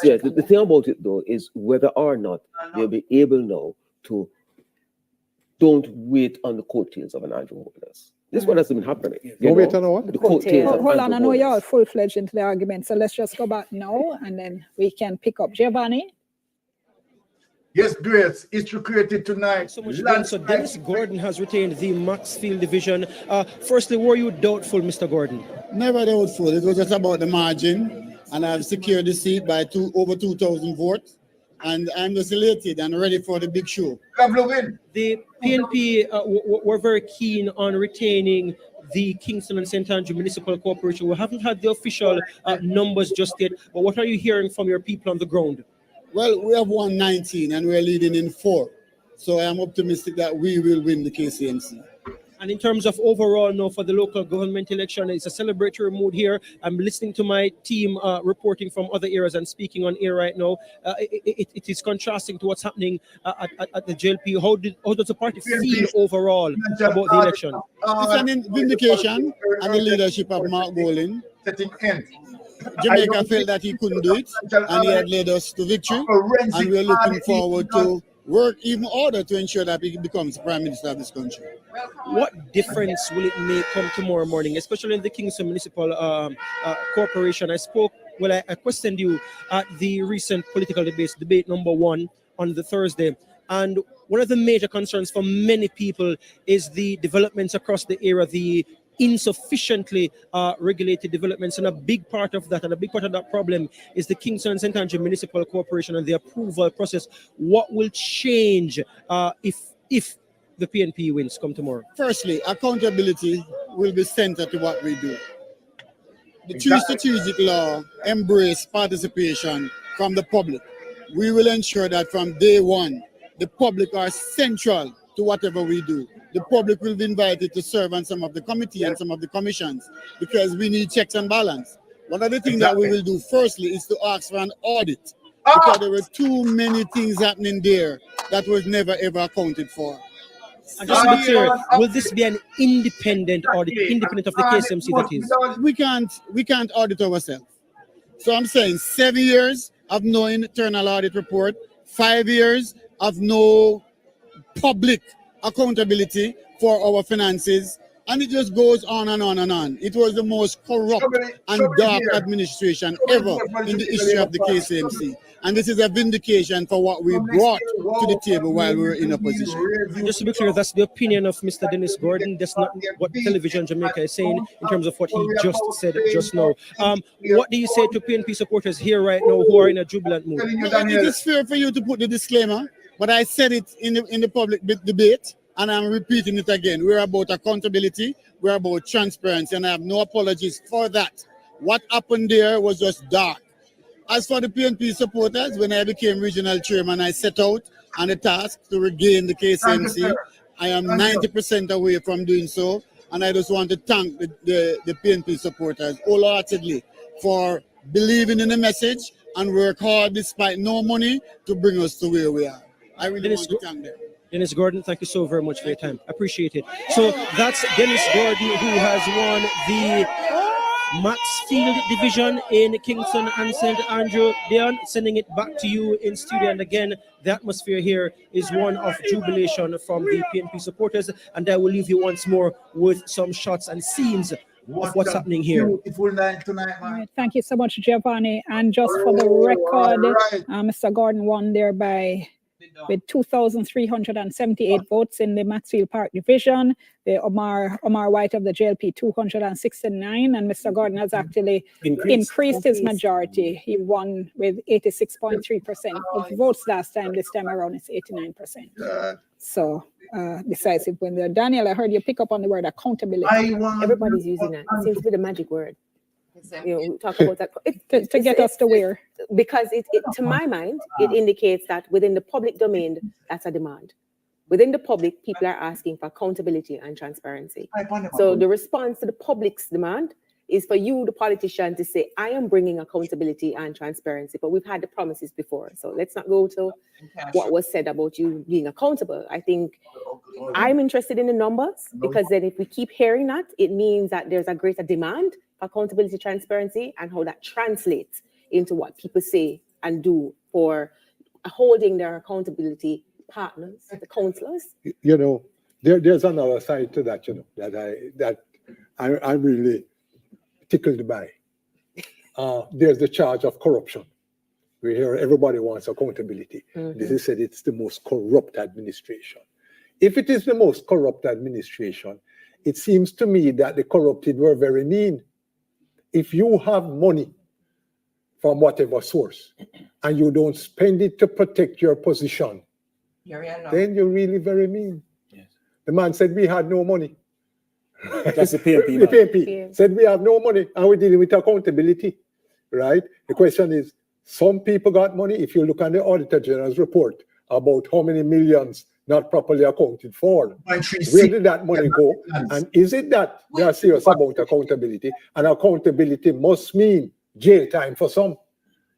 Yeah, the thing about it though is whether or not they'll be able now to don't wait on the coattails of an Andrew Holness. This is what has been happening. Don't wait on what? The coattails. Hold on, I know you're all full-fledged into the argument, so let's just go back now and then we can pick up. Giovanni? Yes, Grace, it's created tonight. So much done. So Dennis Gordon has retained the Maxfield division. Firstly, were you doubtful, Mr. Gordon? Never doubtful. It was just about the margin, and I've secured the seat by over 2,000 votes. And I'm just elated and ready for the big show. The PNP were very keen on retaining the Kingston and St. Andrew Municipal Corporation. We haven't had the official numbers just yet, but what are you hearing from your people on the ground? Well, we have won 19 and we're leading in 4. So I am optimistic that we will win the KCMC. And in terms of overall now for the local government election, it's a celebratory mood here. I'm listening to my team reporting from other areas and speaking on air right now. It is contrasting to what's happening at the JLP. How does the party feel overall about the election? It's an vindication and the leadership of Mark Bolin. Jamaica felt that he couldn't do it, and he had led us to victory. And we're looking forward to work even harder to ensure that he becomes Prime Minister of this country. What difference will it make come tomorrow morning, especially in the Kingston Municipal Corporation? I questioned you at the recent political debates, debate number 1 on the Thursday. And one of the major concerns for many people is the developments across the area, the insufficiently regulated developments, and a big part of that problem is the Kingston and St. Andrew Municipal Corporation and the approval process. What will change if the PNP wins come tomorrow? Firstly, accountability will be centered to what we do. The True Strategic Law embrace participation from the public. We will ensure that from day one, the public are central to whatever we do. The public will be invited to serve on some of the committee and some of the commissions because we need checks and balance. One of the things that we will do firstly is to ask for an audit because there were too many things happening there that was never ever accounted for. And just to be clear, will this be an independent audit, independent of the KCMC that is? We can't audit ourselves. So I'm saying 7 years of no internal audit report, 5 years of no public accountability for our finances, and it just goes on and on and on. It was the most corrupt and dark administration ever in the history of the KCMC. And this is a vindication for what we brought to the table while we were in opposition. Just to be clear, that's the opinion of Mr. Dennis Gordon. That's not what Television Jamaica is saying in terms of what he just said just now. What do you say to PNP supporters here right now who are in a jubilant mood? It is fair for you to put the disclaimer, but I said it in the public debate, and I'm repeating it again. We're about accountability, we're about transparency, and I have no apologies for that. What happened there was just dark. As for the PNP supporters, when I became regional chairman, I set out on the task to regain the KCMC. I am 90% away from doing so, And I just want to thank the PNP supporters wholeheartedly for believing in the message and work hard despite no money to bring us to where we are. I really want to thank them. Dennis Gordon, thank you so very much for your time. Appreciate it. So that's Dennis Gordon, who has won the Maxfield division in Kingston and St. Andrew. Dion, sending it back to you in studio. And again, the atmosphere here is one of jubilation from the PNP supporters. And I will leave you once more with some shots and scenes of what's happening here. Beautiful night tonight, man. All right, thank you so much, Giovanni. And just for the record, Mr. Gordon won thereby with 2,378 votes in the Maxfield Park division. The Omar White of the JLP 269, and Mr. Gordon has actually increased his majority. He won with 86.3% of the votes last time. This time around it's 89%. So decisive win there. Daniel, I heard you pick up on the word accountability. Everybody's using that. It seems to be the magic word. You know, we talk about that to get us to where, because it to my mind it indicates that within the public domain that's a demand. Within the public, people are asking for accountability and transparency. So the response to the public's demand is for you, the politician, to say, I am bringing accountability and transparency. But we've had the promises before, so let's not go to what was said about you being accountable. I think I'm interested in the numbers, because then if we keep hearing that, it means that there's a greater demand for accountability, transparency, and how that translates into what people say and do for holding their accountability partners, the councillors. You know, there's another side to that, you know, that I'm really tickled by. There's the charge of corruption. We hear everybody wants accountability. This is said it's the most corrupt administration. If it is the most corrupt administration, it seems to me that the corrupted were very mean. If you have money from whatever source and you don't spend it to protect your position, then you're really very mean. Yes. The man said we had no money. That's the PNP. The PNP said we have no money and we're dealing with accountability, right? The question is, some people got money. If you look at the Auditor General's report about how many millions not properly accounted for, where did that money go? And is it that they are serious about accountability? And accountability must mean jail time for some.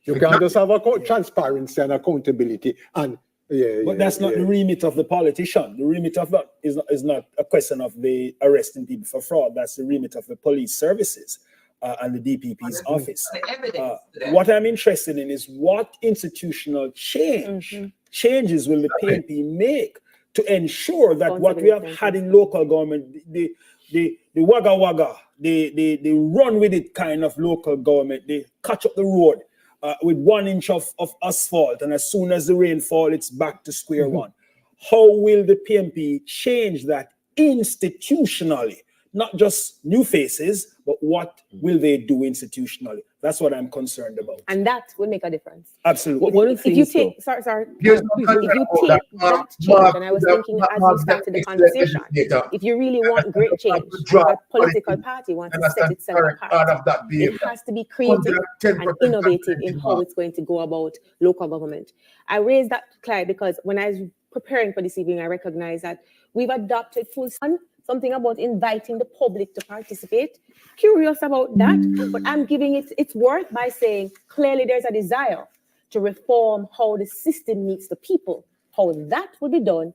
You can't just have transparency and accountability. And but that's not the remit of the politician. The remit of that is not a question of the arresting people for fraud. That's the remit of the police services and the DPP's office. What I'm interested in is what institutional changes will the PNP make to ensure that what we have had in local government, the wagga wagga, the run with it kind of local government, they catch up the road with 1 inch of asphalt, and as soon as the rain falls, it's back to square one. How will the PNP change that institutionally? Not just new faces, but what will they do institutionally? That's what I'm concerned about. And that will make a difference. Absolutely. If you take, sorry, if you take that change, and I was thinking as we started the conversation, if you really want great change, a political party wants to set itself apart, it has to be creative and innovative in how it's going to go about local government. I raised that, Clyde, because when I was preparing for this evening, I recognized that we've adopted something about inviting the public to participate. Curious about that, but I'm giving it its worth by saying clearly there's a desire to reform how the system meets the people. How that will be done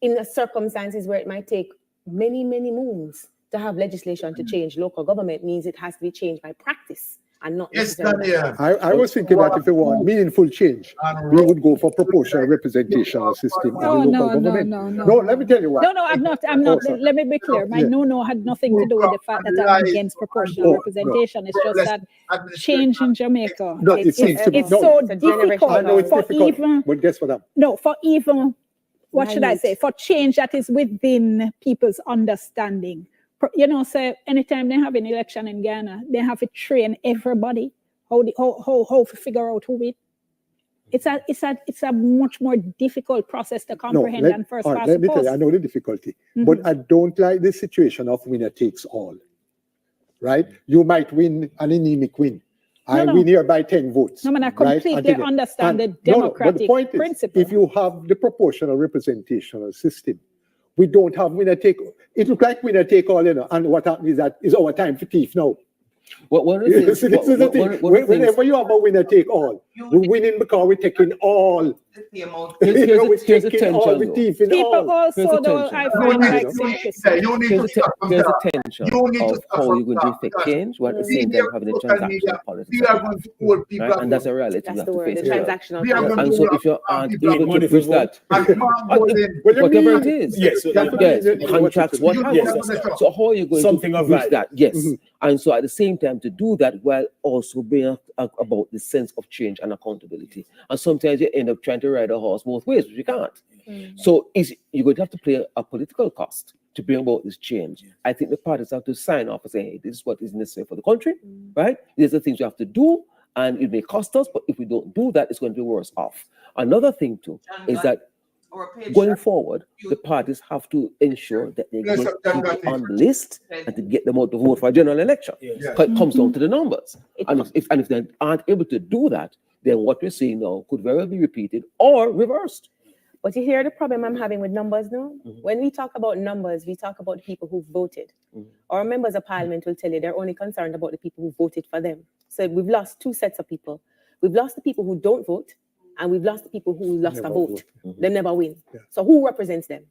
in the circumstances where it might take many, many moons to have legislation to change local government means it has to be changed by practice. And not I was thinking that if we want meaningful change, we would go for proportional representational system in the local government. No, let me tell you what. No, I'm not. Let me be clear. My no had nothing to do with the fact that I'm against proportional representation. It's just that change in Jamaica. It's so difficult for even. But guess what? No, for even. What should I say? For change that is within people's understanding. You know, so anytime they have an election in Ghana, they have to train everybody how to figure out who wins. It's a much more difficult process to comprehend than first past let me tell you, I know the difficulty, but I don't like the situation of winner takes all. Right? You might win an anemic win. I win here by 10 votes. No, I completely understand the democratic but the point principle. is, if you have the proportional representational system, we don't have winner take. It looks like winner take all, you know. And what happens is that it's our time for thief now. One of the things, So this is the thing. Whenever you have a winner take all, we're winning because we're taking all. Here's the tension. People also don't, I find like simplicity. Here's the tension of how you're going to effect change while at the same time having a transactional politics. Right? And that's a reality. That's the word, the Yeah. transactional. And so if you aren't able to bridge that, whatever it is, yes, contracts, what have you. So how are you going to bridge that? Yes. And so at the same time to do that while also being about the sense of change and accountability. And sometimes you end up trying to ride a horse both ways, which you can't. So you're going to have to play a political cost to bring about this change. I think the parties have to sign off and say, hey, this is what is necessary for the country, right? These are the things we have to do, and it may cost us, but if we don't do that, it's going to be worse off. Another thing too is that going forward, the parties have to ensure that they get people on the list and to get them out to vote for a general election. Because it comes down to the numbers. And if they aren't able to do that, then what we're seeing now could very well be repeated or reversed. But you hear the problem I'm having with numbers now? When we talk about numbers, we talk about people who voted. Our members of parliament will tell you they're only concerned about the people who voted for them. So we've lost two sets of people. We've lost the people who don't vote, and we've lost the people who lost a vote. They never win. So who represents them?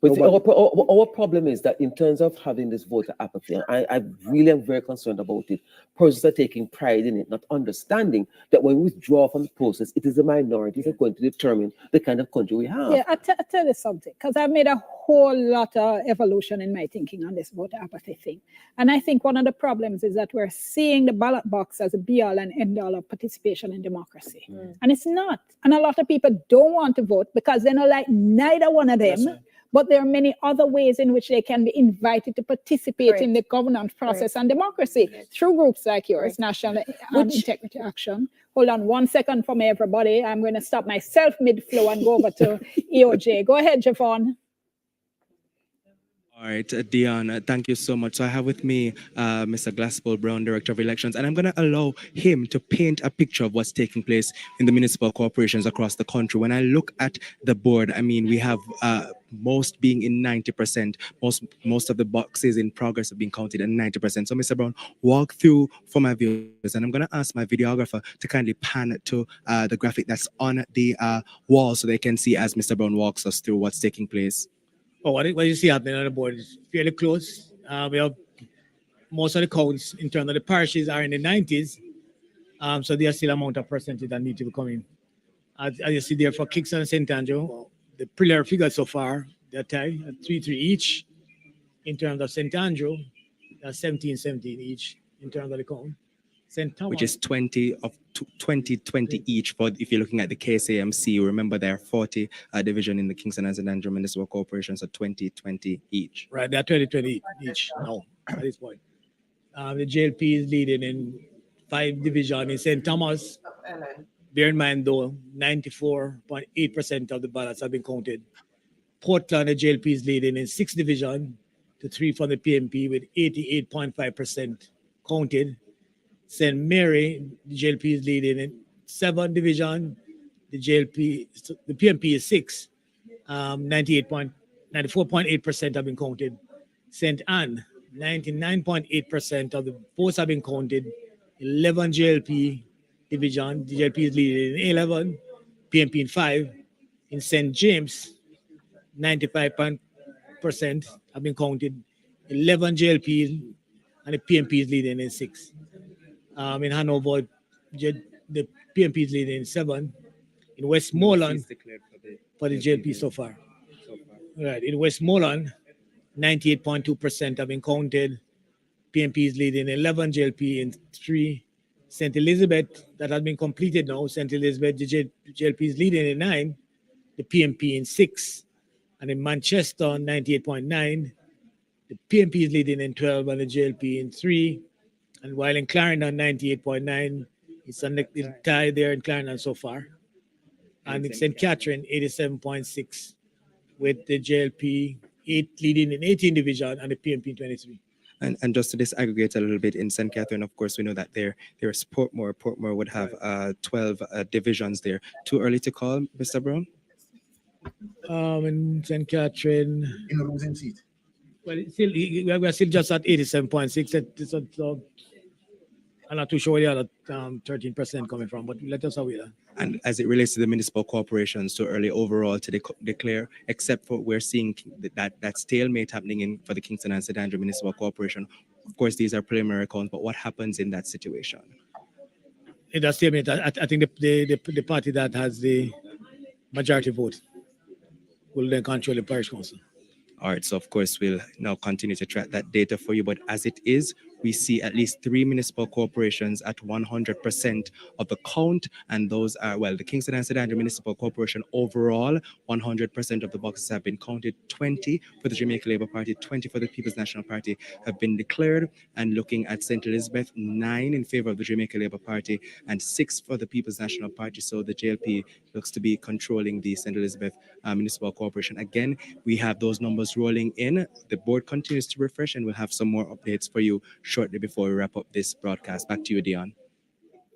But our problem is that in terms of having this voter apathy, I really am very concerned about it. Persons are taking pride in it, not understanding that when we withdraw from the process, it is the minorities that are going to determine the kind of country we have. Yeah, I tell you something, because I've made a whole lot of evolution in my thinking on this voter apathy thing. And I think one of the problems is that we're seeing the ballot box as a be-all and end-all of participation in democracy. And it's not. And a lot of people don't want to vote because they don't like neither one of them. But there are many other ways in which they can be invited to participate in the governance process and democracy through groups like yours, National Integrity Action. Hold on 1 second for me, everybody. I'm going to stop myself mid-flow and go over to EOJ. Go ahead, Javon. All right, Dion, thank you so much. So I have with me Mr. Glaspel Brown, Director of Elections, and I'm going to allow him to paint a picture of what's taking place in the municipal corporations across the country. When I look at the board, I mean, we have most being in 90%. Most of the boxes in progress have been counted at 90%. So Mr. Brown, walk through for my viewers, and I'm going to ask my videographer to kindly pan to the graphic that's on the wall so they can see as Mr. Brown walks us through what's taking place. Oh, what you see happening on the board is fairly close. We have most of the counts in terms of the parishes are in the 90s. So there's still amount of percentage that need to be coming. As you see there for Kingston and St. Andrew, the preliminary figures so far, they're tied at 3-3 each. In terms of St. Andrew, they're 17-17 each in terms of the count. St. Thomas, which is 20 each. For if you're looking at the KSAMC, remember there are 40 division in the Kingston and St. Andrew Municipal Corporation, so 20 each. Right, they're 20 each now at this point. The JLP is leading in 5 division in St. Thomas. Bear in mind though, 94.8% of the ballots have been counted. Portland, the JLP is leading in 6 division to 3 from the PNP with 88.5% counted. St. Mary, the JLP is leading in 7 division. The PNP is 6. 94.8% have been counted. St. Anne, 99.8% of the votes have been counted. 11 JLP division. The JLP is leading in 11. PNP in 5. In St. James, 95% have been counted. 11 JLP and the PNP is leading in 6. In Hanover, the PNP is leading in 7. In Westmoreland, for the JLP so far. Right. In Westmoreland, 98.2% have been counted. PNP is leading 11, JLP in 3. St. Elizabeth, that has been completed now. St. Elizabeth, the JLP is leading in 9. The PNP in 6. And in Manchester, 98.9. The PNP is leading in 12 and the JLP in 3. And while in Clarendon, 98.9, it's a tie there in Clarendon so far. And in St. Catherine, 87.6, with the JLP 8 leading in 18 division and the PNP in 23. And just to disaggregate a little bit, in St. Catherine, of course, we know that there's Portmore. Portmore would have 12 divisions there. Too early to call, Mr. Brown? In St. Catherine. In a losing seat. Well, it's still, we're still just at 87.6. So I'm not too sure where the other 13% coming from, but let us know. And as it relates to the municipal corporations, so early overall to declare, except for we're seeing that stalemate happening for the Kingston and St. Andrew Municipal Corporation. Of course, these are preliminary accounts, but what happens in that situation? In that statement, I think the party that has the majority vote will then control the parish council. All right, so of course, we'll now continue to track that data for you. But as it is, we see at least 3 municipal corporations at 100% of the count. And those are, well, the Kingston and St. Andrew Municipal Corporation overall, 100% of the boxes have been counted. 20 for the Jamaica Labour Party, 20 for the People's National Party have been declared. And looking at St. Elizabeth, 9 in favor of the Jamaica Labour Party and 6 for the People's National Party. So the JLP looks to be controlling the St. Elizabeth Municipal Corporation. Again, we have those numbers rolling in. The board continues to refresh, and we'll have some more updates for you shortly before we wrap up this broadcast. Back to you, Dion.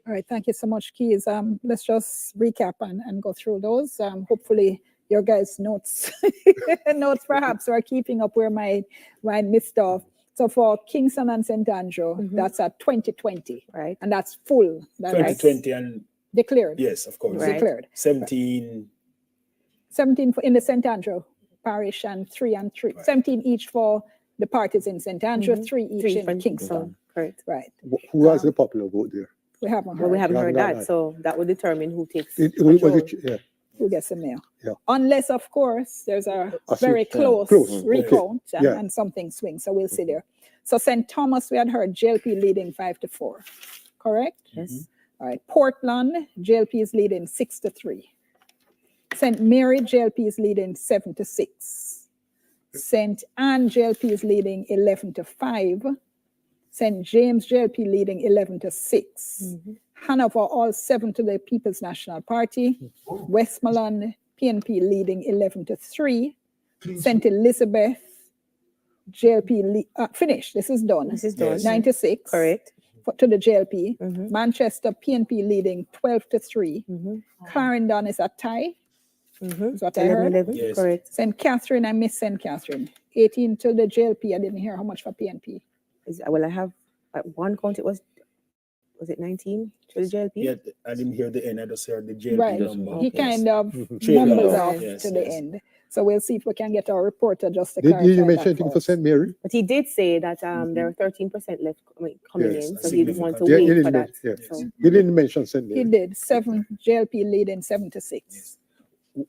All right, thank you so much, Keys. Let's just recap and go through those. Hopefully your guys' notes perhaps are keeping up where my missed off. So for Kingston and St. Andrew, that's at 2020, right? And that's full. 2020 and declared. Yes, of course. Right. Declared. 17 in the St. Andrew parish and 3 and 3. Right. 17 each for the parties in St. Andrew, 3 each in Kingston. Correct. Right. Who has the popular vote there? We haven't heard. Well, we haven't heard that, so that will determine who takes who gets the mayor. Yeah. Unless, of course, there's a very close recount and something swings. So we'll see there. So St. Thomas, we had heard JLP leading 5-4. Correct? Yes. All right. Portland, JLP is leading 6-3. St. Mary, JLP is leading 7-6. St. Anne, JLP is leading 11-5. St. James, JLP leading 11-6. Hanover, all 7 to the People's National Party. Westmoreland, PNP leading 11-3. St. Elizabeth, JLP finished. This is done. This is done. 9-6. Correct. To the JLP. Manchester, PNP leading 12-3. Clarendon is a tie. Is what I heard. 11, yes. Correct. St. Catherine, I missed St. Catherine. 18 to the JLP. I didn't hear how much for PNP. Well, I have at one count. It was it 19 to the JLP? Yeah, I didn't hear the end. I just heard the JLP number. He kind of mumbled off to the end. So we'll see if we can get our reporter just to clarify. Did you mention anything for St. Mary? But he did say that there are 13% left coming in, so he didn't want to wait for that. So. He didn't mention St. Mary. He did. 7 JLP leading 7-6. Yes.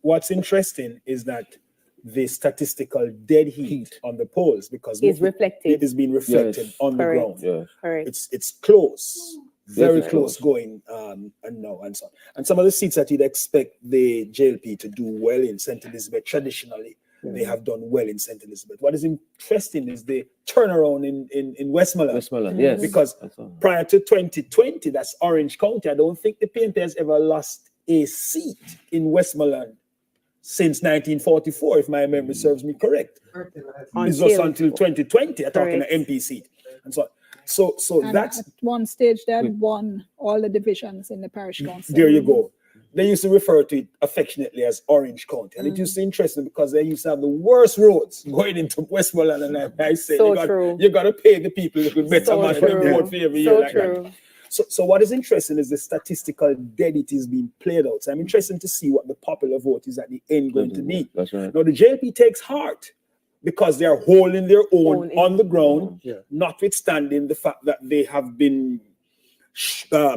What's interesting is that the statistical dead heat on the polls, because it is being reflected on the ground. Yeah. Correct. It's close, very close going, and now and so on. And some of the seats that you'd expect the JLP to do well in St. Elizabeth traditionally, they have done well in St. Elizabeth. What is interesting is the turnaround in Westmoreland. Westmoreland, yes. Because prior to 2020, that's Orange County, I don't think the PNP has ever lost a seat in Westmoreland since 1944, if my memory serves me correct. It's just until 2020, I'm talking an MP seat. And so And that's at one stage they had won all the divisions in the parish council. there you go. They used to refer to it affectionately as Orange County. And it used to be interesting because they used to have the worst roads going into Westmoreland. And I say, you got to pay the people a little better money than vote for every year like that. So what is interesting is the statistical dead it is being played out. So I'm interested to see what the popular vote is at the end going to be. That's right. Now the JLP takes heart because they are holding their own on the ground, notwithstanding the fact that they have been,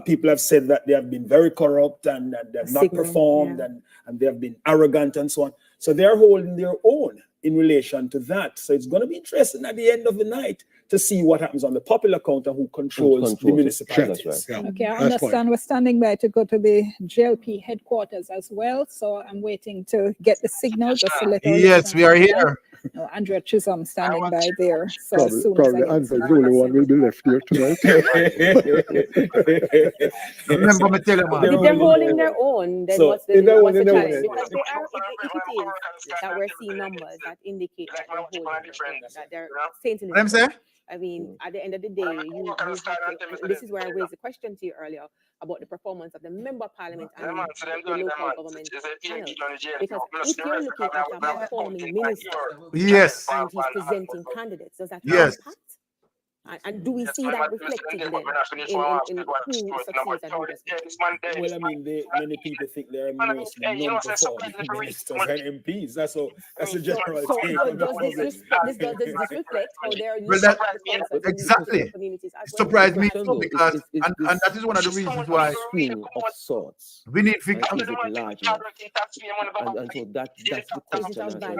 people have said that they have been very corrupt and they have not performed and they have been arrogant and so on. So they are holding their own in relation to that. So it's going to be interesting at the end of the night to see what happens on the popular count and who controls the municipalities. Right. Okay, I understand. We're standing by to go to the JLP headquarters as well. So I'm waiting to get the signal just to let Yes, we are here. Andrea Chisholm standing by there. So as soon as I Probably get Andre's the only one will be left here tonight. Remember me tell you, man. If they're holding their own, then So, what's in the their what's own, the in their challenge? own. Because they are, if it is that we're seeing numbers that indicate that they're holding their own, that they're saying to What I'm saying? I mean, at the end of the day, you have to, and this is where I raised the question to you earlier about the performance of the member of parliament and the local government channels. Because if you're looking at a performing minister Yes. and he's presenting candidates, does that have Yes. impact? And do we see that reflected then in who succeeds and who doesn't? Well, I mean, many people think they're mostly non-performing ministers and MPs. That's a general So take. does this reflect how they're Well, using that, the performance of the exactly. communities as It well? surprised me So too because, is and that is one of the reasons why swing of sorts. we need And to. is it large enough? And so that's the question as well.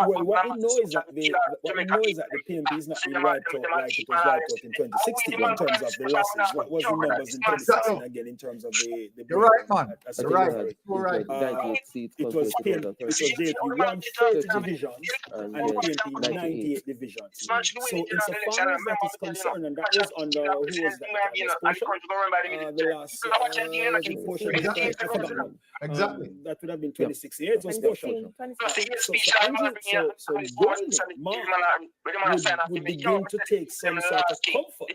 Well, what we know is that the PNP is not being wiped out like it was wiped out in 2016 in terms of the losses. What was the numbers in 2016 again in terms of the You're right, man. You're right. You're right. It was JP 130 divisions and PNP 98 divisions. So insofar as that is concerned, and that was under who was that? The last portion. I forgot. Exactly. That would have been 2016. It was portion. So going there, would begin to take some sort of comfort.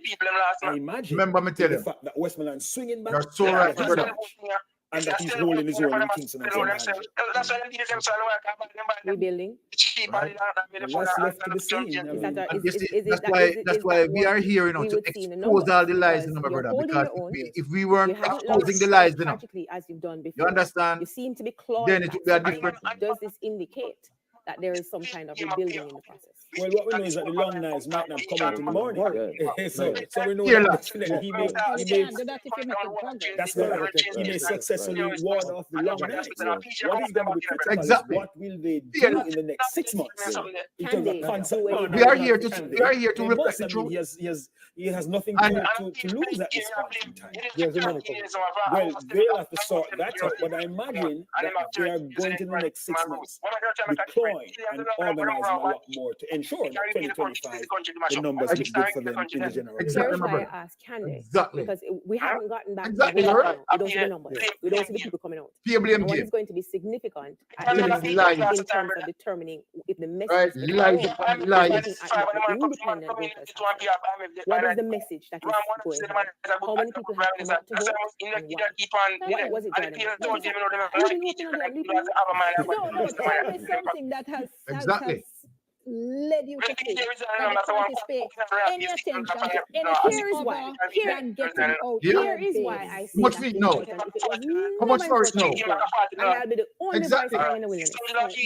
I imagine. Remember me tell the you. fact that Westmoreland swinging back. You're so right, brother. And that he's holding his own in Kingston and St. Rebuilding. Right. What's left to be seen? That's why we are here, you know, to expose all the lies in my brother. Because if we weren't exposing the lies, you know, as you've done before, you understand? You seem to be clawing. Then it would be a different. Does this indicate that there is some kind of rebuilding in the process? Well, what we know is that the long knives might not come out in the morning. So we know that he may that's correct. He may successfully ward off the long knives. What is going to be critical is what will they do in the next 6 months? In terms of concept. We are here to reflect the truth. He has nothing to lose at this point in time. Well, they'll have to sort that out, but I imagine that they are going to the next 6 months deploy and organize a lot more to ensure that 2025 the numbers look good for them in the general. Here's why I asked, can they? Exactly. Because we haven't gotten back Exactly. to the vote. We don't see the numbers. We don't see the people coming out. And what is going to be significant in terms of determining if the message is independent voters. What is the message that is going on? How many people have come out to vote? And why was it Jordan? No, tell me something that has led you to think that the parties pay any attention to anything other than getting out. Here is why I say much we know. How much for it now? And I'll be the only Exactly. voice in the wilderness.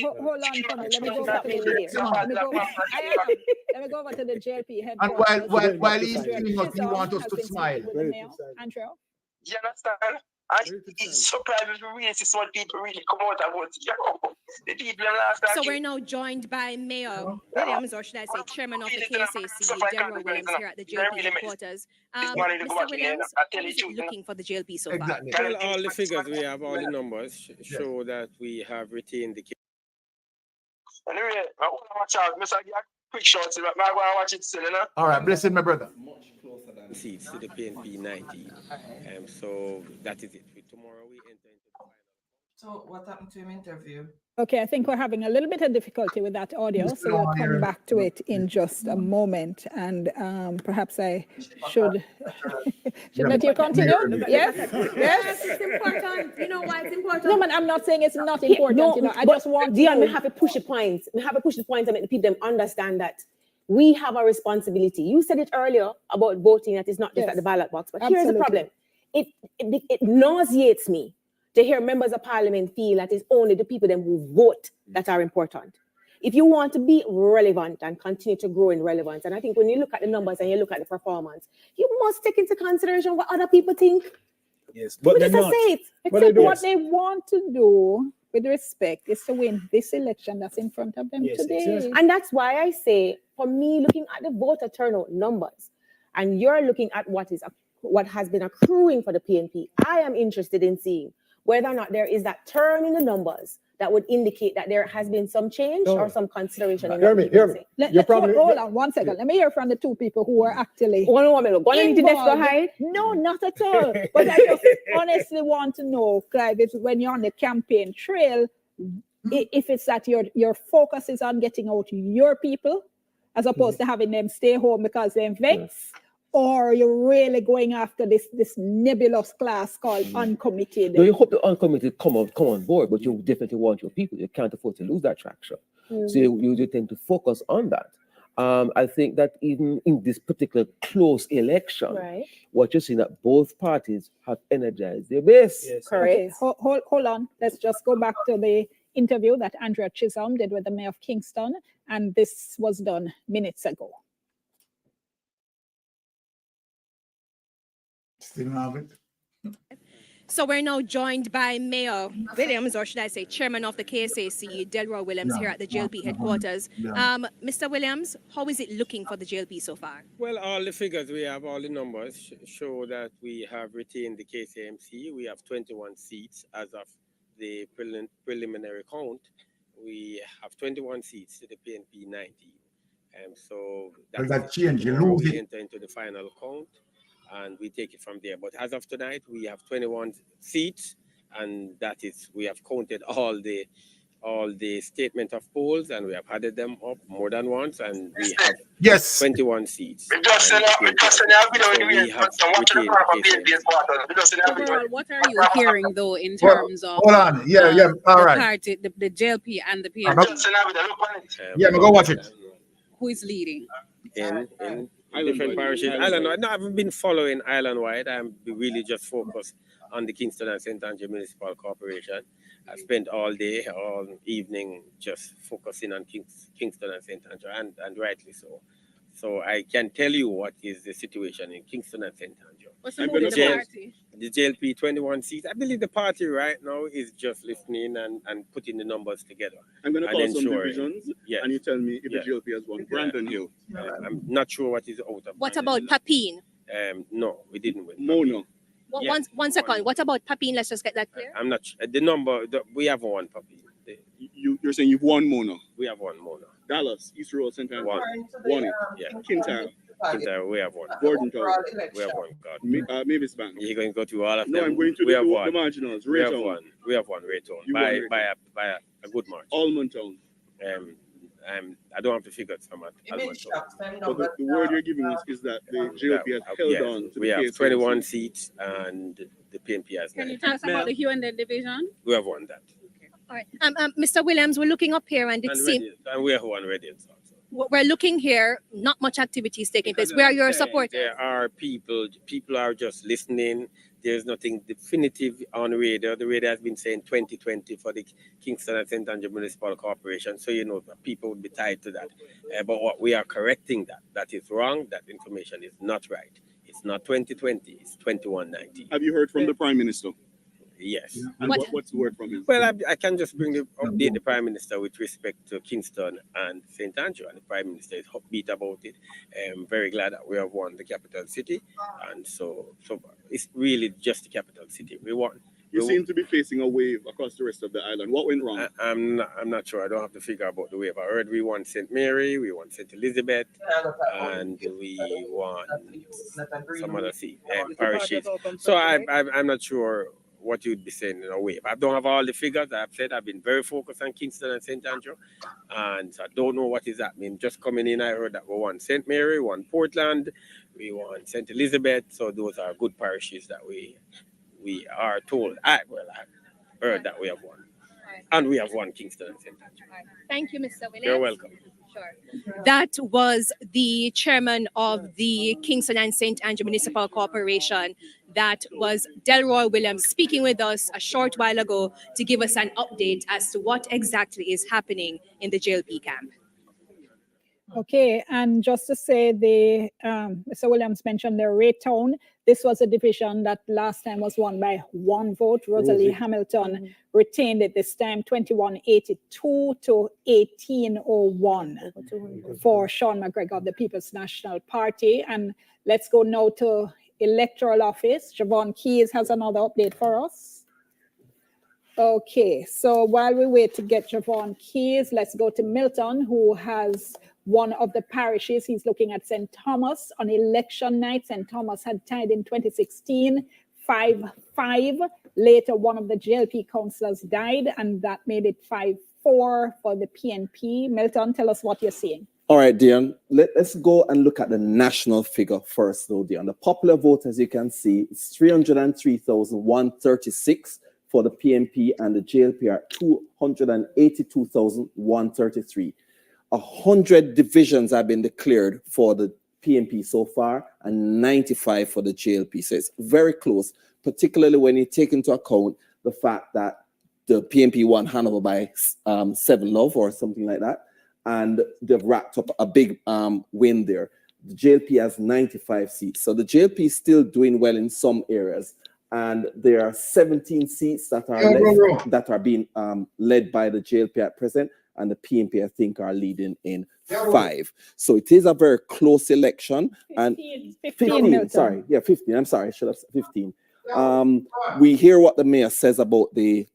Hold on for me. Let me go over to the JLP headquarters. And while he's doing us, he wants us to smile. Andrew? You understand? It's surprising to really see what people really come out about. The people last So we're now joined by Mayor Williams, or should I say Chairman of the KCC, Deborah Williams, here at the JLP headquarters. Mr. Williams, how is it looking for the JLP so far? Well, all the figures we have, all the numbers show that we have retained the case. Anyway, I want to watch out. Mr. Quick shots, but I want to watch it still, you know? All right, blessed my brother. Seats to the PNP 90. So that is it. Tomorrow we enter into the final. So what happened to him interview? Okay, I think we're having a little bit of difficulty with that audio, so we'll come back to it in just a moment. And perhaps I should let you continue. Yes, yes. It's important. You know why it's important? No, man, I'm not saying it's not important. No, you know, I just want Dion, to we have to push the points. We have to push the points and make the people understand that we have a responsibility. You said it earlier about voting, that is not just at the ballot box. But here's the problem. It nauseates me to hear members of parliament feel that it's only the people who vote that are important. If you want to be relevant and continue to grow in relevance, and I think when you look at the numbers and you look at the performance, you must take into consideration what other people think. Yes, but they're not. Except what they want to do, with respect, is to win this election that's in front of them today. Exactly. And that's why I say, for me, looking at the voter turnout numbers, and you're looking at what has been accruing for the PNP, I am interested in seeing whether or not there is that turn in the numbers that would indicate that there has been some change or some consideration in what people say. Hold on 1 second. Let me hear from the two people who are actually involved. No, not at all. But I just honestly want to know, Clive, if when you're on the campaign trail, if it's that your focus is on getting out your people as opposed to having them stay home because they're vexed, or you're really going after this nebulous class called uncommitted. No, you hope the uncommitted come on board, but you definitely want your people. You can't afford to lose that traction. So you tend to focus on that. I think that even in this particular close election, what you're seeing that both parties have energized their base. Yes. Correct. Okay, hold on. Let's just go back to the interview that Andrea Chisholm did with the mayor of Kingston, and this was done minutes ago. Still have it. So we're now joined by Mayor Williams, or should I say Chairman of the KSAC, Delroy Williams, here at the JLP headquarters. Mr. Williams, how is it looking for the JLP so far? Well, all the figures we have, all the numbers show that we have retained the KCMC. We have 21 seats as of the preliminary count. We have 21 seats to the PNP 19. So that change, you lose we it. enter into the final count, and we take it from there. But as of tonight, we have 21 seats, and that is, we have counted all the statement of polls, and we have added them up more than once, and we have 21 seats. Overall, what are you hearing though in terms of hold on, all right. party, the JLP and the PNP? Yeah, go watch it. Who is leading? In different parishes. I don't know. I haven't been following island-wide. I'm really just focused on the Kingston and St. Andrew Municipal Corporation. I spent all day, all evening just focusing on Kingston and St. Andrew, and rightly so. So I can tell you what is the situation in Kingston and St. Andrew. What's the mood of the party? The JLP 21 seats. I believe the party right now is just listening and putting the numbers together. I'm going to call some divisions, and you tell me if the JLP has won. Brandon Hill. I'm not sure what is out of. What about Papine? No, we didn't win. Mono. Well, one second. What about Papine? Let's just get that clear. I'm not sure. The number, we have one Papine. You're saying you've won Mono? We have one Mono. Dallas, East Road, St. Andrew. Won it. Yeah. Kintyre. Kintyre, we have one. Gordon Town. We have one. God. Mavis Bank. You're going to go through all of them. No, I'm going to we the have one. marginals. We have one. We have one. Raytown. By a good margin. Almond Town. I don't have the figures from Almond Town. But the word you're giving us is that the JLP has held on to we the have KSAC. 21 seats and the PNP has 9. Can you tell us about the Hue and the division? We have won that. All right. Mr. Williams, we're looking up here, and it seems we have one Radiance also. We're looking here. Not much activity is taking place. Where are your supporters? There are people. People are just listening. There's nothing definitive on radio. The radio has been saying 2020 for the Kingston and St. Andrew Municipal Corporation. So people would be tied to that. But what we are correcting that is wrong. That information is not right. It's not 2020. It's 2119. Have you heard from the Prime Minister? Yes. And what's the word from him? Well, I can just update the Prime Minister with respect to Kingston and St. Andrew, and the Prime Minister is upbeat about it. I'm very glad that we have won the capital city, and so it's really just the capital city we won. You seem to be facing a wave across the rest of the island. What went wrong? I'm not sure. I don't have to figure about the wave. I heard we won St. Mary, we won St. Elizabeth, and we won some other parishes. So I'm not sure what you'd be saying in a wave. I don't have all the figures. I've said I've been very focused on Kingston and St. Andrew, and so I don't know what is happening. Just coming in, I heard that we won St. Mary, we won Portland, we won St. Elizabeth. So those are good parishes that we are told. I heard that we have won, and we have won Kingston and St. Andrew. Thank you, Mr. Williams. You're welcome. Sure. That was the chairman of the Kingston and St. Andrew Municipal Corporation. That was Delroy Williams speaking with us a short while ago to give us an update as to what exactly is happening in the JLP camp. Okay, and just to say, Mr. Williams mentioned the Raytown. This was a division that last time was won by 1 vote. Rosalie Hamilton retained it this time, 2182 to 1801 for Sean McGregor of the People's National Party. And let's go now to electoral office. Javon Keys has another update for us. Okay, so while we wait to get Javon Keys, let's go to Milton, who has one of the parishes. He's looking at St. Thomas. On election night, St. Thomas had tied in 2016, 5-5. Later, one of the JLP councillors died, and that made it 5-4 for the PNP. Milton, tell us what you're seeing. All right, Dion, let's go and look at the national figure first, though, Dion. The popular vote, as you can see, is 303,136 for the PNP, and the JLP are 282,133. 100 divisions have been declared for the PNP so far, and 95 for the JLP. So it's very close, particularly when you take into account the fact that the PNP won Hanover by 7-0 or something like that. And they've racked up a big win there. The JLP has 95 seats. So the JLP is still doing well in some areas. And there are 17 seats that are being led by the JLP at present. And the PNP, I think, are leading in 5. So it is a very close election. 15, sorry. Yeah, 15. I'm sorry. I should have said 15. We hear what the mayor says about the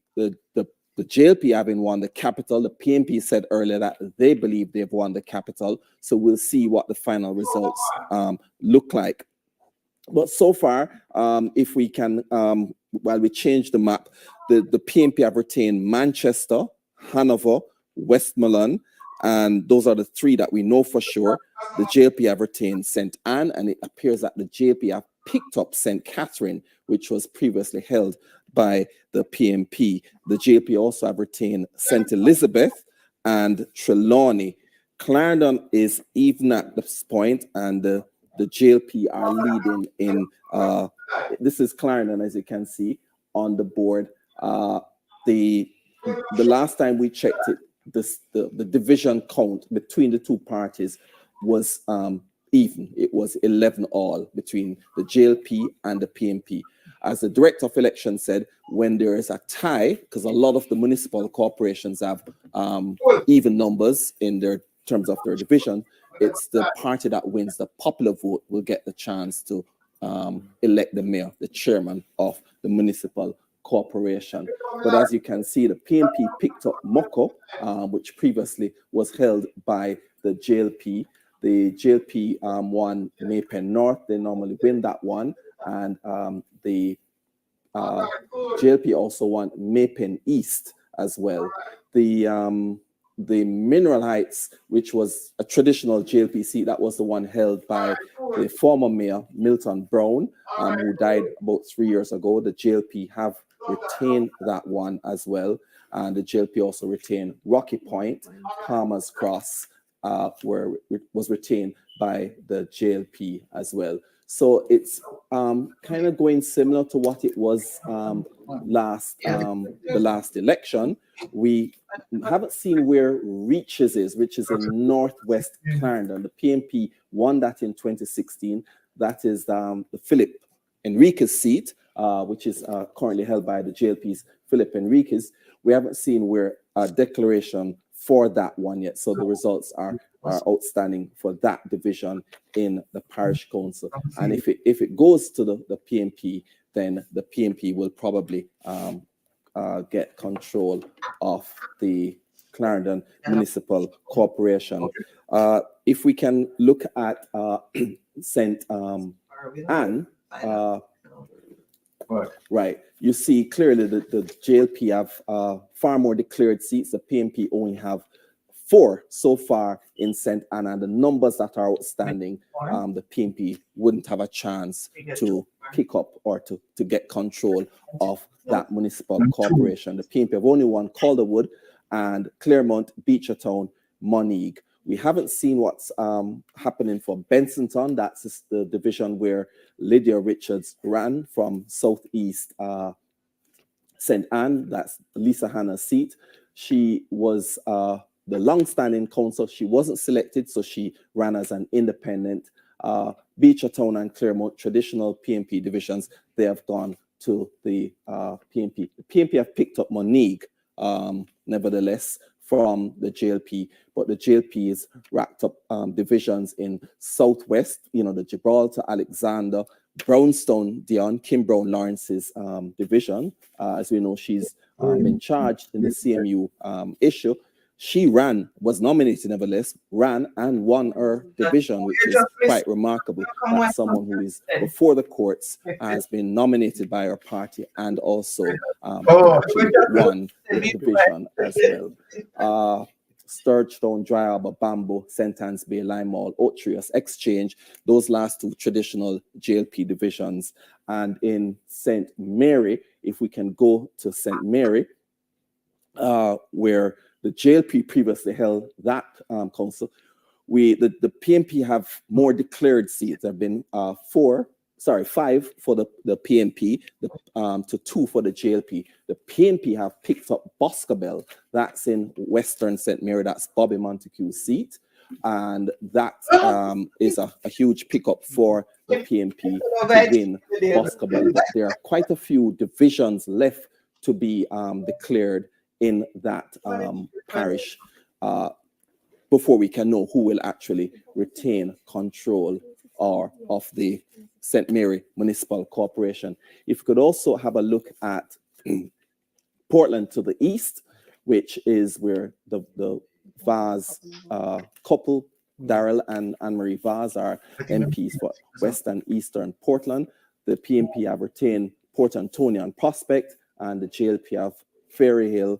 JLP having won the capital. The PNP said earlier that they believe they've won the capital. So we'll see what the final results look like. But so far, if we can, while we change the map, the PNP have retained Manchester, Hanover, Westmoreland, and those are the 3 that we know for sure. The JLP have retained St. Anne, and it appears that the JLP have picked up St. Catherine, which was previously held by the PNP. The JLP also have retained St. Elizabeth and Trelawney. Clarendon is even at this point, and the JLP are leading in, this is Clarendon, as you can see on the board. The last time we checked it, the division count between the two parties was even. It was 11-all between the JLP and the PNP. As the director of elections said, when there is a tie, because a lot of the municipal corporations have even numbers in their terms of their division, it's the party that wins the popular vote will get the chance to elect the mayor, the chairman of the municipal corporation. But as you can see, the PNP picked up Moko, which previously was held by the JLP. The JLP won Maypen North. They normally win that one. And the JLP also won Maypen East as well. The Mineral Heights, which was a traditional JLP seat, that was the one held by the former mayor, Milton Brown, who died about 3 years ago. The JLP have retained that one as well. And the JLP also retained Rocky Point, Palmer's Cross, where it was retained by the JLP as well. So it's kind of going similar to what it was the last election. We haven't seen where Reaches is, which is in northwest Clarendon. The PNP won that in 2016. That is the Philip Enriquez seat, which is currently held by the JLP's Philip Enriquez. We haven't seen where a declaration for that one yet. So the results are outstanding for that division in the parish council. And if it goes to the PNP, then the PNP will probably get control of the Clarendon Municipal Corporation. If we can look at St. Anne, right, you see clearly that the JLP have far more declared seats. The PNP only have 4 so far in St. Anne, and the numbers that are outstanding, the PNP wouldn't have a chance to pick up or to get control of that municipal corporation. The PNP have only won Calderwood and Claremont, Beechertown, Monique. We haven't seen what's happening for Bensonton. That's the division where Lydia Richards ran from Southeast St. Anne. That's Lisa Hanna's seat. She was the long-standing council. She wasn't selected, so she ran as an independent. Beechertown and Claremont, traditional PNP divisions, they have gone to the PNP. The PNP have picked up Monique, nevertheless, from the JLP, but the JLP has racked up divisions in Southwest, the Gibraltar, Alexander, Brownstone Dion, Kim Brown Lawrence's division. As we know, she's been charged in the CMU issue. She was nominated nevertheless, ran and won her division, which is quite remarkable that someone who is before the courts has been nominated by her party and also actually won the division as well. Sturgestone, Dry Harbour, Bamboo, St. Anne's Bay, Limehall, Oatrius, Exchange, those last two traditional JLP divisions. And in St. Mary, if we can go to St. Mary, where the JLP previously held that council, the PNP have more declared seats. There have been 5 for the PNP, to 2 for the JLP. The PNP have picked up Boscobel, that's in Western St. Mary, that's Bobby Montague's seat. And that is a huge pickup for the PNP to win Boscobel. But there are quite a few divisions left to be declared in that parish before we can know who will actually retain control of the St. Mary Municipal Corporation. If you could also have a look at Portland to the east, which is where the Vaz couple, Daryl and Anne-Marie Vaz, are MPs for West and Eastern Portland. The PNP have retained Port Antonio and Prospect, and the JLP have Ferry Hill,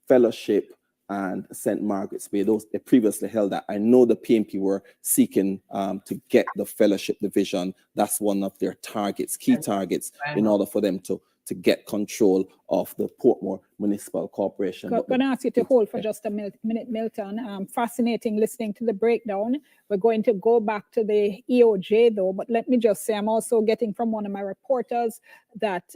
Fellowship, and St. Margaret's Bay. Those they previously held that. I know the PNP were seeking to get the Fellowship division. That's one of their targets, key targets, in order for them to get control of the Portmore Municipal Corporation. I'm going to ask you to hold for just a minute, Milton. Fascinating listening to the breakdown. We're going to go back to the EOJ though, but let me just say, I'm also getting from one of my reporters that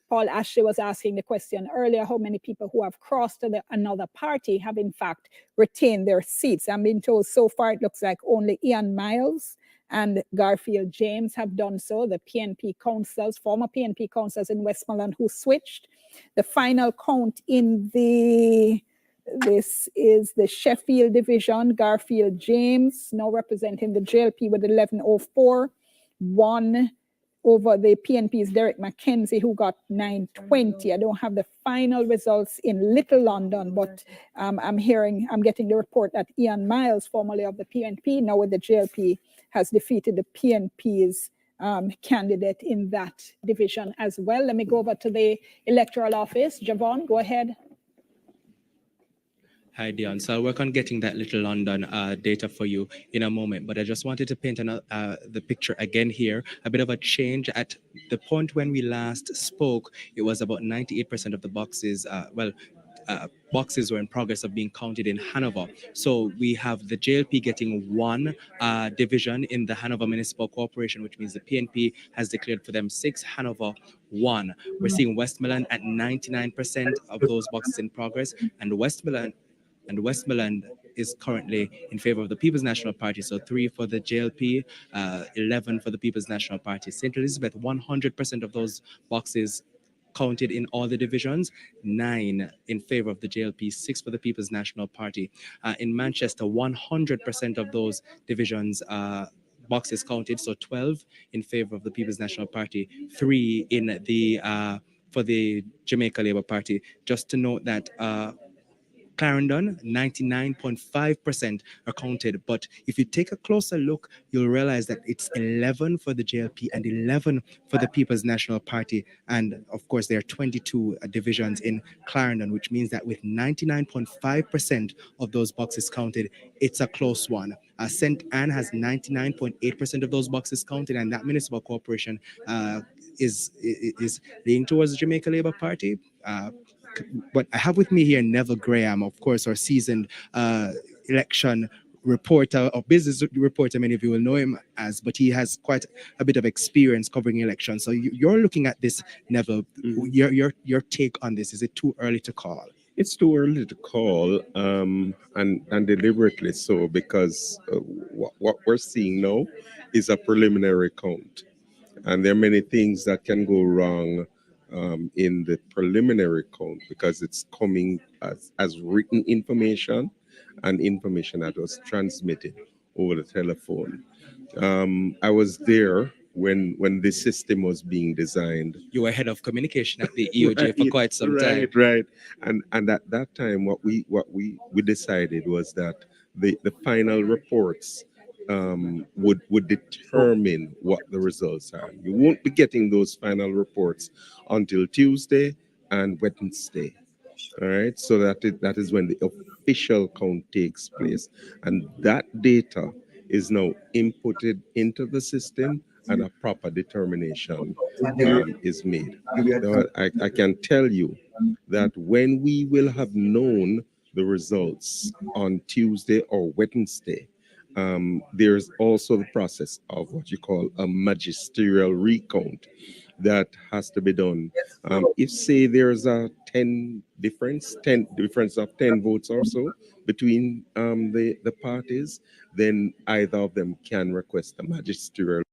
Paul Ashley was asking the question earlier, how many people who have crossed to another party have in fact retained their seats. I'm being told so far it looks like only Ian Miles and Garfield James have done so, the PNP councillors, former PNP councillors in Westmoreland who switched. The final count in this is the Sheffield division, Garfield James, now representing the JLP with 1104, won over the PNP's Derek McKenzie, who got 920. I don't have the final results in Little London, but I'm getting the report that Ian Miles, formerly of the PNP, now with the JLP, has defeated the PNP's candidate in that division as well. Let me go over to the electoral office. Javon, go ahead. Hi, Dion. So I'll work on getting that Little London data for you in a moment, but I just wanted to paint the picture again here. A bit of a change. At the point when we last spoke, it was about 98% of the boxes, boxes were in progress of being counted in Hanover. So we have the JLP getting 1 division in the Hanover Municipal Corporation, which means the PNP has declared for them 6, Hanover 1. We're seeing Westmoreland at 99% of those boxes in progress, and Westmoreland is currently in favor of the People's National Party. So 3 for the JLP, 11 for the People's National Party. St. Elizabeth, 100% of those boxes counted in all the divisions, 9 in favor of the JLP, 6 for the People's National Party. In Manchester, 100% of those divisions boxes counted, so 12 in favor of the People's National Party, 3 in the for the Jamaica Labour Party. Just to note that Clarendon, 99.5% are counted. But if you take a closer look, you'll realize that it's 11 for the JLP and 11 for the People's National Party. And of course, there are 22 divisions in Clarendon, which means that with 99.5% of those boxes counted, it's a close one. St. Anne has 99.8% of those boxes counted, and that municipal corporation is leaning towards the Jamaica Labour Party. But I have with me here Neville Graham, of course, our seasoned election reporter or business reporter, many of you will know him as, but he has quite a bit of experience covering elections. So you're looking at this, Neville. Your take on this, is it too early to call? It's too early to call, and deliberately so, because what we're seeing now is a preliminary count. And there are many things that can go wrong in the preliminary count, because it's coming as written information and information that was transmitted over the telephone. I was there when this system was being designed. You were head of communication at the EOJ for quite some time. Right. And at that time, what we decided was that the final reports would determine what the results are. You won't be getting those final reports until Tuesday and Wednesday. All right, so that is when the official count takes place, and that data is now inputted into the system, and a proper determination is made. Now, I can tell you that when we will have known the results on Tuesday or Wednesday, there's also the process of what you call a magisterial recount that has to be done. If say there's a 10 difference of 10 votes or so between the parties, then either of them can request a magisterial.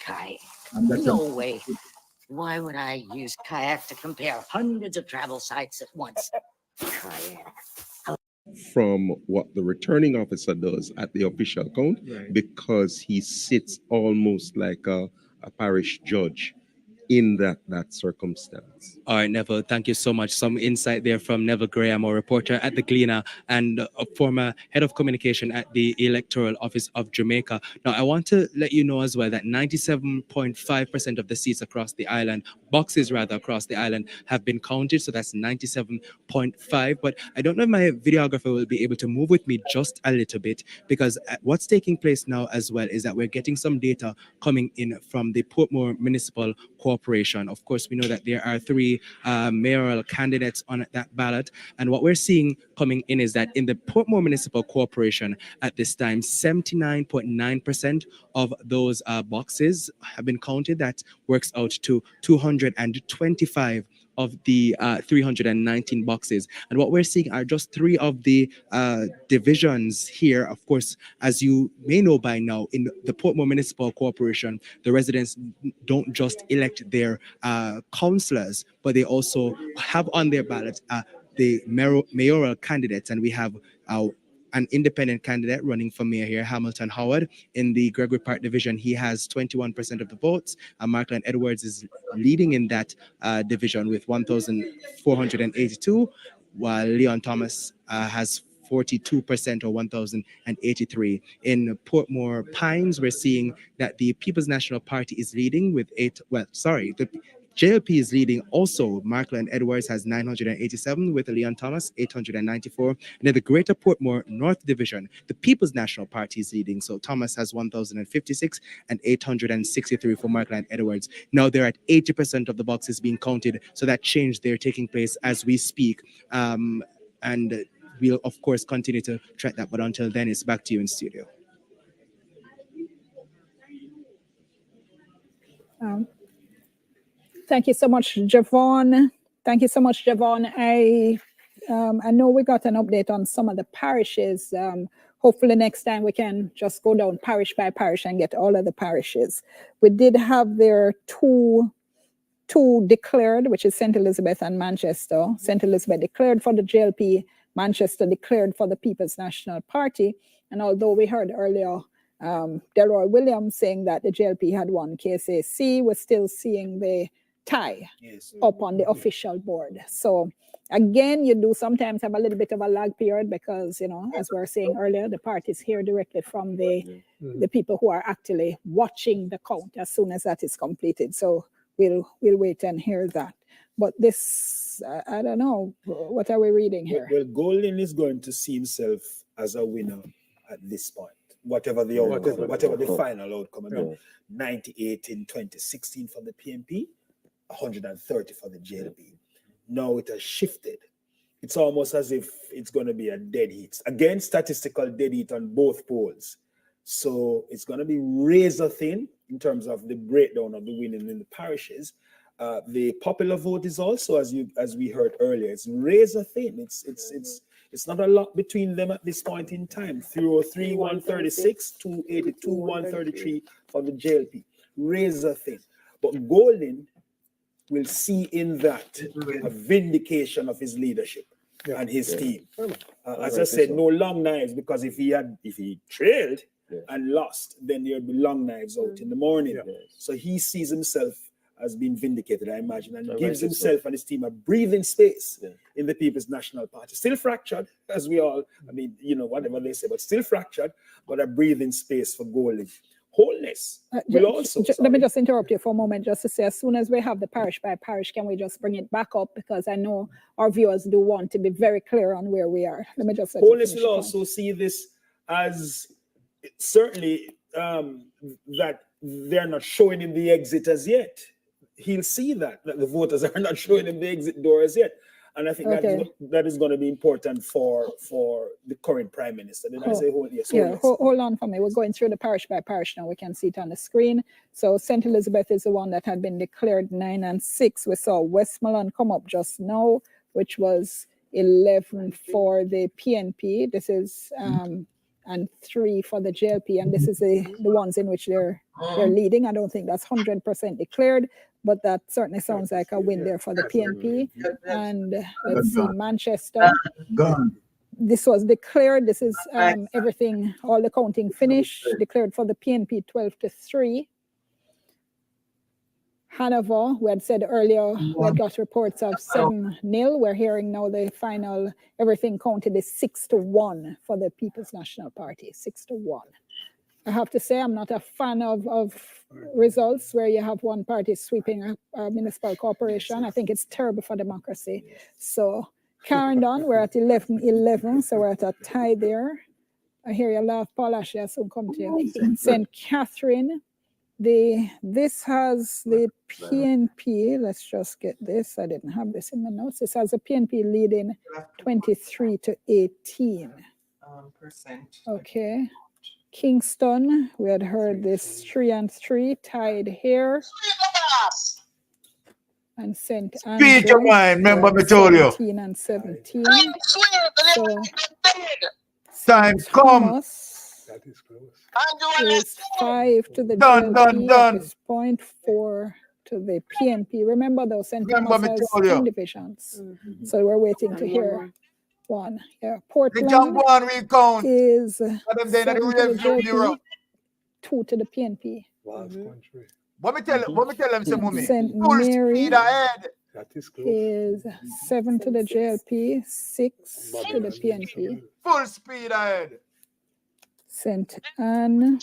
Kayak. No way. Why would I use kayak to compare hundreds of travel sites at once? Kayak. From what the returning officer does at the official count, because he sits almost like a parish judge in that circumstance. All right, Neville, thank you so much. Some insight there from Neville Graham, a reporter at the Gleaner and a former head of communication at the Electoral Office of Jamaica. Now, I want to let you know as well that 97.5% of the seats across the island, boxes rather, across the island have been counted. So that's 97.5. But I don't know if my videographer will be able to move with me just a little bit, because what's taking place now as well is that we're getting some data coming in from the Portmore Municipal Corporation. Of course, we know that there are 3 mayoral candidates on that ballot. And what we're seeing coming in is that in the Portmore Municipal Corporation at this time, 79.9% of those boxes have been counted. That works out to 225 of the 319 boxes. And what we're seeing are just 3 of the divisions here. Of course, as you may know by now, in the Portmore Municipal Corporation, the residents don't just elect their councillors, but they also have on their ballot the mayoral candidates. And we have an independent candidate running for mayor here, Hamilton Howard, in the Gregory Park division. He has 21% of the votes. Markland Edwards is leading in that division with 1,482, while Leon Thomas has 42% or 1,083. In Portmore Pines, we're seeing that the People's National Party is leading with the JLP is leading also. Markland Edwards has 987 with Leon Thomas, 894. And then the Greater Portmore North Division, the People's National Party is leading. So Thomas has 1,056 and 863 for Markland Edwards. Now they're at 80% of the boxes being counted. So that change there taking place as we speak. And we'll, of course, continue to track that. But until then, it's back to you in studio. Thank you so much, Javon. Thank you so much, Javon. I know we got an update on some of the parishes. Hopefully next time we can just go down parish by parish and get all of the parishes. We did have there two declared, which is St. Elizabeth and Manchester. St. Elizabeth declared for the JLP, Manchester declared for the People's National Party. And although we heard earlier Delroy Williams saying that the JLP had won KSAC, we're still seeing the tie up on the official board. So again, you do sometimes have a little bit of a lag period because, you know, as we were saying earlier, the parties hear directly from the people who are actually watching the count as soon as that is completed. So we'll wait and hear that. But this, I don't know, what are we reading here? Well, Golden is going to see himself as a winner at this point. Whatever the outcome, whatever the final outcome. I mean, 98 in 2016 for the PNP, 130 for the JLP. Now it has shifted. It's almost as if it's going to be a dead heat. Again, statistical dead heat on both polls. So it's going to be razor thin in terms of the breakdown of the winning in the parishes. The popular vote is also, as we heard earlier, it's razor thin. It's not a lot between them at this point in time. 303, 136, 282, 133 for the JLP. Razor thin. But Golden will see in that a vindication of his leadership and his team. As I said, no long knives, because if he trailed, and lost, then there'd be long knives out in the morning. So he sees himself as being vindicated, I imagine, and gives himself and his team a breathing space in the People's National Party. Still fractured, as we all, I mean, you know, whatever they say, but still fractured, but a breathing space for Golding. Wholeness will also. Let me just interrupt you for a moment, just to say, as soon as we have the parish by parish, can we just bring it back up? Because I know our viewers do want to be very clear on where we are. Let me just. Wholeness will also see this as certainly that they're not showing him the exit as yet. He'll see that the voters are not showing him the exit door as yet. And I think that is going to be important for the current Prime Minister. Did I say yes? Hold on for me. We're going through the parish by parish now. We can see it on the screen. So St. Elizabeth is the one that had been declared 9 and 6. We saw Westmoreland come up just now, which was 11 for the PNP. This is and 3 for the JLP, and this is the ones in which they're leading. I don't think that's 100% declared, but that certainly sounds like a win there for the PNP. And let's see, Manchester. This was declared. This is everything, all the counting finished. Declared for the PNP 12-3. Hanover, we had said earlier, we had got reports of 7-0. We're hearing now the final, everything counted is 6-1 for the People's National Party, 6-1. I have to say, I'm not a fan of results where you have one party sweeping a municipal corporation. I think it's terrible for democracy. So Clarendon, we're at 11-11, so we're at a tie there. I hear you laugh, Paul Ashley, I soon come to you. St. Catherine, this has the PNP, let's just get this, I didn't have this in my notes. This has the PNP leading 23-18. Okay. Kingston, we had heard this 3 and 3, tied here. And St. Andrew, Speed your mind, remember me told you. 17 and 17. So, Time come. That is close. Is 5 to the done. At this point, 4 to the PNP. Remember though, St. Thomas has 2 divisions. So we're waiting to hear 1. Yeah, Portland is 7 to the JLP, 2 to the PNP. What me tell them some mommy. St. Mary is 7 to the JLP, 6 to the PNP. Full speed ahead. St. Anne,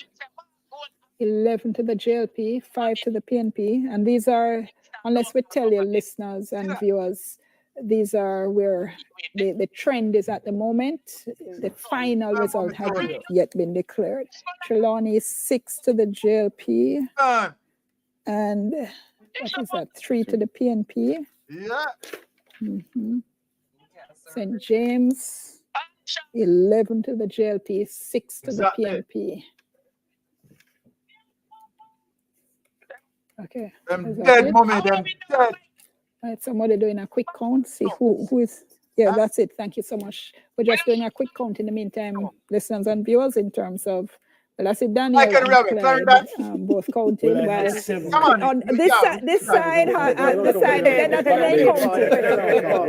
11 to the JLP, 5 to the PNP. And these are, unless we tell you listeners and viewers, these are where the trend is at the moment. The final result hasn't yet been declared. Trelawney, 6 to the JLP. And what is that? 3 to the PNP. St. James, 11 to the JLP, 6 to the PNP. Okay. Dead moment, them dead. Right, somebody doing a quick count. See who is. Yeah, that's it. Thank you so much. We're just doing a quick count in the meantime, listeners and viewers, in terms of. Well, I see Daniel and Clyde, both counting. Well, on this side, they're not counting.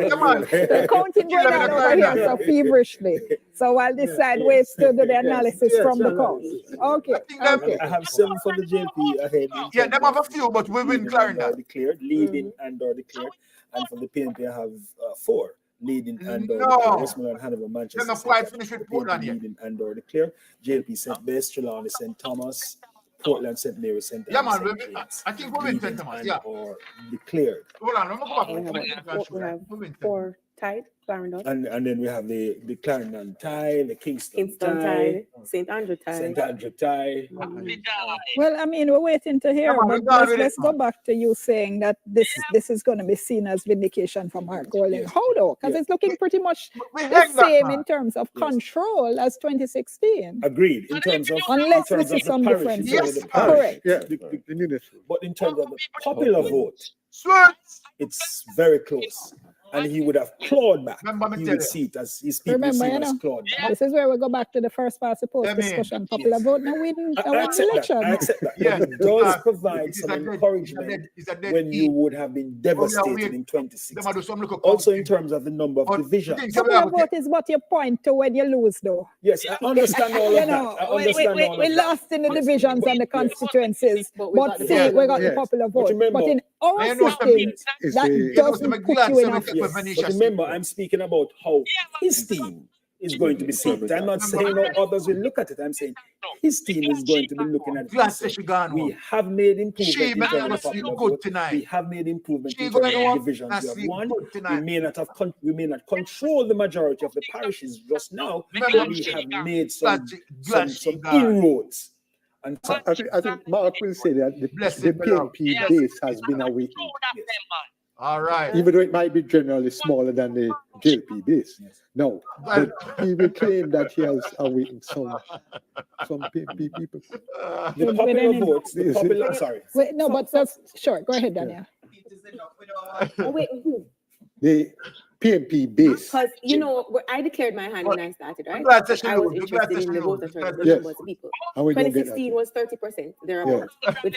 Come on. The counting going on over here so feverishly. So while this side waits to do the analysis from the count. Okay. I have 7 for the JP ahead. Yeah, them have a few, but we win Clarendon. Declared, leading and or declared. And for the PNP, I have 4. Leading and or Westmoreland, Hanover, Manchester. They're not quite finished with Portland yet. Leading and or declared. JLP St. Bess, Trelawney, St. Thomas, Portland, St. Mary, St. Yeah, man. I think we win St. Thomas. Yeah. Or declared. Hold on, we have 4 tied, Clarendon. And then we have the Clarendon tie, the Kingston tie, St. Andrew tie. St. Andrew tie. Well, I mean, we're waiting to hear, but let's go back to you saying that this is going to be seen as vindication from Mark Golding. How though? Because it's looking pretty much the same in terms of control as 2016. Agreed. In terms of unless we see some difference. Yes, correct. Yeah, but in terms of the popular vote, it's very close. and he would have clawed back. Remember me He tell would you. see it as his people Remember, see you it as know, clawed back. this is where we go back to the first past the post I mean, discussion. Popular vote, no win, I no win accept election. that. I accept that. Yes, But it does because provide it is some a dead, encouragement it's a dead when you heat. would have been Oh, yeah, devastated wait. in Them a 2016. do some little Also, in counting. terms of the number of But the divisions. thing, say we Popular have to vote is what you point to when you lose, though. Yes, I understand all You of know, that. I understand all we of that. lost in the divisions and the constituencies, But we got but the see, popular we got the vote. popular But vote. remember, But in our I know system, some- It's that a- You know, doesn't some put glad you in some a take with Yes, Venetia but remember, State. I'm speaking about how his team is going to be seen. I'm not saying how others will look at it. I'm saying his team is going to be looking at it. Glad and say saying, she gone we home. have made She improvement in make terms her of sleep popular good vote. We tonight. have made improvement She in terms going of home divisions and we have sleep won. good We tonight. may not have we may not control the majority of the parishes just now, Remember, but we have made glad some she gone. inroads. And so, I think Mark will say that the Blessed beloved. PNP base has been awakened, All right. even though it might be generally smaller than the JLP base. No, but he will claim that he has awakened some PNP people. the With popular any- votes, the popular, sorry. Wait, no, but that's sure. Go ahead, Daniel. Oh, wait, who? The PNP base. Because, you know, I declared my hand when I started, right? glad that she I was knows. interested Glad in that the she voter knows. turnout, the Yes. numbers of people. And we don't get that 2016 yet. was 30%, thereabouts, with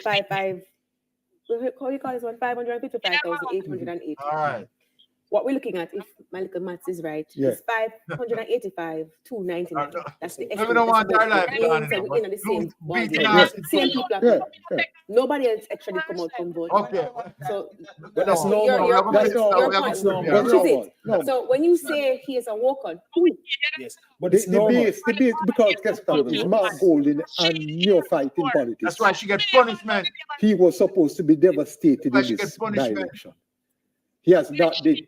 555,880. All right. What we're looking at, if my little maths is right, Yeah. is 585, 299. That's the We estimate. don't want That's our life about- gone, means that you know, we're in the same beating ballgame. our- Same people are Yeah, coming. yeah. Nobody else actually come out from vote. Okay. So But that's No, normal. your we have point, to- your we have point, to- normal. yeah. which is it? Normal. So when you say he is a walk-on, who? Yes, but The it's normal. base, because guess what? It's Mark Golding and neophyte in politics. That's why she get punishment. He was supposed to be devastated Why in she this get punishment. by-election. He has not been.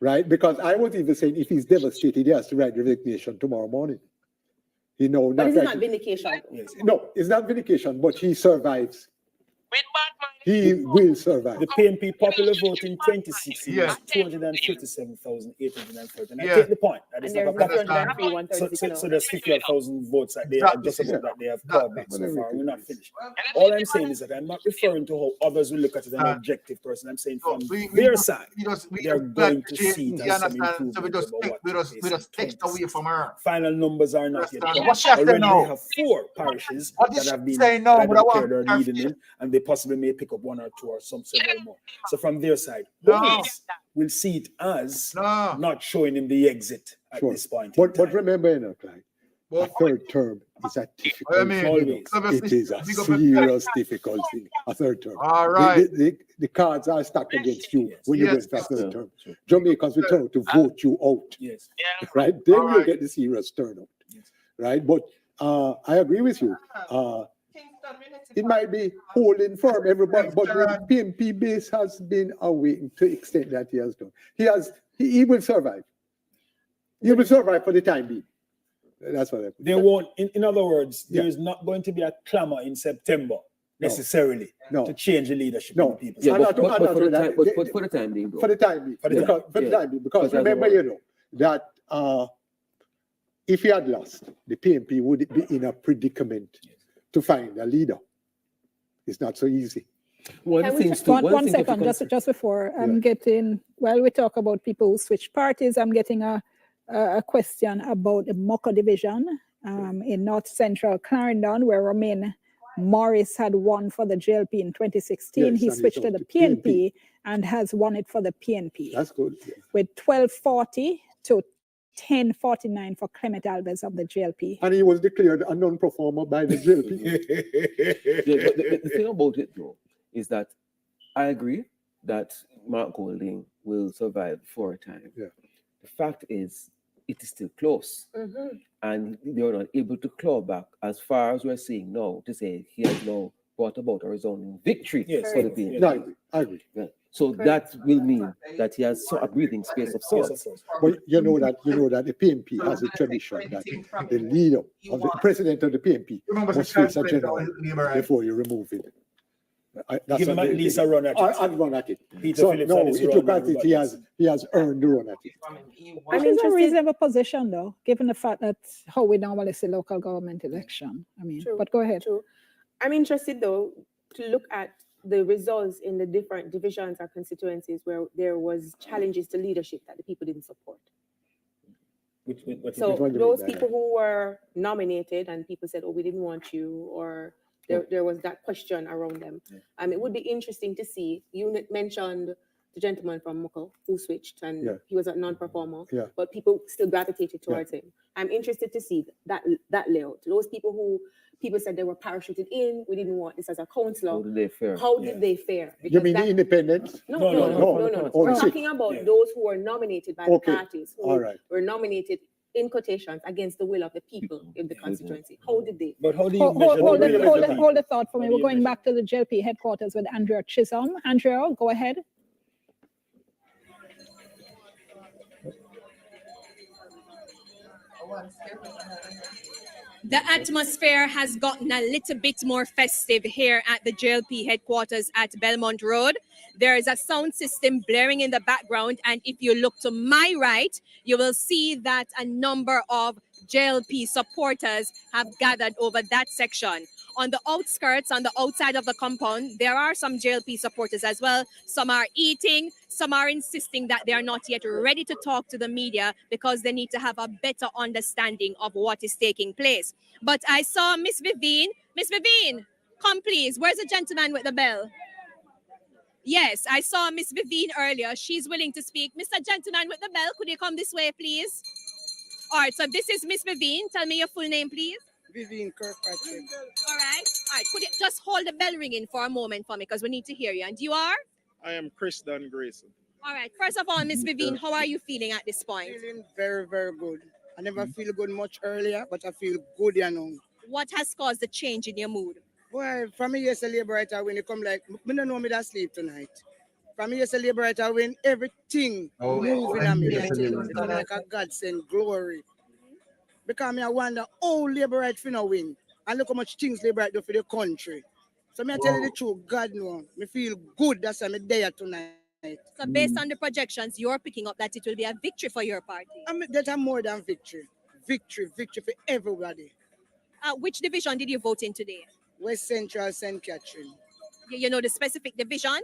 Right? Because I was even saying if he's devastated, he has to write the resignation tomorrow morning. You know, But not this is right. not vindication. Yes. No, it's not vindication, but he survives. He will survive. The PNP popular vote in 2016 Yes. was 257,830. And I Yeah. take the point. That And is there's not a perfect. 303, So, 136 so now. there's 50,000 votes that they That- are just about that they have that- called back so far. We're not finished. All I'm saying is that I'm not referring to how others will look at it as an objective person. I'm saying from their side, they're going to see it you as some understand? So we improvement just over take, what we just took we place just in text away from her. Final numbers are not yet Understand? come. What she have to Already know? we have 4 parishes What did that she have been say now? that But I want declared are leading clarification. in, and they possibly may pick up 1 or 2 or some several more. So from their side, No. others will see it as No. not showing him the exit at Sure. this point. in But time. remember, you know, Clyde, a But- third term is a difficult I mean, thing. always. It is a Big up serious difficult thing. A third term. All right. The cards are stacked against you when you Yes. go for a third term. Jamaicans will turn out to vote you out. Yes. Right? Then All you'll right. get the serious turnout. Right? But I agree with you. It might be holding firm, everybody, but the PNP base has been awakened to the extent that he has done. He will survive. He will survive for the time being. That's what I They won't, in other words, there is not going to be a clamor in September necessarily to change the leadership of the people. Yeah, And but not- for the that- time, but for the time being, though. For the time being. For the Because Because remember, that's you know, that if he had lost, the PNP would be in a predicament to find a leader. It's not so easy. One Can of we the things just- too. One thing if you second, consider- just before I'm getting, while we talk about people who switch parties, I'm getting a question about the Mocha division in North Central Clarendon, where Romain Morris had won for the JLP in 2016. Yes, He and he switched to took the the PNP and has won it for the PNP That's good. Yeah. with 1240 to 1049 for Clement Alves of the JLP. And he was declared a non-performer by the JLP. Yeah, but the thing about it, though, is that I agree that Mark Golding will survive for a time. Yeah. The fact is, it is still close. And they are not able to claw back as far as we're seeing now to say he has now brought about a resounding victory Yes. for the PNP. No, I agree. Yeah. So that will mean that he has a breathing space of sorts. But you know that the PNP has a tradition that the leader of the president of the PNP must face a general before you remove it. Give him at least a run at it. I'd run at it. Peter So Phillips no, had his if you run, look at it, everybody else. he has earned the run at it. Which is a reasonable position, though, given the fact that how we normally see local government election. I mean, True. but go ahead. True. I'm interested, though, to look at the results in the different divisions or constituencies where there was challenges to leadership that the people didn't support. So those people who were nominated and people said, oh, we didn't want you, or there was that question around them. It would be interesting to see. You mentioned the gentleman from Muckle who switched and he was a non-performer, but people still gravitated towards him. I'm interested to see that layout. Those people who people said they were parachuted in, we didn't want this as a councillor. How did they fare? How did they fare? You mean the independents? No. Oh, We're the talking about those who were nominated by the parties, who were nominated in quotations against the will of the people in the constituency. How did they? But how do you Hold the thought for me. We're going back to the JLP headquarters with Andrea Chisholm. Andrea, go ahead. The atmosphere has gotten a little bit more festive here at the JLP headquarters at Belmont Road. There is a sound system blaring in the background, and if you look to my right, you will see that a number of JLP supporters have gathered over that section. On the outskirts, on the outside of the compound, there are some JLP supporters as well. Some are eating, some are insisting that they are not yet ready to talk to the media because they need to have a better understanding of what is taking place. But I saw Miss Vivine. Miss Vivine, come please. Where's the gentleman with the bell? Yes, I saw Miss Vivine earlier. She's willing to speak. Mr. Gentleman with the bell, could you come this way, please? All right, so this is Miss Vivine. Tell me your full name, please. Vivine Kirkpatrick. All right. Could you just hold the bell ringing for a moment for me because we need to hear you. And you are? I am Chris Dunn Grayson. All right. First of all, Miss Vivine, how are you feeling at this point? Feeling very, very good. I never feel good much earlier, but I feel good, you know. What has caused the change in your mood? Boy, from me as a liberator, when you come like, me don't know me that sleep tonight. From me as a liberator, when everything moving on me, it's like a godsend glory. Because me I wonder, how Labourite finna win? And look how much things Labourite do for the country. So me I tell you the truth, God know. Me feel good, that's why me there tonight. So based on the projections, you're picking up that it will be a victory for your party. I mean, that's more than victory. Victory for everybody. Which division did you vote in today? West Central, St. Catherine. You know the specific division?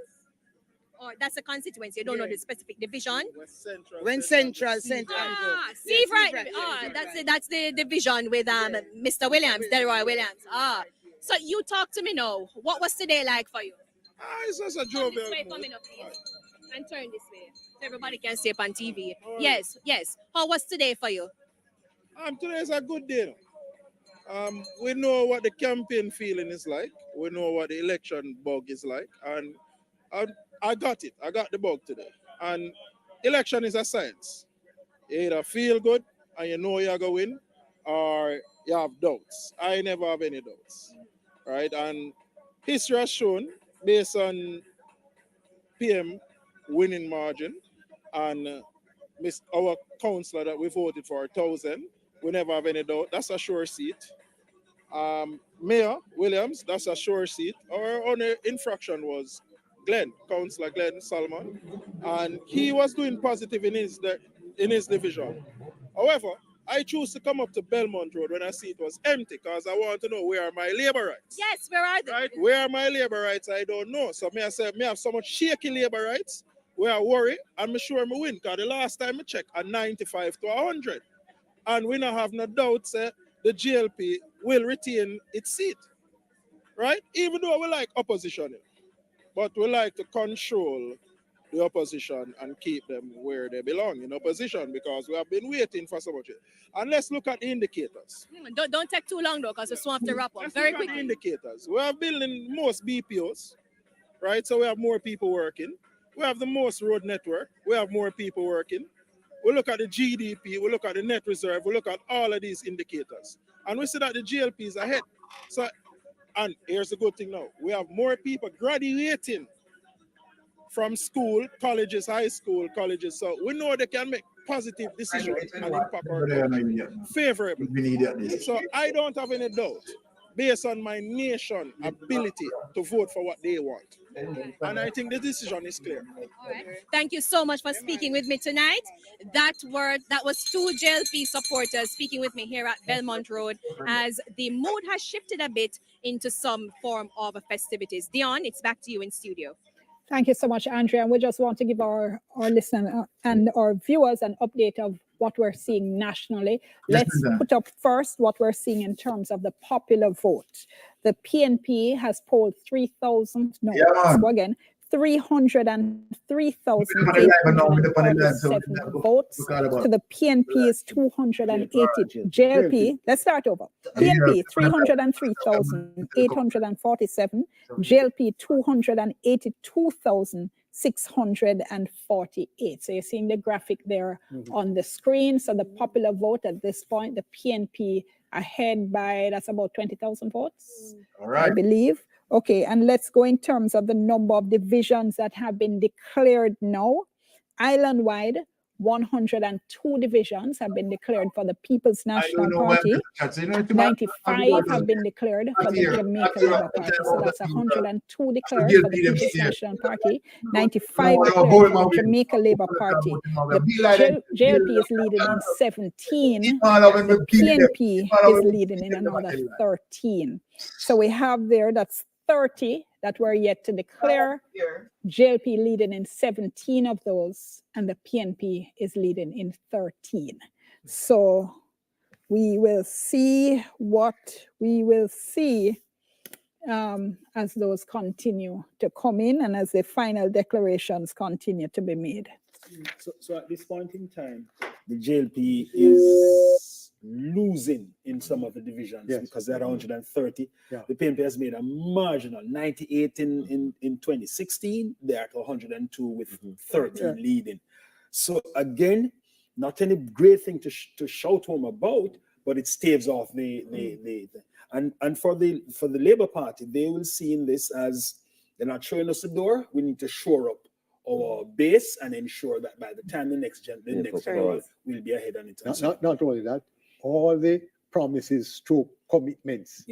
Or that's a constituency, you don't know the specific division? West Central, St. Andrew. See, right. That's the division with Mr. Williams, Delroy Williams. So you talk to me now. What was today like for you? It's just a job. And turn this way. So everybody can see up on TV. Yes. How was today for you? Today is a good day. We know what the campaign feeling is like. We know what the election bug is like. And I got it. I got the bug today. And election is a science. You either feel good and you know you're going to win, or you have doubts. I never have any doubts. Right? And history has shown, based on PM winning margin and our councillor that we voted for 1,000, we never have any doubt. That's a sure seat. Mayor Williams, that's a sure seat. Our only infraction was Councillor Glenn Salmon, and he was doing positive in his division. However, I choose to come up to Belmont Road when I see it was empty because I want to know where are my labor rights. Yes, where are they? Right? Where are my labor rights? I don't know. So I say, I have so much shaky labor rights where I worry and I'm sure I win because the last time I checked, a 95 to 100. And we don't have no doubt that the JLP will retain its seat. Right? Even though we like opposition, but we like to control the opposition and keep them where they belong in opposition because we have been waiting for so much. And let's look at the indicators. Don't take too long though because we still have to wrap up very quickly. Indicators. We are building most BPOs, right? So we have more people working. We have the most road network. We have more people working. We look at the GDP, we look at the net reserve, we look at all of these indicators. And we see that the GLP is ahead. So, and here's the good thing now. We have more people graduating from school, colleges, high school, colleges. So we know they can make positive decisions and impact our country favorably. So I don't have any doubt based on my nation ability to vote for what they want. And I think the decision is clear. All right. Thank you so much for speaking with me tonight. That was two JLP supporters speaking with me here at Belmont Road as the mood has shifted a bit into some form of festivities. Dion, it's back to you in studio. Thank you so much, Andrea. And we just want to give our listeners and our viewers an update of what we're seeing nationally. Let's put up first what we're seeing in terms of the popular vote. The PNP has polled 3,000, no, let's go again, 303,847 votes to the PNP's 280. JLP, let's start over. PNP 303,847, JLP 282,648. So you're seeing the graphic there on the screen. So the popular vote at this point, the PNP ahead by, that's about 20,000 votes, all right, I believe. Okay, and let's go in terms of the number of divisions that have been declared now. Island-wide, 102 divisions have been declared for the People's National Party. 95 have been declared for the Jamaica Labour Party. So that's 102 declared for the People's National Party, 95 declared for the Jamaica Labour Party. The JLP is leading in 17, and the PNP is leading in another 13. So we have there, that's 30 that were yet to declare. JLP leading in 17 of those, and the PNP is leading in 13. So we will see what we will see as those continue to come in and as the final declarations continue to be made. So at this point in time, the JLP is losing in some of the divisions because they're 130. The PNP has made a marginal 98 in 2016. They're at 102 with 13 leading. So again, not any great thing to shout home about, but it staves off and for the Labour Party, they will see in this as they're not showing us the door. We need to shore up our base and ensure that by the time the next general will be ahead on it. Not only that, all the promises, stroke commitments,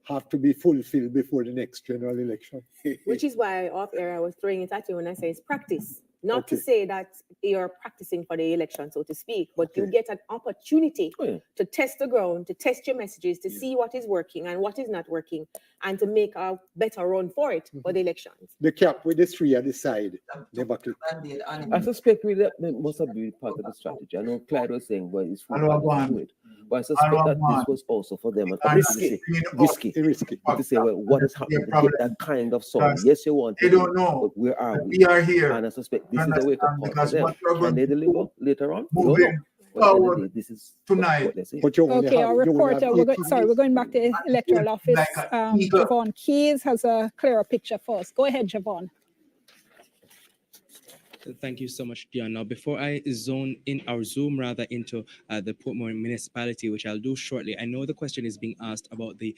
have to be fulfilled before the next general election. Which is why off air I was throwing it at you when I say it's practice. Not to say that you're practicing for the election, so to speak, but you get an opportunity to test the ground, to test your messages, to see what is working and what is not working, and to make a better run for it for the elections. The cap with the three at the side, never click. I suspect that must have been part of the strategy. I know Clyde was saying, well, it's but I suspect that this was also for them risky to say, well, what is happening to get that kind of song? Yes, you want they don't know, but where are we? We are here. And I suspect this is a wake-up call for them. Can they deliver later on? This is tonight. Okay, our reporter, we're going back to the electoral office. Javon Keys has a clearer picture for us. Go ahead, Javon. Thank you so much, Dion. Now, before I zoom rather into the Portmore municipality, which I'll do shortly, I know the question is being asked about the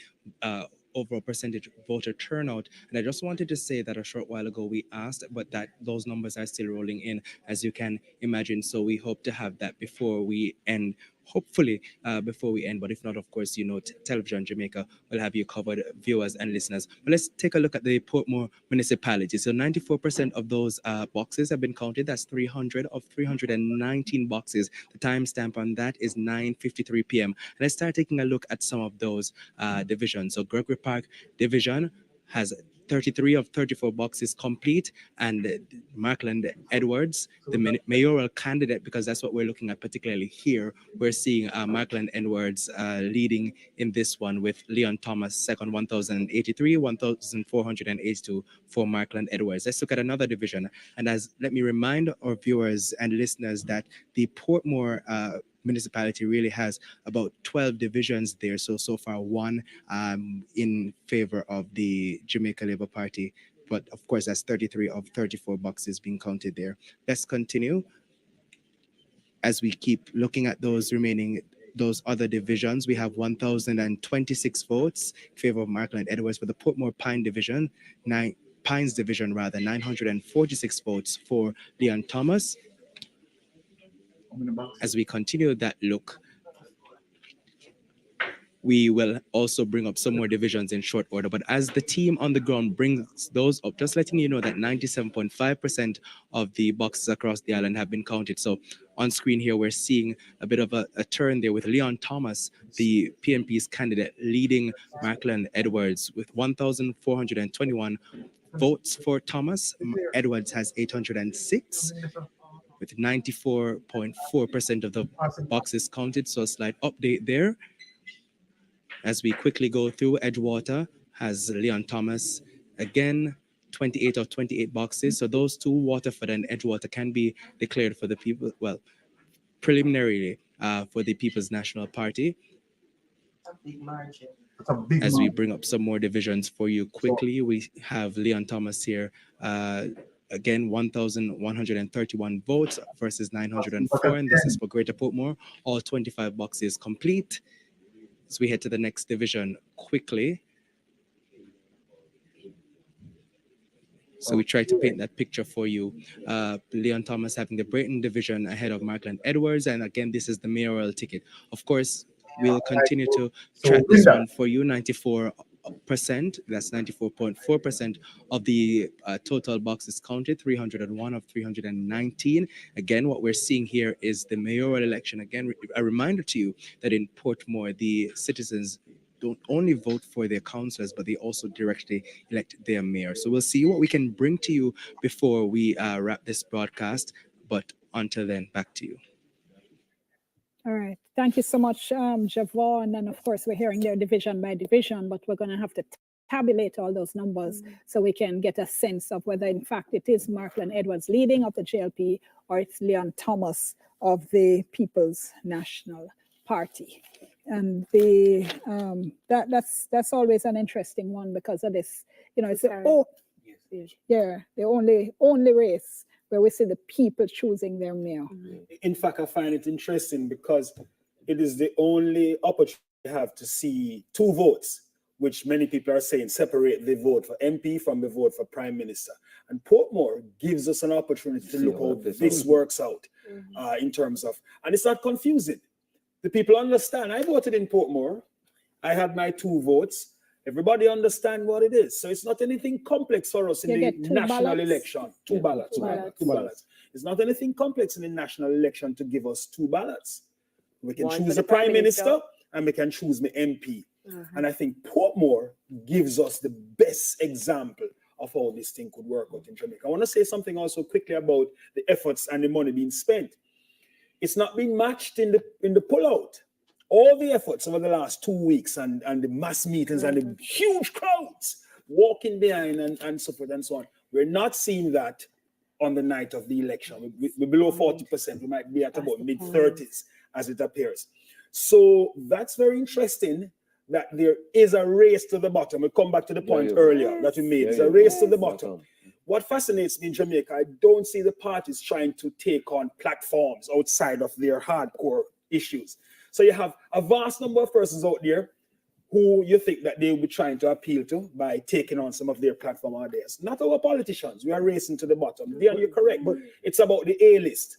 overall percentage voter turnout, and I just wanted to say that a short while ago we asked, but that those numbers are still rolling in, as you can imagine. So we hope to have that before we end. Hopefully before we end, but if not, of course, you know, Television Jamaica will have you covered, viewers and listeners. But let's take a look at the Portmore municipality. So 94% of those boxes have been counted. That's 300 of 319 boxes. The timestamp on that is 9:53 p.m. And let's start taking a look at some of those divisions. So Gregory Park Division has 33 of 34 boxes complete, and Markland Edwards, the mayoral candidate, because that's what we're looking at particularly here, we're seeing Markland Edwards leading in this one with Leon Thomas second, 1,083, 1,482 for Markland Edwards. Let's look at another division, and let me remind our viewers and listeners that the Portmore municipality really has about 12 divisions there. So far one in favor of the Jamaica Labour Party. But of course, that's 33 of 34 boxes being counted there. Let's continue as we keep looking at those other divisions. We have 1,026 votes in favor of Markland Edwards for the Portmore Pines division, 946 votes for Leon Thomas. As we continue that look, we will also bring up some more divisions in short order. But as the team on the ground brings those up, just letting you know that 97.5% of the boxes across the island have been counted. So on screen here, we're seeing a bit of a turn there with Leon Thomas, the PNP's candidate, leading Markland Edwards with 1,421 votes for Thomas. Edwards has 806 with 94.4% of the boxes counted. So a slight update there. As we quickly go through, Edgewater has Leon Thomas again, 28 of 28 boxes. So those two, Waterford and Edgewater, can be declared for the people, well, preliminarily for the People's National Party. A big margin. As we bring up some more divisions for you quickly, we have Leon Thomas here. Again, 1,131 votes versus 904, and this is for Greater Portmore. All 25 boxes complete. So we head to the next division quickly. So we try to paint that picture for you. Leon Thomas having the Brayton division ahead of Markland Edwards, and again, this is the mayoral ticket. Of course, we'll continue to track this one for you. 94%, that's 94.4% of the total boxes counted, 301 of 319. Again, what we're seeing here is the mayoral election. Again, a reminder to you that in Portmore, the citizens don't only vote for their councillors, but they also directly elect their mayor. So we'll see what we can bring to you before we wrap this broadcast. But until then, back to you. All right. Thank you so much, Javon. And of course, we're hearing their division by division, but we're going to have to tabulate all those numbers so we can get a sense of whether, in fact, it is Markland Edwards leading of the JLP or it's Leon Thomas of the People's National Party. And the that's always an interesting one because of this, you know, it's the only race where we see the people choosing their mayor. In fact, I find it interesting because it is the only opportunity we have to see two votes, which many people are saying separate the vote for MP from the vote for Prime Minister. And Portmore gives us an opportunity to look how this works out in terms of, and it's not confusing. The people understand. I voted in Portmore. I had my two votes. Everybody understand what it is. So it's not anything complex for us in the national election. Two ballots. It's not anything complex in the national election to give us two ballots. We can choose the Prime Minister and we can choose the MP. And I think Portmore gives us the best example of how this thing could work out in Jamaica. I want to say something also quickly about the efforts and the money being spent. It's not been matched in the pullout. All the efforts over the last 2 weeks and the mass meetings and the huge crowds walking behind and so forth and so on. We're not seeing that on the night of the election. We're below 40%. We might be at about mid-30s as it appears. So that's very interesting that there is a race to the bottom. We'll come back to the point earlier that we made. There's a race to the bottom. What fascinates me in Jamaica, I don't see the parties trying to take on platforms outside of their hardcore issues. So you have a vast number of persons out there who you think that they will be trying to appeal to by taking on some of their platform ideas. Not our politicians. We are racing to the bottom. Dion, you're correct, but it's about the A-list.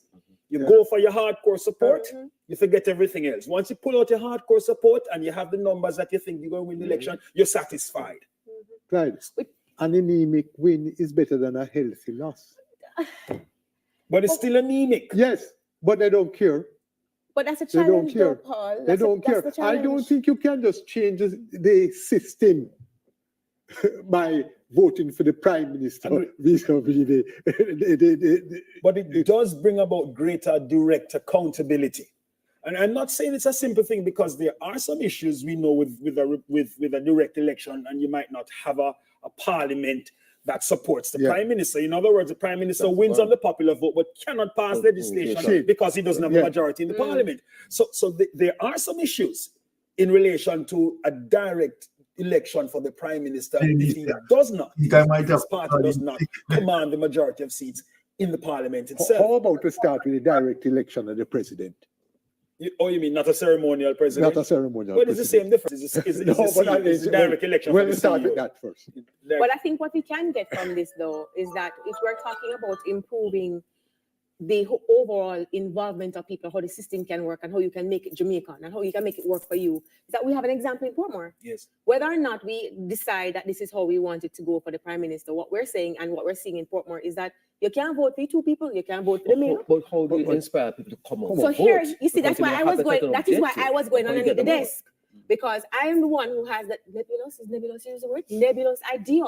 You go for your hardcore support, you forget everything else. Once you pull out your hardcore support and you have the numbers that you think you're going to win the election, you're satisfied. Right. An anemic win is better than a healthy loss. But it's still anemic. Yes, but they don't care. But that's a They don't challenge, care. though, Paul. They don't care. I don't think you can just change the system by voting for the Prime Minister. But it does bring about greater direct accountability. And I'm not saying it's a simple thing because there are some issues we know with a direct election, and you might not have a parliament that supports the Prime Minister. In other words, the Prime Minister wins on the popular vote but cannot pass legislation because he doesn't have a majority in the parliament. So there are some issues in relation to a direct election for the Prime Minister. If he does not, his party does not command the majority of seats in the parliament itself. How about to start with a direct election of the president? You mean not a ceremonial president? Not a ceremonial But it's the same difference. It's a direct election. Well, let's start with that first. But I think what we can get from this, though, is that if we're talking about improving the overall involvement of people, how the system can work and how you can make it Jamaican and how you can make it work for you, is that we have an example in Portmore. Yes. Whether or not we decide that this is how we want it to go for the Prime Minister, what we're saying and what we're seeing in Portmore is that you can't vote for 2 people, you can't vote for the mayor. But how do you inspire people to come out? So and here, vote? you see, that's Because why you I was have going. certain That is why objective. I was going How you underneath get the them out? desk, because I am the one who has that nebulous use the word nebulous idea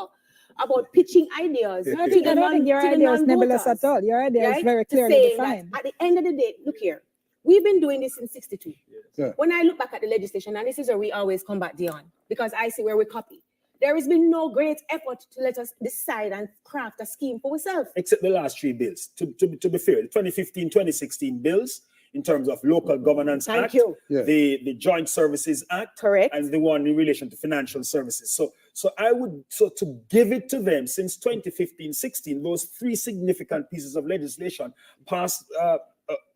about pitching ideas I to don't the think your idea is nebulous at all. Your idea is very clearly saying defined. that at the end of the day, look here, we've been doing this since '62. Yeah. When I look back at the legislation, and this is where we always combat Dion, because I see where we copy. There has been no great effort to let us decide and craft a scheme for ourselves. Except the last 3 bills. To be fair, the 2015, 2016 bills in terms of Local Governance Thank Act, you. Yeah. the Joint Services Act, Correct. and the one in relation to financial services. So to give it to them since 2015, 16, those 3 significant pieces of legislation passed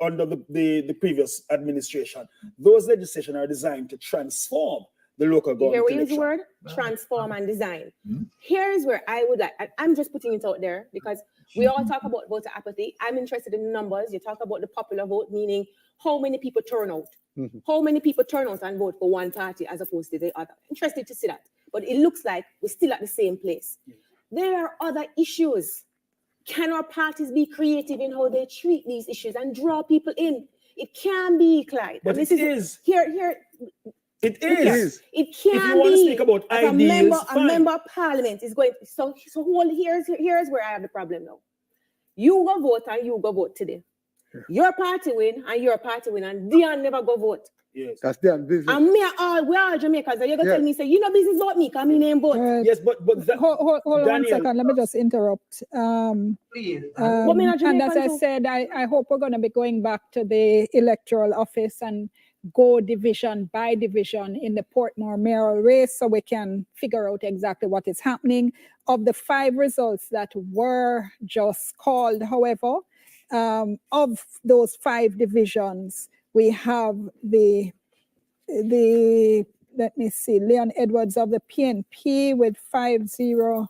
under the previous administration. Those legislation are designed to transform the local You hear government we use the election. word transform and design. Here's where I would like, I'm just putting it out there because we all talk about voter apathy. I'm interested in the numbers. You talk about the popular vote, meaning how many people turn out. How many people turn out and vote for one party as opposed to the other. Interested to see that. But it looks like we're still at the same place. There are other issues. Can our parties be creative in how they treat these issues and draw people in? It can be, Clyde. But And this it is is. here. It Look here. is. It If you can want to be. speak about As a ideas, a fine. member of parliament is going. So hold, here's where I have the problem now. You go vote and you go vote today. Your party win and your party win, and Dion never go vote. Yes. That's their business. And we are Jamaicans. And you're gonna Yeah. tell me, say, you know business about me, come in and vote. Yes, but Hold on one Daniel- second. Let me just interrupt. Please. What mean a And as Jamaican I too? said, I hope we're going to be going back to the electoral office and go division by division in the Portmore mayoral race so we can figure out exactly what is happening. Of the 5 results that were just called, however, of those 5 divisions, we have the let me see, Leon Edwards of the PNP with 5-0.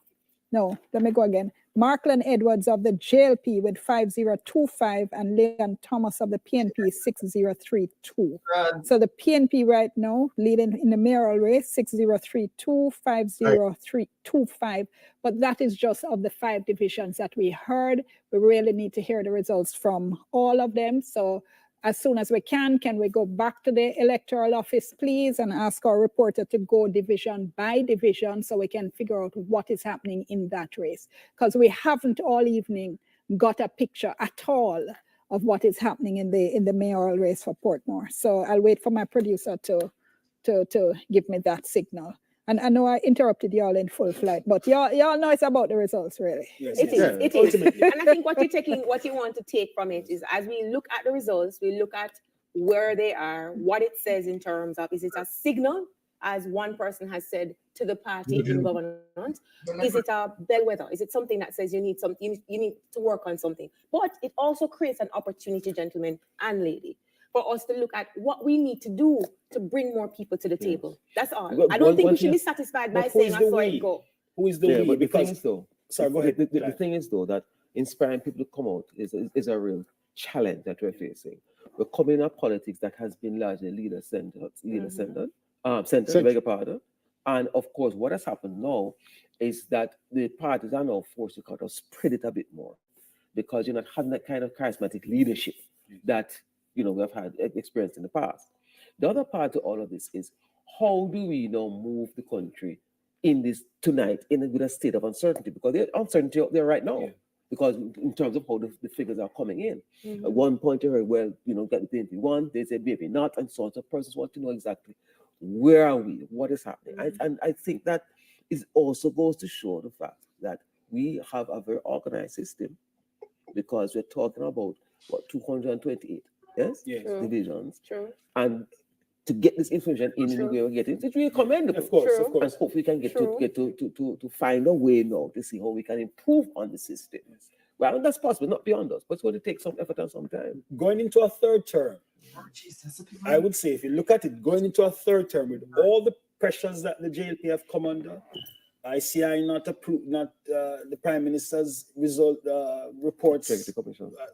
No, let me go again. Markland Edwards of the JLP with 5025 and Leon Thomas of the PNP 6032. So the PNP right now leading in the mayoral race 6032, 50325. But that is just of the 5 divisions that we heard. We really need to hear the results from all of them. So as soon as we can we go back to the electoral office, please, and ask our reporter to go division by division so we can figure out what is happening in that race. Because we haven't all evening got a picture at all of what is happening in the mayoral race for Portmore. So I'll wait for my producer to give me that signal. And I know I interrupted y'all in full flight, but y'all know it's about the results, really. Yes, It yes. is. It is. And I think what you want to take from it is, as we look at the results, we look at where they are, what it says in terms of, is it a signal, as one person has said, to the party in government? Is it a bellwether? Is it something that says you need something, you need to work on something? But it also creates an opportunity, gentlemen and lady, for us to look at what we need to do to bring more people to the table. That's all. Well, I don't think one we should thing- be satisfied by But who saying is I the saw we? it go. Who is the Yeah, we? but the thing Because is though, sorry, go ahead. The thing is though that inspiring people to come out is a real challenge that we're facing. We're coming in a politics that has been largely leader-centered, I beg your pardon. And of course, what has happened now is that the parties are now forced to kind of spread it a bit more, because you're not having that kind of charismatic leadership that we have had experienced in the past. The other part to all of this is, how do we now move the country in this tonight with a state of uncertainty? Because there's uncertainty out there right now. Because in terms of how the figures are coming in. At one point you heard, well, get the PNP one, they said maybe not, and so on. So persons want to know exactly where are we, what is happening. And I think that is also goes to show the fact that we have a very organized system, because we're talking about 228 divisions. True. And to get this information in the way we're getting it, it's really commendable. Of course, of course. And hopefully we can get to find a way now to see how we can improve on the system. Well, and that's possible, not beyond us, but it's going to take some effort and some time. Going into a 3rd term, I would say, if you look at it, going into a 3rd term with all the pressures that the JLP have come under, ICI not approved, not the Prime Minister's result reports.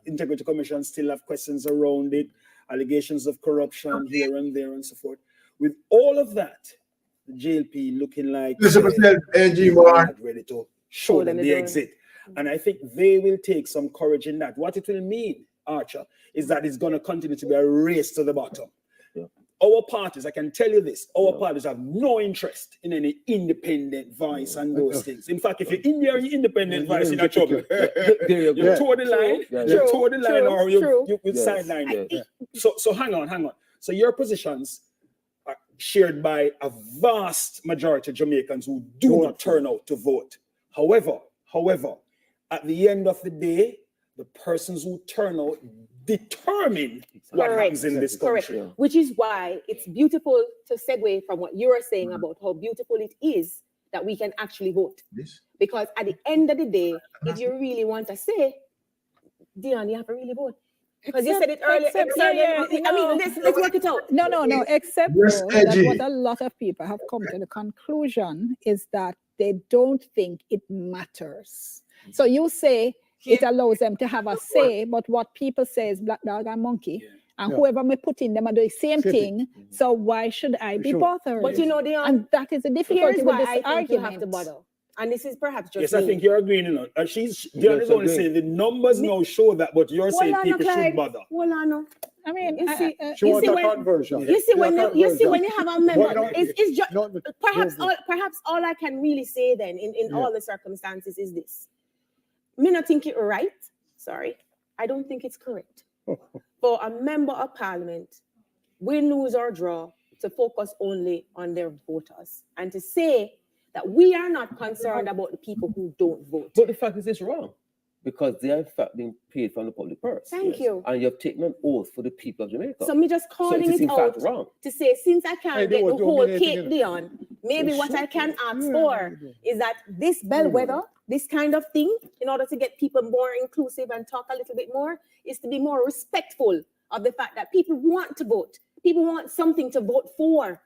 Integrity Commission still have questions around it, allegations of corruption here and there and so forth. With all of that, the JLP looking like ready to show them the exit. And I think they will take some courage in that. What it will mean, Archer, is that it's going to continue to be a race to the bottom. Our parties, I can tell you this, our parties have no interest in any independent voice and those things. In fact, if you're in there, independent voice, you're in trouble. You toward the line, you toward the line, or you sideline it. So hang on. So your positions are shared by a vast majority of Jamaicans who do not turn out to vote. However, at the end of the day, the persons who turn out determine what happens in this country. Which is why it's beautiful to segue from what you were saying about how beautiful it is that we can actually vote. Because at the end of the day, if you really want to say, Dion, you have to really vote. Because you said it earlier. Let's work it out. No. Except that what a lot of people have come to the conclusion is that they don't think it matters. So you say it allows them to have a say, but what people say is black dog and monkey. And whoever may put in them are doing the same thing. So why should I be bothered? But you know, and that is the difficulty with this argument. You have to bother. And this is perhaps just I think you're agreeing on it. Dion is only saying the numbers now show that, but you're saying people should bother. I mean, you see, conversion. You see when you have a member, it's just perhaps all I can really say then in all the circumstances is this. Me not think it right. Sorry, I don't think it's correct for a member of parliament, win, lose or draw, to focus only on their voters and to say that we are not concerned about the people who don't vote. But the fact is, it's wrong because they are in fact being paid from the public purse. Thank you. And you have taken an oath for the people of Jamaica. So me just calling it out wrong. to say, since I can't get the whole cake, Dion, maybe what I can ask for is that this bellwether, this kind of thing, in order to get people more inclusive and talk a little bit more, is to be more respectful of the fact that people want to vote. People want something to vote for.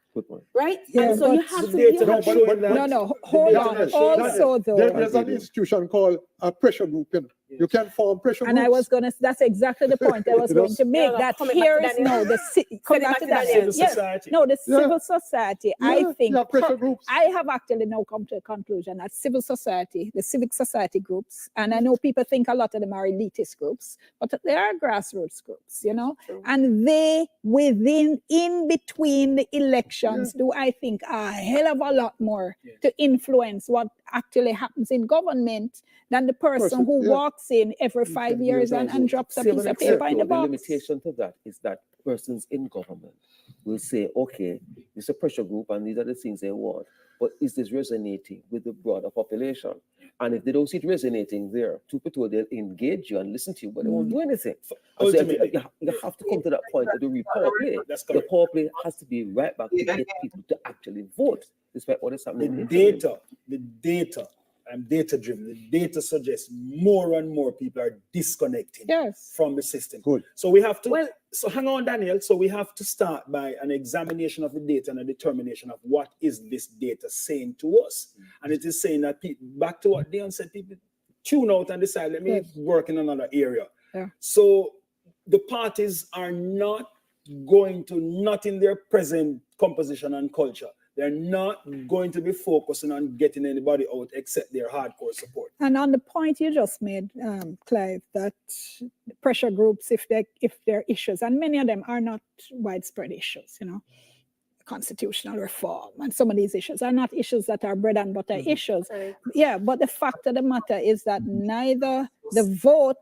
Right? Yeah, and so you have to... No, hold on. Also, though... There's an institution called a pressure group. You can form pressure groups. And I was going to... That's exactly the point I was going to make. That here is now the... Civil society. No, the civil society, I think... pressure groups. I have actually now come to a conclusion that civil society, the civic society groups, and I know people think a lot of them are elitist groups, but they are grassroots groups, you know? And they, in between the elections, do I think a hell of a lot more to influence what actually happens in government than the person who walks in every 5 years and drops a piece of paper in the box. The limitation to that is that persons in government will say, okay, this is a pressure group and these are the things they want, but is this resonating with the broader population? And if they don't see it resonating there, they'll engage you and listen to you, but they won't do anything. Ultimately, you have to come to that point of the power play. The power play has to be right back to get people to actually vote, despite what is happening. The data, I'm data driven. The data suggests more and more people are disconnecting from the system. Good. So we have to, so hang on, Daniel. So we have to start by an examination of the data and a determination of what is this data saying to us. And it is saying that people, back to what Dion said, people tune out and decide, let me work in another area. So the parties are not going to, not in their present composition and culture, they're not going to be focusing on getting anybody out except their hardcore support. And on the point you just made, Clive, that pressure groups, if they're issues, and many of them are not widespread issues, you know, constitutional reform and some of these issues are not issues that are bread and butter issues. Yeah, but the fact of the matter is that neither the vote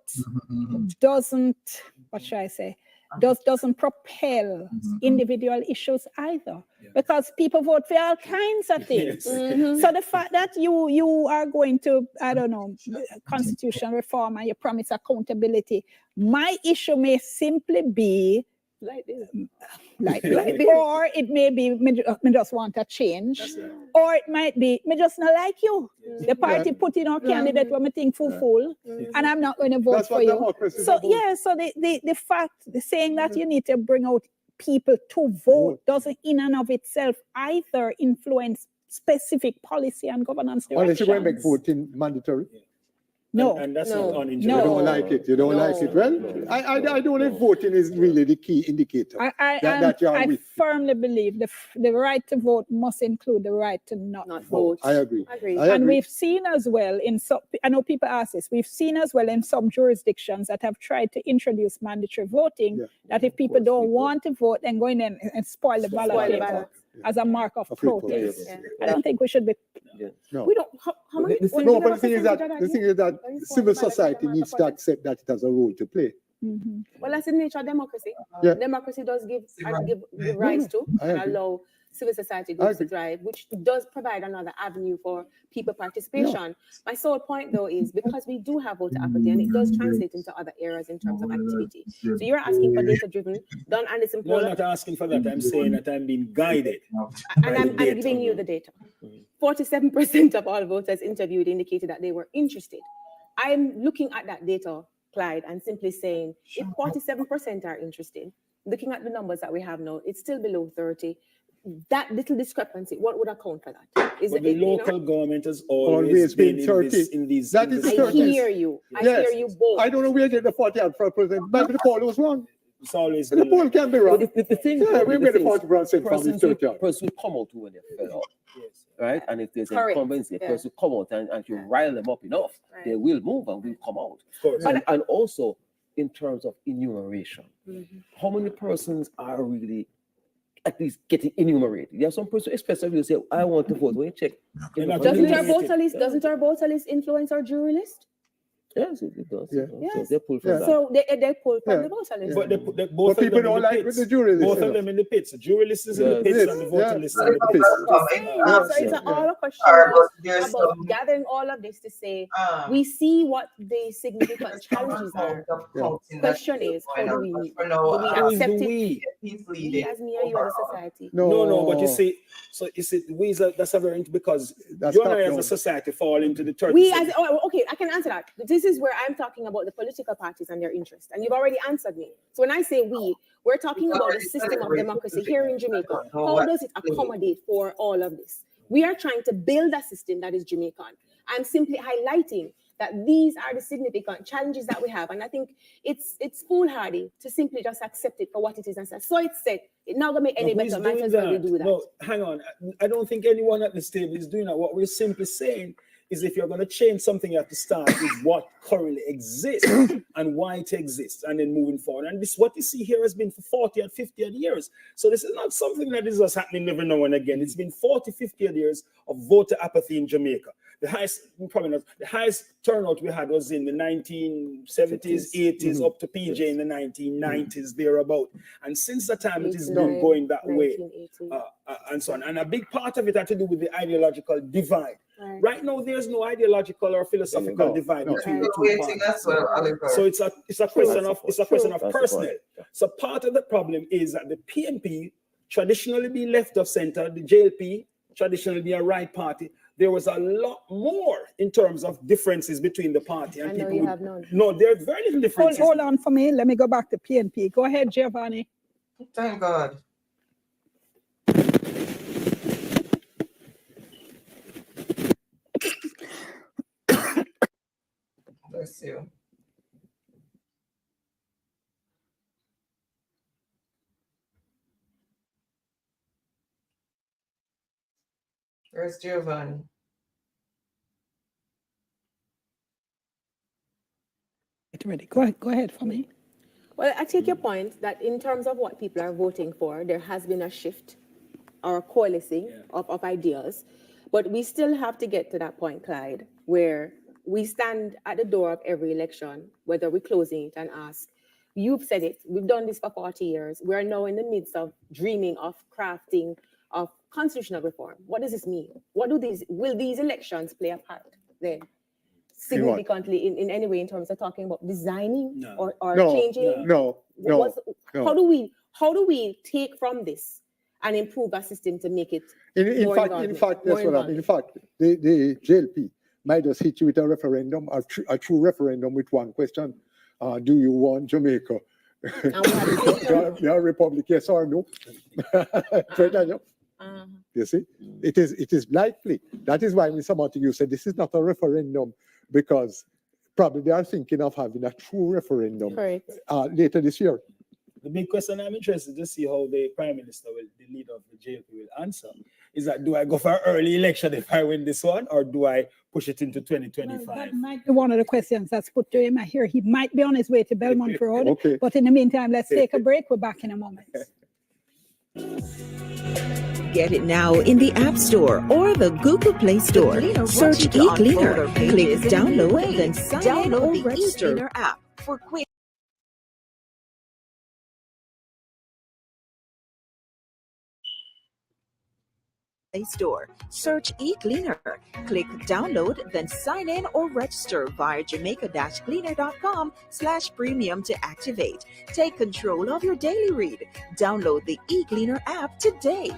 doesn't, what should I say, doesn't propel individual issues either, because people vote for all kinds of things. So the fact that you are going to, I don't know, constitutional reform and you promise accountability, my issue may simply be like this. Or it may be me just want a change, or it might be me just not like you. The party put in our candidate when me think full, and I'm not going to vote for you. So so the fact, the saying that you need to bring out people to vote doesn't in and of itself either influence specific policy and governance Unless you're going to make directions. voting mandatory. No. And that's No. not on You don't like it. You don't like it. Well, I don't know if voting is really the key indicator. that you are I with. firmly believe the right to vote must include the right to not vote. I agree. And we've seen as well in some, I know people ask this, we've seen as well in some jurisdictions that have tried to introduce mandatory voting, that if people don't want to vote, then go in and spoil the ballot paper as a mark of protest. I don't think we should be. No. We don't. How many? No, but the thing is that civil society needs to accept that it has a role to play. Well, that's the nature of democracy. Yeah. Democracy does give rise to and allow civil society groups to thrive, which does provide another avenue for people participation. My sole point, though, is because we do have voter apathy, and it does translate into other areas in terms of activity. So you're asking for data-driven, done, and it's No, important. I'm not asking for that. I'm saying that I'm being guided. And I'm giving you the data. 47% of all voters interviewed indicated that they were interested. I'm looking at that data, Clyde, and simply saying, if 47% are interested, looking at the numbers that we have now, it's still below 30. That little discrepancy, what would account for that? Is But it, the you know? local government has always been been 30. in these. That is I 30. hear you. I hear you both. I don't know where you get the 40%. Maybe the poll was wrong. It's always the poll can be wrong. The thing, yeah, we get the 40% from persons the will, 30. persons will come out when they're fed up. Right? And if there's Correct. incumbency, a Yeah. person will come out and you rile them up enough, they will move and will come out. course. And also, in terms of enumeration, how many persons are really at least getting enumerated? There are some persons, especially, say, I want to vote. When you check, Doesn't our voter list influence our jury list? Yes, it does. Yeah. So they pull from that. So they pull from the voter list. But both But of people them don't in the like pits. the jury list. Both you of know. them in the pits. The jury list is in the pits and the voter list is in the So pits. it's all a question there's about gathering all of this to say we see what the significant challenges are. Question is, how do we accept it? We as me and you as a society. No, but you see, we that's a very because you and I as a society fall into the 30. We as okay, I can answer that. This is where I'm talking about the political parties and their interest, and you've already answered me. So when I say we're talking about the system of democracy here in Jamaica. How does it accommodate for all of this? We are trying to build a system that is Jamaican. I'm simply highlighting that these are the significant challenges that we have, and I think it's foolhardy to simply just accept it for what it is and say, so it's said. It's not gonna make any better. Might as well we do that. No, hang on. I don't think anyone at this table is doing that. What we're simply saying is if you're going to change something, you have to start with what currently exists and why it exists, and then moving forward. And this, what you see here, has been for 40 and 50 years. So this is not something that is just happening every now and again. It's been 40, 50 years of voter apathy in Jamaica. The highest turnout we had was in the 1970s, 80s, up to PJ in the 1990s, thereabout. And since that time, it has been going that way, and so on. And a big part of it had to do with the ideological divide. Right now, there's no ideological or philosophical divide between the two parties. So it's a question of personnel. So part of the problem is that the PNP traditionally be left of center, the JLP traditionally be a right party. There was a lot more in terms of differences between the party and people. No, there are very little differences. Hold on for me. Let me go back to PNP. Go ahead, Giovanni. Thank God. Bless you. Where's Giovanni? Ready. Go ahead for me. Well, I take your point that in terms of what people are voting for, there has been a shift or a coalescing of ideas. But we still have to get to that point, Clyde, where we stand at the door of every election, whether we're closing it, and ask, you've said it, we've done this for 40 years. We're now in the midst of dreaming of crafting of constitutional reform. What does this mean? Will these elections play a part then? Significantly in any way in terms of talking about designing or changing? No. How do we take from this and improve our system to make it In fact, the JLP might just hit you with a referendum, a true referendum with one question. Do you want Jamaica? Republic, yes or no? You see, it is likely. That is why Mr. Montague said this is not a referendum, because probably they are thinking of having a true referendum later this year. The big question I'm interested to see how the Prime Minister, the leader of the JLP, will answer is that, do I go for early election if I win this one, or do I push it into 2025? Well, that might be one of the questions that's put to him. I hear he might be on his way to Belmont Road. Okay. But in the meantime, let's take a break. We're back in a moment. Get it now in the App Store or the Google Play Store. Search eCleaner, click download, then sign in or register. eCleaner app for quick. Play Store. Search eCleaner, click download, then sign in or register via jamaica-cleaner.com/premium to activate. Take control of your daily read. Download the eCleaner app today.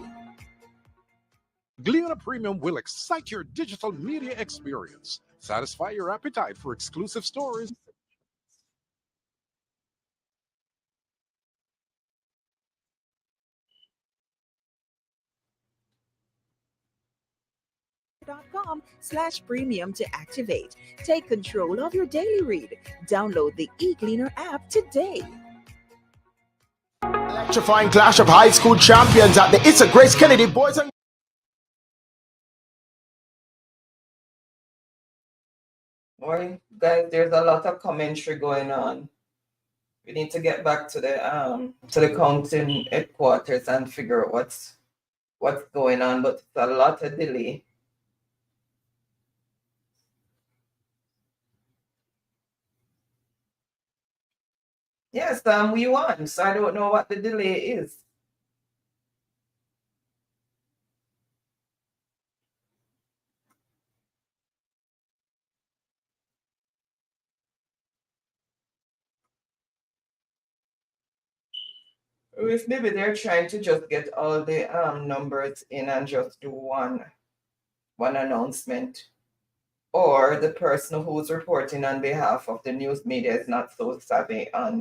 Gleaner Premium will excite your digital media experience, satisfy your appetite for exclusive stories. .com/premium to activate. Take control of your daily read. Download the eCleaner app today. Electrifying clash of high school champions at the It's a Grace Kennedy Boys and Well, guys, there's a lot of commentary going on. We need to get back to the counting headquarters and figure out what's going on, but it's a lot of delay. Yes, we won, so I don't know what the delay is. If maybe they're trying to just get all the numbers in and just do one announcement, or the person who's reporting on behalf of the news media is not so savvy on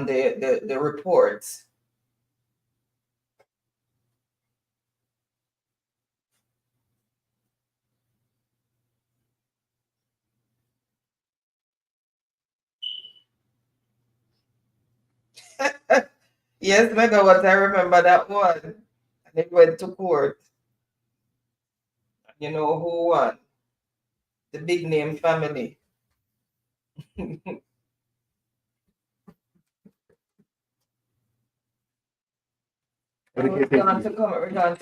the reports. Yes, Megawatt, I remember that one. And it went to court. You know who won? The big name family. We're going to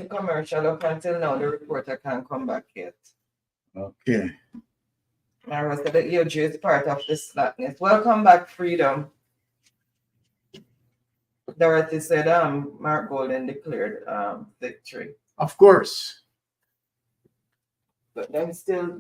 commercial up until now. The reporter can't come back yet. Okay. Mara said the EOG is part of the slackness. Welcome back, Freedom. Dorothy said Mark Golden declared victory. Of course. But them still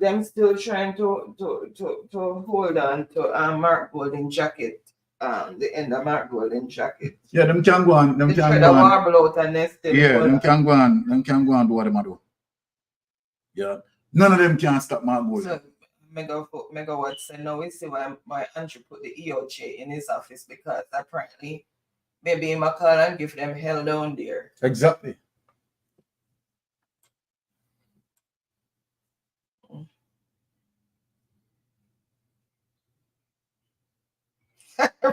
trying to hold on to Mark Golden jacket. The end of Mark Golden jacket. Yeah, them can go on. Them can go on. Warble out and they still them can go on. Them can go on do what them do. Yeah. None of them can stop Mark Golden. So, Megawatt said, no, we see why Andrew put the EOJ in his office, because apparently maybe he might call and give them hell down there. Exactly.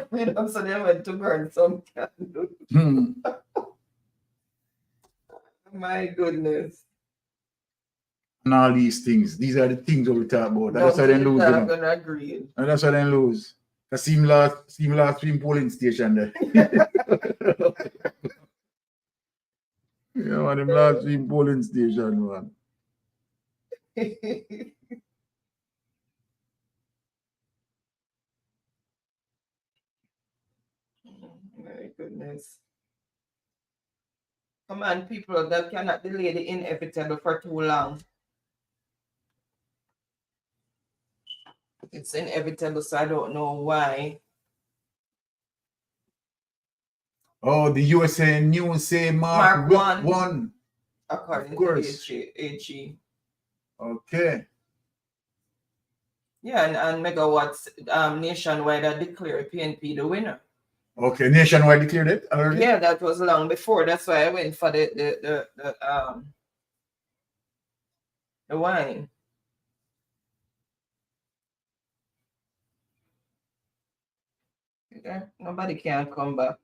Freedom, so they went to burn some candles. My goodness. And all these things. These are the things that we talk about. No, That's why they lose. I'm gonna agree. And that's why they lose. The same last swim polling station there. Yeah, man, them last swim polling station, man. My goodness. Come on, people, that cannot delay the inevitable for too long. It's inevitable, so I don't know why. Oh, the USA News say Mark won. According of course. to AG. Okay. Yeah, and Megawatts nationwide are declared PNP the winner. Okay, nationwide declared it already? Yeah, that was long before. That's why I went for the wine. Okay. Nobody can come back.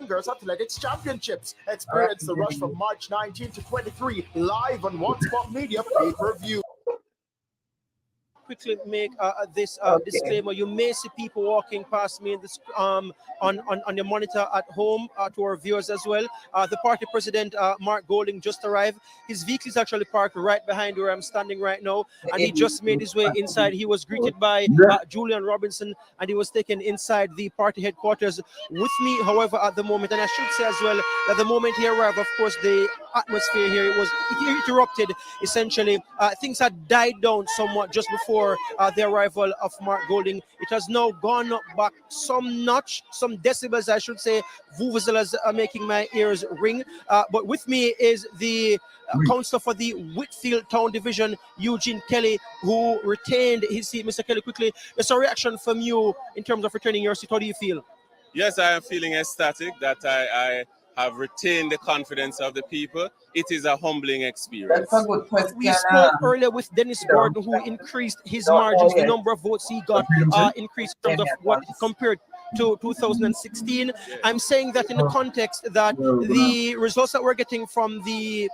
Girls Athletics Championships. Experience the rush from March 19 to 23 live on One Spot Media pay-per-view. Quickly make this disclaimer. You may see people walking past me in this, on your monitor at home, to our viewers as well. The party president, Mark Golding, just arrived. His vehicle is actually parked right behind where I'm standing right now, and he just made his way inside. He was greeted by Julian Robinson, and he was taken inside the party headquarters with me. However, at the moment, and I should say as well that the moment he arrived, of course, the atmosphere here it interrupted. Essentially, things had died down somewhat just before the arrival of Mark Golding. It has now gone up back some notch, some decibels, I should say. Vuvuzelas are making my ears ring. But with me is the councillor for the Whitfield Town Division, Eugene Kelly, who retained his seat. Mr. Kelly, quickly, there's a reaction from you in terms of returning your seat. How do you feel? Yes, I am feeling ecstatic that I have retained the confidence of the people. It is a humbling experience. That's a good question. We spoke earlier with Dennis Gordon, who increased his margins. The number of votes he got increased in terms of what compared to 2016. I'm saying that in the context that the results that we're getting from the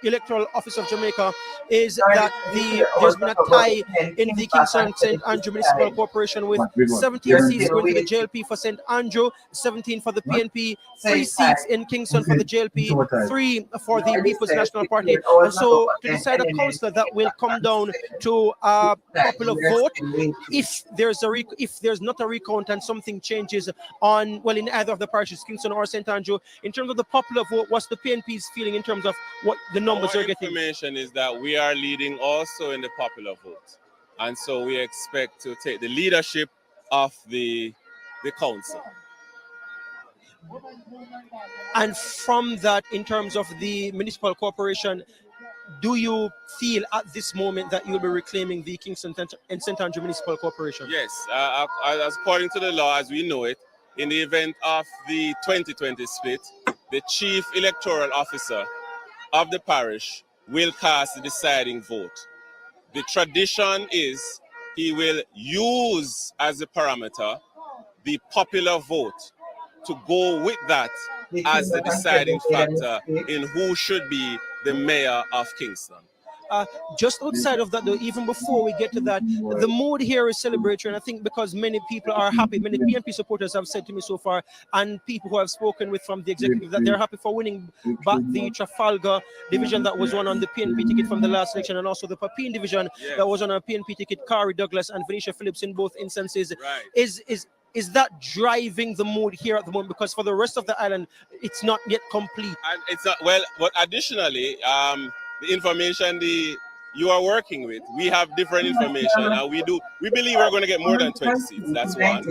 Electoral Office of Jamaica is that there's been a tie in the Kingston St. Andrew Municipal Corporation with 17 seats going to the JLP for St. Andrew, 17 for the PNP, 3 seats in Kingston for the JLP, 3 for the People's National Party. And so to decide a councillor, that will come down to a popular vote. If there's not a recount and something changes on, well, in either of the parishes, Kingston or St. Andrew, in terms of the popular vote, what's the PNP's feeling in terms of what the numbers are getting? Information is that we are leading also in the popular vote, and so we expect to take the leadership of the council. And from that, in terms of the municipal corporation, do you feel at this moment that you'll be reclaiming the Kingston and St. Andrew Municipal Corporation? Yes, according to the law as we know it, in the event of the 2020 split, the chief electoral officer of the parish will cast the deciding vote. The tradition is he will use as a parameter the popular vote to go with that as the deciding factor in who should be the mayor of Kingston. Just outside of that, though, even before we get to that, the mood here is celebratory, and I think because many people are happy, many PNP supporters have said to me so far, and people who I've spoken with from the executive, that they're happy for winning back the Trafalgar division that was won on the PNP ticket from the last election, and also the Papine division that was on a PNP ticket, Kari Douglas and Venetia Phillips in both instances. Is that driving the mood here at the moment? Because for the rest of the island, it's not yet complete. And it's not, well, but additionally, the information you are working with, we have different information, and we believe we're going to get more than 20 seats. That's one.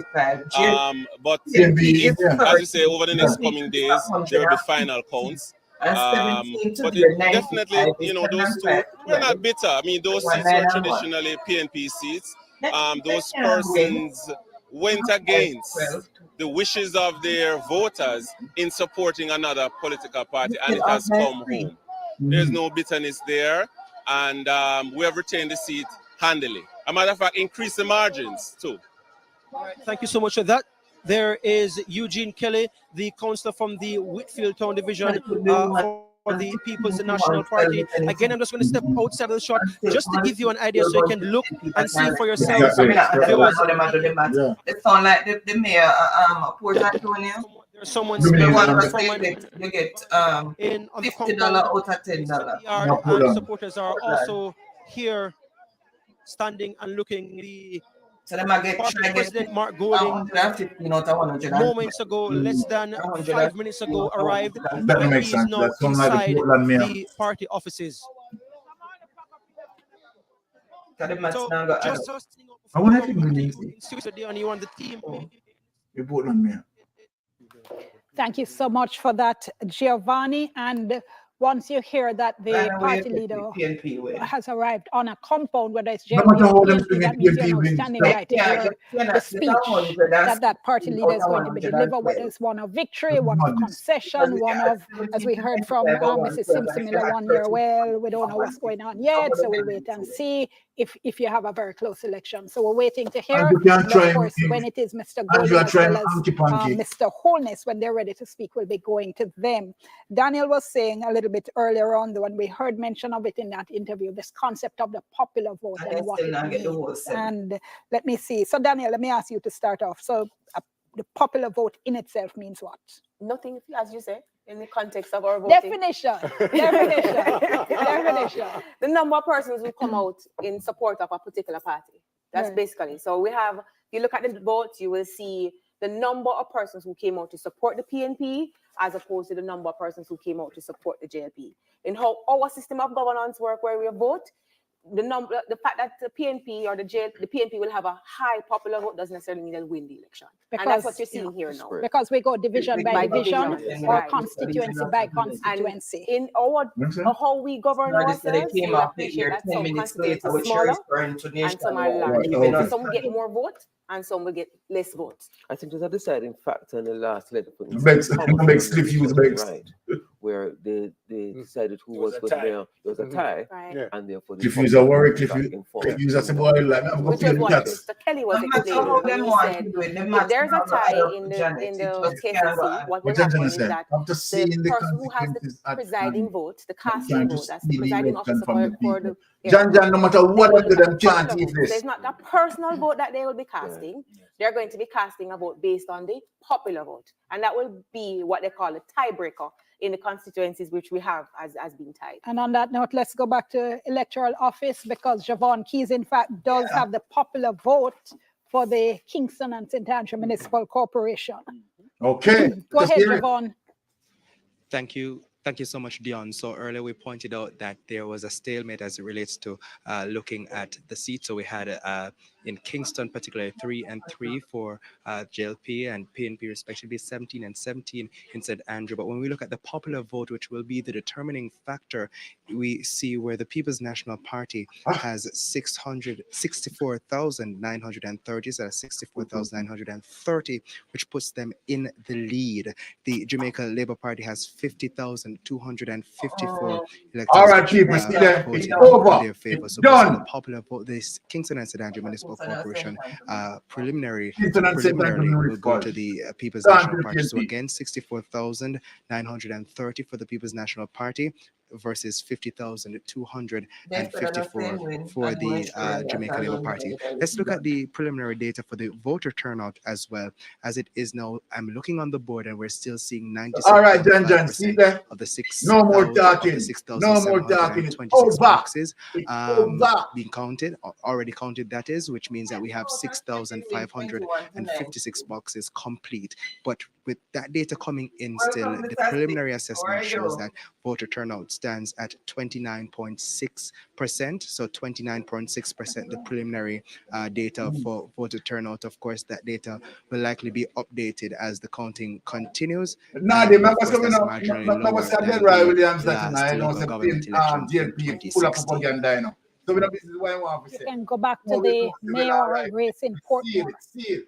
But as you say, over the next coming days, there will be final counts. But definitely, those two, we're not bitter. I mean, those seats are traditionally PNP seats. Those persons went against the wishes of their voters in supporting another political party, and it has come home. There's no bitterness there, and we have retained the seat handily. As a matter of fact, increase the margins too. All right, thank you so much for that. There is Eugene Kelly, the councillor from the Whitfield Town Division for the People's National Party. Again, I'm just going to step outside of the shot just to give you an idea so you can look and see for yourselves. It sounds like the mayor Port Antonio. There's someone you get in on the $50 out of $10. And supporters are also here standing and looking. The President Mark Golding moments ago, less than 5 minutes ago, arrived. He is now inside the party offices. So just I want to you on the team. Thank you so much for that, Giovanni. And once you hear that the By the way, party leader PNP win. has arrived on a compound, whether it's No JLP matter or how them PNP, swing that it, means you're PNP now wins. standing right to hear the speech that party leader is going to be delivered, whether it's one of victory, one of concession, one of, as we heard from Mrs. Simpson Miller 1 year, well, we don't know what's going on yet, so we'll wait and see if you have a very close election. So we're waiting to hear. And you can And try of course, him. when it is Mr. And Golden you are as trying well as anti-pancake. Mr. Wholeness, when they're ready to speak, will be going to them. Daniel was saying a little bit earlier on, when we heard mention of it in that interview, this concept of the popular vote and what it means. And let me see. So Daniel, let me ask you to start off. So the popular vote in itself means what? Nothing, as you say, in the context of our voting. Definition. Definition. The number of persons who come out in support of a particular party. That's Right. basically. So we have, if you look at the votes, you will see the number of persons who came out to support the PNP as opposed to the number of persons who came out to support the JLP. In how our system of governance work, where we vote, the fact that the PNP or the PNP will have a high popular vote doesn't necessarily mean they'll win the election. And that's what you're seeing here now. Because we go division by division or Right. constituency by constituency. And in our how we govern ourselves, came you up appreciate here that 10 some minutes later constituencies are with smaller shares for and intonation. some are large. Okay. Some will get more votes and some will get less votes. I think there's a deciding factor in the last letter. Bex stiff use Bex. Right, where they decided who was good there. There was a tie, Right. and therefore If you a worry, if informed. you a boy like I'm Which is what Mr. Kelly was explaining when he said if there's a tie in the KCC, what will happen is that after seeing the the person who has the consequences at presiding hand, vote, the you casting can't vote, just that's the steal the presiding election officer from the for people. the John, no matter what they I do, them can't popular eat vote. this. So it's not the personal vote that they will be casting. They're going to be casting a vote based on the popular vote. And that will be what they call a tiebreaker in the constituencies which we have as being tied. And on that note, let's go back to electoral office because Javon Keys, in fact, does have the popular vote for the Kingston and St. Andrew Municipal Corporation. Okay. Go ahead, Javon. Thank you. Thank you so much, Dion. So earlier we pointed out that there was a stalemate as it relates to looking at the seats. So we had in Kingston, particularly 3 and 3 for JLP and PNP, respectively 17 and 17 in St. Andrew. But when we look at the popular vote, which will be the determining factor, we see where the People's National Party has 64,930, so that's 64,930, which puts them in the lead. The Jamaica Labour Party has 50,254 electors. All right, people, see that it's over. Their favor. It's So done. the popular vote, this Kingston and St. Andrew Municipal Corporation preliminarily will go to the People's National Party. So again, 64,930 for the People's National Party versus 50,254 for the Jamaica Labour Party. Let's look at the preliminary data for the voter turnout as well. As it is now, I'm looking on the board and we're still seeing 97.5% All right, John, see that? of the 6,000 No more talking. No more talking. It's over. boxes It's over. being counted, already counted that is, which means that we have 6,556 boxes complete. But with that data coming in still, the preliminary assessment shows that voter turnout stands at 29.6%. So 29.6%, the preliminary data for voter turnout. Of course, that data will likely be updated as the counting continues. No, the members coming up. Members are dead, right, Williams, that tonight. No, it's a DLP full of propaganda, you know. So we don't this is what I want to You say. can go back to the mayoral race in Portmore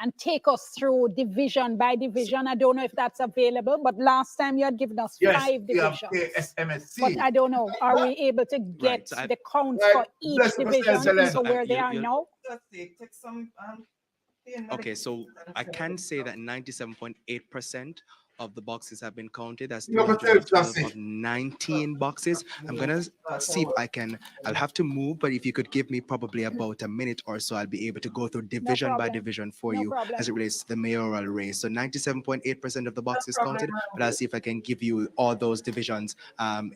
and take us through division by division. I don't know if that's available, but last time you had given us 5 divisions. But I don't know. Are we able to get the counts for each division into where they are now? Okay, so I can say that 97.8% of the boxes have been counted. That's 312 of 19 boxes. I'm gonna see if I can, I'll have to move, but if you could give me probably about a minute or so, I'll be able to go through division by division for you as it relates to the mayoral race. So 97.8% of the boxes counted, but I'll see if I can give you all those divisions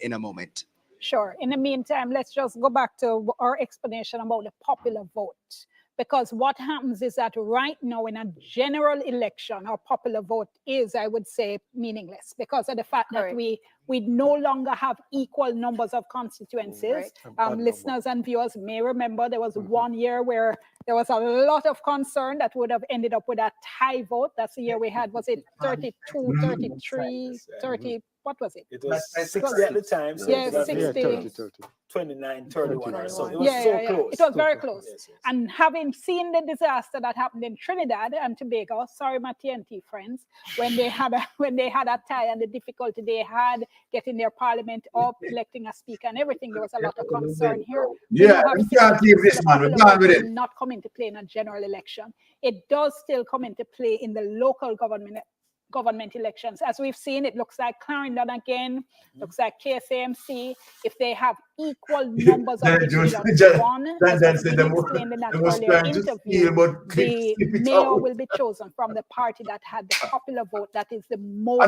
in a moment. Sure. In the meantime, let's just go back to our explanation about the popular vote. because what happens is that right now in a general election, our popular vote is, I would say, meaningless because of the fact that we no longer have equal numbers of constituencies. Listeners and viewers may remember there was one year where there was a lot of concern that would have ended up with a tie vote. That's the year we had, was it 32, 33, 30, what was it? It was 60 at the time. So yeah, it was 60. 29, 31. So it was so close. It was very close. Yes. And having seen the disaster that happened in Trinidad and Tobago, sorry, my TNT friends, when they had a tie and the difficulty they had getting their parliament up, electing a speaker and everything, there was a lot of concern here. Yeah, we can't leave this man. We're done with it. Not come into play in a general election. It does still come into play in the local government elections. As we've seen, it looks like Clarendon again, looks like KSAMC. If they have equal numbers of divisions, one, as has been explained in that earlier interview, the mayor will be chosen from the party that had the popular vote, that is the most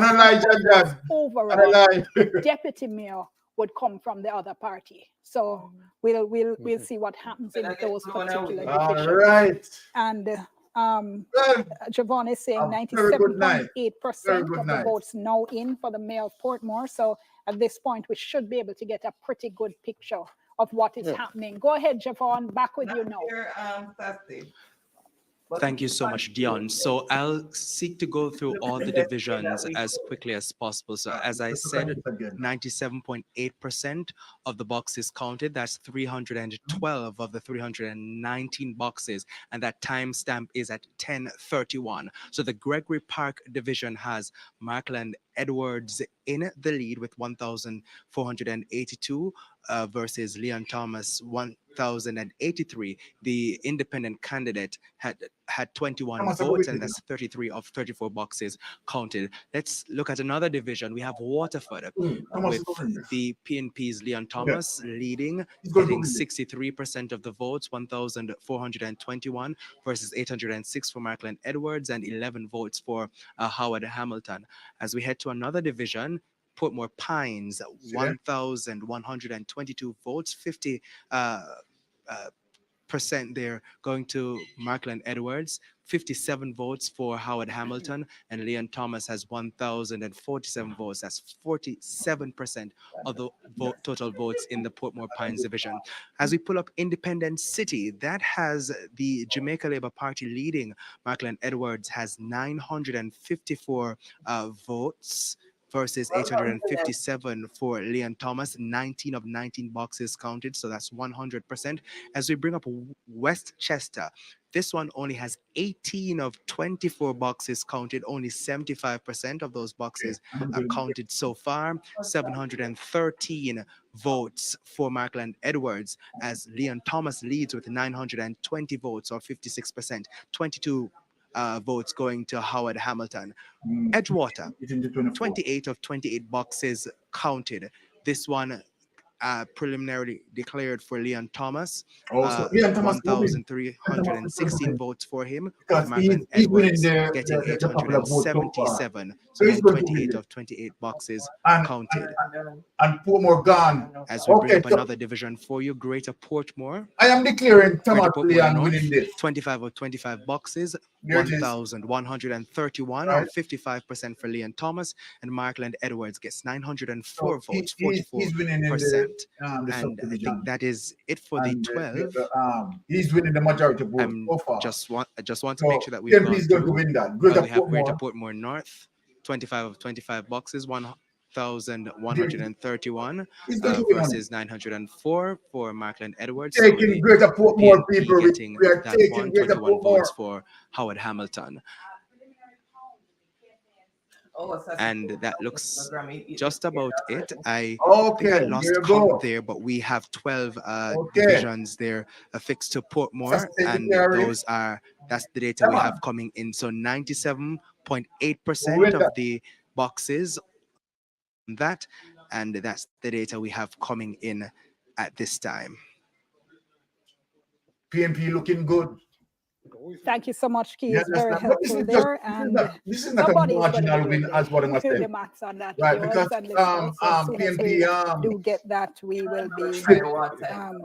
overall. The deputy mayor would come from the other party. So we'll see what happens in those particular divisions. All right. And Javon is saying 97.8% of the votes now in for the mayor of Portmore. So at this point, we should be able to get a pretty good picture of what is happening. Go ahead, Javon, back with you now. Thank you so much, Dion. So I'll seek to go through all the divisions as quickly as possible. So as I said, 97.8% of the boxes counted. That's 312 of the 319 boxes. And that timestamp is at 10:31. So the Gregory Park division has Markland Edwards in the lead with 1,482 versus Leon Thomas 1,083. The independent candidate had 21 votes, and that's 33 of 34 boxes counted. Let's look at another division. We have Waterford with the PNP's Leon Thomas leading, getting 63% of the votes, 1,421 versus 806 for Markland Edwards and 11 votes for Howard Hamilton. As we head to another division, Portmore Pines, 1,122 votes, 50% there going to Markland Edwards, 57 votes for Howard Hamilton, and Leon Thomas has 1,047 votes. That's 47% of the total votes in the Portmore Pines division. As we pull up Independent City, that has the Jamaica Labour Party leading. Markland Edwards has 954 votes versus 857 for Leon Thomas, 19 of 19 boxes counted, so that's 100%. As we bring up Westchester, this one only has 18 of 24 boxes counted, only 75% of those boxes are counted so far, 713 votes for Markland Edwards, as Leon Thomas leads with 920 votes, or 56%, 22 votes going to Howard Hamilton. Edgewater, 28 of 28 boxes counted. This one preliminarily declared for Leon Thomas. 1,316 votes for him. Markland Edwards getting 877. So 28 of 28 boxes counted. And Portmore gone. As we bring up another division for you, Greater Portmore. I am declaring Thomas Leon winning this. 25 of 25 boxes, 1,131 or 55% for Leon Thomas, and Markland Edwards gets 904 votes, 44%. And I think that is it for the 12. He's winning the majority vote so far. I just want to make sure that we've gone through. To win that. We have Greater Portmore North, 25 of 25 boxes, 1,131 versus 904 for Markland Edwards. Taking Greater Portmore people. Getting that 121 votes for Howard Hamilton. And that looks just about it. I think I lost count there, but we have 12 divisions there affixed to Portmore, and that's the data we have coming in. So 97.8% of the boxes that, and that's the data we have coming in at this time. PNP looking good. Thank you so much, Keith. You It's very understand? But this helpful is just there. And this is not a somebody is going to be marginal doing win, as what I'm the saying. maths on that, Right, viewers because and listeners. So as soon as we PNP do get that, we will be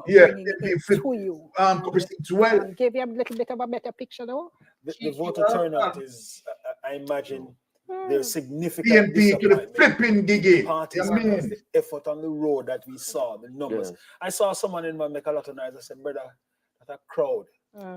yeah, bringing PNP it flip to you. cover seats well. Give you a little bit of a better picture, though. The voter turnout is, I imagine, there's significant PNP to the disappointment. flipping giggy. Parties, I mean, because the effort on the road that we saw, the numbers. I saw someone in my make a lot of noise. I said, brother, that crowd.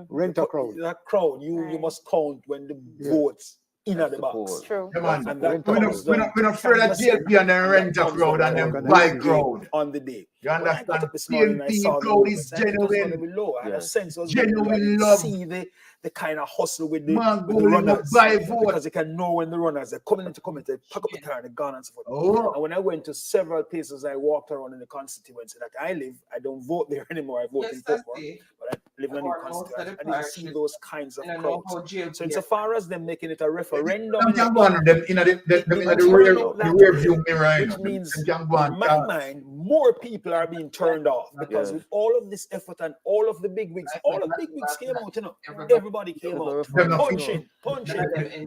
Rent a crowd. That crowd, you must count when the votes in at the box. True. Come on. And that We're not afraid of JLP and then rent a crowd and then buy crowd. On the day. You understand? This morning, I PNP saw crowd is genuine. I had a sense it was Genuine love. See the kind of hustle with the, Man, with the go runners. buy vote. Because you can know when the runners are coming into comment, they pack up the car and they're gone and so forth. Oh. And when I went to several places, I walked around in the constituency that I live. I don't vote there anymore. I vote in Portmore, but I live in a new constituency. I didn't see those kinds of crowds. So insofar as them making it a referendum, them in the rear view mirror. Which means in my mind, more people are being turned off because with all of this effort and all of the big wigs, all of the big wigs came out, you know, everybody came out, punching,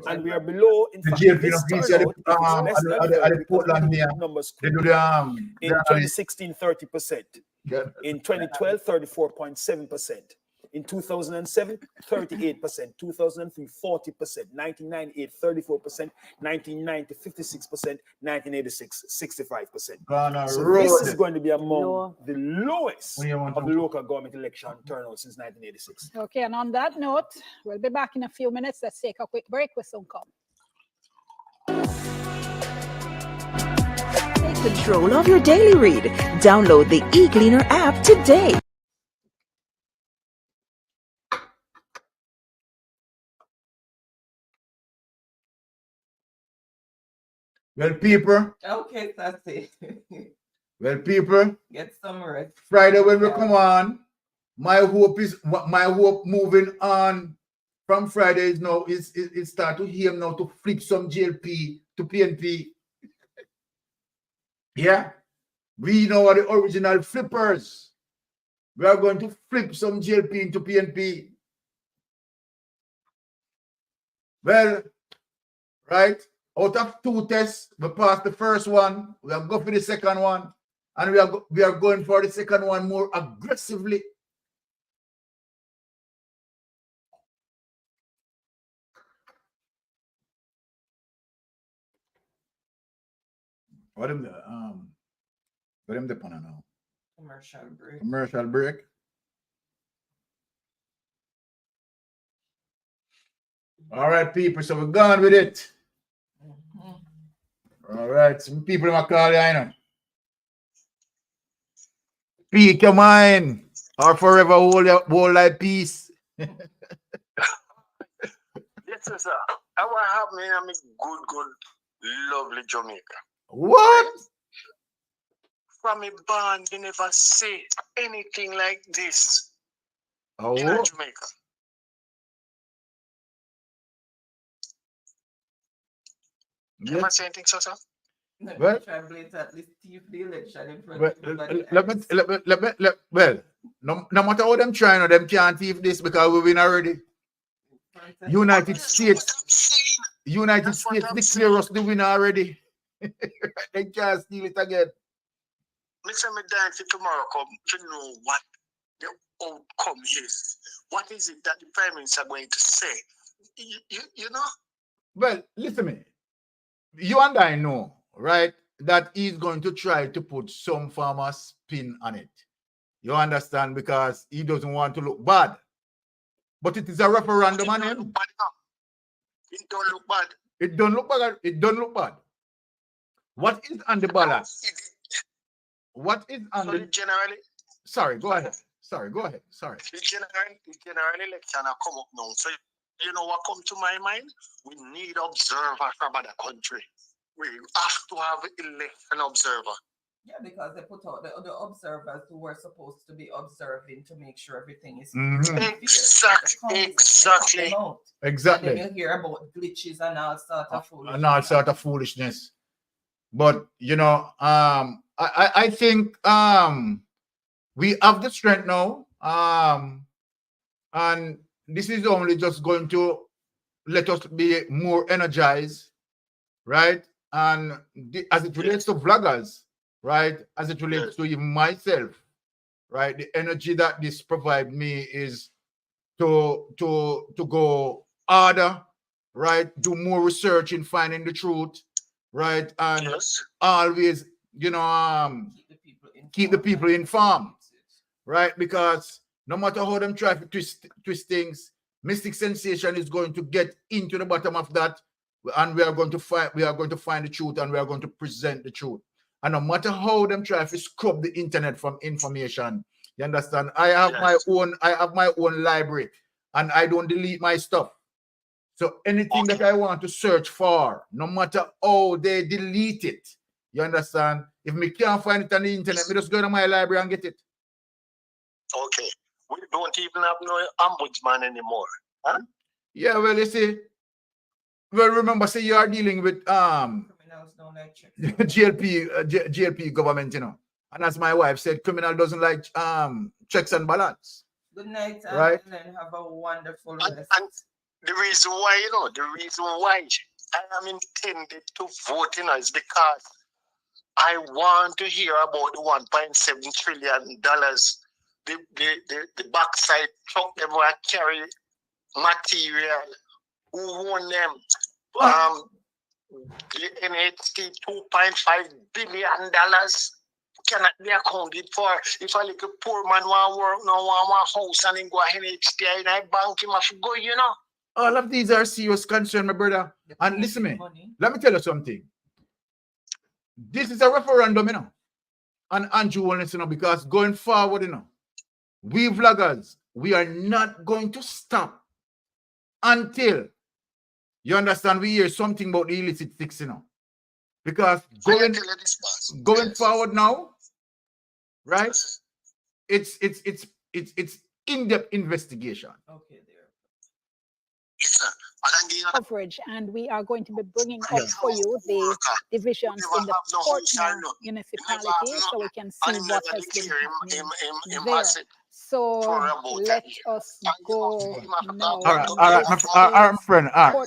and we are below. In fact, this turnout is less than Portland numbers. They do the In 2016, 30%. In 2012, 34.7%. In 2007, 38%. 2003, 40%. 1998, 34%. 1990, 56%. 1986, 65%. So this is going to be among the lowest of the local government election turnout since 1986. Okay, and on that note, we'll be back in a few minutes. Let's take a quick break. We'll soon come. Take control of your daily read. Download the eCleaner app today. Well, people. Okay, that's it. Well, people. Get some rest. Friday when we come on, my hope moving on from Friday is now is start to hear now to flip some JLP to PNP. Yeah, we know are the original flippers. We are going to flip some JLP into PNP. Well, right. Out of 2 tests, we passed the first one. We are going for the second one, and we are going for the second one more aggressively. What am the panel now? Commercial break. Commercial break. All right, people. So we're gone with it. All right, some people in my call, I know. Speak your mind, or forever hold thy peace. Yes, sir. I want to have me a good, lovely Jamaica. What? From a band, they never say anything like this Oh. in Jamaica. You must say anything, sir? Well, at least the election in front well, of everybody else. well, no matter how them trying, them can't thief this because we win already. United States declare us the winner already. They can't steal it again. Listen, me dying for tomorrow come to know what the outcome is. What is it that the Prime Minister are going to say? You know? Well, listen to me. You and I know, right, that he's going to try to put some form of spin on it. You understand? Because he doesn't want to look bad. But it is a referendum on him. It don't look bad. It don't look bad. It don't look bad. What is on the ballot? What is on the generally? Sorry, go ahead. Sorry, go ahead. Sorry. The general election are come up now. So you know what come to my mind? We need observer from other country. We have to have election observer. Yeah, because they put out the observers who were supposed to be observing to make sure everything is Exactly. Exactly. And then you hear about glitches and all sort of foolishness. And all sort of foolishness. But you know, I think we have the strength now. And this is only just going to let us be more energized, right? And as it relates to vloggers, right? As it relates to even myself, right? The energy that this provides me is to go harder, right? Do more research in finding the truth, right? And always, you know, keep the people informed, right? Because no matter how them try to twist things, Mystic Sensation is going to get into the bottom of that, and we are going to find the truth, and we are going to present the truth. And no matter how them try to scrub the internet from information, you understand? I have my own library, and I don't delete my stuff. So anything that I want to search for, no matter how they delete it, you understand? If me can't find it on the internet, me just go to my library and get it. Okay. We don't even have no ombudsman anymore. Huh? Yeah, well, you see, well, remember, say you are dealing with GLP government, you know. And as my wife said, criminal doesn't like checks and balance. Good night, right? and have a wonderful And rest. the reason why, the reason why I am intended to vote, is because I want to hear about the $1.7 trillion. The backside truck them will carry material. Who own them? The NHT $2.5 billion cannot be accounted for. If a little poor man want work, no want house and then go ahead and NHT in a bank, he must go, All of these are serious concerns, my brother. And listen me, let me tell you something. This is a referendum, and Andrew wants to know, because going forward, we vloggers, we are not going to stop until, you understand, we hear something about the illicit sticks, because going forward now, right? It's in-depth investigation. Okay, there. Coverage, and we are going to be bringing up for you the divisions in the Portmore municipality, so we can see what has been happening there. So let us go now. All right, my friend. All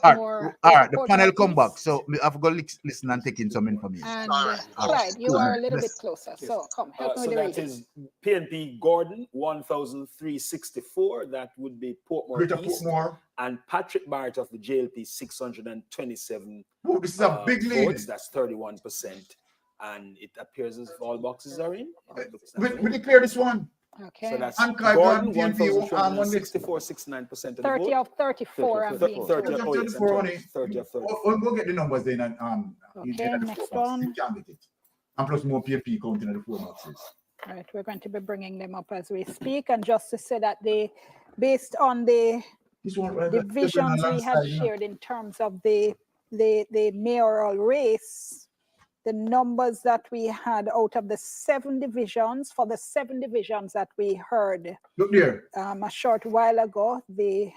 right. The panel come back, so I've got to listen and take in some information. And Clyde, you are a little bit closer, so come help me with the that reading. is PNP Gordon 1,364. That would be Portmore East. Portmore. And Patrick Barrett of the JLP 627. Oh, this is a big lead. Votes. That's 31%, and it appears as if all boxes are in. We declare this one. Okay. So that's And Gordon, PNP 1,364, 69% of the 30 vote. of 34 are being 30 of 34. 30 of 34. We'll get the numbers then. Okay, next one. You can get it. And plus more PNP counting at the 4 boxes. All right, we're going to be bringing them up as we speak. And just to say that based on the divisions we had shared in terms of the mayoral race, the numbers that we had out of the 7 divisions, for the 7 divisions that we heard a short while ago, the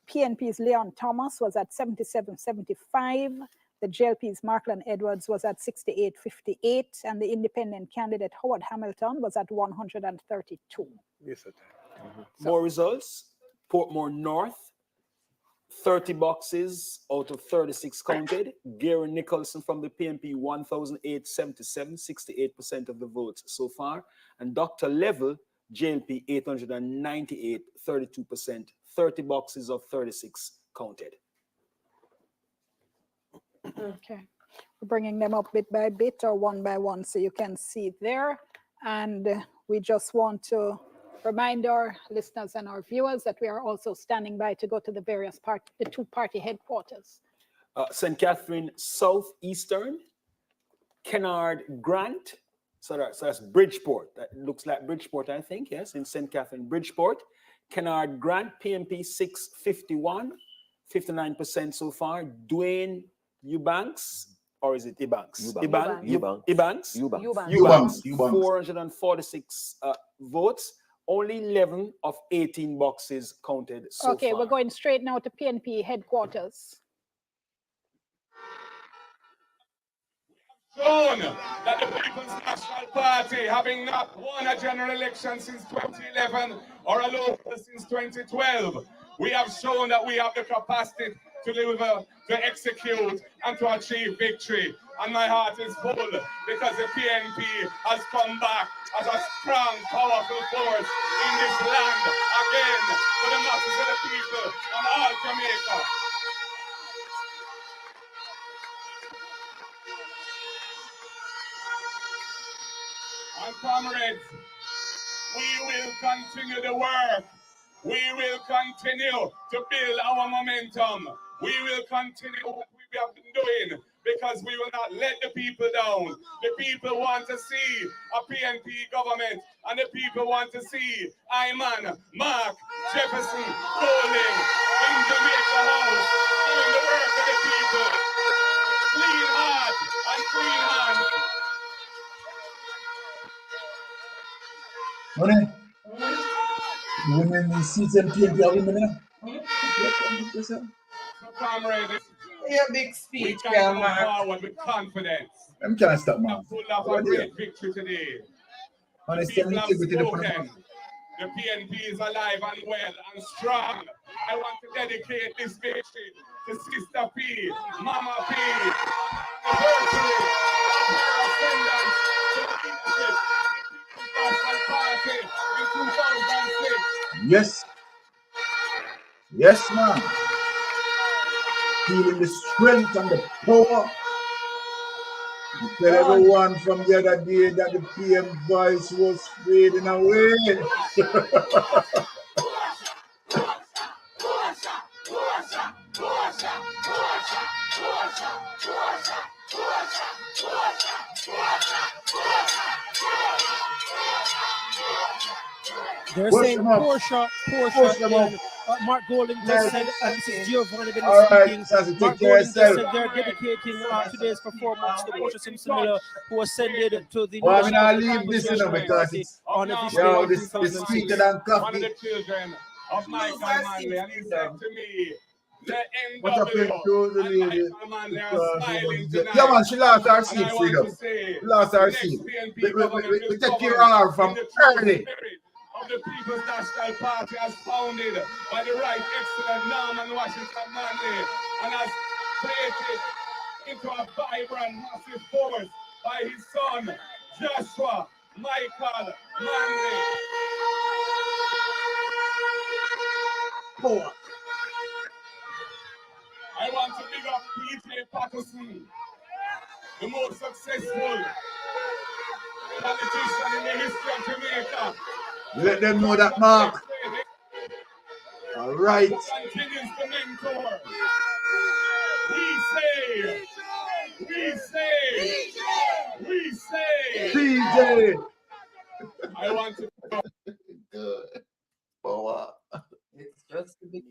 PNP's Leon Thomas was at 77.75, the JLP's Markland Edwards was at 68.58, and the independent candidate Howard Hamilton was at 132. Yes, sir. More results. Portmore North, 30 boxes out of 36 counted. Gary Nicholson from the PNP, 1,877, 68% of the votes so far. And Dr. Level, JLP, 898, 32%, 30 boxes of 36 counted. Okay, we're bringing them up bit by bit or one by one so you can see there. And we just want to remind our listeners and our viewers that we are also standing by to go to the various the 2 party headquarters. St. Catherine Southeastern, Kennard Grant, so that's Bridgeport. That looks like Bridgeport, I think, yes, in St. Catherine, Bridgeport. Kennard Grant, PNP 651, 59% so far. Dwayne Eubanks, or is it Eubanks? Eubanks, 446 votes. Only 11 of 18 boxes counted so okay, far. We're going straight now to PNP headquarters. Shown that the People's National Party, having not won a general election since 2011 or a local since 2012, We have shown that we have the capacity to deliver, to execute, and to achieve victory. And my heart is full because the PNP has come back as a strong, powerful force in this land again for the masses of the people and all Jamaica. And comrades, we will continue the work. We will continue to build our momentum. We will continue what we have been doing because we will not let the people down. The people want to see a PNP government and the people want to see Iman, Mark, Jefferson, Golding in Jamaica House doing the work of the people. Clean heart and clean hands. Money. Women in season PNP are women. So, comrades, Yeah, big speech, we can go Mark. forward with confidence. I'm can't stop, man. Full of a great victory today. Man, The it's people have integrity. spoken. The PNP is alive and well and strong. I want to dedicate this victory to Sister P, Mama P, anniversary of her ascendance to the leadership of the People's National Party in 2006. Yes. Yes, man. Feeling the strength and the power. You tell everyone from the other day that the PM voice was fading away. They're Push saying them up. Portia, Push them up. Mark Golding just said, this is Giovanni Benny All right, speaking. Sassy, Mark take care of Golding just said yourself. they're dedicating today's performance to Portia Simpson Miller, who ascended to the Well, I mean, leadership I'll of the leave People's this, you know, National because Party it's, on this day yo, in this is 2006. sweeter than One of coffee. the children of Michael Manley, and he said to me, the What happened NW to the and lady? Michael Manley are Because smiling yeah, tonight. man, she lost her And seat, I want Freedom. to say, She lost the her next seat. PNP government will We take care govern of her in from the true early. spirit of the People's National Party as founded by the right excellent Norman Washington Manley and has created into a vibrant, massive force by his son, Joshua Michael Manley. Power. I want to big up PJ Patterson, the most successful politician in the history of Jamaica. Let them know that, Mark. All right. Continues to mentor. We say. PJ. I want to go. Good. Power. It's just to be.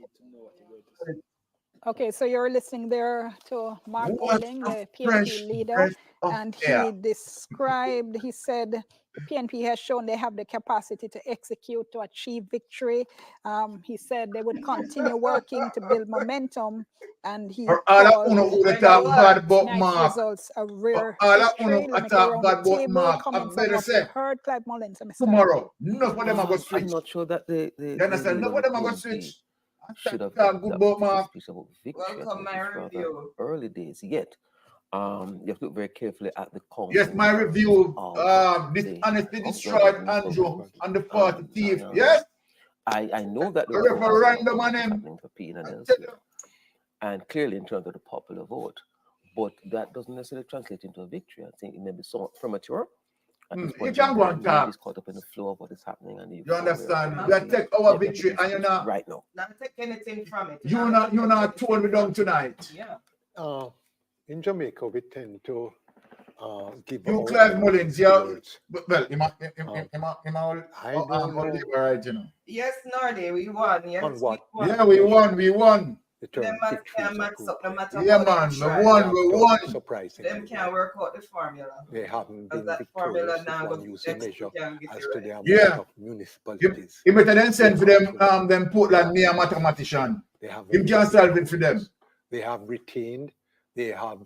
Okay, so you're listening there to Mark What Golding, a the fresh PNP leader, breath of and air. he said the PNP has shown they have the capacity to execute, to achieve victory. He said they would continue working to build momentum, and he For all of called you who talk bad about tonight's Mark, results a rare all of victory. you Let me go talk around bad the about table, Mark, I comment on better what say, you heard. Clive Mullins, I'm tomorrow, none of them are going to I'm switch. not sure that the You understand? leader None of of the them are going to PNP switch. should have Talk had good that about particular Mark. speech about victory. I Welcome, think my it's rather review. early days yet. You have to look very carefully at the count. Yes, my review. This the honestly count destroyed that has been Andrew spoken. on the 40th. And, Yes? I know that there A was some referendum on happening him. for P and elsewhere. And clearly in terms of the popular vote. But that doesn't necessarily translate into a victory. I think it may be somewhat premature. At this You point can go and maybe talk. it's caught up in the flow of what is happening. And You understand? You take our victory and you're not right now. Not take anything from it. You're not tone me down tonight. Yeah. In Jamaica, we tend to give You out Clive Mullins, yeah. words. Well, you know. Yes, Nordy, we won. Yes, On what? Yeah, we won. The term Them man victory can't is max approved. up no matter Yeah, how man, they we try. won. Surprising. Them can't work out the formula. They haven't Because been that formula victorious now if one goes use a next measure can get as you to right. the amount Yeah. of municipalities. He better than send for them Portland near mathematician. They have Him can't solve it for them. They have retained, they have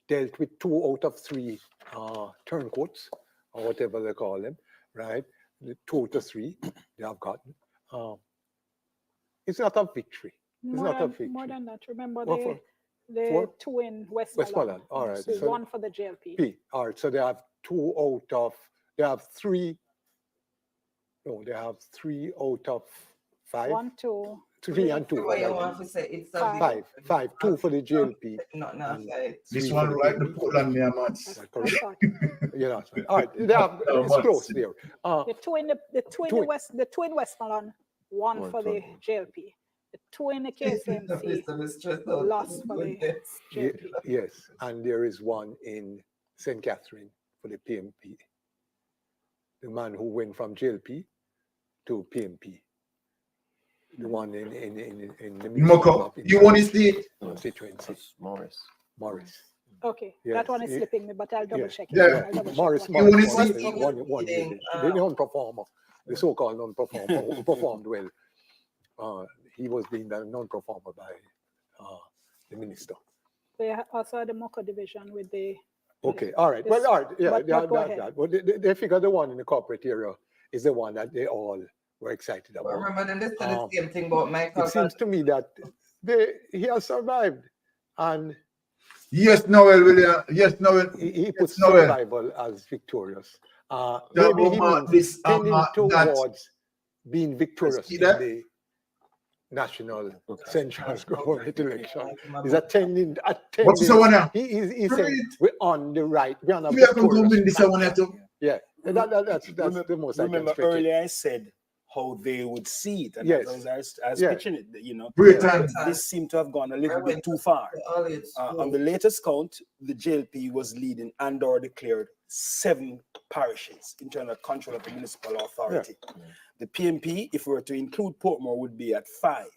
dealt with 2 out of 3 turncoats, or whatever they call them, right? The 2 out of 3 they have gotten. It's not a victory. It's More not a than, victory. more than that. Remember What the for? the For? two in Westmoreland. Westmoreland. All right. So So one for the JLP. All right. So they have they have three out of 5. 1, 2. 3 and 2. What you want to say? It's a 5. 2 for the JLP. Not and five. This 3 one for the like the PNP. Portland near much. Correct. You know, all right. It's close there. The two in the two in Westmoreland, one for the JLP. The two in the KSMC, lost for the JLP. Yes, and there is one in St. Catherine for the PNP. The man who went from JLP to PNP. The one in the Moko, you want to see it? Constituency. Morris. Okay, Yes, that one is slipping me, but I'll double check it. Yeah. I'll double check Morris, it. one the non-performer, the so-called non-performer who performed well. He was being the non-performer by the minister. We also had the Moko division with the. Okay, all right. Well, all right, yeah, but go ahead. well, they figure the one in the corporate area is the one that they all were excited about. Remember, then they said the same thing about Michael. It seems to me that he has survived, and yes, Noel, William. Yes, Noel. He puts survival as victorious. Maybe he means tending towards being victorious in the national central government election. He's attending. What's the one now? He's saying we're on the right. We're on a We are going to win victorious this one too. Yeah, that's the most I can Remember stretch it. earlier I said how they would see it, and Yes. I was Yeah. pitching it, you know. Great time. This seemed to have gone a little bit too far. On the latest count, the JLP was leading and/or declared 7 parishes in terms of control of the municipal authority. The PNP, if we were to include Portmore, would be at 5.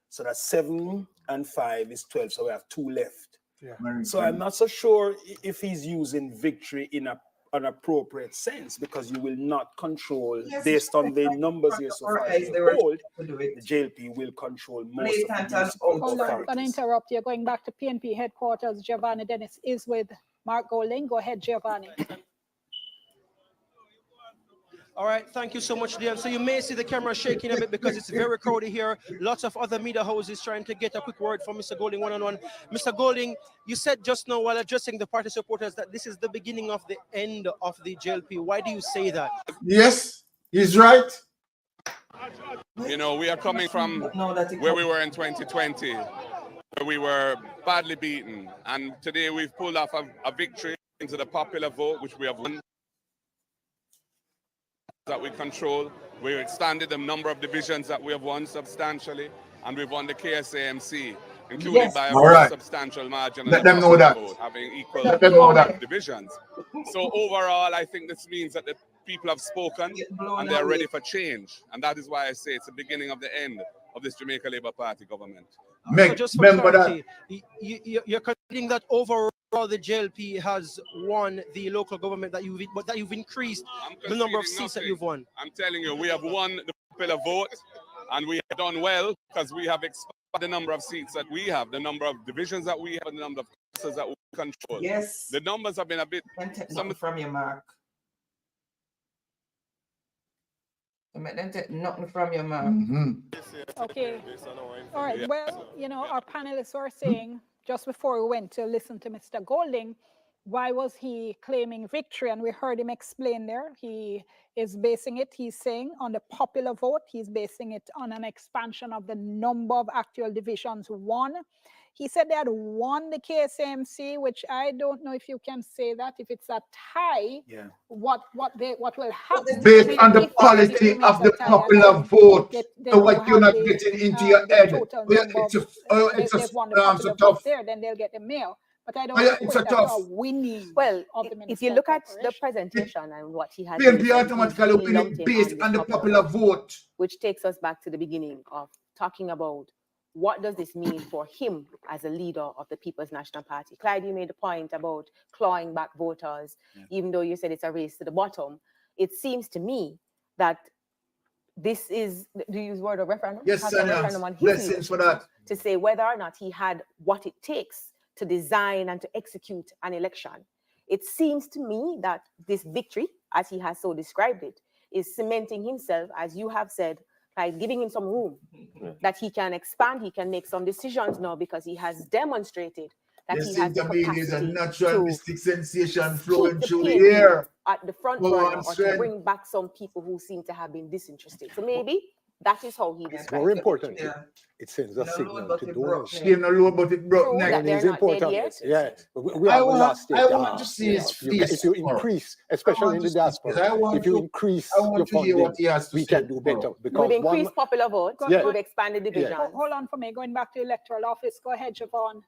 So that's 7 and 5 is 12. So we have 2 left. Yeah. So I'm not so sure if he's using victory in an appropriate sense, because you will not control based on the numbers here so far. The JLP will control most of the municipal Hold on, I'm going to authorities. interrupt you. Going back to PNP headquarters, Giovanni Dennis is with Mark Golding. Go ahead, Giovanni. All right, thank you so much, Liam. So you may see the camera shaking a bit because it's very crowded here. Lots of other media houses trying to get a quick word from Mr. Golding one-on-one. Mr. Golding, you said just now while addressing the party supporters that this is the beginning of the end of the JLP. Why do you say that? Yes, he's right. You know, we are coming from where we were in 2020, where we were badly beaten. And today we've pulled off a victory into the popular vote, which we have won, that we control. We expanded the number of divisions that we have won substantially, and we've won the KSAMC, including by a very substantial margin. Let them know that. Vote, having equal Let them know that. divisions. So overall, I think this means that the people have spoken and they're ready for change. And that is why I say it's the beginning of the end of this Jamaica Labour Party government. So just for clarity, you're concluding that overall the JLP has won the local government, that you've increased the number of seats that you've won. I'm telling you, we have won the popular vote, and we have done well because we have expanded the number of seats that we have, the number of divisions that we have, and the number of councils that we control. Yes. The numbers have been a bit. Something from your Mark. Make them take nothing from your Mark. Okay. All right. Well, you know, our panelists were saying just before we went to listen to Mr. Golding, why was he claiming victory? And we heard him explain there. He is basing it, he's saying, on the popular vote. He's basing it on an expansion of the number of actual divisions won. He said they had won the KSMC, which I don't know if you can say that. If it's a tie, what will happen? Based on the quality of the popular vote, so what you're not getting into your head. It's a tough. There, then they'll get the mail. But I don't it's a tough. Winning. Well, if you look at the presentation and what he has PNP automatically winning based on the popular vote, which takes us back to the beginning of talking about what does this mean for him as a leader of the People's National Party. Clyde, you made the point about clawing back voters, even though you said it's a race to the bottom. It seems to me that this is, do you use the word of referendum? Yes, sir. Blessings for that. To say whether or not he had what it takes to design and to execute an election. It seems to me that this victory, as he has so described it, is cementing himself, as you have said, like giving him some room that he can expand, he can make some decisions now because he has demonstrated that This he has the intermediate is a capacity natural to mystic sensation keep flowing the through the PNP air. at the front Go burner on, or to strength. bring back some people who seem to have been disinterested. So maybe that is how he describes More it. important, it sends a signal to donors. Still no low, but it broke True, neck. that they're Is not dead important. yet. Yeah, we I haven't want- lost it. I want to see his face if you tomorrow. increase, I especially want in the to see his face. diaspora, I want if you to- increase I want your to hear funding, what he has to we say can do tomorrow. better. Because We've one, increased popular votes, Yeah. we've expanded divisions. Hold on for me, going back to electoral office. Go ahead, Siobhan.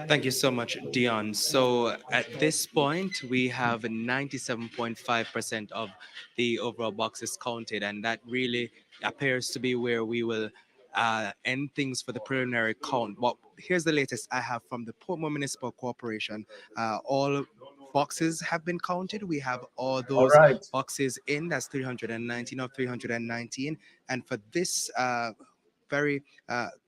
Thank you so much, Dion. So at this point, we have 97.5% of the overall boxes counted, and that really appears to be where we will end things for the preliminary count. But here's the latest I have from the Portmore Municipal Corporation. All boxes have been counted. We have all those right. boxes in. That's 319 of 319. And for this very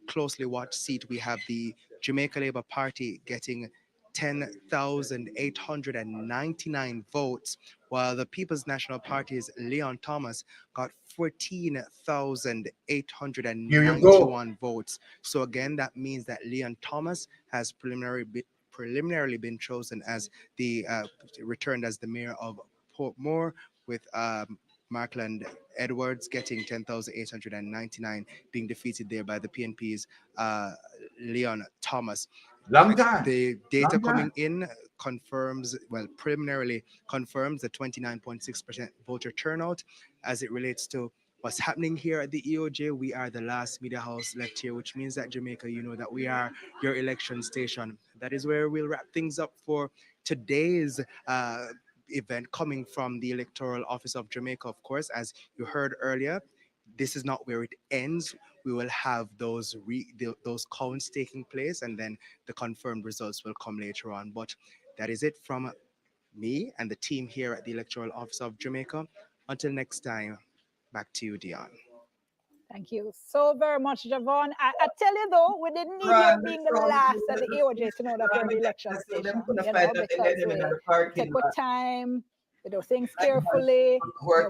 closely watched seat, we have the Jamaica Labour Party getting 10,899 votes, while the People's National Party's Leon Thomas got 14,891 votes. So again, that means that Leon Thomas has preliminarily been chosen as the returned as the mayor of Portmore, with Markland Edwards getting 10,899, being defeated there by the PNP's Leon Thomas. Long time. The data Long coming time. in confirms, well, preliminarily confirms the 29.6% voter turnout as it relates to what's happening here at the EOJ. We are the last media house left here, which means that Jamaica, you know that we are your election station. That is where we'll wrap things up for today's event, coming from the Electoral Office of Jamaica, of course. As you heard earlier, this is not where it ends. We will have those counts taking place, and then the confirmed results will come later on. But that is it from me and the team here at the Electoral Office of Jamaica. Until next time, back to you, Dion. Thank you so very much, Javon. I tell you though, we didn't need you being the last at the AOJ to know that we're the election station, because we take our time, we do things carefully.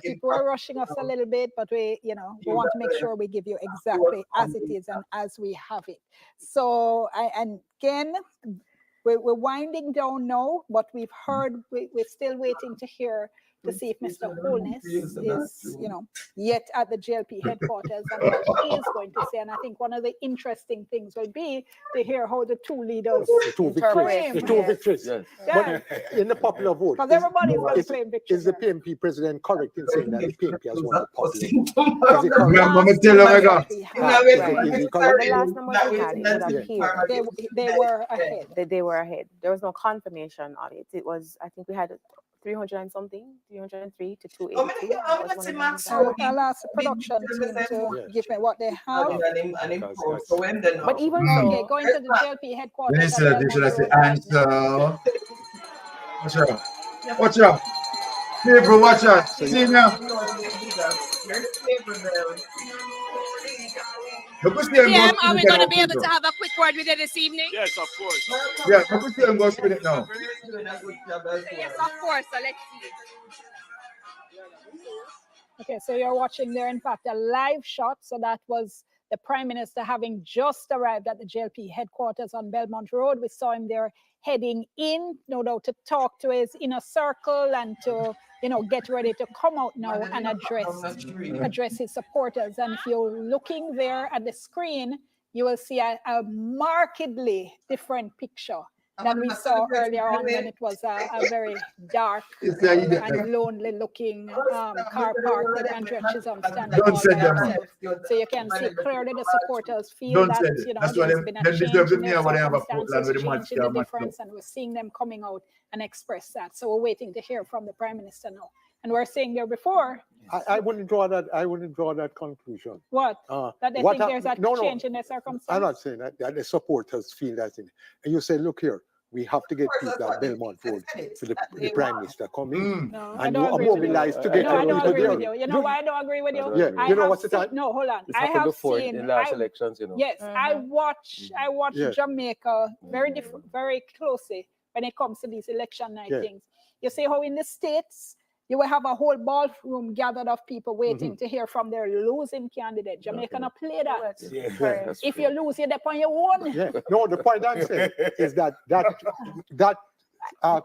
People are rushing us a little bit, but we want to make sure we give you exactly as it is and as we have it. So, and again, we're winding down now, but we've heard, we're still waiting to hear to see if Mr. Holness is, yet at the JLP headquarters and what he is going to say. And I think one of the interesting things will be to hear how the two leaders frame. The two victories. Yes. But in the popular vote, because everybody's going to claim victory. Is the PNP president correct in saying that the PNP has won the popular vote? They were ahead. They were ahead. There was no confirmation of it. It was, I think we had 300 and something, 303 to 282. I'll ask the production team to give me what they have. But even so, okay, going to the JLP headquarters. Minister, should I say answer? Watch out. People, watch out. See now. Yeah, are we going to be able to have a quick word with you this evening? Yes, of course. Yeah, I'm going to go spin it now. Yes, of course. So let's see. Okay, so you're watching there, in fact, a live shot. So that was the Prime Minister having just arrived at the JLP headquarters on Belmont Road. We saw him there heading in, no doubt, to talk to his inner circle and to, get ready to come out now and address his supporters. And if you're looking there at the screen, you will see a markedly different picture than we saw earlier on, when it was a very dark and lonely looking car park with Andrea Chisholm standing all by himself. So you can see clearly the supporters feel that there's been a change in their circumstances, change in the difference, and we're seeing them coming out and express that. So we're waiting to hear from the Prime Minister now. And we're saying there before. I wouldn't draw that. I wouldn't draw that conclusion. What? That they think there's a change in their circumstances. I'm not saying that the supporters feel that thing. And you say, look here, we have to get people at Belmont Road for the Prime Minister coming. No, and you are mobilized to get no, I don't people agree there. with you. You know why I don't agree with you? Yeah, you know what's the time? No, hold on. This I happened have before seen in last elections, Yes, I watch Jamaica very closely when it comes to these election night things. You see how in the States you will have a whole ballroom gathered of people waiting to hear from their losing candidate. Jamaica not play that. Yeah. If you lose, you're on your own. Yeah. No, the point I'm saying is that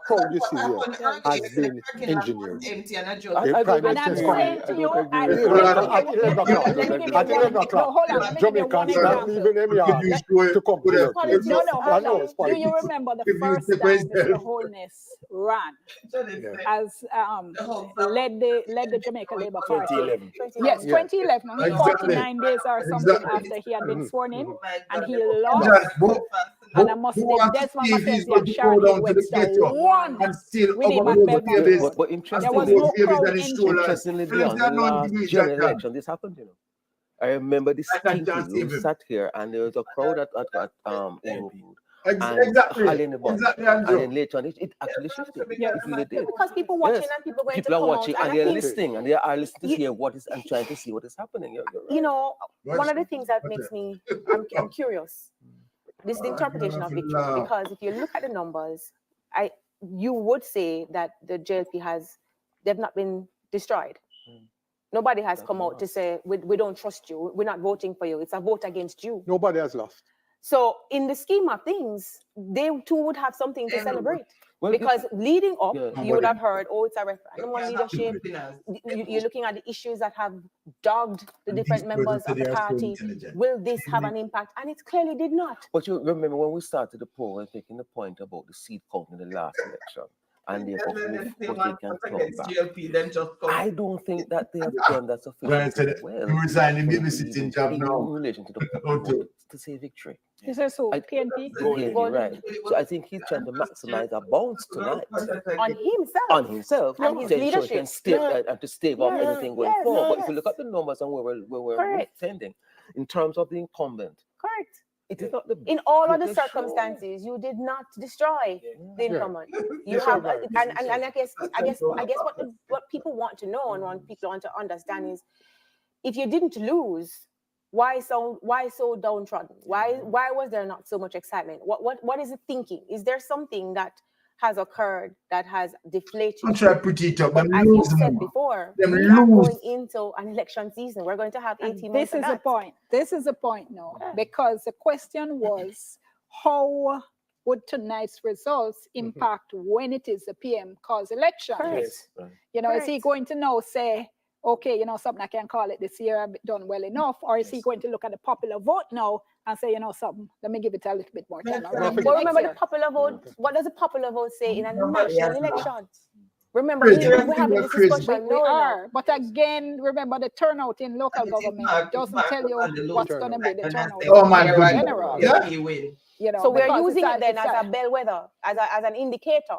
crowd you see here has been engineered. Empty and a The joke. Prime And I'm Minister's coming. saying to you, At 11 o'clock, Jamaicans start leaving them yard to come to your place. No, I know hold it's on. Do you politics. remember the first time Mr. Holness ran as led the Jamaica Labour Party? 2011. Yes, 2011. Only Exactly. 49 days or something Exactly. after he had been sworn in, and he Just lost. And I must say, Desmond Mackenzie and Charlie Webster won and still with him at But Belmont. interestingly, There was no crowd entry. interestingly, beyond the last general election, this happened, you know. I remember this stinky who sat here, and there was a crowd at Inglewood. Exactly. And then later on, it actually shifted. Yeah. It really did. Because people watching Yes. and people going People to are come watching out. and I they're think, listening, and they are listening to hear what is and trying to see what is happening. You're right. you know, one of the things that makes me, I'm curious. This is the interpretation of victory, because if you look at the numbers, you would say that the JLP they've not been destroyed. Nobody has come out to say, we don't trust you, we're not voting for you, it's a vote against you. Nobody has lost. So in the scheme of things, they too would have something to celebrate. Well, Because leading up, Yeah. you would have heard, oh, it's a referendum on leadership. You're looking at the issues that have dogged the different members of the party. Will this have an impact? And it clearly did not. But you remember when we started the poll and making the point about the seat count in the last election, and therefore what they can come back. I don't think that they have done that sufficiently well. You resign the babysitting job now. In relation to the vote to say victory. This is so PNP. PNP, right. So I think he's trying to maximize a bounce tonight On himself. on himself And his to ensure he leadership. can stave and to stave off Yes, anything going yes, forward. But yes. if you look at the numbers and where we're Correct. tending, in terms of the incumbent, Correct. it is not the In all other quickest show. circumstances, you did not destroy the incumbent. You Yes, have, right. and I guess what people want to know and what people want to understand is, if you didn't lose, why so downtrodden? Why was there not so much excitement? What is the thinking? Is there something that has occurred that has deflated? I'm trying to put it up. But as you said before, Them we are lose. going into an election season. We're going to have 18 months. This is a point. This is a point now, because the question was, how would tonight's results impact when it is the PM cause election? Correct. Yes, right. You know, is he Correct. going to now say, okay, you know, something I can call it this year, I've done well enough, or is he going to look at the popular vote now and say, you know, something, let me give it a little bit more time. But remember, the popular vote, what does the popular vote say in a national election? Remember, Crazy. we having this discussion. we are, but again, remember the turnout in local government doesn't tell you what's going to be the turnout Oh, my in goodness. general. Yeah. You know, So we're because using it's it then it's as a bellwether, as an indicator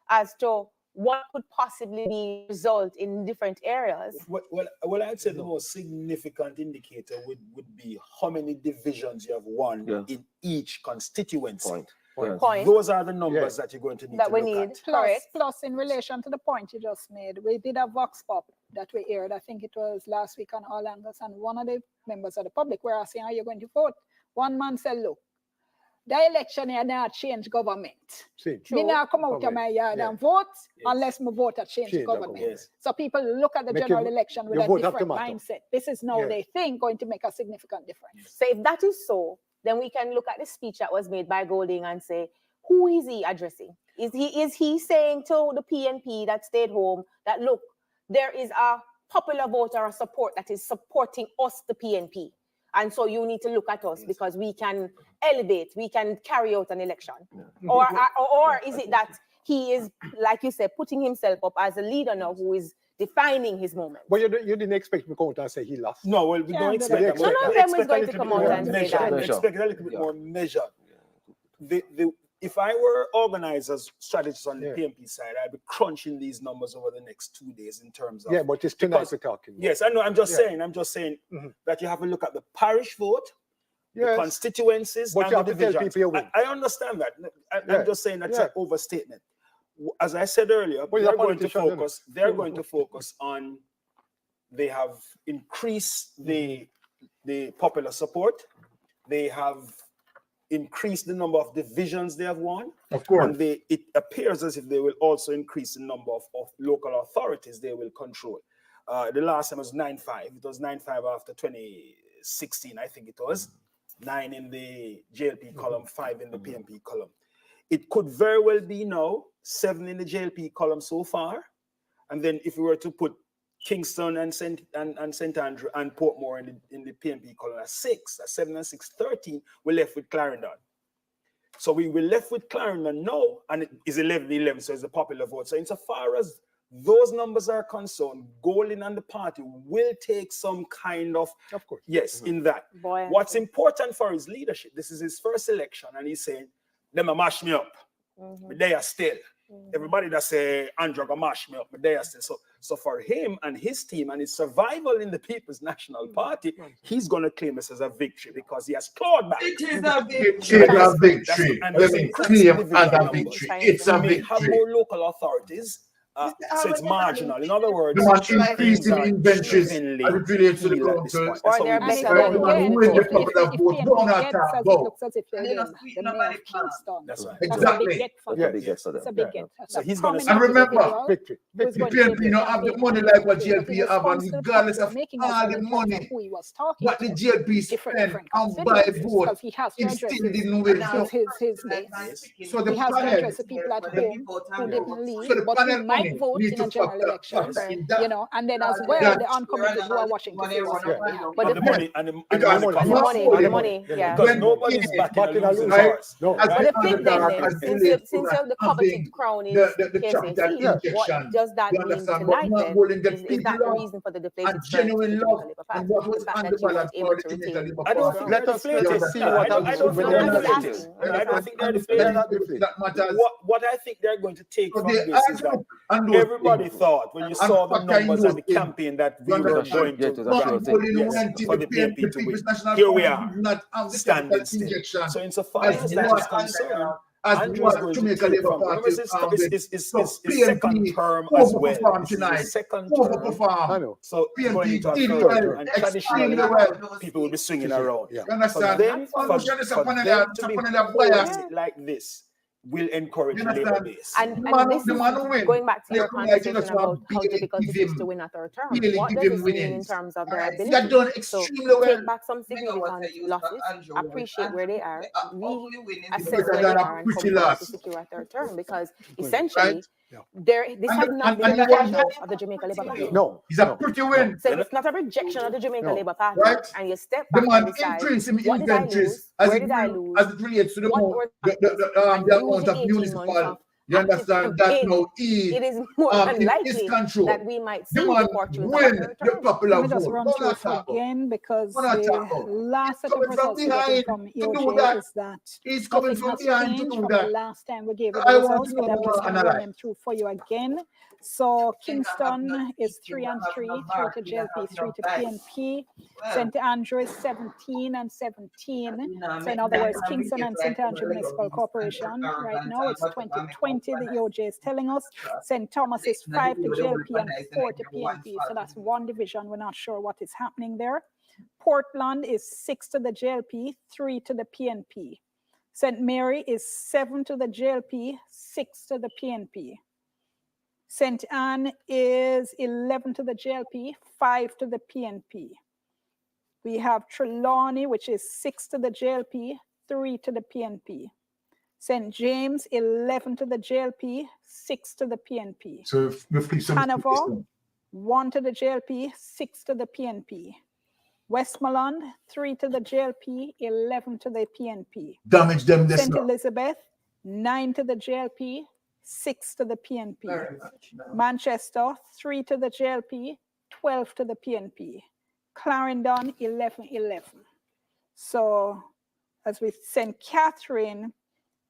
as to what could possibly be result in different areas. Well, I'd say the most significant indicator would be how many divisions you have won in each constituency. Point. Those are the numbers that you're going to need That to we look need. at. Plus, in relation to the point you just made, we did a vox pop that we aired. I think it was last week on All Angles, and one of the members of the public were asking, are you going to vote? One man said, look, the election here now change government. Me now come out of my yard and vote unless me vote a change government. Yes. So people look at the general election with a different mindset. This is now Yeah. they think going to make a significant difference. So if that is so, then we can look at the speech that was made by Golding and say, who is he addressing? Is he saying to the PNP that stayed home that, look, there is a popular vote or a support that is supporting us, the PNP, and so you need to look at us because we can elevate, we can carry out an election? Or is it that he is, like you said, putting himself up as a leader now who is defining his moment? But you didn't expect me to come out and say he lost. No, well, we don't expect that. None of them is going to come out and say that. Expect a little bit more measured. If I were organizers, strategists on the PNP side, I'd be crunching these numbers over the next 2 days in terms of. Yeah, but it's tonight we're talking. Yes, I know. I'm just saying that you have to look at the parish vote, the constituencies, but and you the have to tell divisions. people you win. I understand that. I'm just saying that's an overstatement. As I said earlier, they're going to focus on. They have increased the popular support. They have increase the number of divisions they have won. Of course. And it appears as if they will also increase the number of local authorities they will control. The last time was 9-5. It was 9-5 after 2016, I think it was. 9 in the JLP column, 5 in the PNP column. It could very well be now 7 in the JLP column so far. And then if we were to put Kingston and St. Andrew and Portmore in the PNP column at 6, at 7 and 6, 13, we're left with Clarendon. So we were left with Clarendon now, and it is 11-11, so it's a popular vote. So insofar as those numbers are concerned, Golding and the party will take some kind of course, yes, in that. What's important for his leadership, this is his first election, and he's saying, them a mash me up, but they are still. Everybody that say Andrew gonna mash me up, but they are still. So for him and his team and his survival in the People's National Party, he's gonna claim this as a victory because he has clawed back. It is a victory. It's a victory. Let me claim as a victory. It's a victory. Have more local authorities. So it's marginal. In other words, the much increasing inventories as it relates to the council. Or they're better than again. That's right. Exactly. It's a big get. So he's going to. And remember, the PNP don't have the money like what GLP have, and regardless of all the money, what the GLP spend on buy vote, he still didn't win. So the panel vote in a general election, you know, and then as well the uncommitted who are watching to see what's happening. But the money, yeah. Because nobody's backing a losers. But the thing then, since the coveted crown is KCC, what does that mean tonight then? Is that the reason for the deflated genuine love and what was on the ballot for the Labour Party? I don't let us see what I don't think they're deflated. That matters. What I think they're going to take from this is that everybody thought when you saw the numbers of the campaign that we were going to for the PNP to win. Here we are, standing still. So insofar as that is concerned, Andrew's going to take from his second term as well. Second term. So going to a third term. And traditionally, people will be swinging around. For them to be biased like this will encourage the Labour base. And this is going back to your conversation about how difficult it is to win a third term. What does this mean in terms of their ability? So take back some significant losses, appreciate where they are, reassess where they are, and come back to secure a third term. Because essentially, this has not been a rejection of the Jamaica Labour Party. No, it's a pretty win. So it's not a rejection of the Jamaica Labour Party, and you step the back man and decide, increasing what did I lose? Where did I lose? As it relates to the amount of municipal. You understand that now it is more unlikely that we might see the fortunes win the popular vote. Let me just run through it again because the last set of results we got from EOJ is that he's coming from behind to do that. The last time we gave the results, but I'm just going to run them through for you again. So Kingston is 3-3, 3 to JLP, 3 to PNP. St. Andrew is 17 and 17. So in other words, Kingston and St. Andrew Municipal Corporation right now it's 2020. The EOJ is telling us. St. Thomas is 5 to JLP and 4 to PNP. So that's one division. We're not sure what is happening there. Portland is 6 to the JLP, 3 to the PNP. St. Mary is 7 to the JLP, 6 to the PNP. St. Anne is 11 to the JLP, 5 to the PNP. We have Trelawney, which is 6 to the JLP, 3 to the PNP. St. James, 11 to the JLP, 6 to the PNP. So Hanover, 1 to the JLP, 6 to the PNP. Westmoreland, 3 to the JLP, 11 to the PNP. Damage them this St. Elizabeth, 9 to the JLP, 6 to the PNP. Manchester, 3 to the JLP, 12 to the PNP. Clarendon, 11-11. So, as with St. Catherine,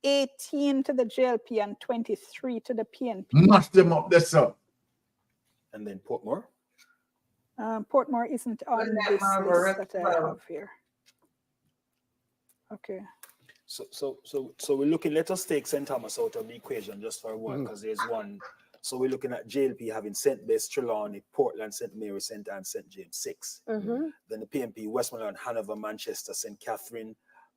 18 to the JLP and 23 to the PNP. Mash them up, that's up. And then Portmore? Portmore isn't on this list that I have here. Okay. So we're looking, let us take St. Thomas out of the equation just for one, because there's one. So we're looking at JLP having St. Bess, Trelawney, Portland, St. Mary, St. Anne, St. James, 6. Then the PNP, Westmoreland, Hanover, Manchester, St. Catherine,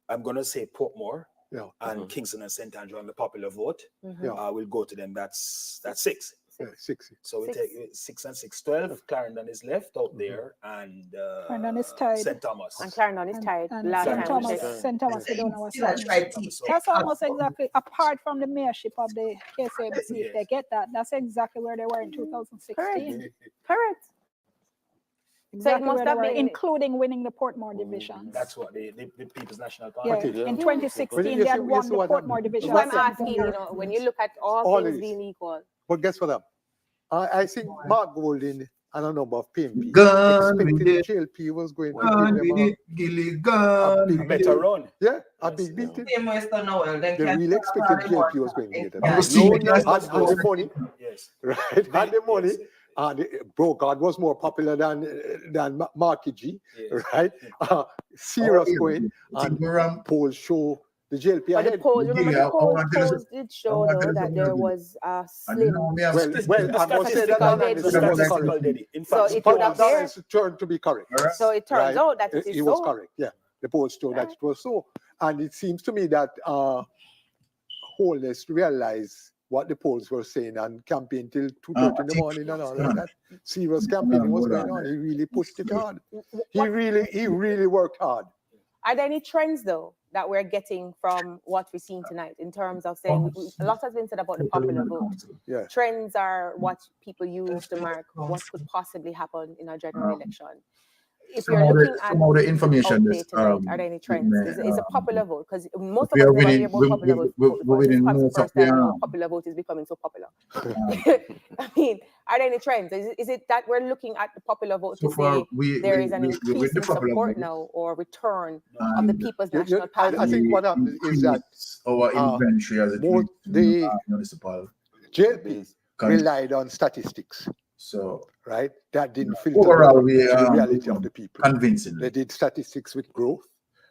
I'm going to say Portmore Yeah. and Kingston and St. Andrew on the popular vote. Yeah. We'll go to them. That's 6. Yeah, 6. So we take 6 and 6, 12. Clarendon is left out there, and Clarendon is tied. St. Thomas. And Clarendon is tied. And Last St. time we Thomas, checked. St. Thomas, we don't know what's Still a happening. try to That's almost exactly, apart from the mayorship of the KCMC, if they get that, that's exactly where they were in 2016. Correct. Exactly must where they have were, been- including winning the Portmore division. That's what the People's National Yeah, Party. in 2016, they had won the Portmore division. So I'm asking, you know, when you look at all things these. being equal, But guess what? I think Mark Golding and a number of PMP Gone expected with the it. JLP was going to Gone give with them it, Gilly, gone big with better it. run. Yeah, a big beating. Same Western Noel, They really expected JLP was going to get them. I was seeing it Had as the money, Yes. right? Had the money. Brogard was more popular than Marky G, Yes. right? Serious yeah. going, and polls show the JLP but the ahead. polls, remember Yeah, the polls did show though that there was a slim. Well, I must say that statistical none is data. statistical. In So fact, it would appear, It's turned to be correct. so it turns Right. out that it is It was so. correct, yeah. The polls showed that it was so. And it seems to me that Holness realized what the polls were saying and campaigned till 2:30 in the morning and all like that. Serious campaigning was going on. He really pushed it hard. He really worked hard. Are there any trends though that we're getting from what we're seeing tonight in terms of saying a lot has been said about the popular vote? Yeah. Trends are what people use to mark what could possibly happen in a general election. If you're looking at some of the information outplay that's, tonight, are there any trends? Is a popular vote? Because most of we us are never winning- hear about we- popular we- vote. we- before. we're This winning comes the most of first the, time popular vote is becoming so popular. I mean, are there any trends? Is it that we're looking at the popular vote So to far, say there is an we increase win the in popular support vote. now or return of the And People's You- National you- Party? I think what happened is that our inventory as it more relates the to municipal. JLP relied on statistics, So right? That didn't filter overall, down we to the reality of the people. convincingly. They did statistics with growth,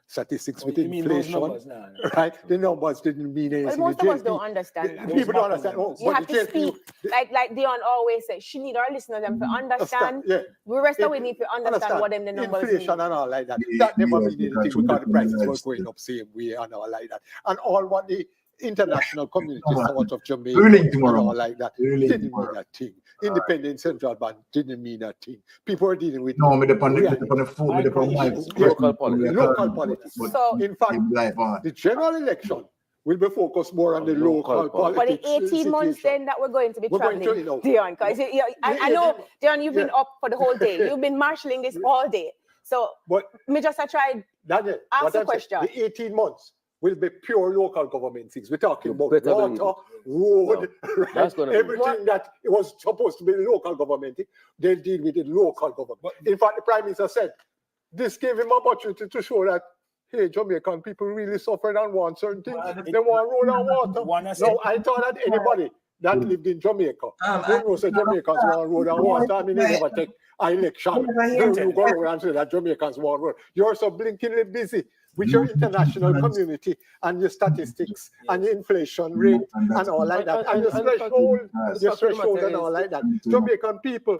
statistics with you mean those inflation, numbers now? right? The numbers didn't mean anything. Well, most The of us don't JLP understand that. People don't understand. Oh, You but have the to JLP speak like Dion always says. She need our listeners them to understand. yeah. We rest of we need to understand what them the numbers inflation mean. and all like that. Yeah, That never yeah, mean anything because because the prices were lives going up same way and all like that. And all what the international community thought of Jamaica Really and tomorrow. all like that Really didn't tomorrow. mean that thing. Independent central bank didn't mean that thing. People were dealing with No, me depend reality. on the food, me depend on Local politics. Local politics. So In fact, life on. the general election will be focused more on the local for the politics. 18 months situation. then that we're going to be We're going to, traveling, you know, Dion, because I know, Dion, you've been up for the whole day. You've been marshalling this all day. So But me just try Daniel, ask what the I'm saying, question. the 18 months will be pure local government things. We're talking about better believe water, road, right? that's gonna be- Everything that it was supposed to be local government, they'll deal with it local government. In fact, the Prime Minister said, this gave him opportunity to show that, hey, Jamaican people really suffered and want certain things. They want road and water. No, I thought that anybody that lived in Jamaica, who knows that Jamaicans want road and water, I mean, they never take an election. You go around and say that Jamaicans want road. You're so blinkingly busy with your international community and your statistics and your inflation rate and all like that. And your threshold and all like that. Jamaican people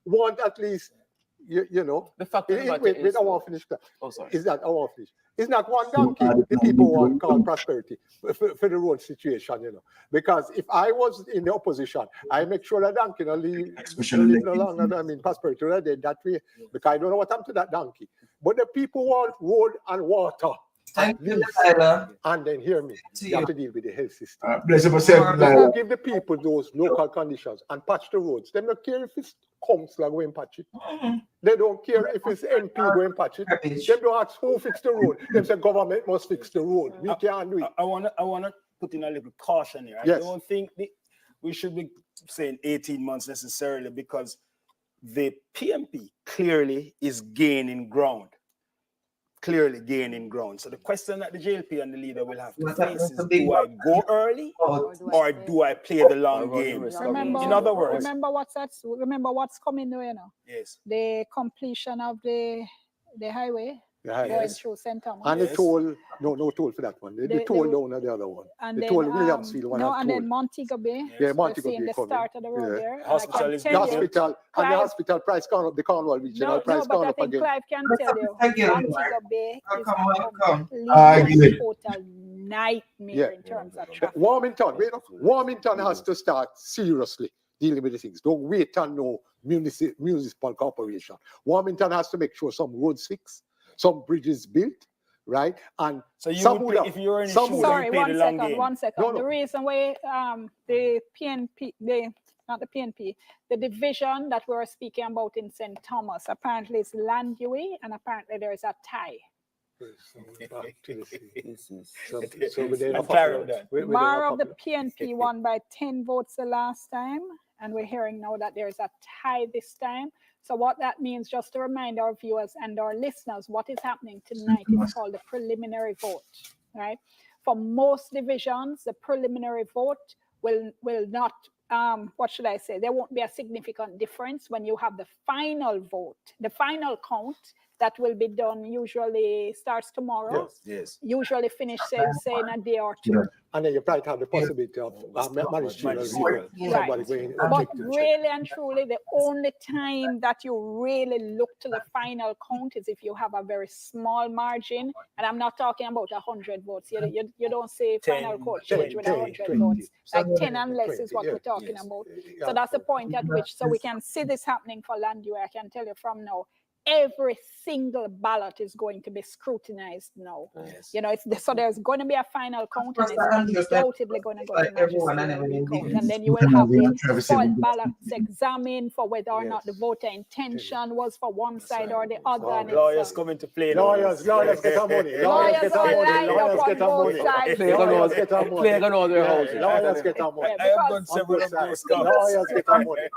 want at least, you know, The fact wait, I want to finish that. Oh, sorry. Is that I want to finish? It's not one donkey the people want called prosperity for the road situation, you know. Because if I was in the opposition, I make sure that donkey will live no longer. I mean, prosperity will dead that way. Because I don't know what happened to that donkey. But the people want road and water. Thank you, And Tyler. then hear me, To you have you. to deal with the health system. Bless you for saying, Don't give the people those local conditions and patch the roads. They don't care if it's councillor going patch it. They don't care if it's MP going patch it. They don't ask who fix the road. They say government must fix the road. We can't do it. I wanna put in a little caution here. I Yes. don't think we should be saying 18 months necessarily, because the PMP clearly is gaining ground. Clearly gaining ground. So the question that the JLP and the leader will have to face is, do I go early or do I play the long game? In other words, remember what's coming now, you know? yes, The completion of the highway going through St. Thomas. And the toll, no toll for that one. The toll down at the other one. And the then, toll Williamsfield one. no, have and toll. then Montego Bay. Yeah, Montego We're seeing Bay the coming. start of the road Yeah. there. Hospital is The hospital, and the hospital price gone up, the Cornwall regional No, price but gone I up think again. Clive can tell you, Montego Bay is a complete agree. total nightmare in terms of traffic. Warmington, wait up. Warmington has to start seriously dealing with the things. Don't wait on no municipal corporation. Warmington has to make sure some roads fixed, some bridges built, right? And so you some would pay, if you were in the shoes, Sorry, you pay the long game. 1 second. The reason why the PNP, not the PNP, the division that we were speaking about in St. Thomas apparently is Landui, and apparently there is a tie. More of the PNP won by 10 votes the last time, and we're hearing now that there's a tie this time. So what that means, just to remind our viewers and our listeners, what is happening tonight is called the preliminary vote, right? For most divisions, the preliminary vote will not, what should I say? There won't be a significant difference when you have the final vote, the final count that will be done usually starts tomorrow. Yes. Usually finish, say in a day or two. And then you probably have the possibility of managerial somebody going But really and truly, the only time that you really look to the final count is if you have a very small margin. And I'm not talking about 100 votes. You don't say final count change with 100 votes. Like 10 and less is what we're talking about. So that's the point at which, so we can see this happening for Landua. I can tell you from now. Every single ballot is going to be scrutinized now. You know, so there's going to be a final count, and it's undoubtedly going to go to magisterial count. And then you will have the spoiled ballots examined for whether or not the voter intention was for one side or the other. And Lawyers come into play. Lawyers get our money. Lawyers are lined up on both sides. Lawyers get our money. Playing on all their houses. Lawyers get our money. I have done several of those counts. Lawyers get our money.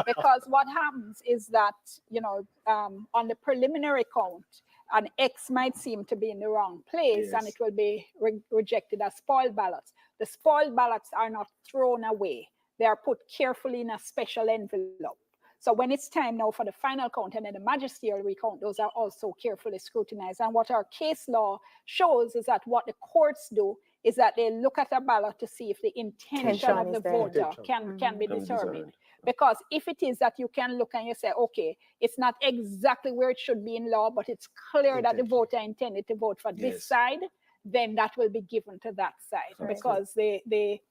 Because what happens is that, you know, on the preliminary count, an X might seem to be in the wrong place, and it will be rejected as spoiled ballots. The spoiled ballots are not thrown away. They are put carefully in a special envelope. So when it's time now for the final count and then the magisterial recount, those are also carefully scrutinized. And what our case law shows is that what the courts do is that they look at a ballot to see if the intention of the voter can be determined. Because if it is that you can look and you say, okay, it's not exactly where it should be in law, but it's clear that the voter intended to vote for this side, then that will be given to that side. Because the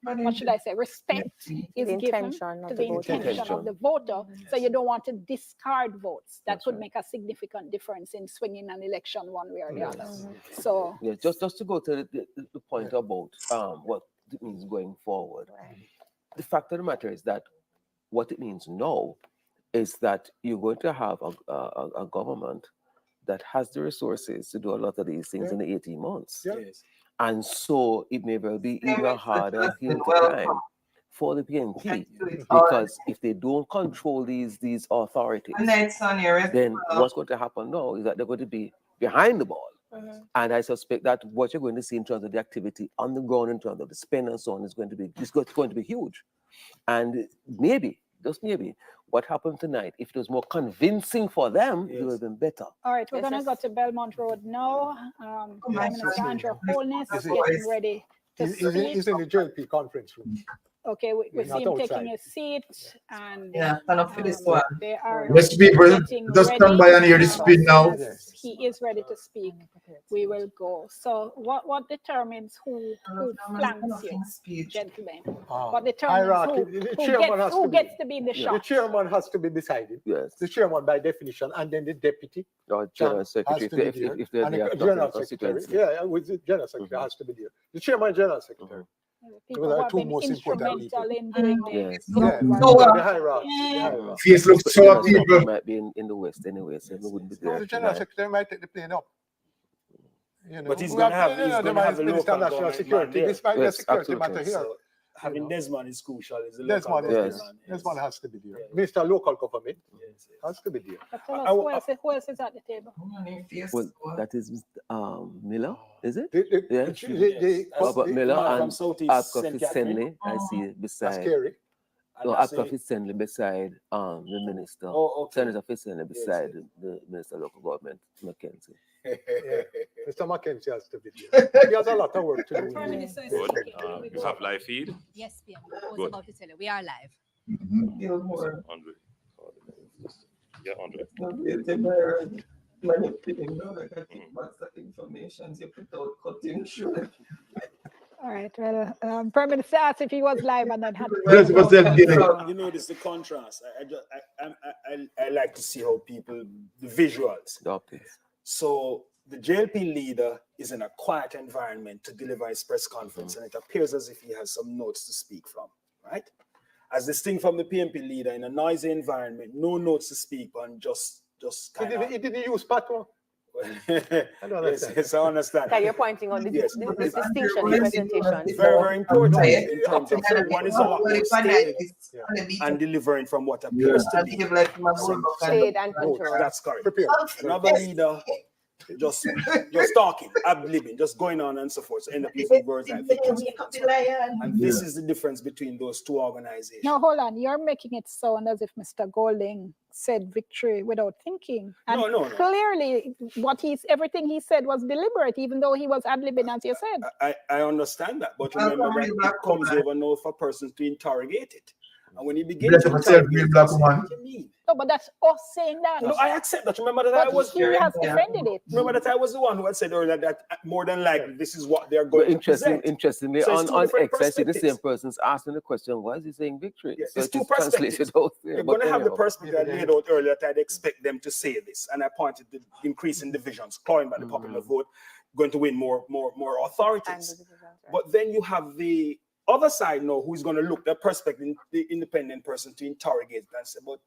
what should I say, respect is given to the intention of the voter. So you don't want to discard votes. That could make a significant difference in swinging an election one way or the other. So yeah, just to go to the point about what it means going forward. The fact of the matter is that what it means now is that you're going to have a government that has the resources to do a lot of these things in the 18 months. And so it may well be even harder hill to climb for the PNP, because if they don't control these authorities, then what's going to happen now is that they're going to be behind the ball. And I suspect that what you're going to see in terms of the activity on the ground, in terms of the spend and so on, is going to be huge. And maybe, just maybe, what happened tonight, if it was more convincing for them, it would have been better. all right, we're going to go to Belmont Road now. Prime Minister Andrew Holness is getting ready to speak. He's in the JLP conference room. Okay, we see him taking a seat, and they are Yes, people, just stand by and hear the speed now. He is ready to speak. We will go. So what determines who flanks you, gentlemen? What determines who gets to be in the shot? The chairman has to be beside him. Yes. The chairman by definition, and then the deputy. Or general secretary, if they're the general secretary. Yeah, with the general secretary has to be there. The chairman, general secretary. People who have been instrumental in doing this. The hierarchy. Face looks so people. Might be in the West anyway, so we wouldn't be there. The general secretary might take the plane up. You know, but he's going to have a local national security. This might be a security matter here. So having Desmond is crucial. Desmond has to be there. Minister Local Government has to be there. Who else is at the table? Well, that is Miller, is it? The Robert Miller and Southeast Senley, I see beside. No, I after say- Fitzgerald beside the minister. Oh, okay. Senator Fitzgerald beside the minister of local government, Mackenzie. Yeah. Mr. McKenzie has to be there. He has a lot of work to do. Prime Minister is Good. speaking. You have live feed? Yes, PM. I was Good. about to tell you. We are live. Gilmore. 100. Yeah, 100. Information you put out cutting short. All right. Well, Prime Minister asked if he was live and then had to. You notice the contrast. I like to see how people, the visuals. So the JLP leader is in a quiet environment to deliver his press conference, and it appears as if he has some notes to speak from, right? As distinct from the PNP leader in a noisy environment, no notes to speak on, just kind of. He didn't use patois. Yes, I understand. Okay, you're pointing on the, Yes. the distinction in presentation. Very, very important in terms of one is a lot more Everybody steady and delivering from what appears to be Shade and control. That's correct. Another leader just talking, ad-libbing, just going on and so forth. So end up using words like victims. And this is the difference between those two organizations. No, hold on. You're making it sound as if Mr. Golding said victory without thinking. And No. clearly, everything he said was deliberate, even though he was ad-libbing, as you said. I understand that, but remember that it comes over now for persons to interrogate it. And when he begins to interrogate it, black woman. what do you mean? No, but that's us saying that. No, I accept that. Remember that But I was he has defended it. Remember that I was the one who had said earlier that more than likely this is what they're going to present. Interestingly, So it's two on different X, I see the perspectives. same person's asking the question, why is he saying victory? Yes, So it's two it is translated perspectives. out there. You're But going to have the anyhow. perspective I laid out earlier that I'd expect them to say this, and I pointed to the increase in divisions, clawing by the popular vote, going to win more authorities. But then you have the other side now who's going to look the perspective, the independent person to interrogate and say, but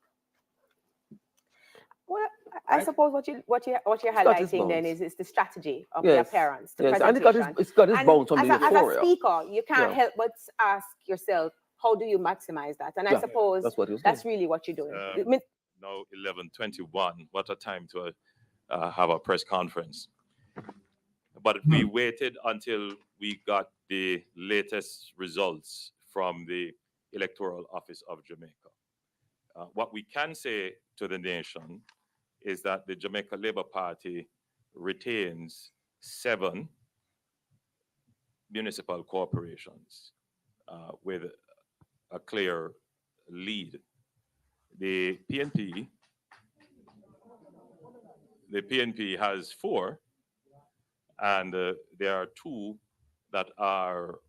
Well, I suppose what you're highlighting then is the strategy of the appearance, the Yes, and presentation. it's got his bounce on the as a euphoria. speaker, you can't Yeah. help but ask yourself, how do you maximize that? And I Yeah, suppose that's what he was that's doing. really what you're doing. Now 11:21. What a time to have a press conference. But we waited until we got the latest results from the Electoral Office of Jamaica. What we can say to the nation is that the Jamaica Labour Party retains 7 municipal corporations with a clear lead. The PNP has 4, and there are 2 that are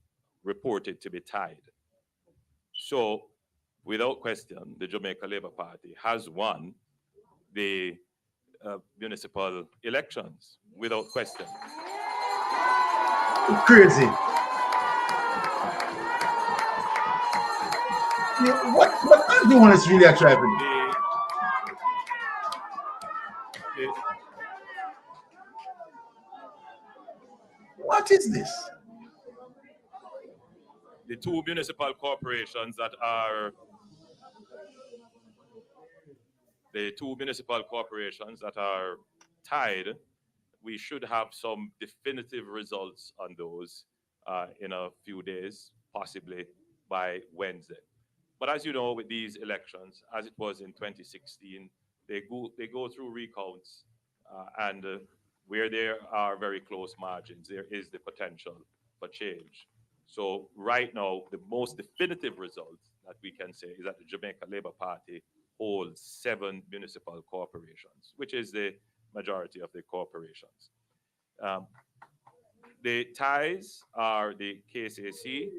reported to be tied. So, without question, the Jamaica Labour Party has won the municipal elections, without question. Crazy. What everyone is really attracting. What is this? The 2 municipal corporations that are tied, we should have some definitive results on those in a few days, possibly by Wednesday. But as you know, with these elections, as it was in 2016, they go through recounts, and where there are very close margins, there is the potential for change. So right now, the most definitive result that we can say is that the Jamaica Labour Party holds 7 municipal corporations, which is the majority of the corporations. The ties are the KCAC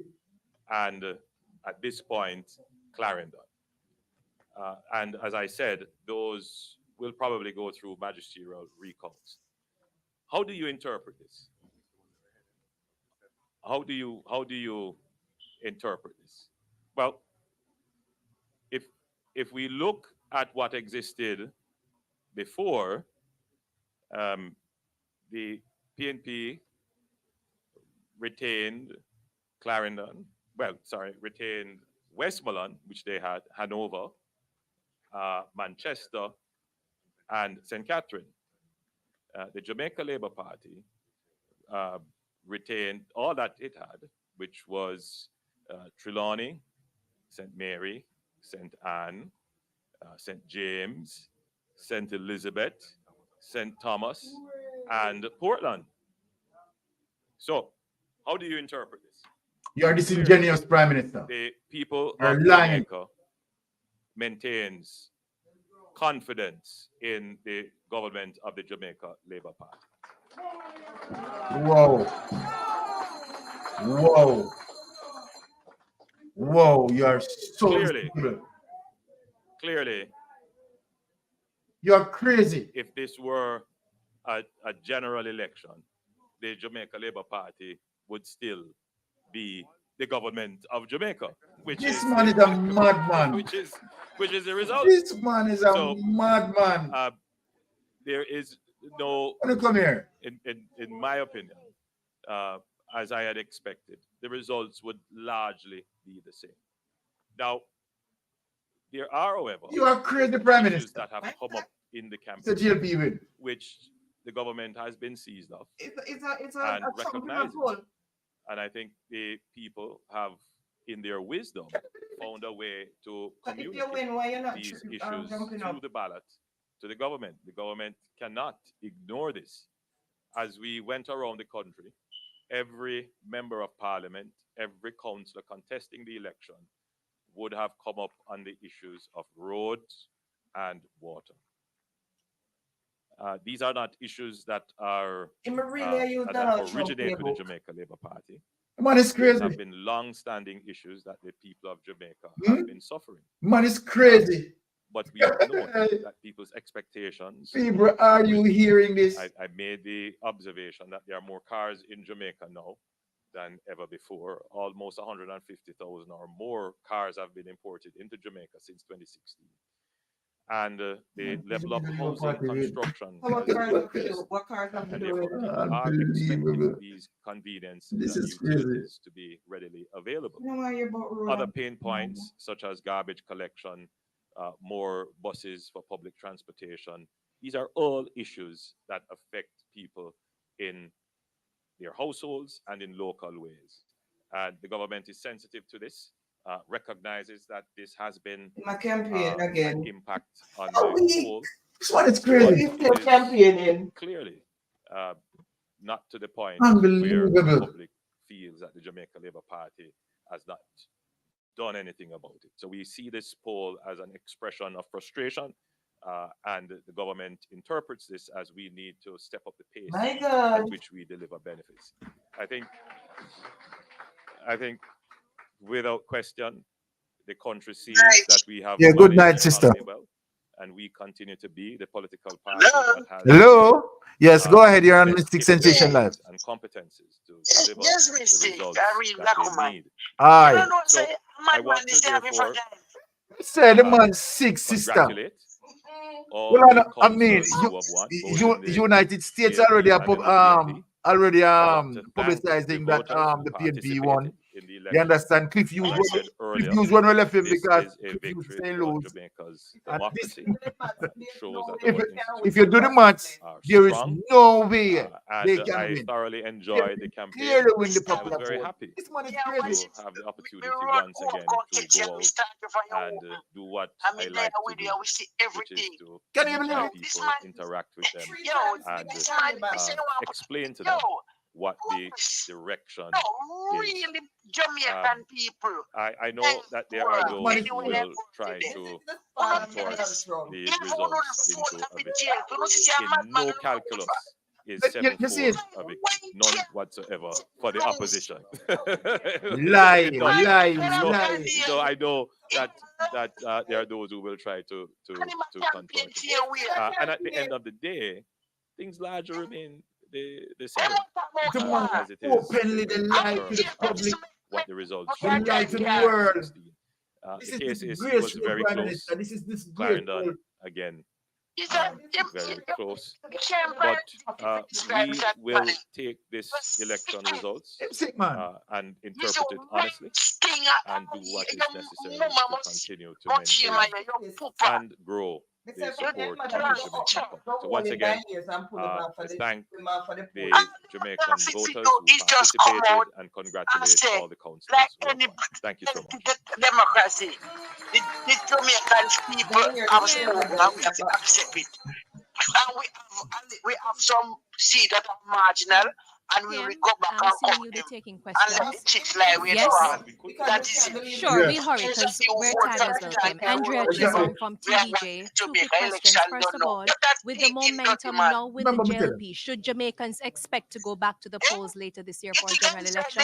and at this point, Clarendon. And as I said, those will probably go through magisterial recounts. How do you interpret this? How do you interpret this? Well, if we look at what existed before, the PNP retained retained Westmoreland, which they had, Hanover, Manchester, and St. Catherine. The Jamaica Labour Party retained all that it had, which was Trelawney, St. Mary, St. Anne, St. James, St. Elizabeth, St. Thomas, and Portland. So, how do you interpret this? You are disingenuous, Prime Minister. The people You're of lying. Jamaica maintains confidence in the government of the Jamaica Labour Party. Whoa. Whoa. Whoa, you are so Clearly, you're crazy. If this were a general election, the Jamaica Labour Party would still be the government of Jamaica, which This is man is a madman. which is the result. This man is a madman. There is no. Come here. In my opinion, as I had expected, the results would largely be the same. Now, there are, however, You are crazy, Prime issues Minister. that have come up in the It's a campaign, GLP win. which the government has been seized of It's and a recognized. And I think the people have, in their wisdom, found a way to But if you communicate win, why you're not these issues jumping through up? the ballot to the government. The government cannot ignore this. As we went around the country, every member of parliament, every councillor contesting the election would have come up on the issues of roads and water. These are not issues that are that originate with the Jamaica Labour Party. Man is These crazy. have been long-standing issues that the people of Jamaica have been suffering. Man is crazy. But we know that people's expectations. People, are you hearing this? I made the observation that there are more cars in Jamaica now than ever before. Almost 150,000 or more cars have been imported into Jamaica since 2016. And the level of housing construction What has cars have to do? increased. What cars have to And do therefore, with people it? are expecting these conveniences This and is crazy. utilities to be readily available. You know why you're about road Other and- pain points, such as garbage collection, more buses for public transportation, these are all issues that affect people in their households and in local ways. And the government is sensitive to this, recognizes that this has been My campaign an again. impact on Oh, the we- whole. This one is but crazy. He's still it is campaigning. Clearly, not to the point where Unbelievable. the public feels that the Jamaica Labour Party has not done anything about it. So we see this poll as an expression of frustration, and the government interprets this as we need to step up the pace My God. at which we deliver benefits. I think without question, the country sees that we have Yeah, good managed night, the sister. economy well, and we continue to be the political party that has Hello? Yes, go ahead. You're on best Mystic Sensation capabilities Live. and competencies to deliver Yes, the Mystic. results I read that that they need. Aye. So I want to therefore Say the man sick, sister. congratulate all Well, the I mean, councillors who have won, both in the United States JLP already and in the PNP. already I want to thank publicizing the that voters who the PNP participated won. in the You election. understand? Cliff As Hughes I said earlier, when we left him this because is a Cliff Hughes victory say for lose. Jamaica's And this- democracy. Shows that If, our if you do the maths, are there is strong, no way and they can I win. thoroughly enjoyed the campaign. Clearly win the I was popular very vote. happy This man is to crazy. have the opportunity once again to go out and do what I like to do, which is to Can you meet believe my it? people, interact with them, and explain to them Yo, what the direction really is. Jamaican people. I know that there are those who Anyway, will try to contort the results into a victory. In no calculus is You see it? 7-4 a victory. None whatsoever for the opposition. Lie, None. lie. So I know that there are those who will try to contort it. And at the end of the day, things largely remain the same as it is Openly the lie to the public. what the results The show lie in to the 2016. world. The This case is is was disgraceful, very Prime close. Minister. This is disgraceful. Clarendon again, very close. But we will take this election results and interpret it honestly and do what is necessary to continue to maintain and grow Mr. support President, of the madam, Jamaican don't public. So hold once it again, by ears and pull him out for let's the thank pull him out for the the poll. Jamaican voters who It's just come participated out and and congratulate say, all the councillors like who have any won. Thank you so much. democracy, the Jamaican people Mayor, have the chairs spoken are and we going have to back. accept it. And we have some seats that are marginal and we will go back I'm and assuming cover you'll be them. taking And let questions. the chicks lie where Yes. they are. Because That we is can't it. believe Sure, it. we'll hurry Just because you where vote time for is the well time spent. to Andrea vote. Chisholm from We are TDJ, to two make quick an questions. election, First don't of know. all, That with the thinking, dirty momentum man. now with the Remember me tell you. JLP, should Jamaicans expect to go back to the polls later this year for a general election?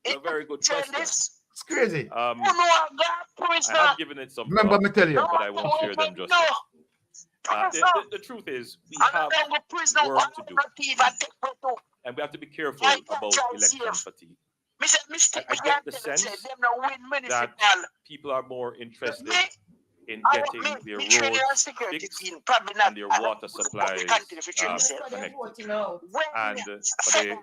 A very good question. It's crazy. Oh no, I got I have given it some Remember thought, me tell you. but I won't share them just no. yet. The truth is, we have work to do, and we have to be careful about election fatigue. I get the sense that people are more interested in getting their roads fixed and their water supplies connected. And for the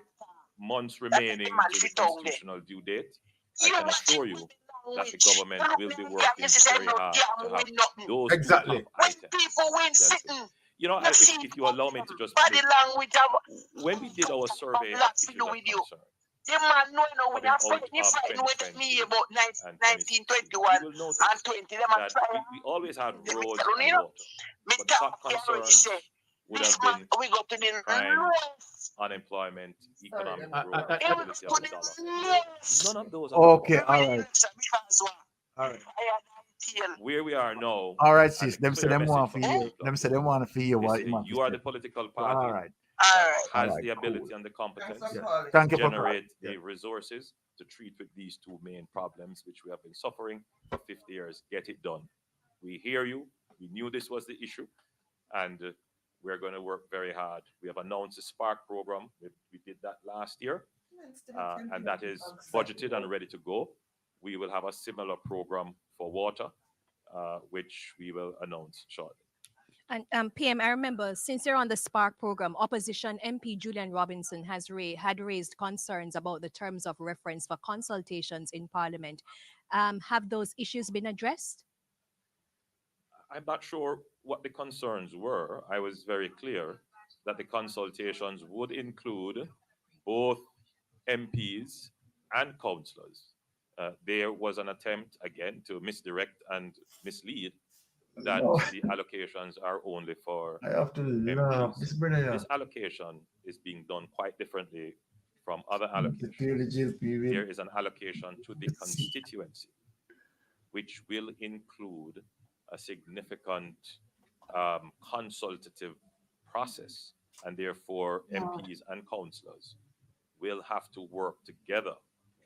months remaining to the constitutional due date, I can assure you that the government will be working very hard to have those two top items dealt with. You know, if you allow me to just make, when we did our survey of issues of concern, The man no when coming I out fight of me fighting with 2020 me about and 1921 you will notice and 20 them are that trying. we always had They roads tell and you, water, but the top concerns would this have man been we go to the crime, lowest. unemployment, economic I- growth, I- stability of the dollar. Lowest. None of those are Okay, covered. all right. All right. Where we are now, All right, and sis. the Them say clear them message want for from you. all Them say them want for you is what you want. you are the political All party right. that All has right, the ability cool. and the competence Thanks for to calling. Thank you for calling. generate Yeah. the resources to treat with these two main problems, which we have been suffering for 50 years. Get it done. We hear you. We knew this was the issue, and we're going to work very hard. We have announced a Spark program. We did that last year, and that is budgeted and ready to go. We will have a similar program for water, which we will announce shortly. And PM, I remember since you're on the Spark program, opposition MP Julian Robinson had raised concerns about the terms of reference for consultations in Parliament. Have those issues been addressed? I'm not sure what the concerns were. I was very clear that the consultations would include both MPs and councillors. There was an attempt, again, to misdirect and mislead that No. the allocations are only for I have to laugh. MPs. This brother, yeah. This allocation is being done quite differently from other The period, jail allocations. period. There is an allocation to the constituency, which will include a significant consultative process, and therefore MPs and councillors will have to work together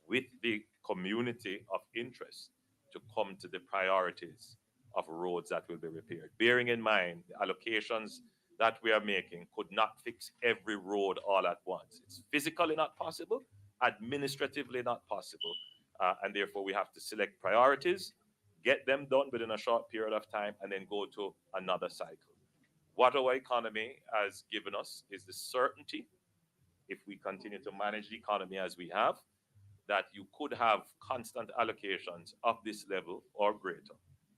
with the community of interest to come to the priorities of roads that will be repaired. Bearing in mind the allocations that we are making could not fix every road all at once. It's physically not possible, administratively not possible, and therefore we have to select priorities, get them done within a short period of time, and then go to another cycle. What our economy has given us is the certainty, if we continue to manage the economy as we have, that you could have constant allocations of this level or greater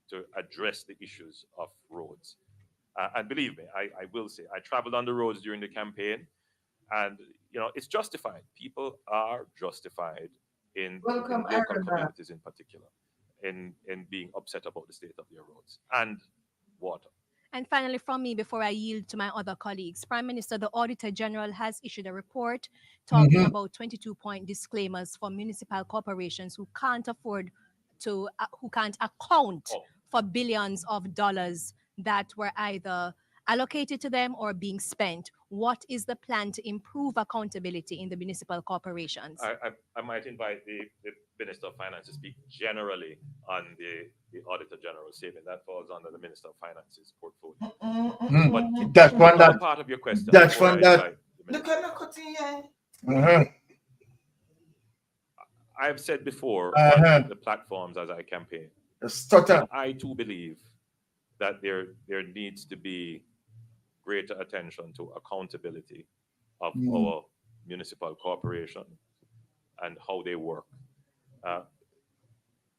to address the issues of roads. And believe me, I will say, I traveled on the roads during the campaign, and it's justified. People are justified in Welcome, local Aaron. communities in particular, in being upset about the state of their roads and water. And finally, from me, before I yield to my other colleagues, Prime Minister, the Auditor General has issued a report talking about 22-point disclaimers for municipal corporations who can't afford to, who can't account for billions of dollars that were either allocated to them or being spent. What is the plan to improve accountability in the municipal corporations? I might invite the Minister of Finance to speak generally on the Auditor General statement. That falls under the Minister of Finance's portfolio. But That's one that part of your question. That's before one I that. invite the Minister. I've said before on the platforms as I campaign, Stutter. I too believe that there needs to be greater attention to accountability of our municipal corporation and how they work.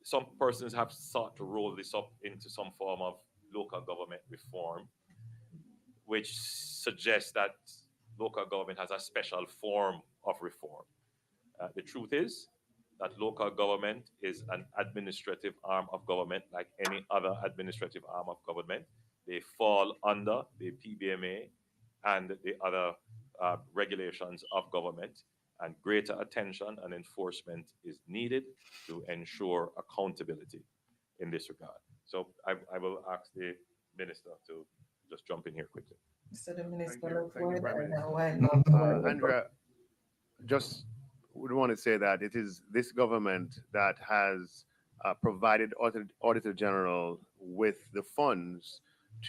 Some persons have sought to roll this up into some form of local government reform, which suggests that local government has a special form of reform. The truth is that local government is an administrative arm of government like any other administrative arm of government. They fall under the PBMA and the other regulations of government, and greater attention and enforcement is needed to ensure accountability in this regard. So I will ask the minister to just jump in here quickly. So the minister Thank you, Prime Minister. Andrea, just would want to say that it is this government that has provided Auditor General with the funds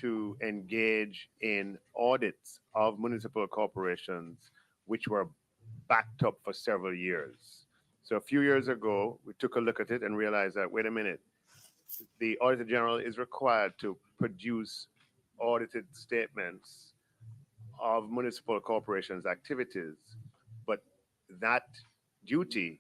to engage in audits of municipal corporations, which were backed up for several years. So a few years ago, we took a look at it and realized that, wait a minute, the Auditor General is required to produce audited statements of municipal corporations' activities, but that duty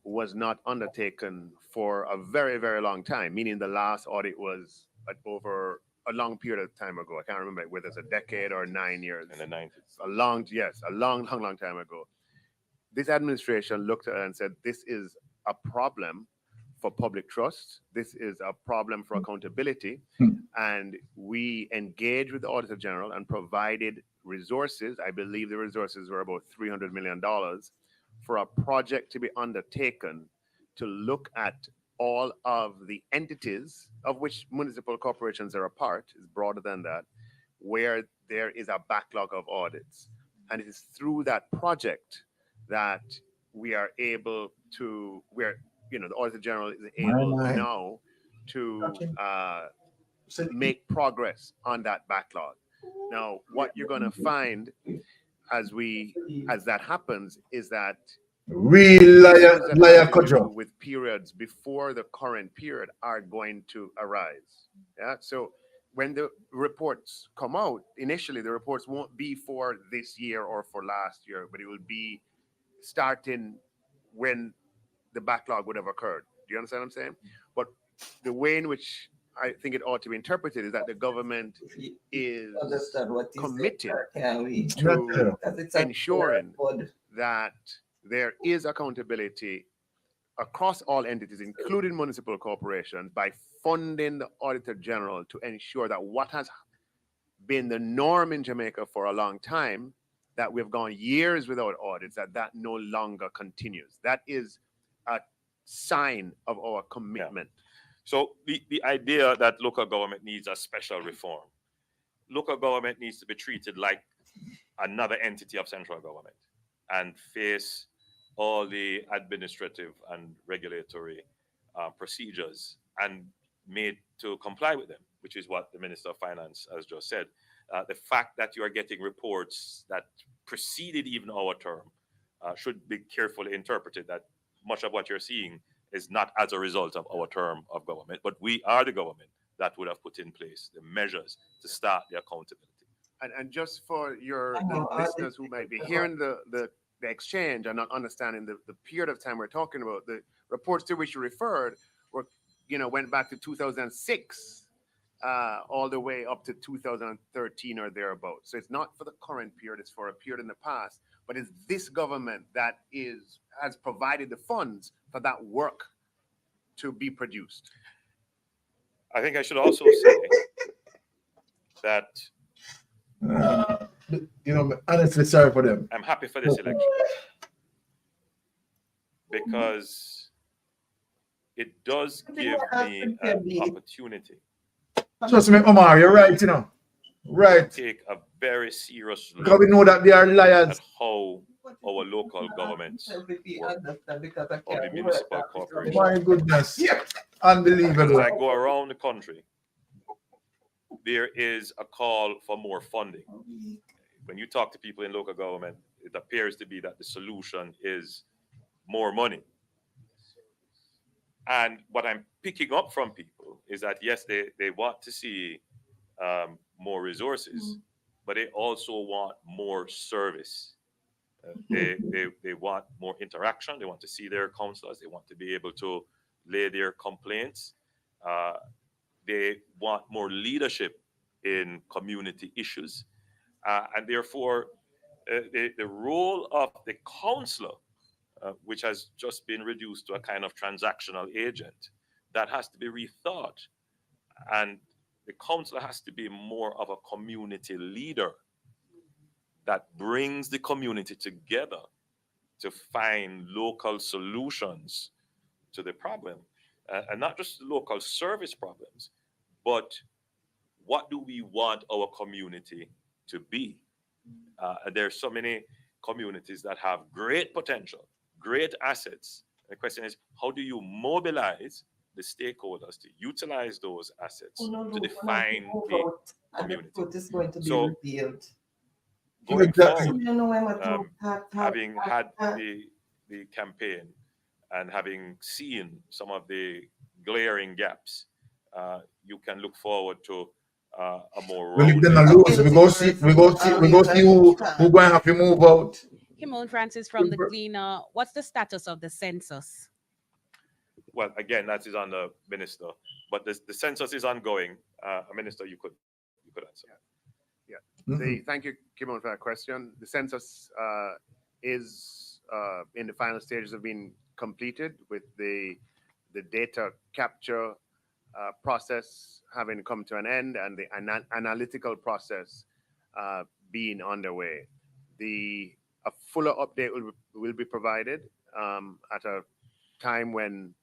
was not undertaken for a very, very long time, meaning the last audit was over a long period of time ago. I can't remember whether it's a decade or 9 years. In the 90s. A long time ago. This administration looked at it and said, this is a problem for public trust. This is a problem for accountability. And we engaged with the Auditor General and provided resources. I believe the resources were about $300 million for a project to be undertaken to look at all of the entities of which municipal corporations are a part, is broader than that, where there is a backlog of audits. And it is through that project that we are able to, the Auditor General is able now to make progress on that backlog. Now, what you're going to find as that happens is that real liar control with periods before the current period are going to arise. Yeah. So when the reports come out, initially the reports won't be for this year or for last year, but it will be starting when the backlog would have occurred. Do you understand what I'm saying? But the way in which I think it ought to be interpreted is that the government is committed to ensuring that there is accountability across all entities, including municipal corporations, by funding the Auditor General to ensure that what has been the norm in Jamaica for a long time, that we've gone years without audits, that no longer continues. That is a sign of our commitment. Yeah. So the idea that local government needs a special reform, local government needs to be treated like another entity of central government and face all the administrative and regulatory procedures and made to comply with them, which is what the Minister of Finance has just said. The fact that you are getting reports that preceded even our term should be carefully interpreted, that much of what you're seeing is not as a result of our term of government, but we are the government that would have put in place the measures to start the accountability. And just for the listeners who might be hearing the exchange and not understanding the period of time we're talking about, the reports to which you referred went back to 2006 all the way up to 2013 or thereabouts. So it's not for the current period, it's for a period in the past, but it's this government that has provided the funds for that work to be produced. I think I should also say that honestly, sorry for them. I'm happy for this election because it does give me an opportunity. Trust me, Omar, you're right, Right. Take a very serious look because we know that they are liars. At how our local governments work, or the municipal corporations. My goodness. Unbelievable. As I go around the country, there is a call for more funding. When you talk to people in local government, it appears to be that the solution is more money. And what I'm picking up from people is that, yes, they want to see more resources, but they also want more service. They want more interaction. They want to see their councillors. They want to be able to lay their complaints. They want more leadership in community issues. And therefore, the role of the counselor, which has just been reduced to a kind of transactional agent, that has to be rethought. And the counselor has to be more of a community leader that brings the community together to find local solutions to the problem. And not just local service problems, but what do we want our community to be? There are so many communities that have great potential, great assets. The question is, how do you mobilize the stakeholders to utilize those assets to define the community? Is going to be So, revealed. going Exactly. forward, having had the campaign and having seen some of the glaring gaps, you can look forward to a more We leave them alone. So we go see who going to have to move out. Kimon Francis from the Gleaner. What's the status of the census? Well, again, that is on the minister, but the census is ongoing. Minister, you could answer. Yeah. Thank you, Kimon, for that question. The census is in the final stages of being completed, with the data capture process having come to an end and the analytical process being underway. A fuller update will be provided at a time when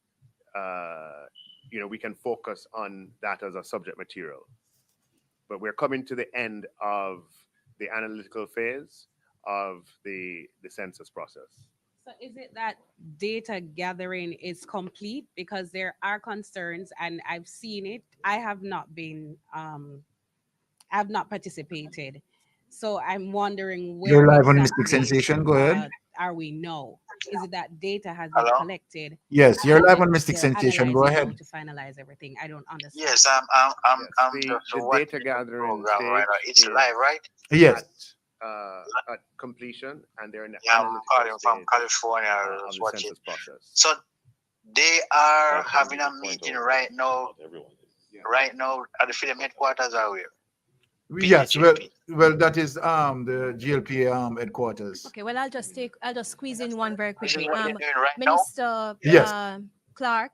we can focus on that as a subject material. But we're coming to the end of the analytical phase of the census process. So is it that data gathering is complete? Because there are concerns, and I've seen it. I have not been, I've not participated. So I'm wondering where You're live on exactly, Mystic Sensation. Go ahead. are we now? Is it that data has been collected? Yes, you're live on and Mystic they're Sensation. Go analyzing now ahead. to finalize everything? I don't understand. Yes, I'm The just data gathering program right now. stage It's live, right? Yes. At completion, and they're in the Yeah, I'm analytical calling from stage California. I of was the watching. census process. So they are having a meeting right now. Right now at the film headquarters, are we? Yes, well, that is the GLP headquarters. Okay, well, I'll just squeeze in one very quickly. what they're doing right now? Minister Yes. Clark,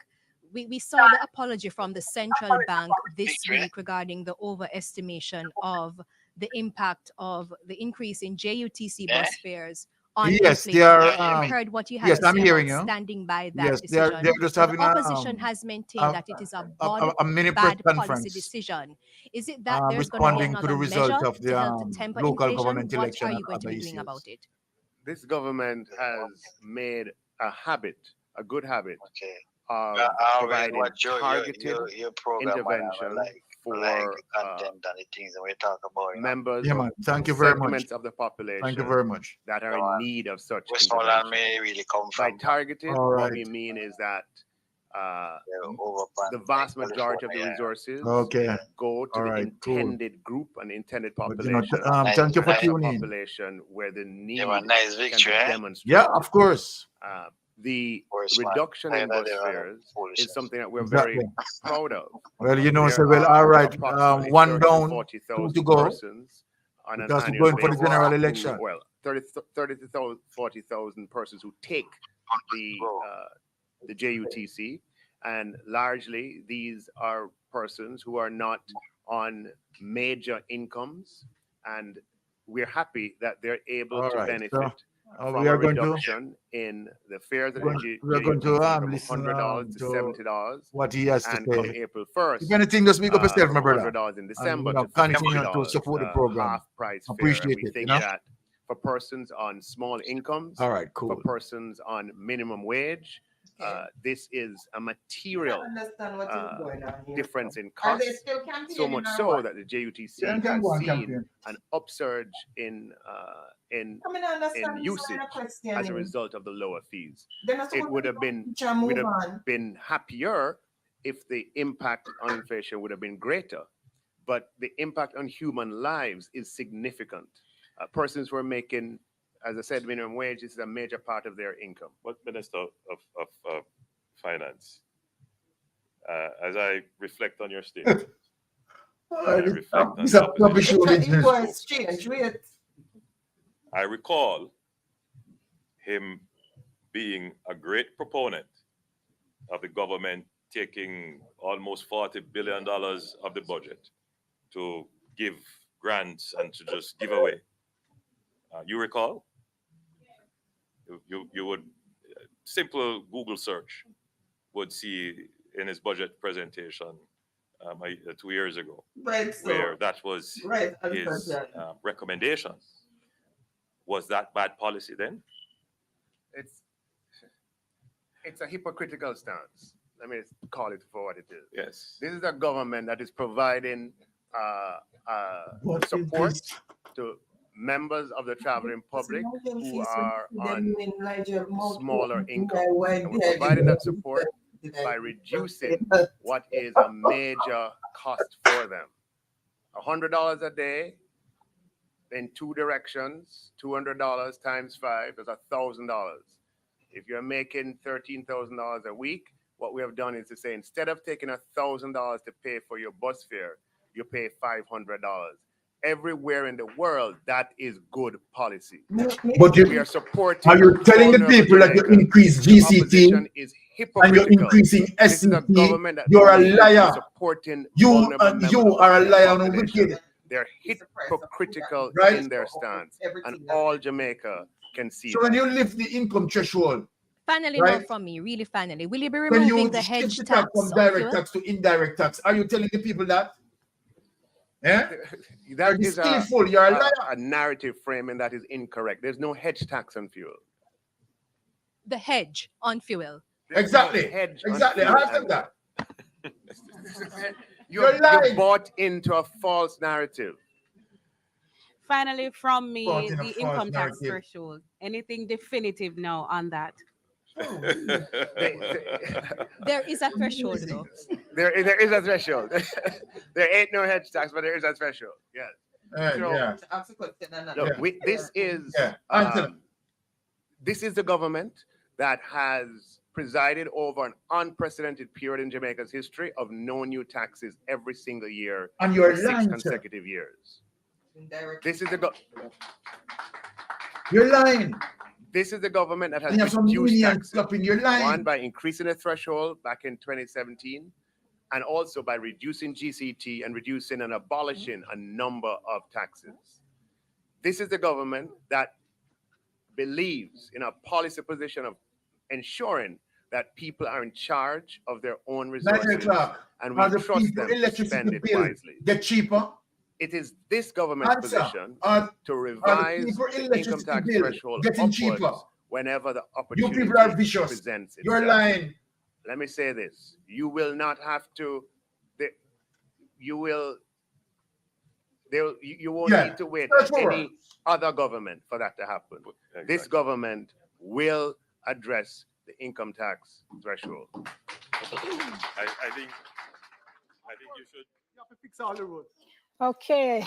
we saw the apology from the central bank this week regarding the overestimation of the impact of the increase in JUTC bus fares on Yes, inflation. they are. I heard what you had Yes, to I'm say hearing about you. standing by that Yes, decision. they're just But having the opposition has maintained that it is a mini press bad policy conference, decision. Is it that there's going to be responding to the another result measure of the to help to temper local inflation? government What election are you and going to other be doing issues. about it? This government has made a habit, a good habit, Okay. of I always providing watch targeted your program, intervention for the content and the things that we talk about. members Yeah, of man. Thank you very much. segments of the population Thank you very much. that are in need of such Westmoreland intervention. may really come By from. targeted, All what right. we mean is that over the vast majority of the resources Okay. go to All the right, cool. intended group and intended But, you know, population. thank you for That's a tuning in. population where the need Yeah, man, nice can victory, be eh? demonstrated. Yeah, of course. The course, man. reduction in Yeah, bus they are fares foolishness. is something that we're Exactly. very proud of. Well, you know, There so well, are all right. approximately One 30 to down, 40,000 two to go. persons on an Because we're annual going for the basis general who- election. well, 30 to 40,000 persons who take the JUTC, and largely these are persons who are not on major incomes, and we're happy that they're able All to right, benefit so, from we a are going to reduction in the fares of the we are going to JUTC from listen $100 to to $70, what he has to and come say. April 1st, If anything, just speak up yourself, my from brother. $100 in And, December you know, to continue to $50, support the program. half price fare. Appreciate And we it, think you know? that for persons on small incomes, All right, for cool. persons on minimum wage, this is a material Understand what is going on here. difference in Are they cost, still so campaigning much or so what? that the JUTC Yeah, you can has go on seen campaign. an upsurge in I mean, I understand this usage line of questioning. as a result of the lower fees. Then I It would have been move we'd have on. been happier if the impact on inflation would have been greater, but the impact on human lives is significant. Persons who are making, as I said, minimum wage is a major part of their income. But Minister of Finance, as I reflect on your statement, It's a rubbish show business. I recall him being a great proponent of the government taking almost $40 billion of the budget to give grants and to just give away. You recall? You would, simple Google search would see in his budget presentation 2 years ago, where that was his recommendation. Was that bad policy then? It's a hypocritical stance. Let me call it for what it is. Yes. This is a government that is providing support to members of the traveling public who are on smaller income. And we're providing that support by reducing what is a major cost for them. $100 a day in 2 directions, $200 times 5 is $1,000. If you're making $13,000 a week, what we have done is to say, instead of taking $1,000 to pay for your bus fare, you pay $500. Everywhere in the world, that is good policy. But we are supporting. Are you telling the people that you increase GCT and you're increasing SCT? You're a liar. You are a liar and a wicked. They're hypocritical in their stance, and all Jamaica can see. So when you lift the income threshold, finally, right? not from me, really finally, will you be When you removing the hedge shift it tax up from direct tax to indirect tax, are you telling the people that? Yeah? That is you're a liar. A narrative framing that is incorrect. There's no hedge tax on fuel. the hedge on fuel? Exactly. Exactly. I heard that. You bought into a false narrative. Finally, from me, Brought in a the false income tax narrative. threshold. Anything definitive now on that? There is a threshold, though. There is a threshold. There ain't no hedge tax, but there is a threshold. Yes. Look, this is this is the government that has presided over an unprecedented period in Jamaica's history of no new taxes every single year And you're for 6 lying, consecutive years. This is the You're lying. This is the government that has And you have some reduced union taxes. stuff in your line. One, by increasing the threshold back in 2017, and also by reducing GCT and reducing and abolishing a number of taxes. This is the government that believes in a policy position of ensuring that people are in charge of their own resources, and we trust them to spend it wisely. Get cheaper. It is this government's position to revise the income tax threshold upwards whenever the opportunity presents itself. You're lying. Let me say this: you will not have to. You will. You won't need to wait any other government for that to happen. Exactly. This government will address the income tax threshold. I think you should. You have to fix all the roads. Okay.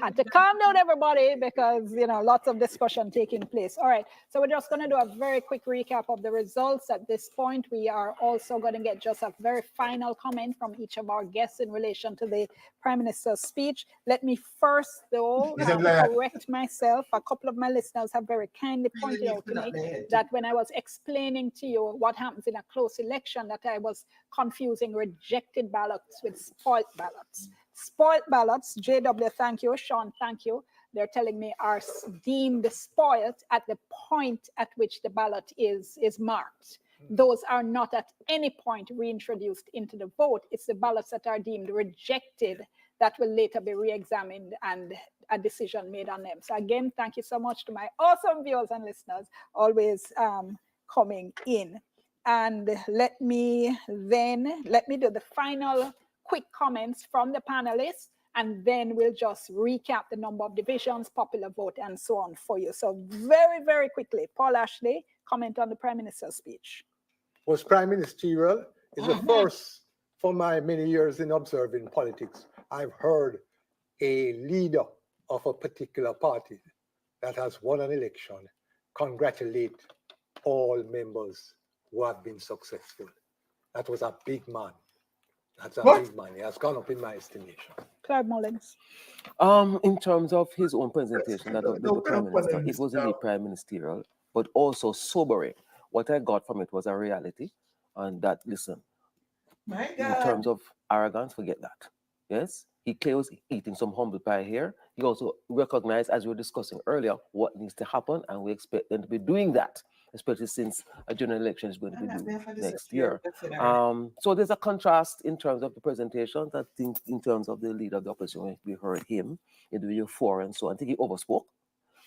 And to calm down everybody, because lots of discussion taking place. All right, so we're just going to do a very quick recap of the results at this point. We are also going to get just a very final comment from each of our guests in relation to the Prime Minister's speech. Let me first, though, correct myself. A couple of my listeners have very kindly pointed out to me that when I was explaining to you what happens in a close election, that I was confusing rejected ballots with spoiled ballots. Spoiled ballots, JW, thank you. Sean, thank you. They're telling me are deemed spoiled at the point at which the ballot is marked. Those are not at any point reintroduced into the vote. It's the ballots that are deemed rejected that will later be re-examined and a decision made on them. So again, thank you so much to my awesome viewers and listeners always coming in. And let me do the final quick comments from the panelists, and then we'll just recap the number of divisions, popular vote, and so on for you. So very, very quickly, Paul Ashley, comment on the Prime Minister's speech. Was Prime Ministerial. It's the first for my many years in observing politics. I've heard a leader of a particular party that has won an election congratulate all members who have been successful. That was a big man. That's a What? big man. He has gone up in my estimation. Clive Mullins. In terms of his own presentation, that of the Prime Minister, it was indeed prime ministerial, but also sobering. What I got from it was a reality, and that, listen, My in God. terms of arrogance, forget that. Yes, he claims eating some humble pie here. He also recognized, as we were discussing earlier, what needs to happen, and we expect them to be doing that, especially since a general election is going to be due next year. So there's a contrast in terms of the presentations. I think in terms of the leader of the opposition, we heard him in the four and so I think he overspoke,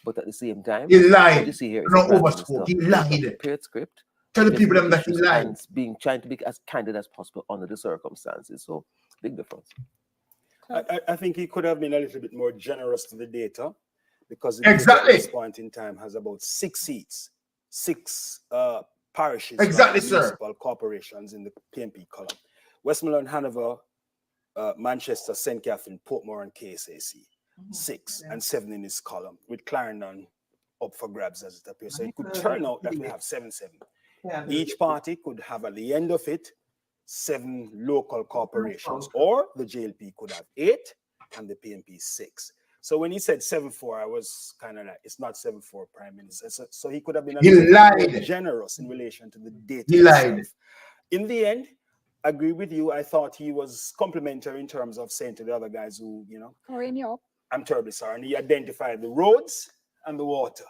but at the same time, He lied. what you see here is Not a prime overspoke. minister He with a lied. prepared script. Tell the people addressing that he issues lied. and trying to be as candid as possible under the circumstances. So big difference. I think he could have been a little bit more generous to the data, because the Exactly. data at this point in time has about 6 seats, 6 parishes, Exactly, rather, sir. municipal corporations in the PNP column. Westmoreland, Hanover, Manchester, St. Catherine, Portmore, and KSAC. 6 and 7 in this column, with Clarendon up for grabs as it appears. So it could turn out that we have 7-7. Each party could have at the end of it 7 local corporations, or the JLP could have 8 and the PNP 6. So when he said 7-4, I was kind of like, it's not 7-4, Prime Minister. So he could have been a little bit more generous in relation to the data. He lied. itself. In the end, I agree with you. I thought he was complimentary in terms of saying to the other guys who, you know, I'm terribly sorry. And he identified the roads and the water,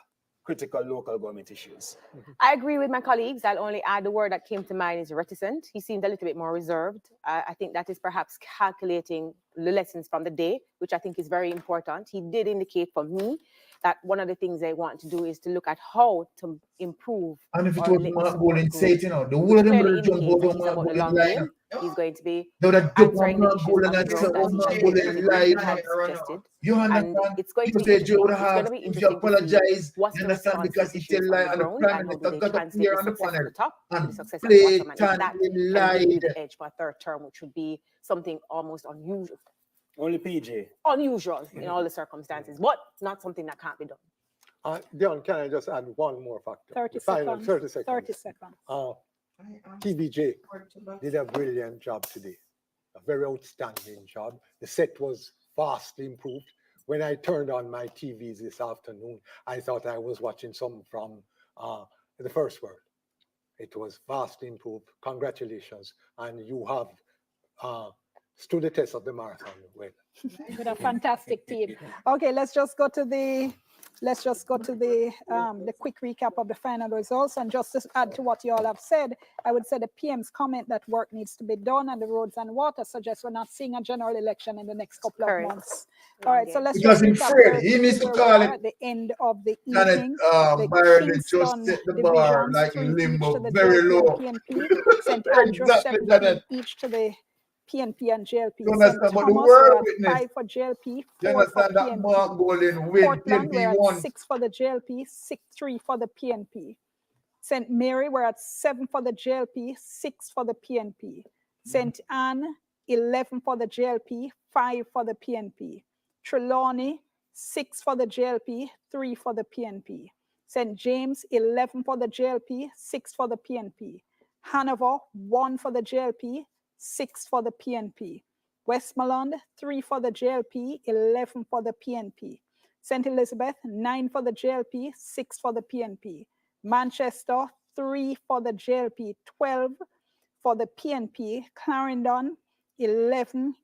critical local government issues. I agree with my colleagues. I'll only add the word that came to mind is reticent. He seemed a little bit more reserved. I think that is perhaps calculating the lessons from the day, which I think is very important. He did indicate for me that one of the things they want to do is to look at how to improve. And if it our was literacy Mark support Golding group, say it, you know, the which whole of them clearly will jump indicates out that of he's Mark about the Golding long line. game. He's going to be They would have jumped answering on the Mark issues Golding on the and say, ground oh, as he Mark just Golding very much lied. suggested. You And understand? it's going to You be say Joe would interesting. It's going to have, be if you interesting to see apologize, what's you the understand, response to because the he tell issues lie, on the and the ground, Prime and how do Minister they got up translate here the on the success at panel the top to the and success at the bottom. And if that blatantly can give you lied. the edge for a third term, which would be something almost unusual. Only PJ. Unusual in all the circumstances, but not something that can't be done. Dion, can I just add one more factor? 30 The final seconds. 30 seconds. 30 seconds. TVJ did a brilliant job today. A very outstanding job. The set was vastly improved. When I turned on my TVs this afternoon, I thought I was watching something from the First World. It was vastly improved. Congratulations. And you have stood the test of the marathon. Well. With a fantastic team. Okay, let's just go to the quick recap of the final results. And just to add to what you all have said, I would say the PM's comment that work needs to be done and the roads and water suggests we're not seeing a general election in the next couple of months. All right, so let's Because just in recap Fred, very he needs to quickly where we call are it. at the end of the Janet evening. Byron Kingston just set the bar divisions, like 3 each to limbo, the very JLP low. and PNP. St. Andrew, Exactly, 17 Janet. each to the PNP and JLP. You St. understand? But the Thomas, world we're at witness. 5 for JLP, You 4 for understand that Mark PNP. Golding win Portland, we're PNP at won. 6 for the JLP, 3 for the PNP. St. Mary, we're at 7 for the JLP, 6 for the PNP. St. Anne, 11 for the JLP, 5 for the PNP. Trelawney, 6 for the JLP, 3 for the PNP. St. James, 11 for the JLP, 6 for the PNP. Hanover, 1 for the JLP, 6 for the PNP. Westmoreland, 3 for the JLP, 11 for the PNP. St. Elizabeth, 9 for the JLP, 6 for the PNP. Manchester, 3 for the JLP, 12 for the PNP. Clarendon, 11,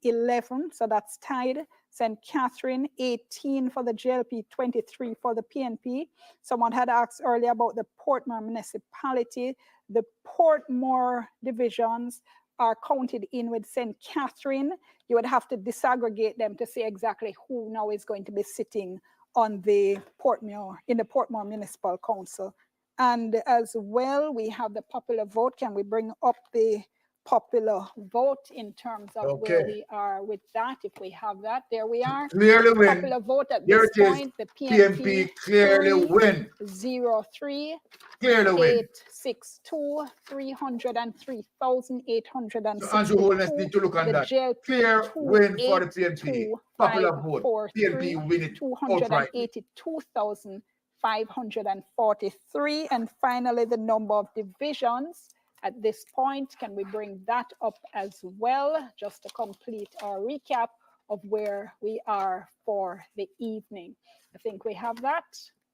so that's tied. St. Catherine, 18 for the JLP, 23 for the PNP. Someone had asked earlier about the Portmore municipality. The Portmore divisions are counted in with St. Catherine. You would have to disaggregate them to see exactly who now is going to be sitting on the Portmore, in the Portmore Municipal Council. And as well, we have the popular vote. Can we bring up the popular vote in terms of where we are with that? If we have that, there we are. Clearly win. Popular vote at Here this it is. point. The PNP clearly win. 303 Clearly win. 862 303,862. So Andrew Holness need to look on that. Clear win for the PNP. Popular vote. PNP win it outright. 282,543. And finally, the number of divisions at this point. Can we bring that up as well, just to complete our recap of where we are for the evening? I think we have that.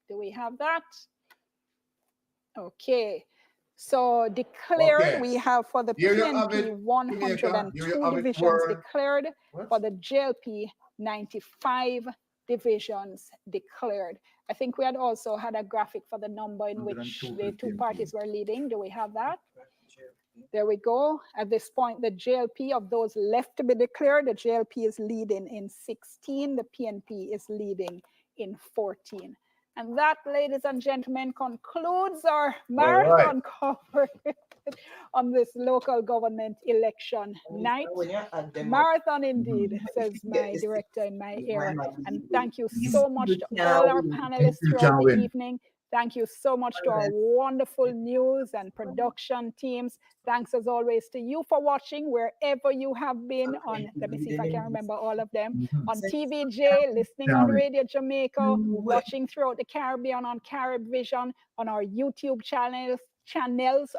Do we have that? Okay. So declared, we have for the PNP 102 divisions declared, for the JLP 95 divisions declared. I think we had also had a graphic for the number in which the two parties were leading. Do we have that? There we go. At this point, the JLP, of those left to be declared, the JLP is leading in 16, the PNP is leading in 14. And that, ladies and gentlemen, concludes our marathon coverage on this local government election night. Marathon indeed, says my director in my ear. And thank you so much to all our panelists throughout the evening. Thank you so much to our wonderful news and production teams. Thanks as always to you for watching wherever you have been on, let me see if I can remember all of them, on TVJ, listening on Radio Jamaica, watching throughout the Caribbean on Carib Vision, on our YouTube channels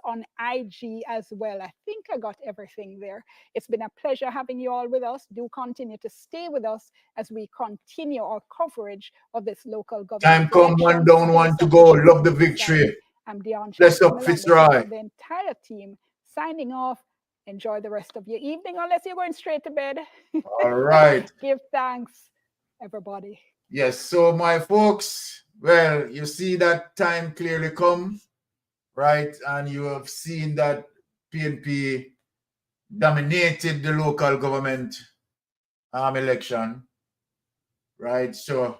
on IG as well. I think I got everything there. It's been a pleasure having you all with us. Do continue to stay with us as we continue our coverage of this local government. Time come, one down, one to go. Love the victory. I'm Dion. Bless up, Fitzroy. The entire team signing off. Enjoy the rest of your evening, unless you're going straight to bed. All right. Give thanks, everybody. Yes, so my folks, well, you see that time clearly come, right? And you have seen that PNP dominated the local government election, right? So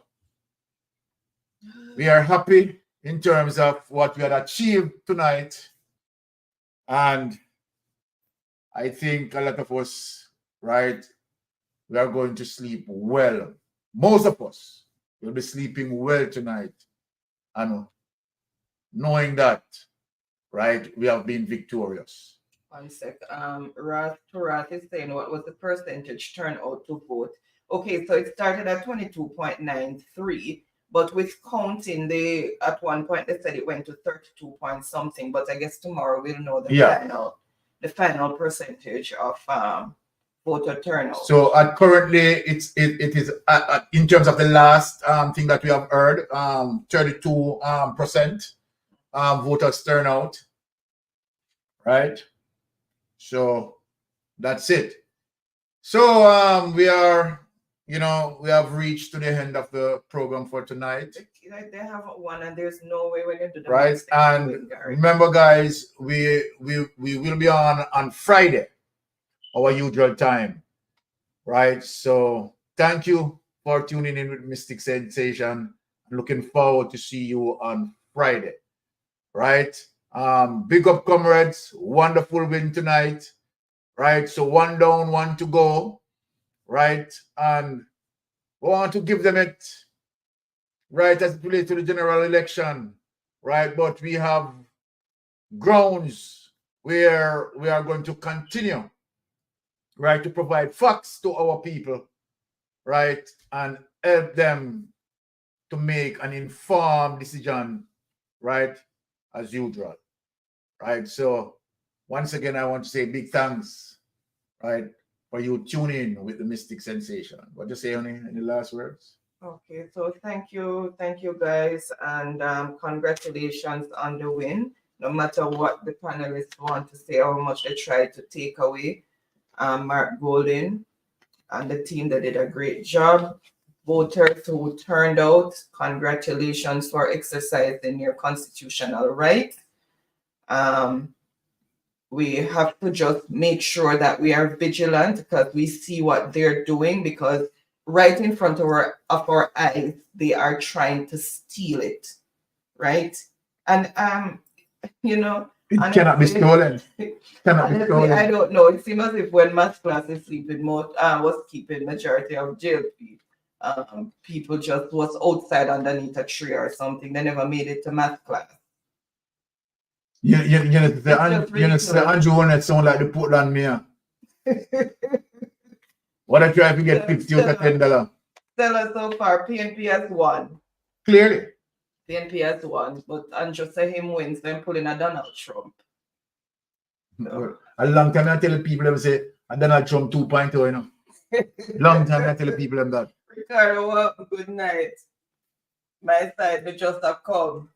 we are happy in terms of what we had achieved tonight. And I think a lot of us, right, we are going to sleep well. Most of us will be sleeping well tonight. And knowing that, right, we have been victorious. One sec. Rath is saying, what was the percentage turnout to vote? Okay, so it started at 22.93, but with counting, at one point they said it went to 32 point something, but I guess tomorrow we'll know the final percentage of voter turnout. So currently it is in terms of the last thing that we have heard, 32% voters turnout, right? So that's it. So we are, we have reached to the end of the program for tonight. They have one, and there's no way we're going to do that. Right, and remember, guys, we will be on Friday, our usual time, right? So thank you for tuning in with Mystic Sensation. Looking forward to see you on Friday, right? Big up, comrades. Wonderful win tonight, right? So one down, one to go, right? And we want to give them it, right, as it relates to the general election, right? But we have grounds where we are going to continue, right, to provide facts to our people, right, and help them to make an informed decision, right, as usual, right? So once again, I want to say big thanks, right, for you tuning in with the Mystic Sensation. What do you say, honey? Any last words? Okay, so thank you guys, and congratulations on the win. No matter what the panelists want to say, how much they tried to take away, Mark Golding and the team that did a great job. Voters who turned out, congratulations for exercising your constitutional right. We have to just make sure that we are vigilant because we see what they're doing, because right in front of our eyes, they are trying to steal it, right? And it cannot be stolen. Honestly, I don't know. It seems as if when math class is sleeping, was keeping majority of JLP. People just was outside underneath a tree or something. They never made it to math class. The Andrew one that sound like the Portland mayor. What I try to get 50 out of $10. Stella, so far, PNP has won. Clearly. PNP has won, but Andrew say him wins, then pulling a Donald Trump. Well, a long time I tell the people them say, and Donald Trump 2.0, you know. Long time I tell the people them that. Ricardo, well, good night. My side, they just have come.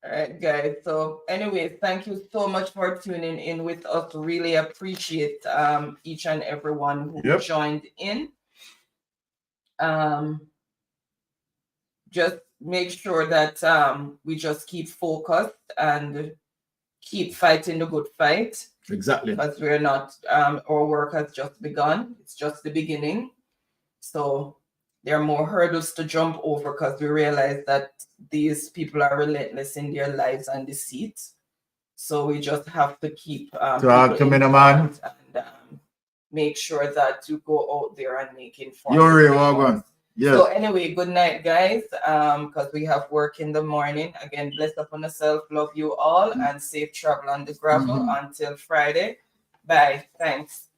All right, guys. So anyway, thank you so much for tuning in with us. Really appreciate each and everyone who joined in. Just make sure that we just keep focused and keep fighting the good fight. Exactly. Because we're not, our work has just begun. It's just the beginning. So there are more hurdles to jump over because we realize that these people are relentless in their lies and deceit. So we just have to keep Talk to me, man. And make sure that you go out there and make informed You're decisions. Yes. So anyway, good night, guys. Because we have work in the morning. Again, bless upon yourself. Love you all and safe travel on the gravel until Friday. Bye. Thanks.